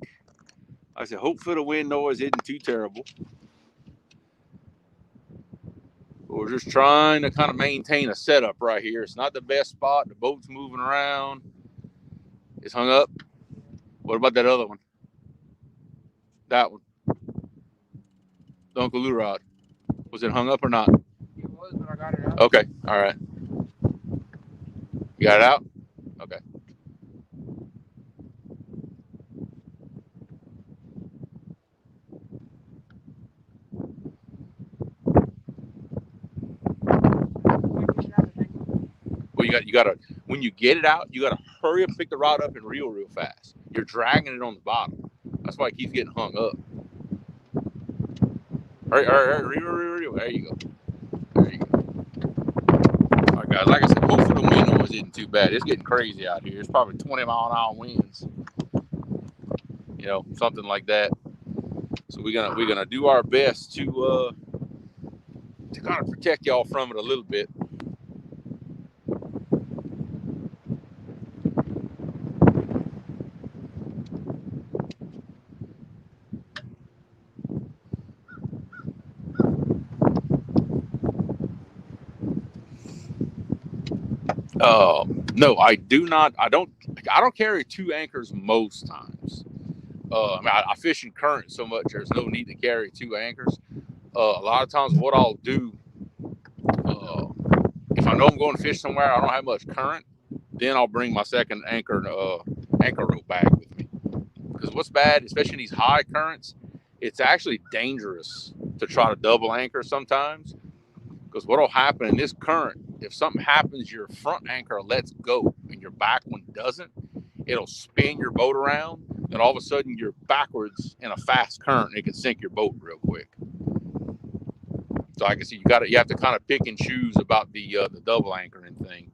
I said, hopefully the wind noise isn't too terrible. We're just trying to kind of maintain a setup right here. It's not the best spot. The boat's moving around. It's hung up. What about that other one? That one. The Uncle Lou rod. Was it hung up or not? It was, but I got it out. Okay. All right. You got it out? Okay. Well, you gotta when you get it out, you gotta hurry up and pick the rod up and reel real fast. You're dragging it on the bottom. That's why it keeps getting hung up. Hurry, reel. There you go. There you go. All right, guys. Like I said, hopefully the wind noise isn't too bad. It's getting crazy out here. It's probably 20-mile-an-hour winds. You know, something like that. So we're gonna do our best to kind of protect y'all from it a little bit. No, I do not. I don't carry two anchors most times. I mean, I fish in current so much. There's no need to carry two anchors. A lot of times, what I'll do, if I know I'm going to fish somewhere, I don't have much current, then I'll bring my second anchor rope bag with me. Because what's bad, especially in these high currents, it's actually dangerous to try to double anchor sometimes. Because what'll happen in this current, if something happens, your front anchor lets go and your back one doesn't, it'll spin your boat around, and all of a sudden you're backwards in a fast current, and it can sink your boat real quick. So I can see you have to kind of pick and choose about the double anchoring thing.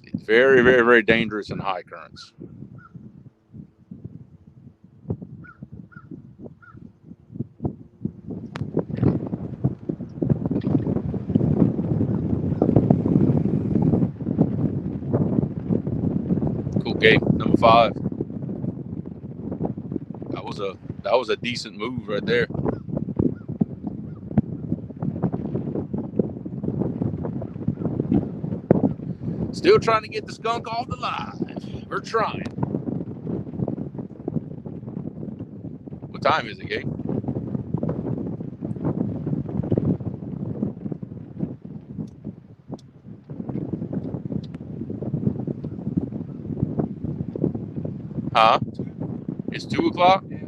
It's very, very, very dangerous in high currents. Cool game, number 5. That was a decent move right there. Still trying to get the skunk off the line. We're trying. What time is it, Gabe? Huh? It's 2 o'clock? Yeah.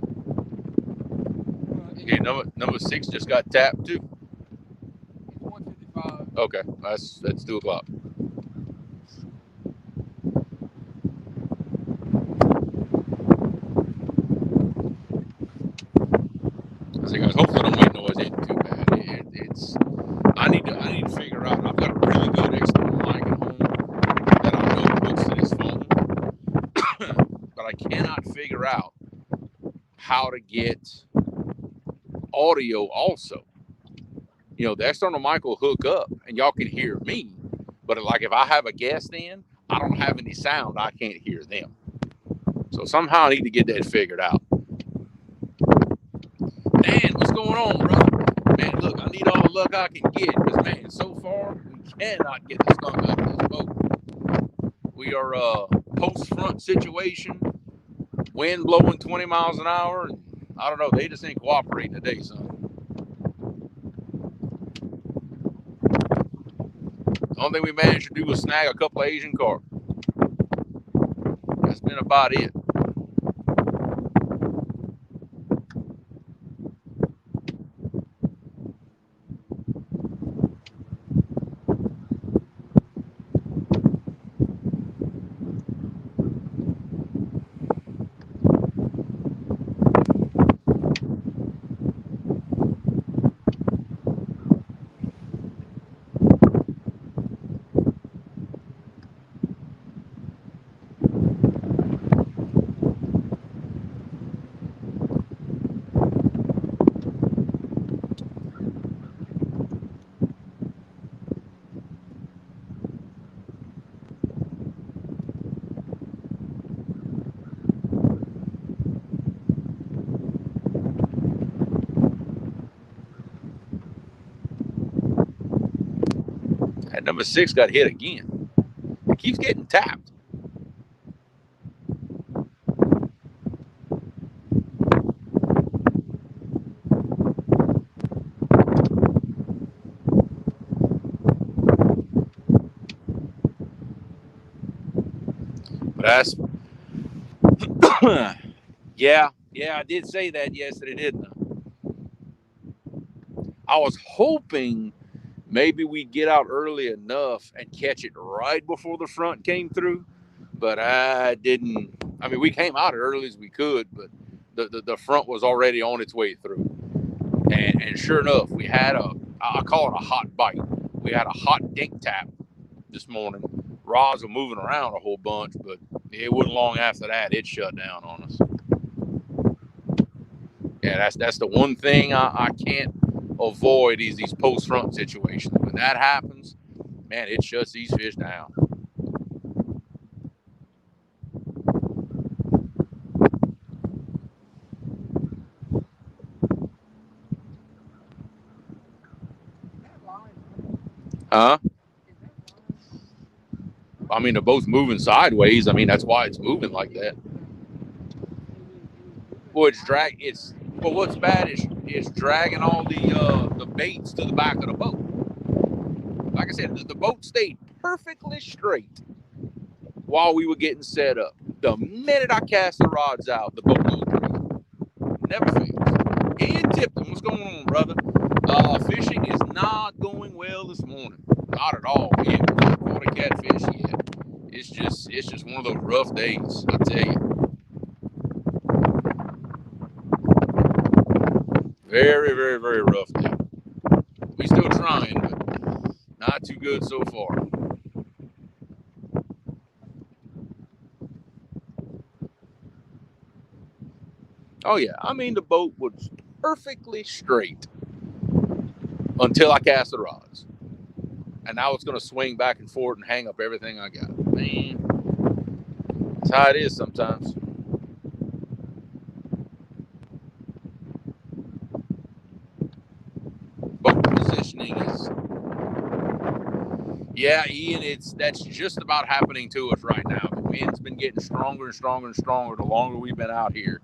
Okay, number 6 just got tapped too. It's 1:55. Okay, that's 2 o'clock. So guys, hopefully the wind noise ain't too bad. It's I need to figure out. I've got a really good external mic at home that I know hooks to this phone, but I cannot figure out how to get audio also. You know, the external mic will hook up and y'all can hear me, but like if I have a guest in, I don't have any sound. I can't hear them. So somehow I need to get that figured out. Man, what's going on, bro? Man, look, I need all the luck I can get because, man, so far we cannot get the skunk out of this boat. We are post-front situation, wind blowing 20 miles an hour, and I don't know, they just ain't cooperating today, son. The only thing we managed to do was snag a couple of Asian carp. That's been about it. That number 6 got hit again. It keeps getting tapped. But that's yeah, I did say that yesterday, didn't I? I was hoping maybe we'd get out early enough and catch it right before the front came through, but I didn't. I mean, we came out as early as we could, but the front was already on its way through. And sure enough, we had I call it a hot bite. We had a hot dink tap this morning. Rods were moving around a whole bunch, but it wasn't long after that it shut down on us. Yeah, that's the one thing I can't avoid is these post front situations. When that happens, man, it shuts these fish down. Huh? I mean, they're both moving sideways. I mean, that's why it's moving like that. Well, what's bad is dragging all the baits to the back of the boat. Like I said, the boat stayed perfectly straight while we were getting set up. The minute I cast the rods out, the boat goes crazy. Never fails. Ian Tipton, what's going on, brother? Fishing is not going well this morning. Not at all. We haven't caught a catfish yet. It's just one of those rough days, I tell you. Very, very, very rough day. We still trying, but not too good so far. Oh yeah, I mean the boat was perfectly straight until I cast the rods, and now it's going to swing back and forth and hang up everything I got. Man, that's how it is sometimes. Boat positioning is, yeah, Ian. That's just about happening to us right now. The wind's been getting stronger and stronger and stronger the longer we've been out here,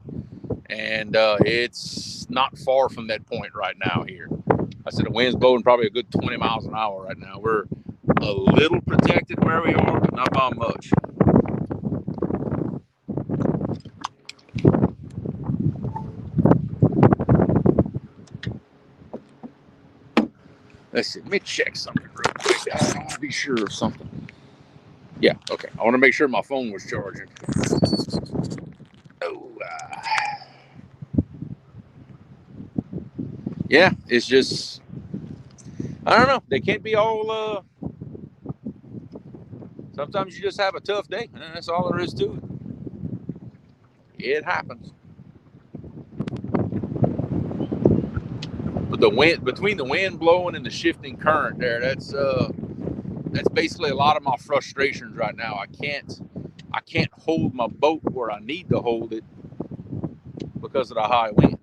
and it's not far from that point right now here. I said the wind's blowing probably a good 20 miles an hour right now. We're a little protected where we are, but not by much. Let's see. Let me check something real quick. I want to be sure of something. Yeah, okay. I want to make sure my phone was charging. Oh, yeah. It's just, I don't know. They can't be all. Sometimes you just have a tough day, and that's all there is to it. It happens. But the wind, between the wind blowing and the shifting current there, that's basically a lot of my frustrations right now. I can't hold my boat where I need to hold it because of the high wind.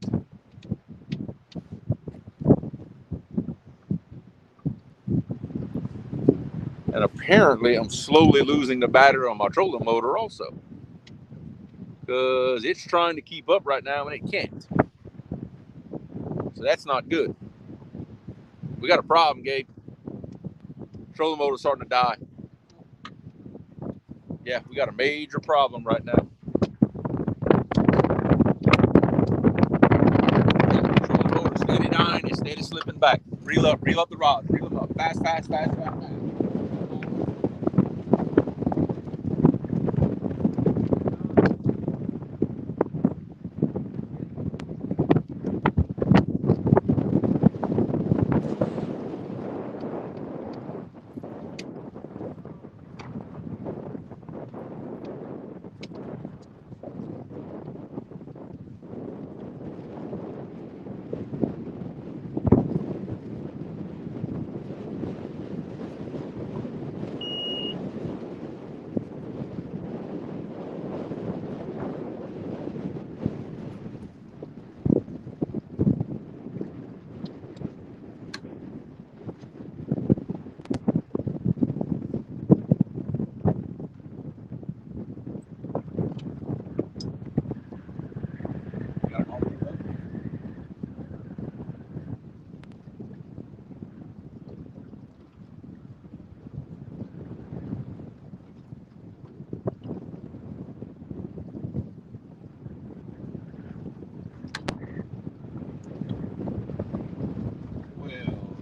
And apparently I'm slowly losing the battery on my trolling motor also, because it's trying to keep up right now and it can't. So that's not good. We got a problem, Gabe. Trolling motor's starting to die. Yeah, we got a major problem right now. Trolling motor steady dying, it's steady slipping back. Reel up the rods, reel them up. Fast.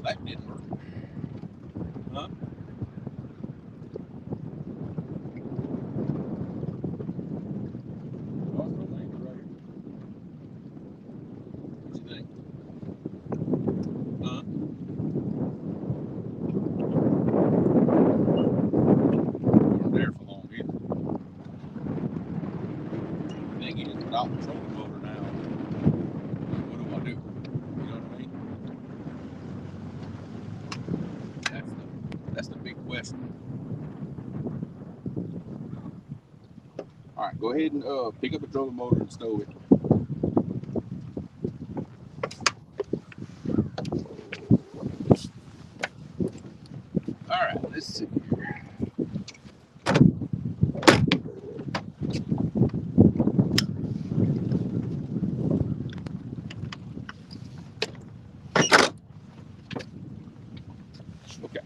That didn't work. Huh? Oh, it's no anchor right here. What you think? Huh? Wasn't there for long either. I think he just without the trolling motor now. What do I do? You know what I mean? That's the big question. All right, go ahead and pick up the trolling motor and stow it. All right, let's see here. Okay.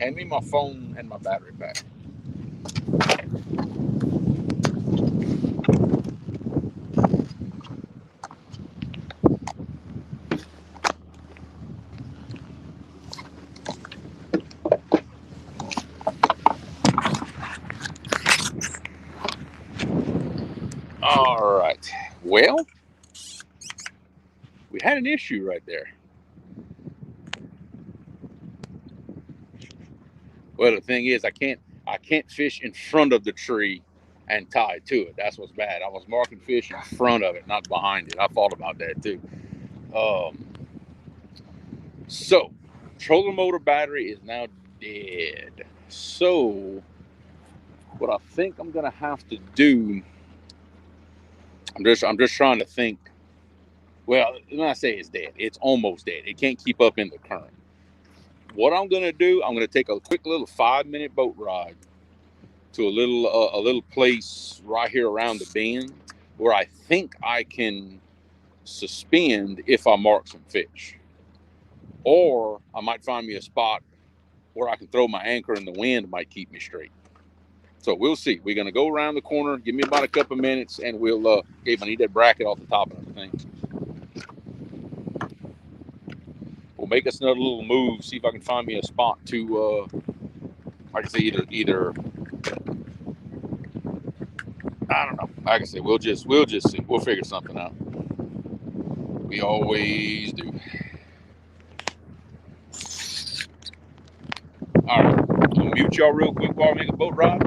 Hand me my phone and my battery back. All right. Well, we had an issue right there. Well, the thing is, I can't fish in front of the tree and tie to it. That's what's bad. I was marking fish in front of it, not behind it. I thought about that too. So, trolling motor battery is now dead. So, what I think I'm gonna have to do, I'm just trying to think. Well, when I say it's dead, it's almost dead. It can't keep up in the current. What I'm gonna do, I'm gonna take a quick little 5-minute boat ride to a little place right here around the bend where I think I can suspend if I mark some fish, or I might find me a spot where I can throw my anchor and the wind might keep me straight. So we'll see. We're gonna go around the corner. Give me about a couple minutes, and we'll. Gabe, I need that bracket off the top of the thing. We'll make us another little move. See if I can find me a spot to. Like I say, either. I don't know. Like I said, we'll just see. We'll figure something out. We always do. All right. I'll mute y'all real quick while I make a boat ride.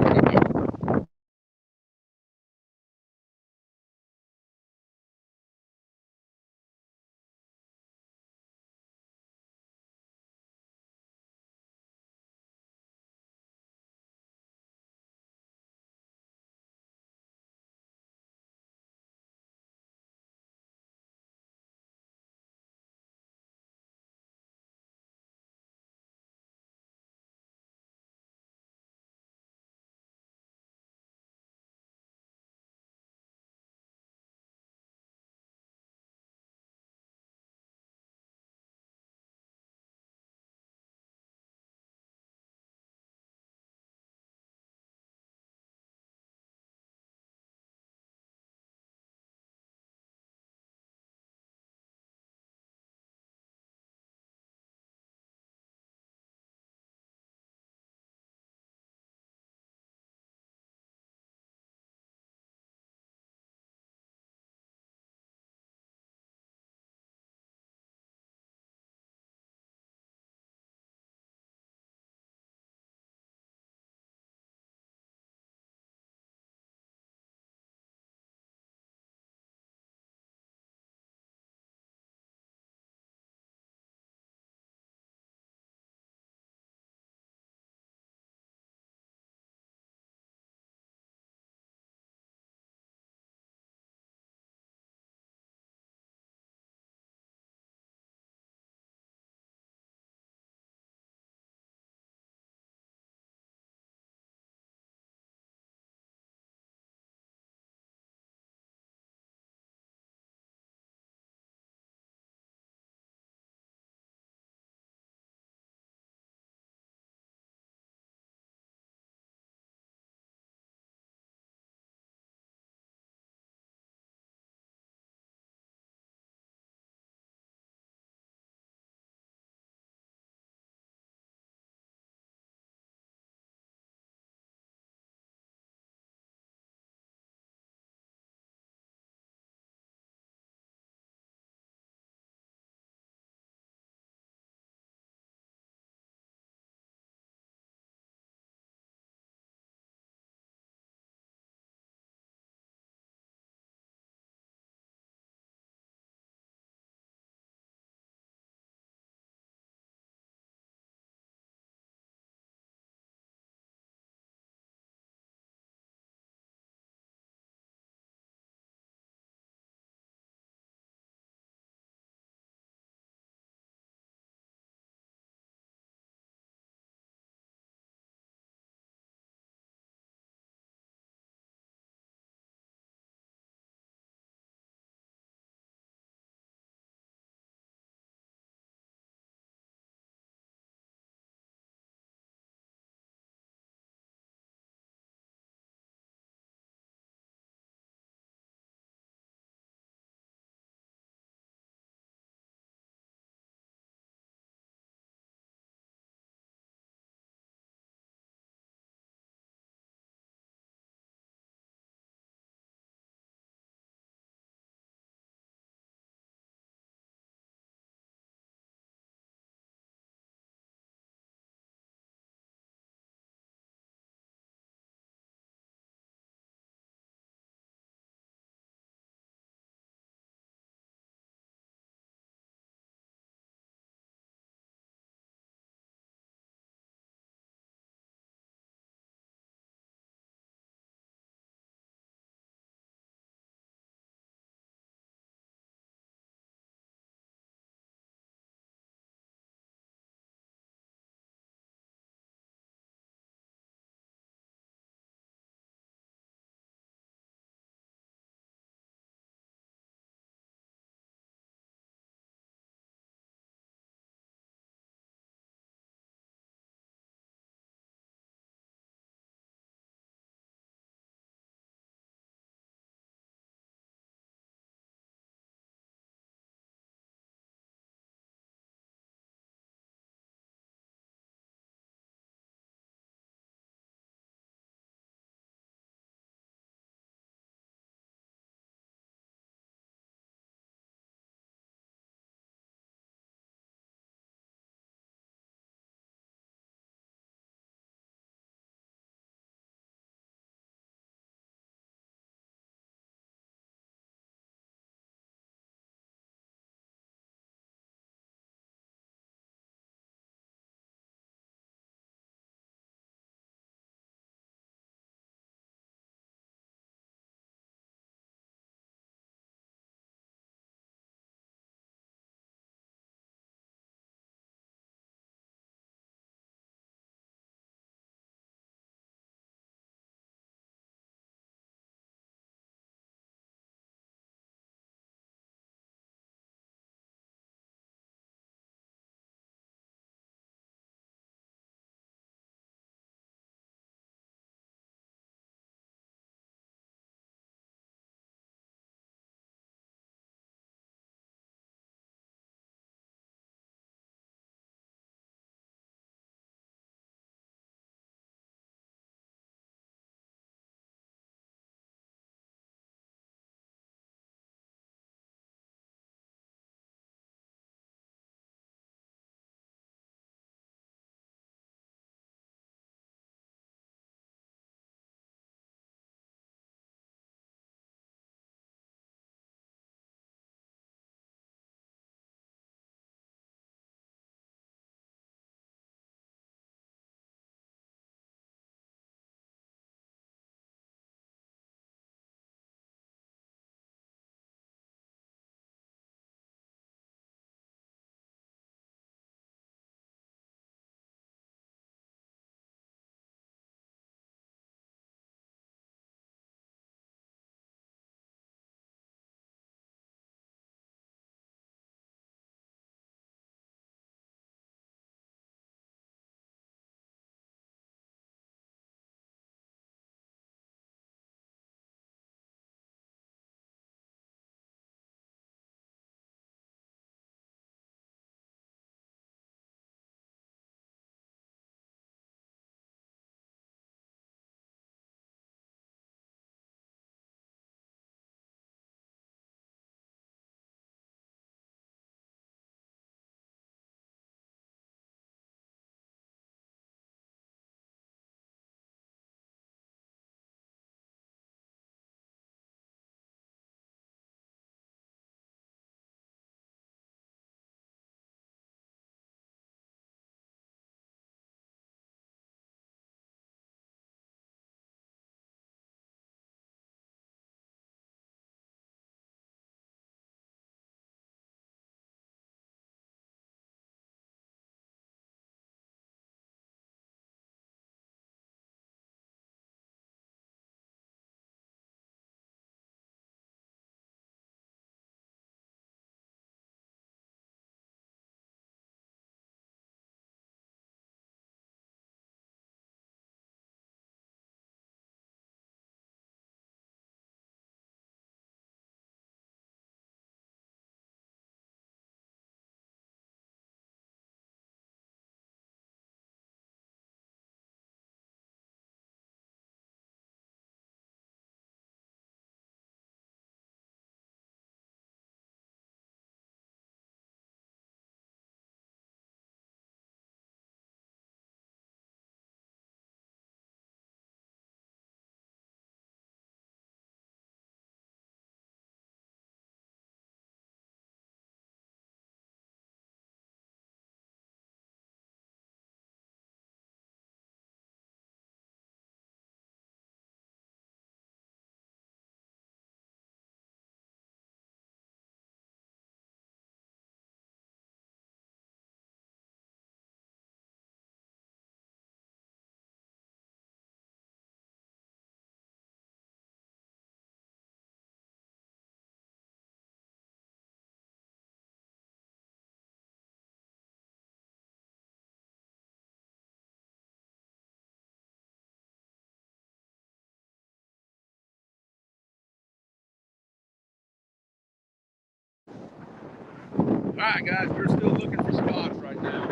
right, guys, we're still looking for spots right now.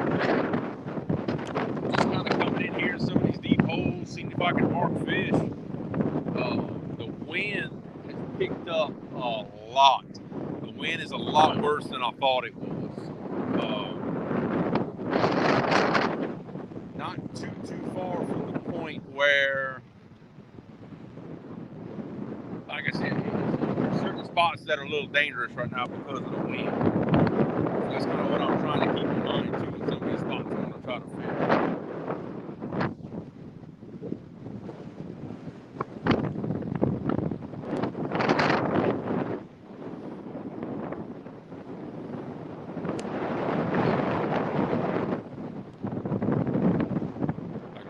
Just kind of coming in here in some of these deep holes, seeing if I can mark fish. The wind has picked up a lot. The wind is a lot worse than I thought it was. Not too far from the point where, like I said, there's certain spots that are a little dangerous right now because of the wind. So that's kind of what I'm trying to keep in mind too. Some of these spots I want to try to fish.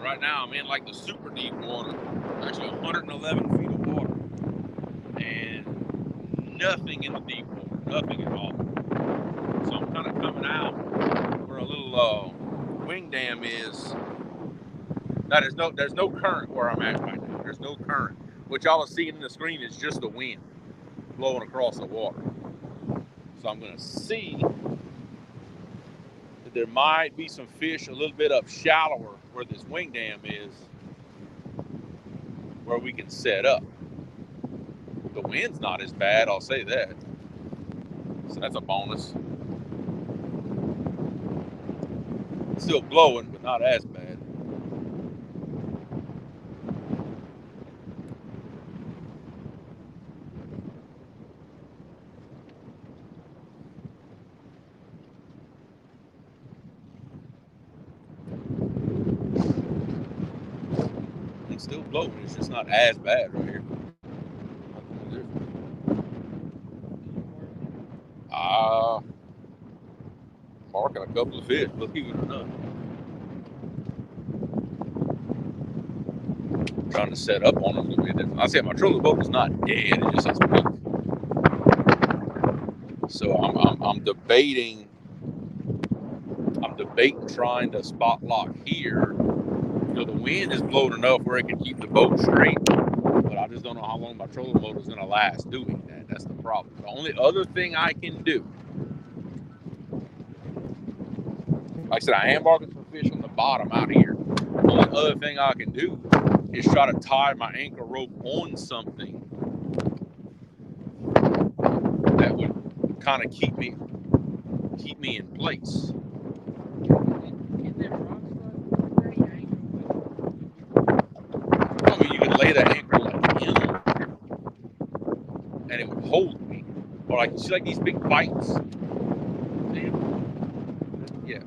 Right now I'm in like the super deep water, actually 111 feet of water, and nothing in the deep water, nothing at all. So I'm kind of coming out where a little wing dam is. Now there's no current where I'm at right now. There's no current. What y'all are seeing in the screen is just the wind blowing across the water. So I'm gonna see that there might be some fish a little bit up shallower where this wing dam is, where we can set up. The wind's not as bad, I'll say that. So that's a bonus. It's still blowing, but not as bad. It's still blowing, it's just not as bad right here. Marking a couple of fish, believe it or not. I'm trying to set up on them a little bit. I said my trolling boat is not dead, it just has weak. So I'm debating trying to spot lock here. You know, the wind is blowing enough where it can keep the boat straight, but I just don't know how long my trolling boat is going to last doing that. That's the problem. The only other thing I can do, like I said, I am marking some fish on the bottom out here. The only other thing I can do is try to tie my anchor rope on something that would kind of keep me in place. I mean, you could lay the anchor like in them, and it would hold me. Or like, you see like these big bites? Yeah.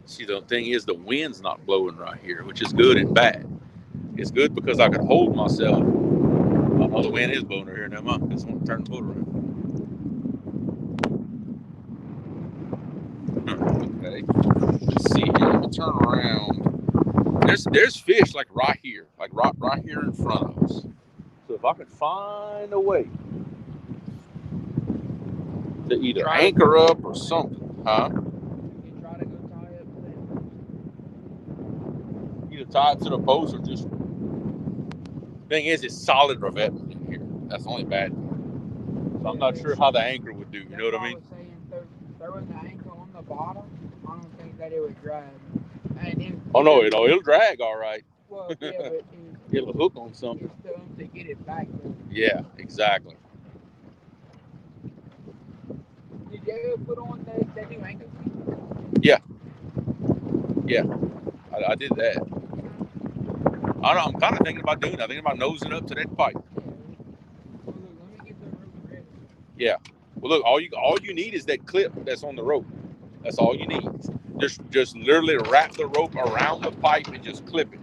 See, the thing is, the wind's not blowing right here, which is good and bad. It's good because I can hold myself. Oh, the wind is blowing right here. Never mind. I just want to turn the boat around. Okay. Let's see here. Let me turn around. There's fish like right here in front of us. So if I could find a way to either anchor up or something, huh? Either tie it to the post or just. Thing is, it's solid revetment in here. That's the only bad thing. So I'm not sure how the anchor would do. You know what I mean? Throwing the anchor on the bottom, I don't think that it would drag. And oh no, it'll drag all right. Well, yeah, but it'll hook on something. It's still to get it back. Though. Yeah, exactly. Did you ever put on that new anchor? Yeah. I did that. I don't know, I'm kind of thinking about doing that. I'm thinking about nosing up to that pipe. Well, look, let me get the rope ready. Yeah. Well, look, all you need is that clip that's on the rope. That's all you need. Just literally wrap the rope around the pipe and just clip it.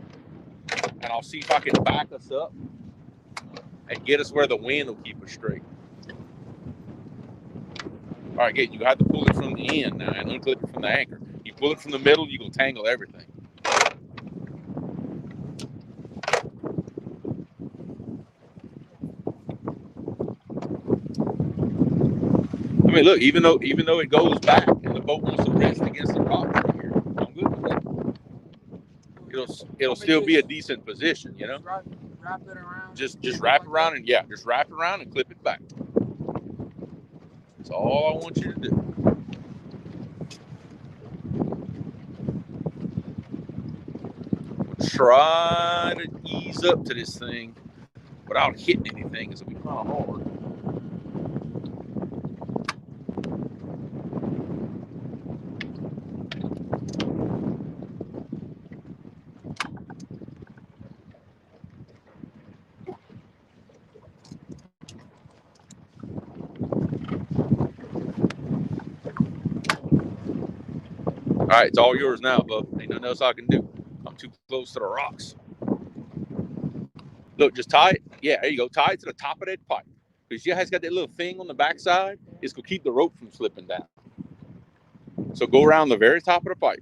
And I'll see if I can back us up and get us where the wind will keep us straight. All right, Gabe, you have to pull it from the end now and unclip it from the anchor. You pull it from the middle, you can tangle everything. I mean, look, even though it goes back and the boat wants to rest against the rock right here, I'm good with that. It'll still be a decent position, you know. Wrap it around. Just wrap around and just wrap it around and clip it back. That's all I want you to do. Try to ease up to this thing without hitting anything. It's gonna be kind of hard. All right, it's all yours now, bub. Ain't nothing else I can do. I'm too close to the rocks. Look, just tie it. Yeah, there you go. Tie it to the top of that pipe. Because you guys got that little thing on the backside. It's going to keep the rope from slipping down. So go around the very top of the pipe.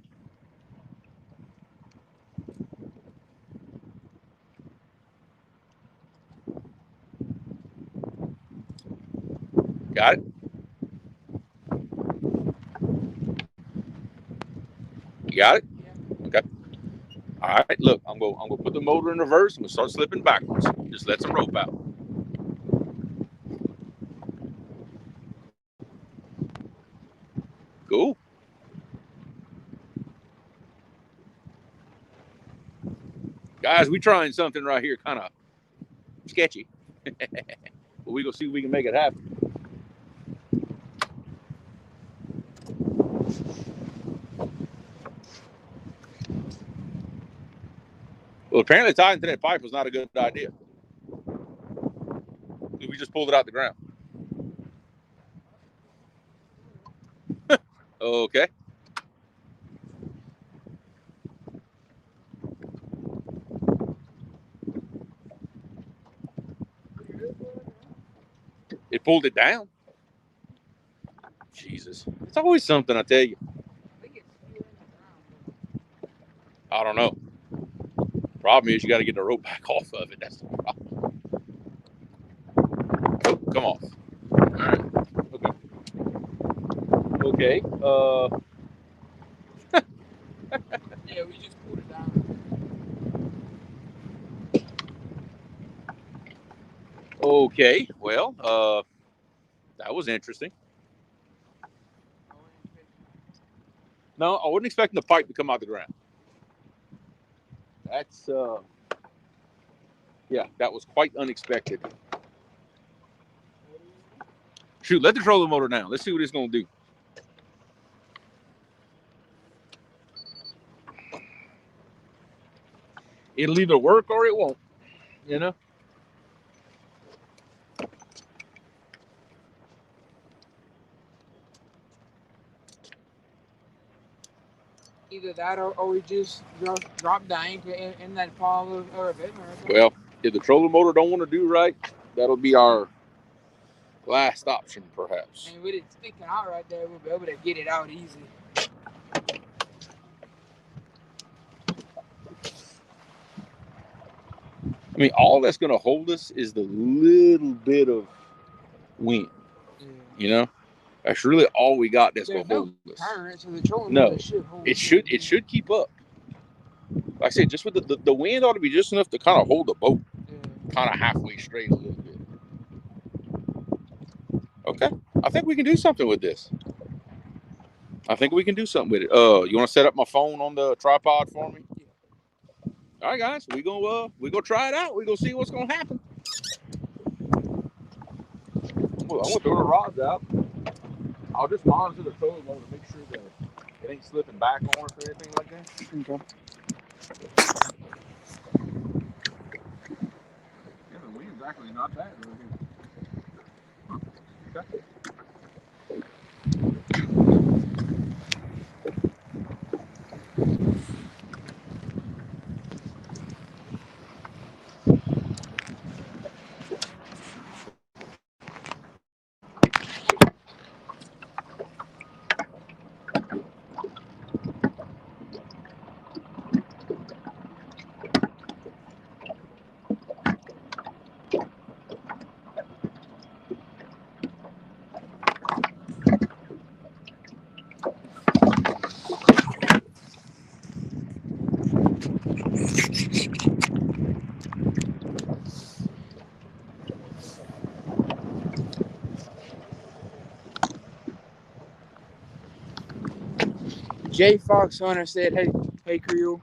Got it? You got it? Okay. All right, look, I'm going to put the motor in reverse. I'm going to start slipping backwards. Just let some rope out. Cool. Guys, we trying something right here kind of sketchy. But we going to see if we can make it happen. Well, apparently tying to that pipe was not a good idea. We just pulled it out the ground. Okay. It pulled it down. Jesus. It's always something, I tell you. I don't know. Problem is you got to get the rope back off of it. That's the problem. Oh, come off. All right. Okay. Yeah, we just pulled it down. Okay. Well, that was interesting. No, I wasn't expecting the pipe to come out the ground. That's yeah, that was quite unexpected. Shoot, let the trolling motor down. Let's see what it's gonna do. It'll either work or it won't, you know. Either that or we just drop the anchor in that pile of equipment. Well, if the trolling motor don't want to do right, that'll be our last option, perhaps. And with it sticking out right there, we'll be able to get it out easy. I mean, all that's going to hold us is the little bit of wind. Yeah. You know, that's really all we got that's going to hold us. Current, so the trolling no, motor should hold it should keep up. Like I said, just with the wind ought to be just enough to kind of hold the boat, kind of halfway straight a little bit. Okay, I think we can do something with this. I think we can do something with it. You want to set up my phone on the tripod for me? All right, guys, we gonna try it out. We gonna see what's gonna happen. I'm gonna throw the rods out. I'll just monitor the trolling motor to make sure that it ain't slipping back on us or anything like that. Okay. Yeah, the wind's actually not bad right here. Okay. J Fox Hunter said, hey, Creole.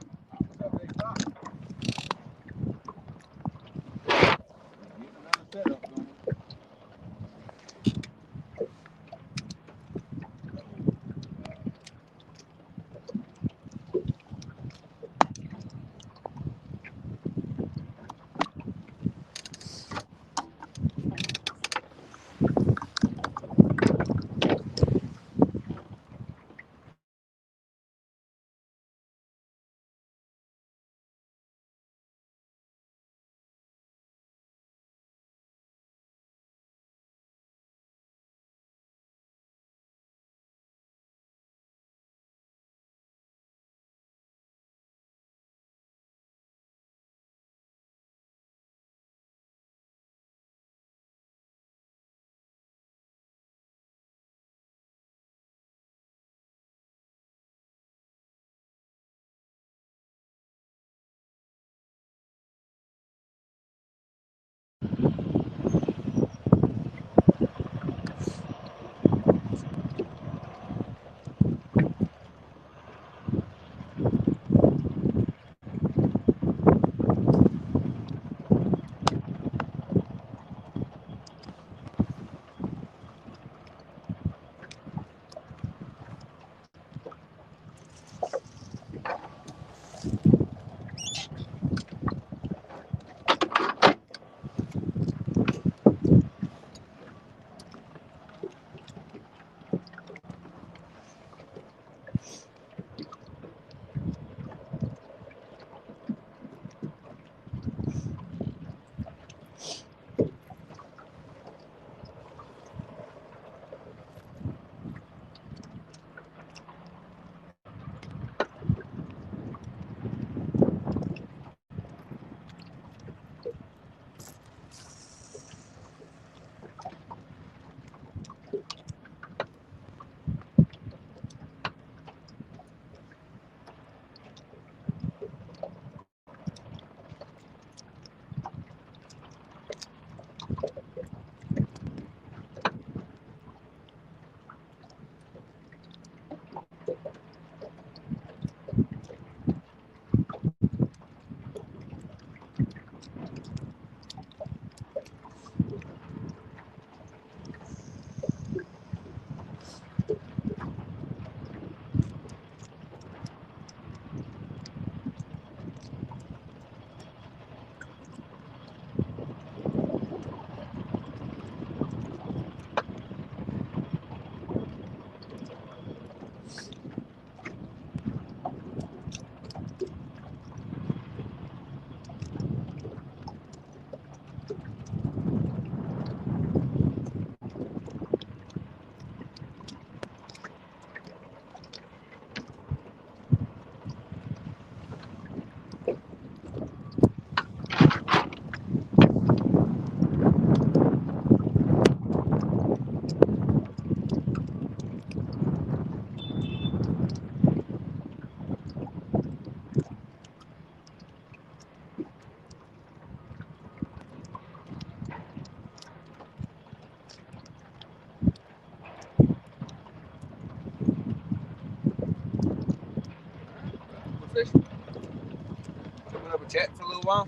Coming up a chat for a little while.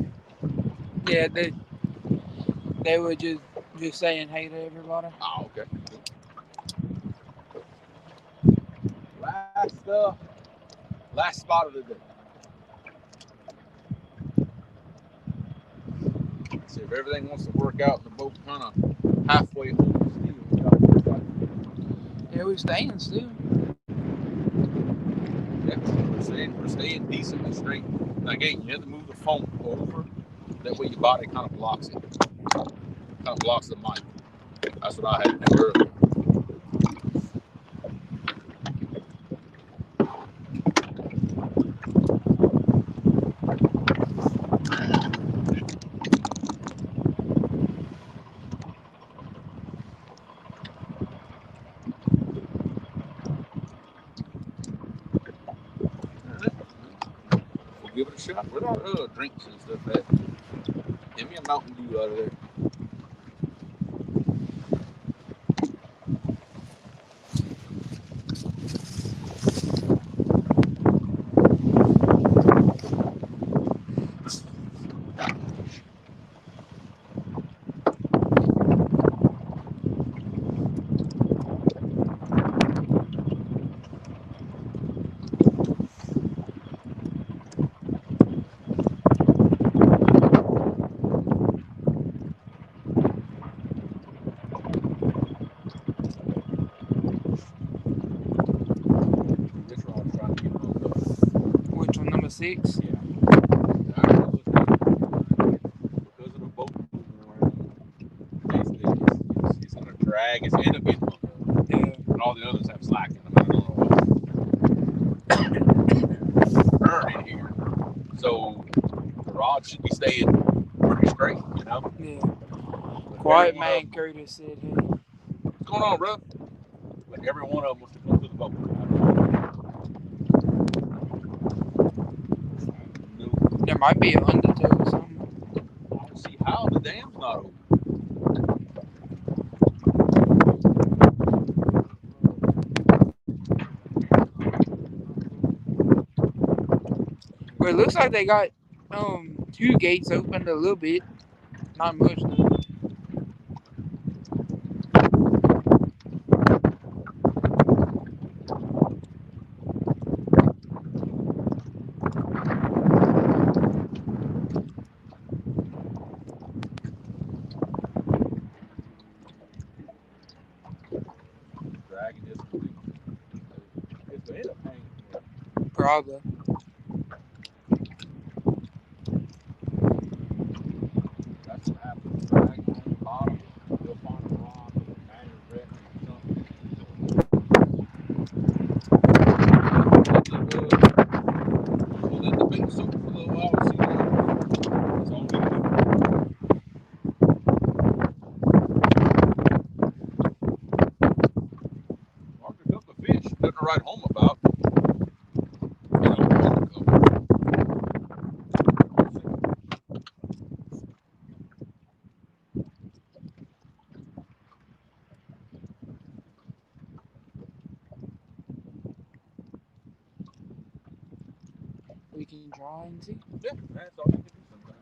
Yeah, they were just saying hey to everybody. Oh, okay. Last spot of the day. See if everything wants to work out. The boat kind of halfway home still. Yeah, we're staying still. Yeah, we're staying decently straight. Now, again, you have to move the phone over. That way your body kind of blocks it. Kind of blocks the mic. That's what I had to do earlier. We'll give it a shot. Where are drinks and stuff at? Give me a Mountain Dew out of there. 6. Yeah. Because of the boat moving around, basically it's going to drag. It's end up getting hooked up. Yeah. And all the others have slack in them. I don't know what in here. So the rod should be staying pretty straight, you know? Yeah. But Quiet man Curtis said, hey. what's going on, bro? Like every one of them wants to come to the boat. Nope. There might be an undertow or something. I don't see how the dam's not open. Well, it looks like they got 2 gates opened a little bit. Not much though. Dragging this one. It's going to end up hanging. Probably. That's what happens. Drag on the bottom. You'll find a rock or a manual wreck or something. Let the bait soak for a little while and see what happens. That's all we do. Marked a couple of fish. Nothing to write home about. You know, We can try and see. yeah, that's all you can do sometimes.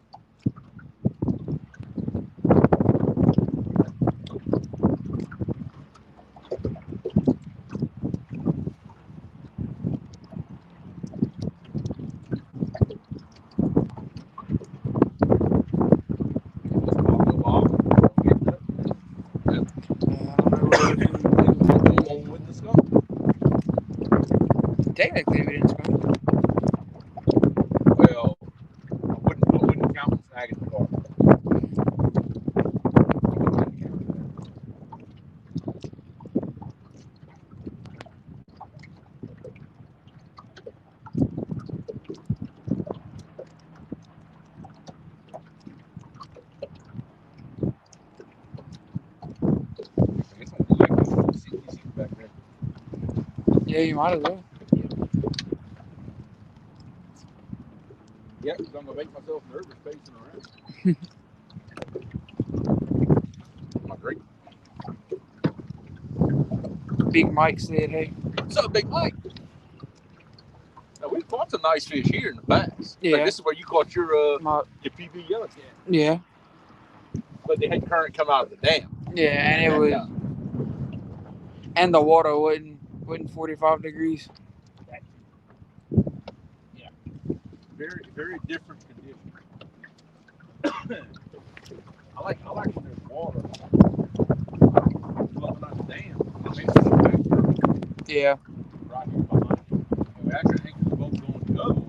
Just walk a while. Get that. Yeah. I don't know where we can. Almost with the skunk. Technically, we didn't skunk. Well, I wouldn't count snagging the car. It's only like 60 seats back there. Yeah, you might as well. Yeah, because I'm going to make myself nervous pacing around. My great. Big Mike said, hey. What's up, Big Mike? Now, we've caught some nice fish here in the past. Yeah. Like, this is where you caught your PB yellow cat. Yeah. But they had current come out of the dam. Yeah, and it was. And the water wasn't 45 degrees. Yeah. Very, very different conditions. I like when there's water flowing out the dam. It makes it back. Yeah. Right here behind you. We actually think the boat's going the other way.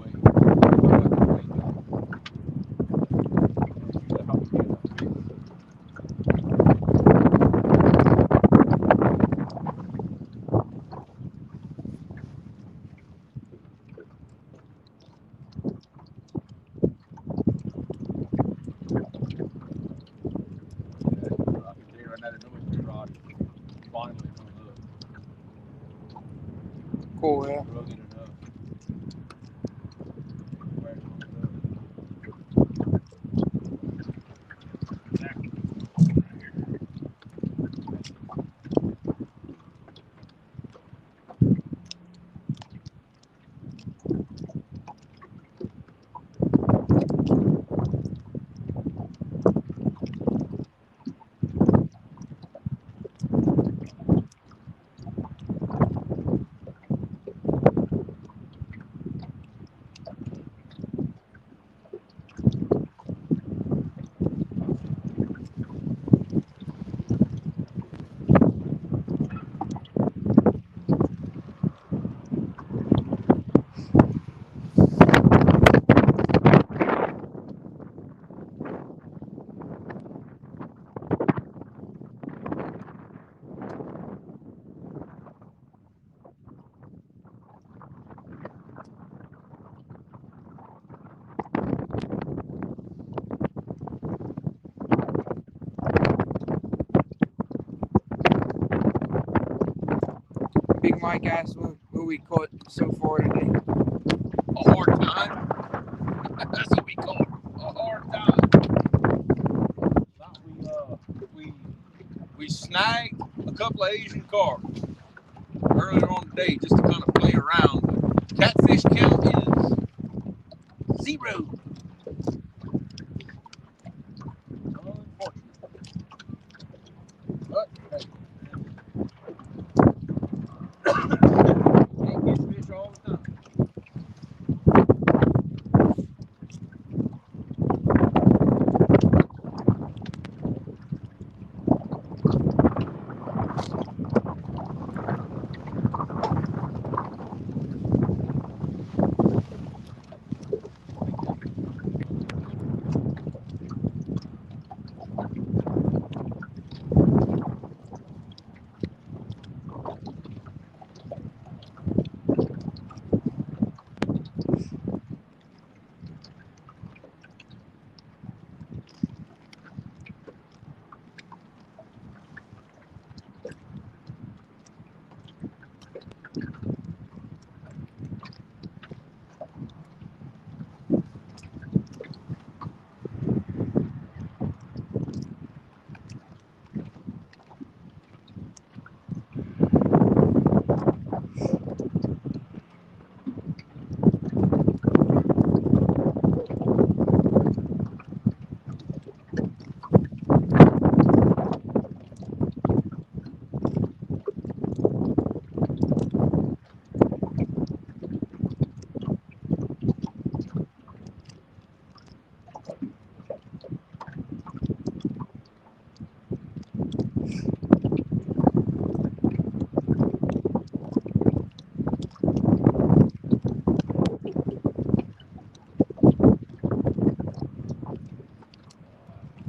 Cool, yeah. Mike asked what we caught so far today. A hard time. That's what we call it. A hard time. Thought we snagged a couple of Asian carp earlier on today just to kind of play around. But catfish count is 0. Unfortunate. But hey, can't catch fish all the time.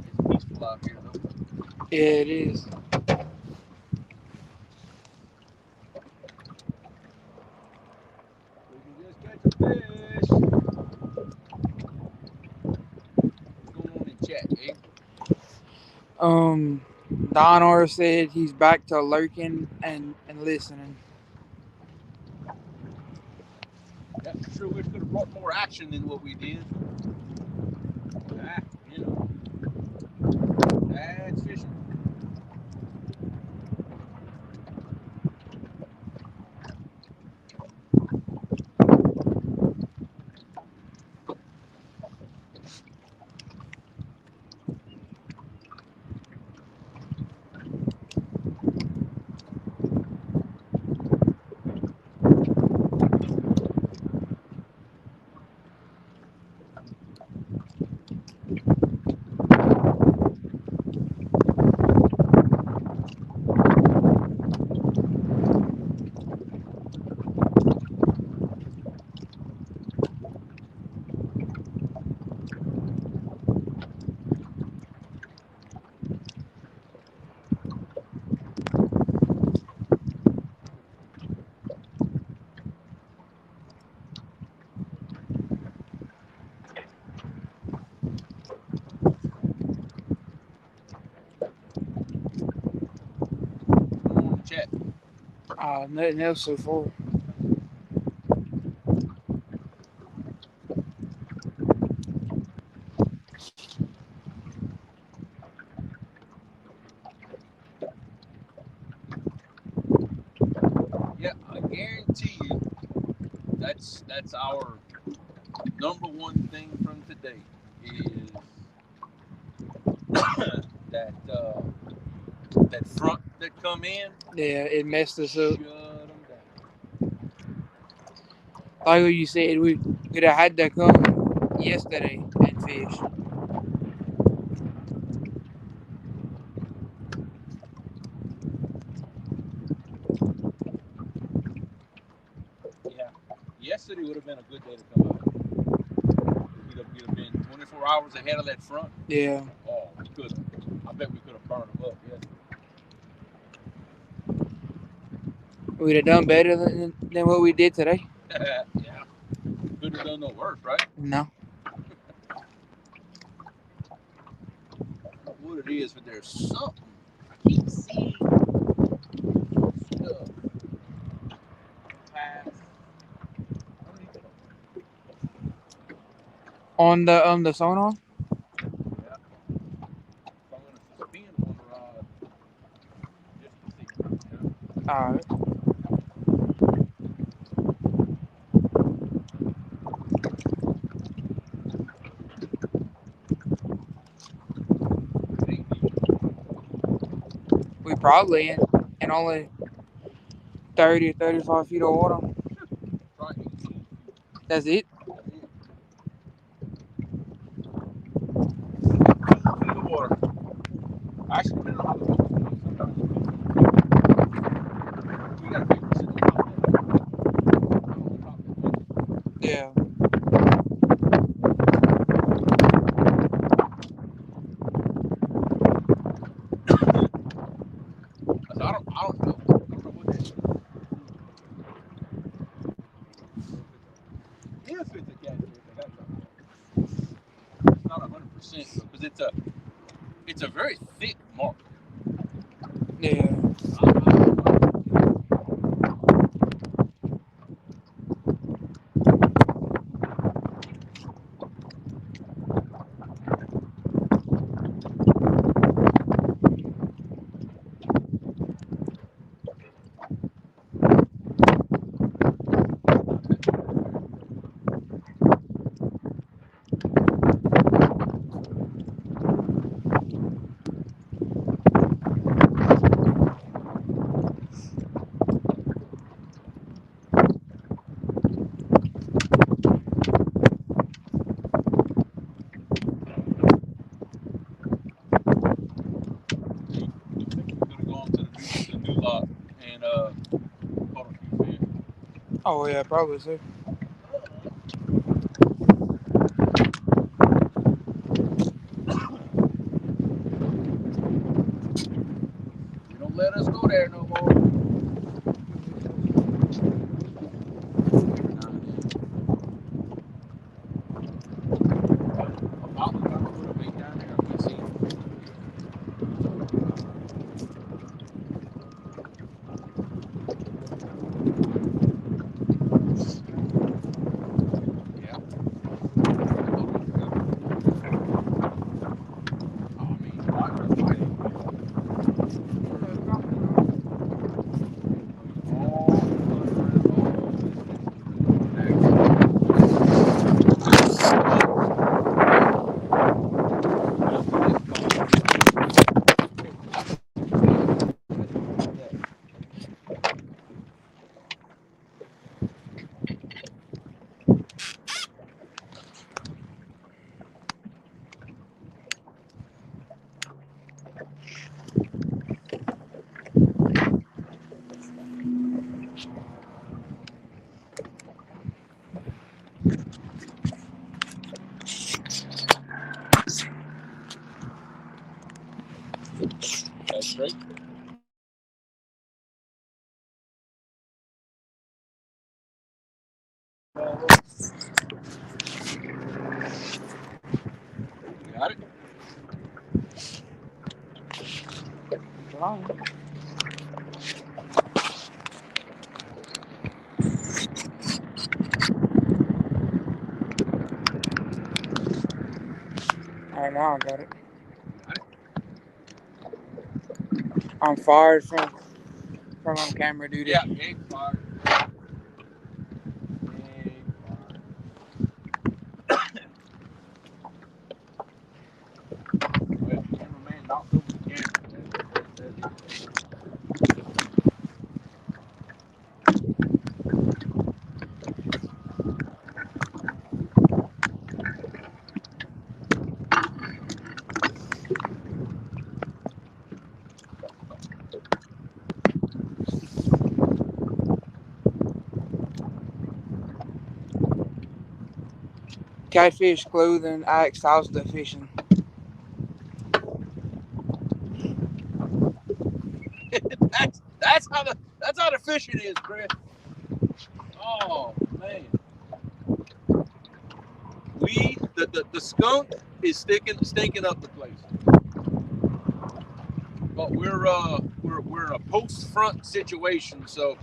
It's peaceful out here though. Yeah, it is. We can just catch a fish. What's going on in chat, eh? Don R said he's back to lurking and listening. Yeah, I'm sure we could have brought more action than what we did. Ah, you know, that's fishing. What's going on in chat? Nothing else so far. Yeah, I guarantee you that's our number one thing from today is that that front that come in. Yeah, it messed us up. Shut them down. Like what you said, we could have had to come yesterday and fish. Yeah, yesterday would have been a good day to come out. We'd have been 24 hours ahead of that front. Yeah. Oh, we could have. I bet we could have burned them up yesterday. We'd have done better than what we did today. Yeah, couldn't have done no worse, right? No. I don't know what it is, but there's something I keep seeing stuff. On the sonar? Yeah. So I'm gonna suspend one rod just to see. You know? Alright. We probably in only 30, 35 feet of water. Right. That's it. In the water. Actually, depending on how the boat is, sometimes we gotta figure this out. Yeah. I don't know. I don't know what that is. If it's a catfish, I got something. It's not 100% though, because it's a very thick mark. Yeah. Gonna go on to the new lot and caught a few fish. Oh yeah, probably so. You don't let us go there no more. That's straight. Got it? Alright, now I got it. I'm fired from on camera duty. Yeah, egg fire. Well, cameraman knocked over the camera. Catfish clothing acts house fishing. That's how the fishing is, Chris. Oh man. The skunk is stinking up the place. But we're in a post front situation, so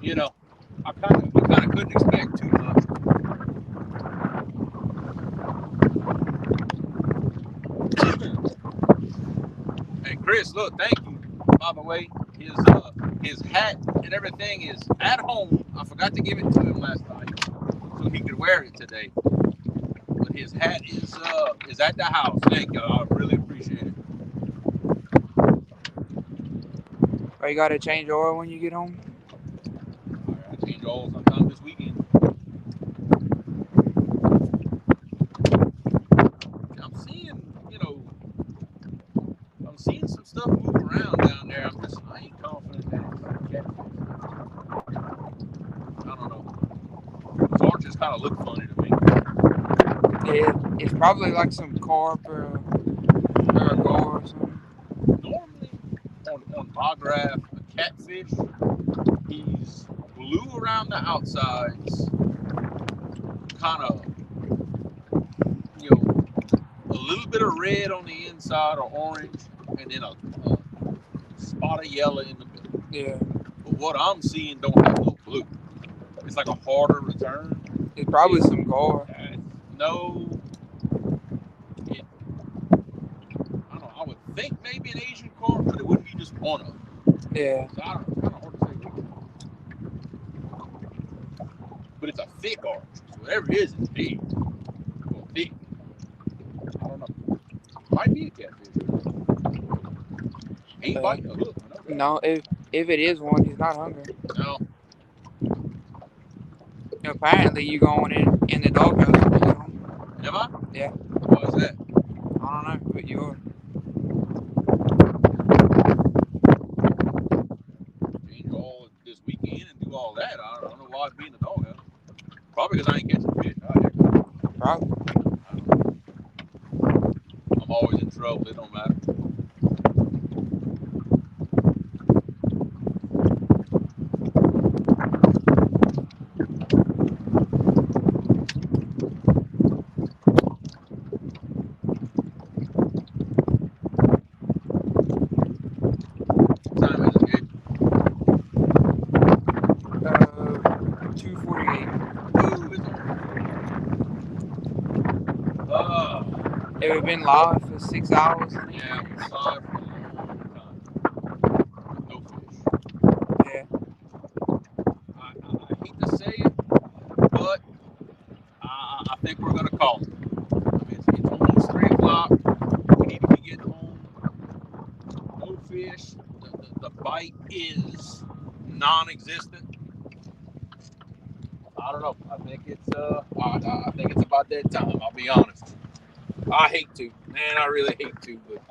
you know, we kind of couldn't expect too much. Chris, look, thank you. By the way, his hat and everything is at home. I forgot to give it to him last night so he could wear it today. But his hat is at the house. Thank you. I really appreciate it. Oh, you gotta change oil when you get home? I gotta change oil sometime this weekend. I'm seeing, I'm seeing some stuff move around down there. I ain't confident that it's catfish. I don't know. Those arches kind of look funny to me. Yeah, it's probably like some carp or a gar or something. Normally, on my graph, a catfish, he's blue around the outsides, kind of, a little bit of red on the inside or orange, and then a spot of yellow in the middle. Yeah. But what I'm seeing don't have no blue. It's like a harder return. It's probably some gar. No. I don't know. I would think maybe an Asian carp, but it wouldn't be just one of them. Yeah. So I don't know. It's kind of hard to say which one. But it's a thick arch. So whatever it is, it's big. Or thick. I don't know. Might be a catfish. He ain't biting a hook. I know that. No, if it is one, he's not hungry. No. Apparently, you going in the doghouse when you get home. Am I? Yeah. Why is that? I don't know, but you are. Change all this weekend and do all that. I don't know why I'd be in the doghouse. Probably because I ain't catching fish. Probably. I'm always in trouble. It don't matter. What time is it, Gabe? 2:48. Ooh, it's It would been live for 6 hours. yeah, we're live for a long time. No fish. Yeah. I hate to say it, but I think we're gonna call it. I mean, it's almost 3 o'clock. We need to be getting home. No fish. The bite is non-existent. I don't know. I think it's about that time. I'll be honest. I hate to, man. I really hate to, but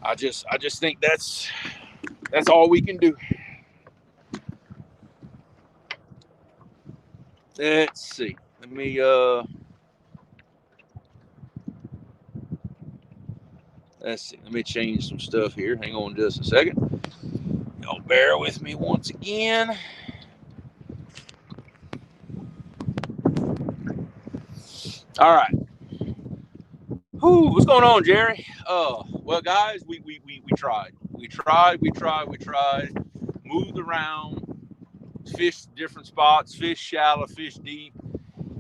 I just think that's all we can do. Let's see. Let me Let me change some stuff here. Hang on just a second. Y'all bear with me once again. All right. Whew, what's going on, Jerry? Well, guys, we tried. We tried. Moved around, fished different spots, fish shallow, fish deep.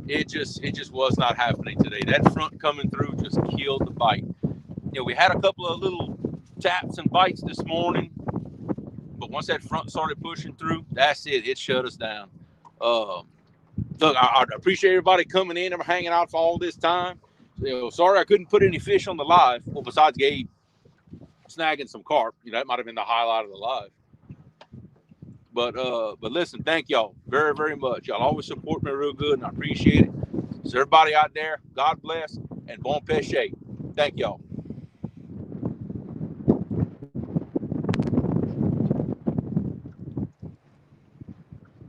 It just was not happening today. That front coming through just killed the bite. We had a couple of little taps and bites this morning, but once that front started pushing through, that's it. It shut us down. Look, I appreciate everybody coming in and hanging out for all this time. Sorry I couldn't put any fish on the live. Well, besides Gabe snagging some carp, that might have been the highlight of the live. But listen, thank y'all very, very much. Y'all always support me real good, and I appreciate it. So everybody out there, God bless and bon péché. Thank y'all.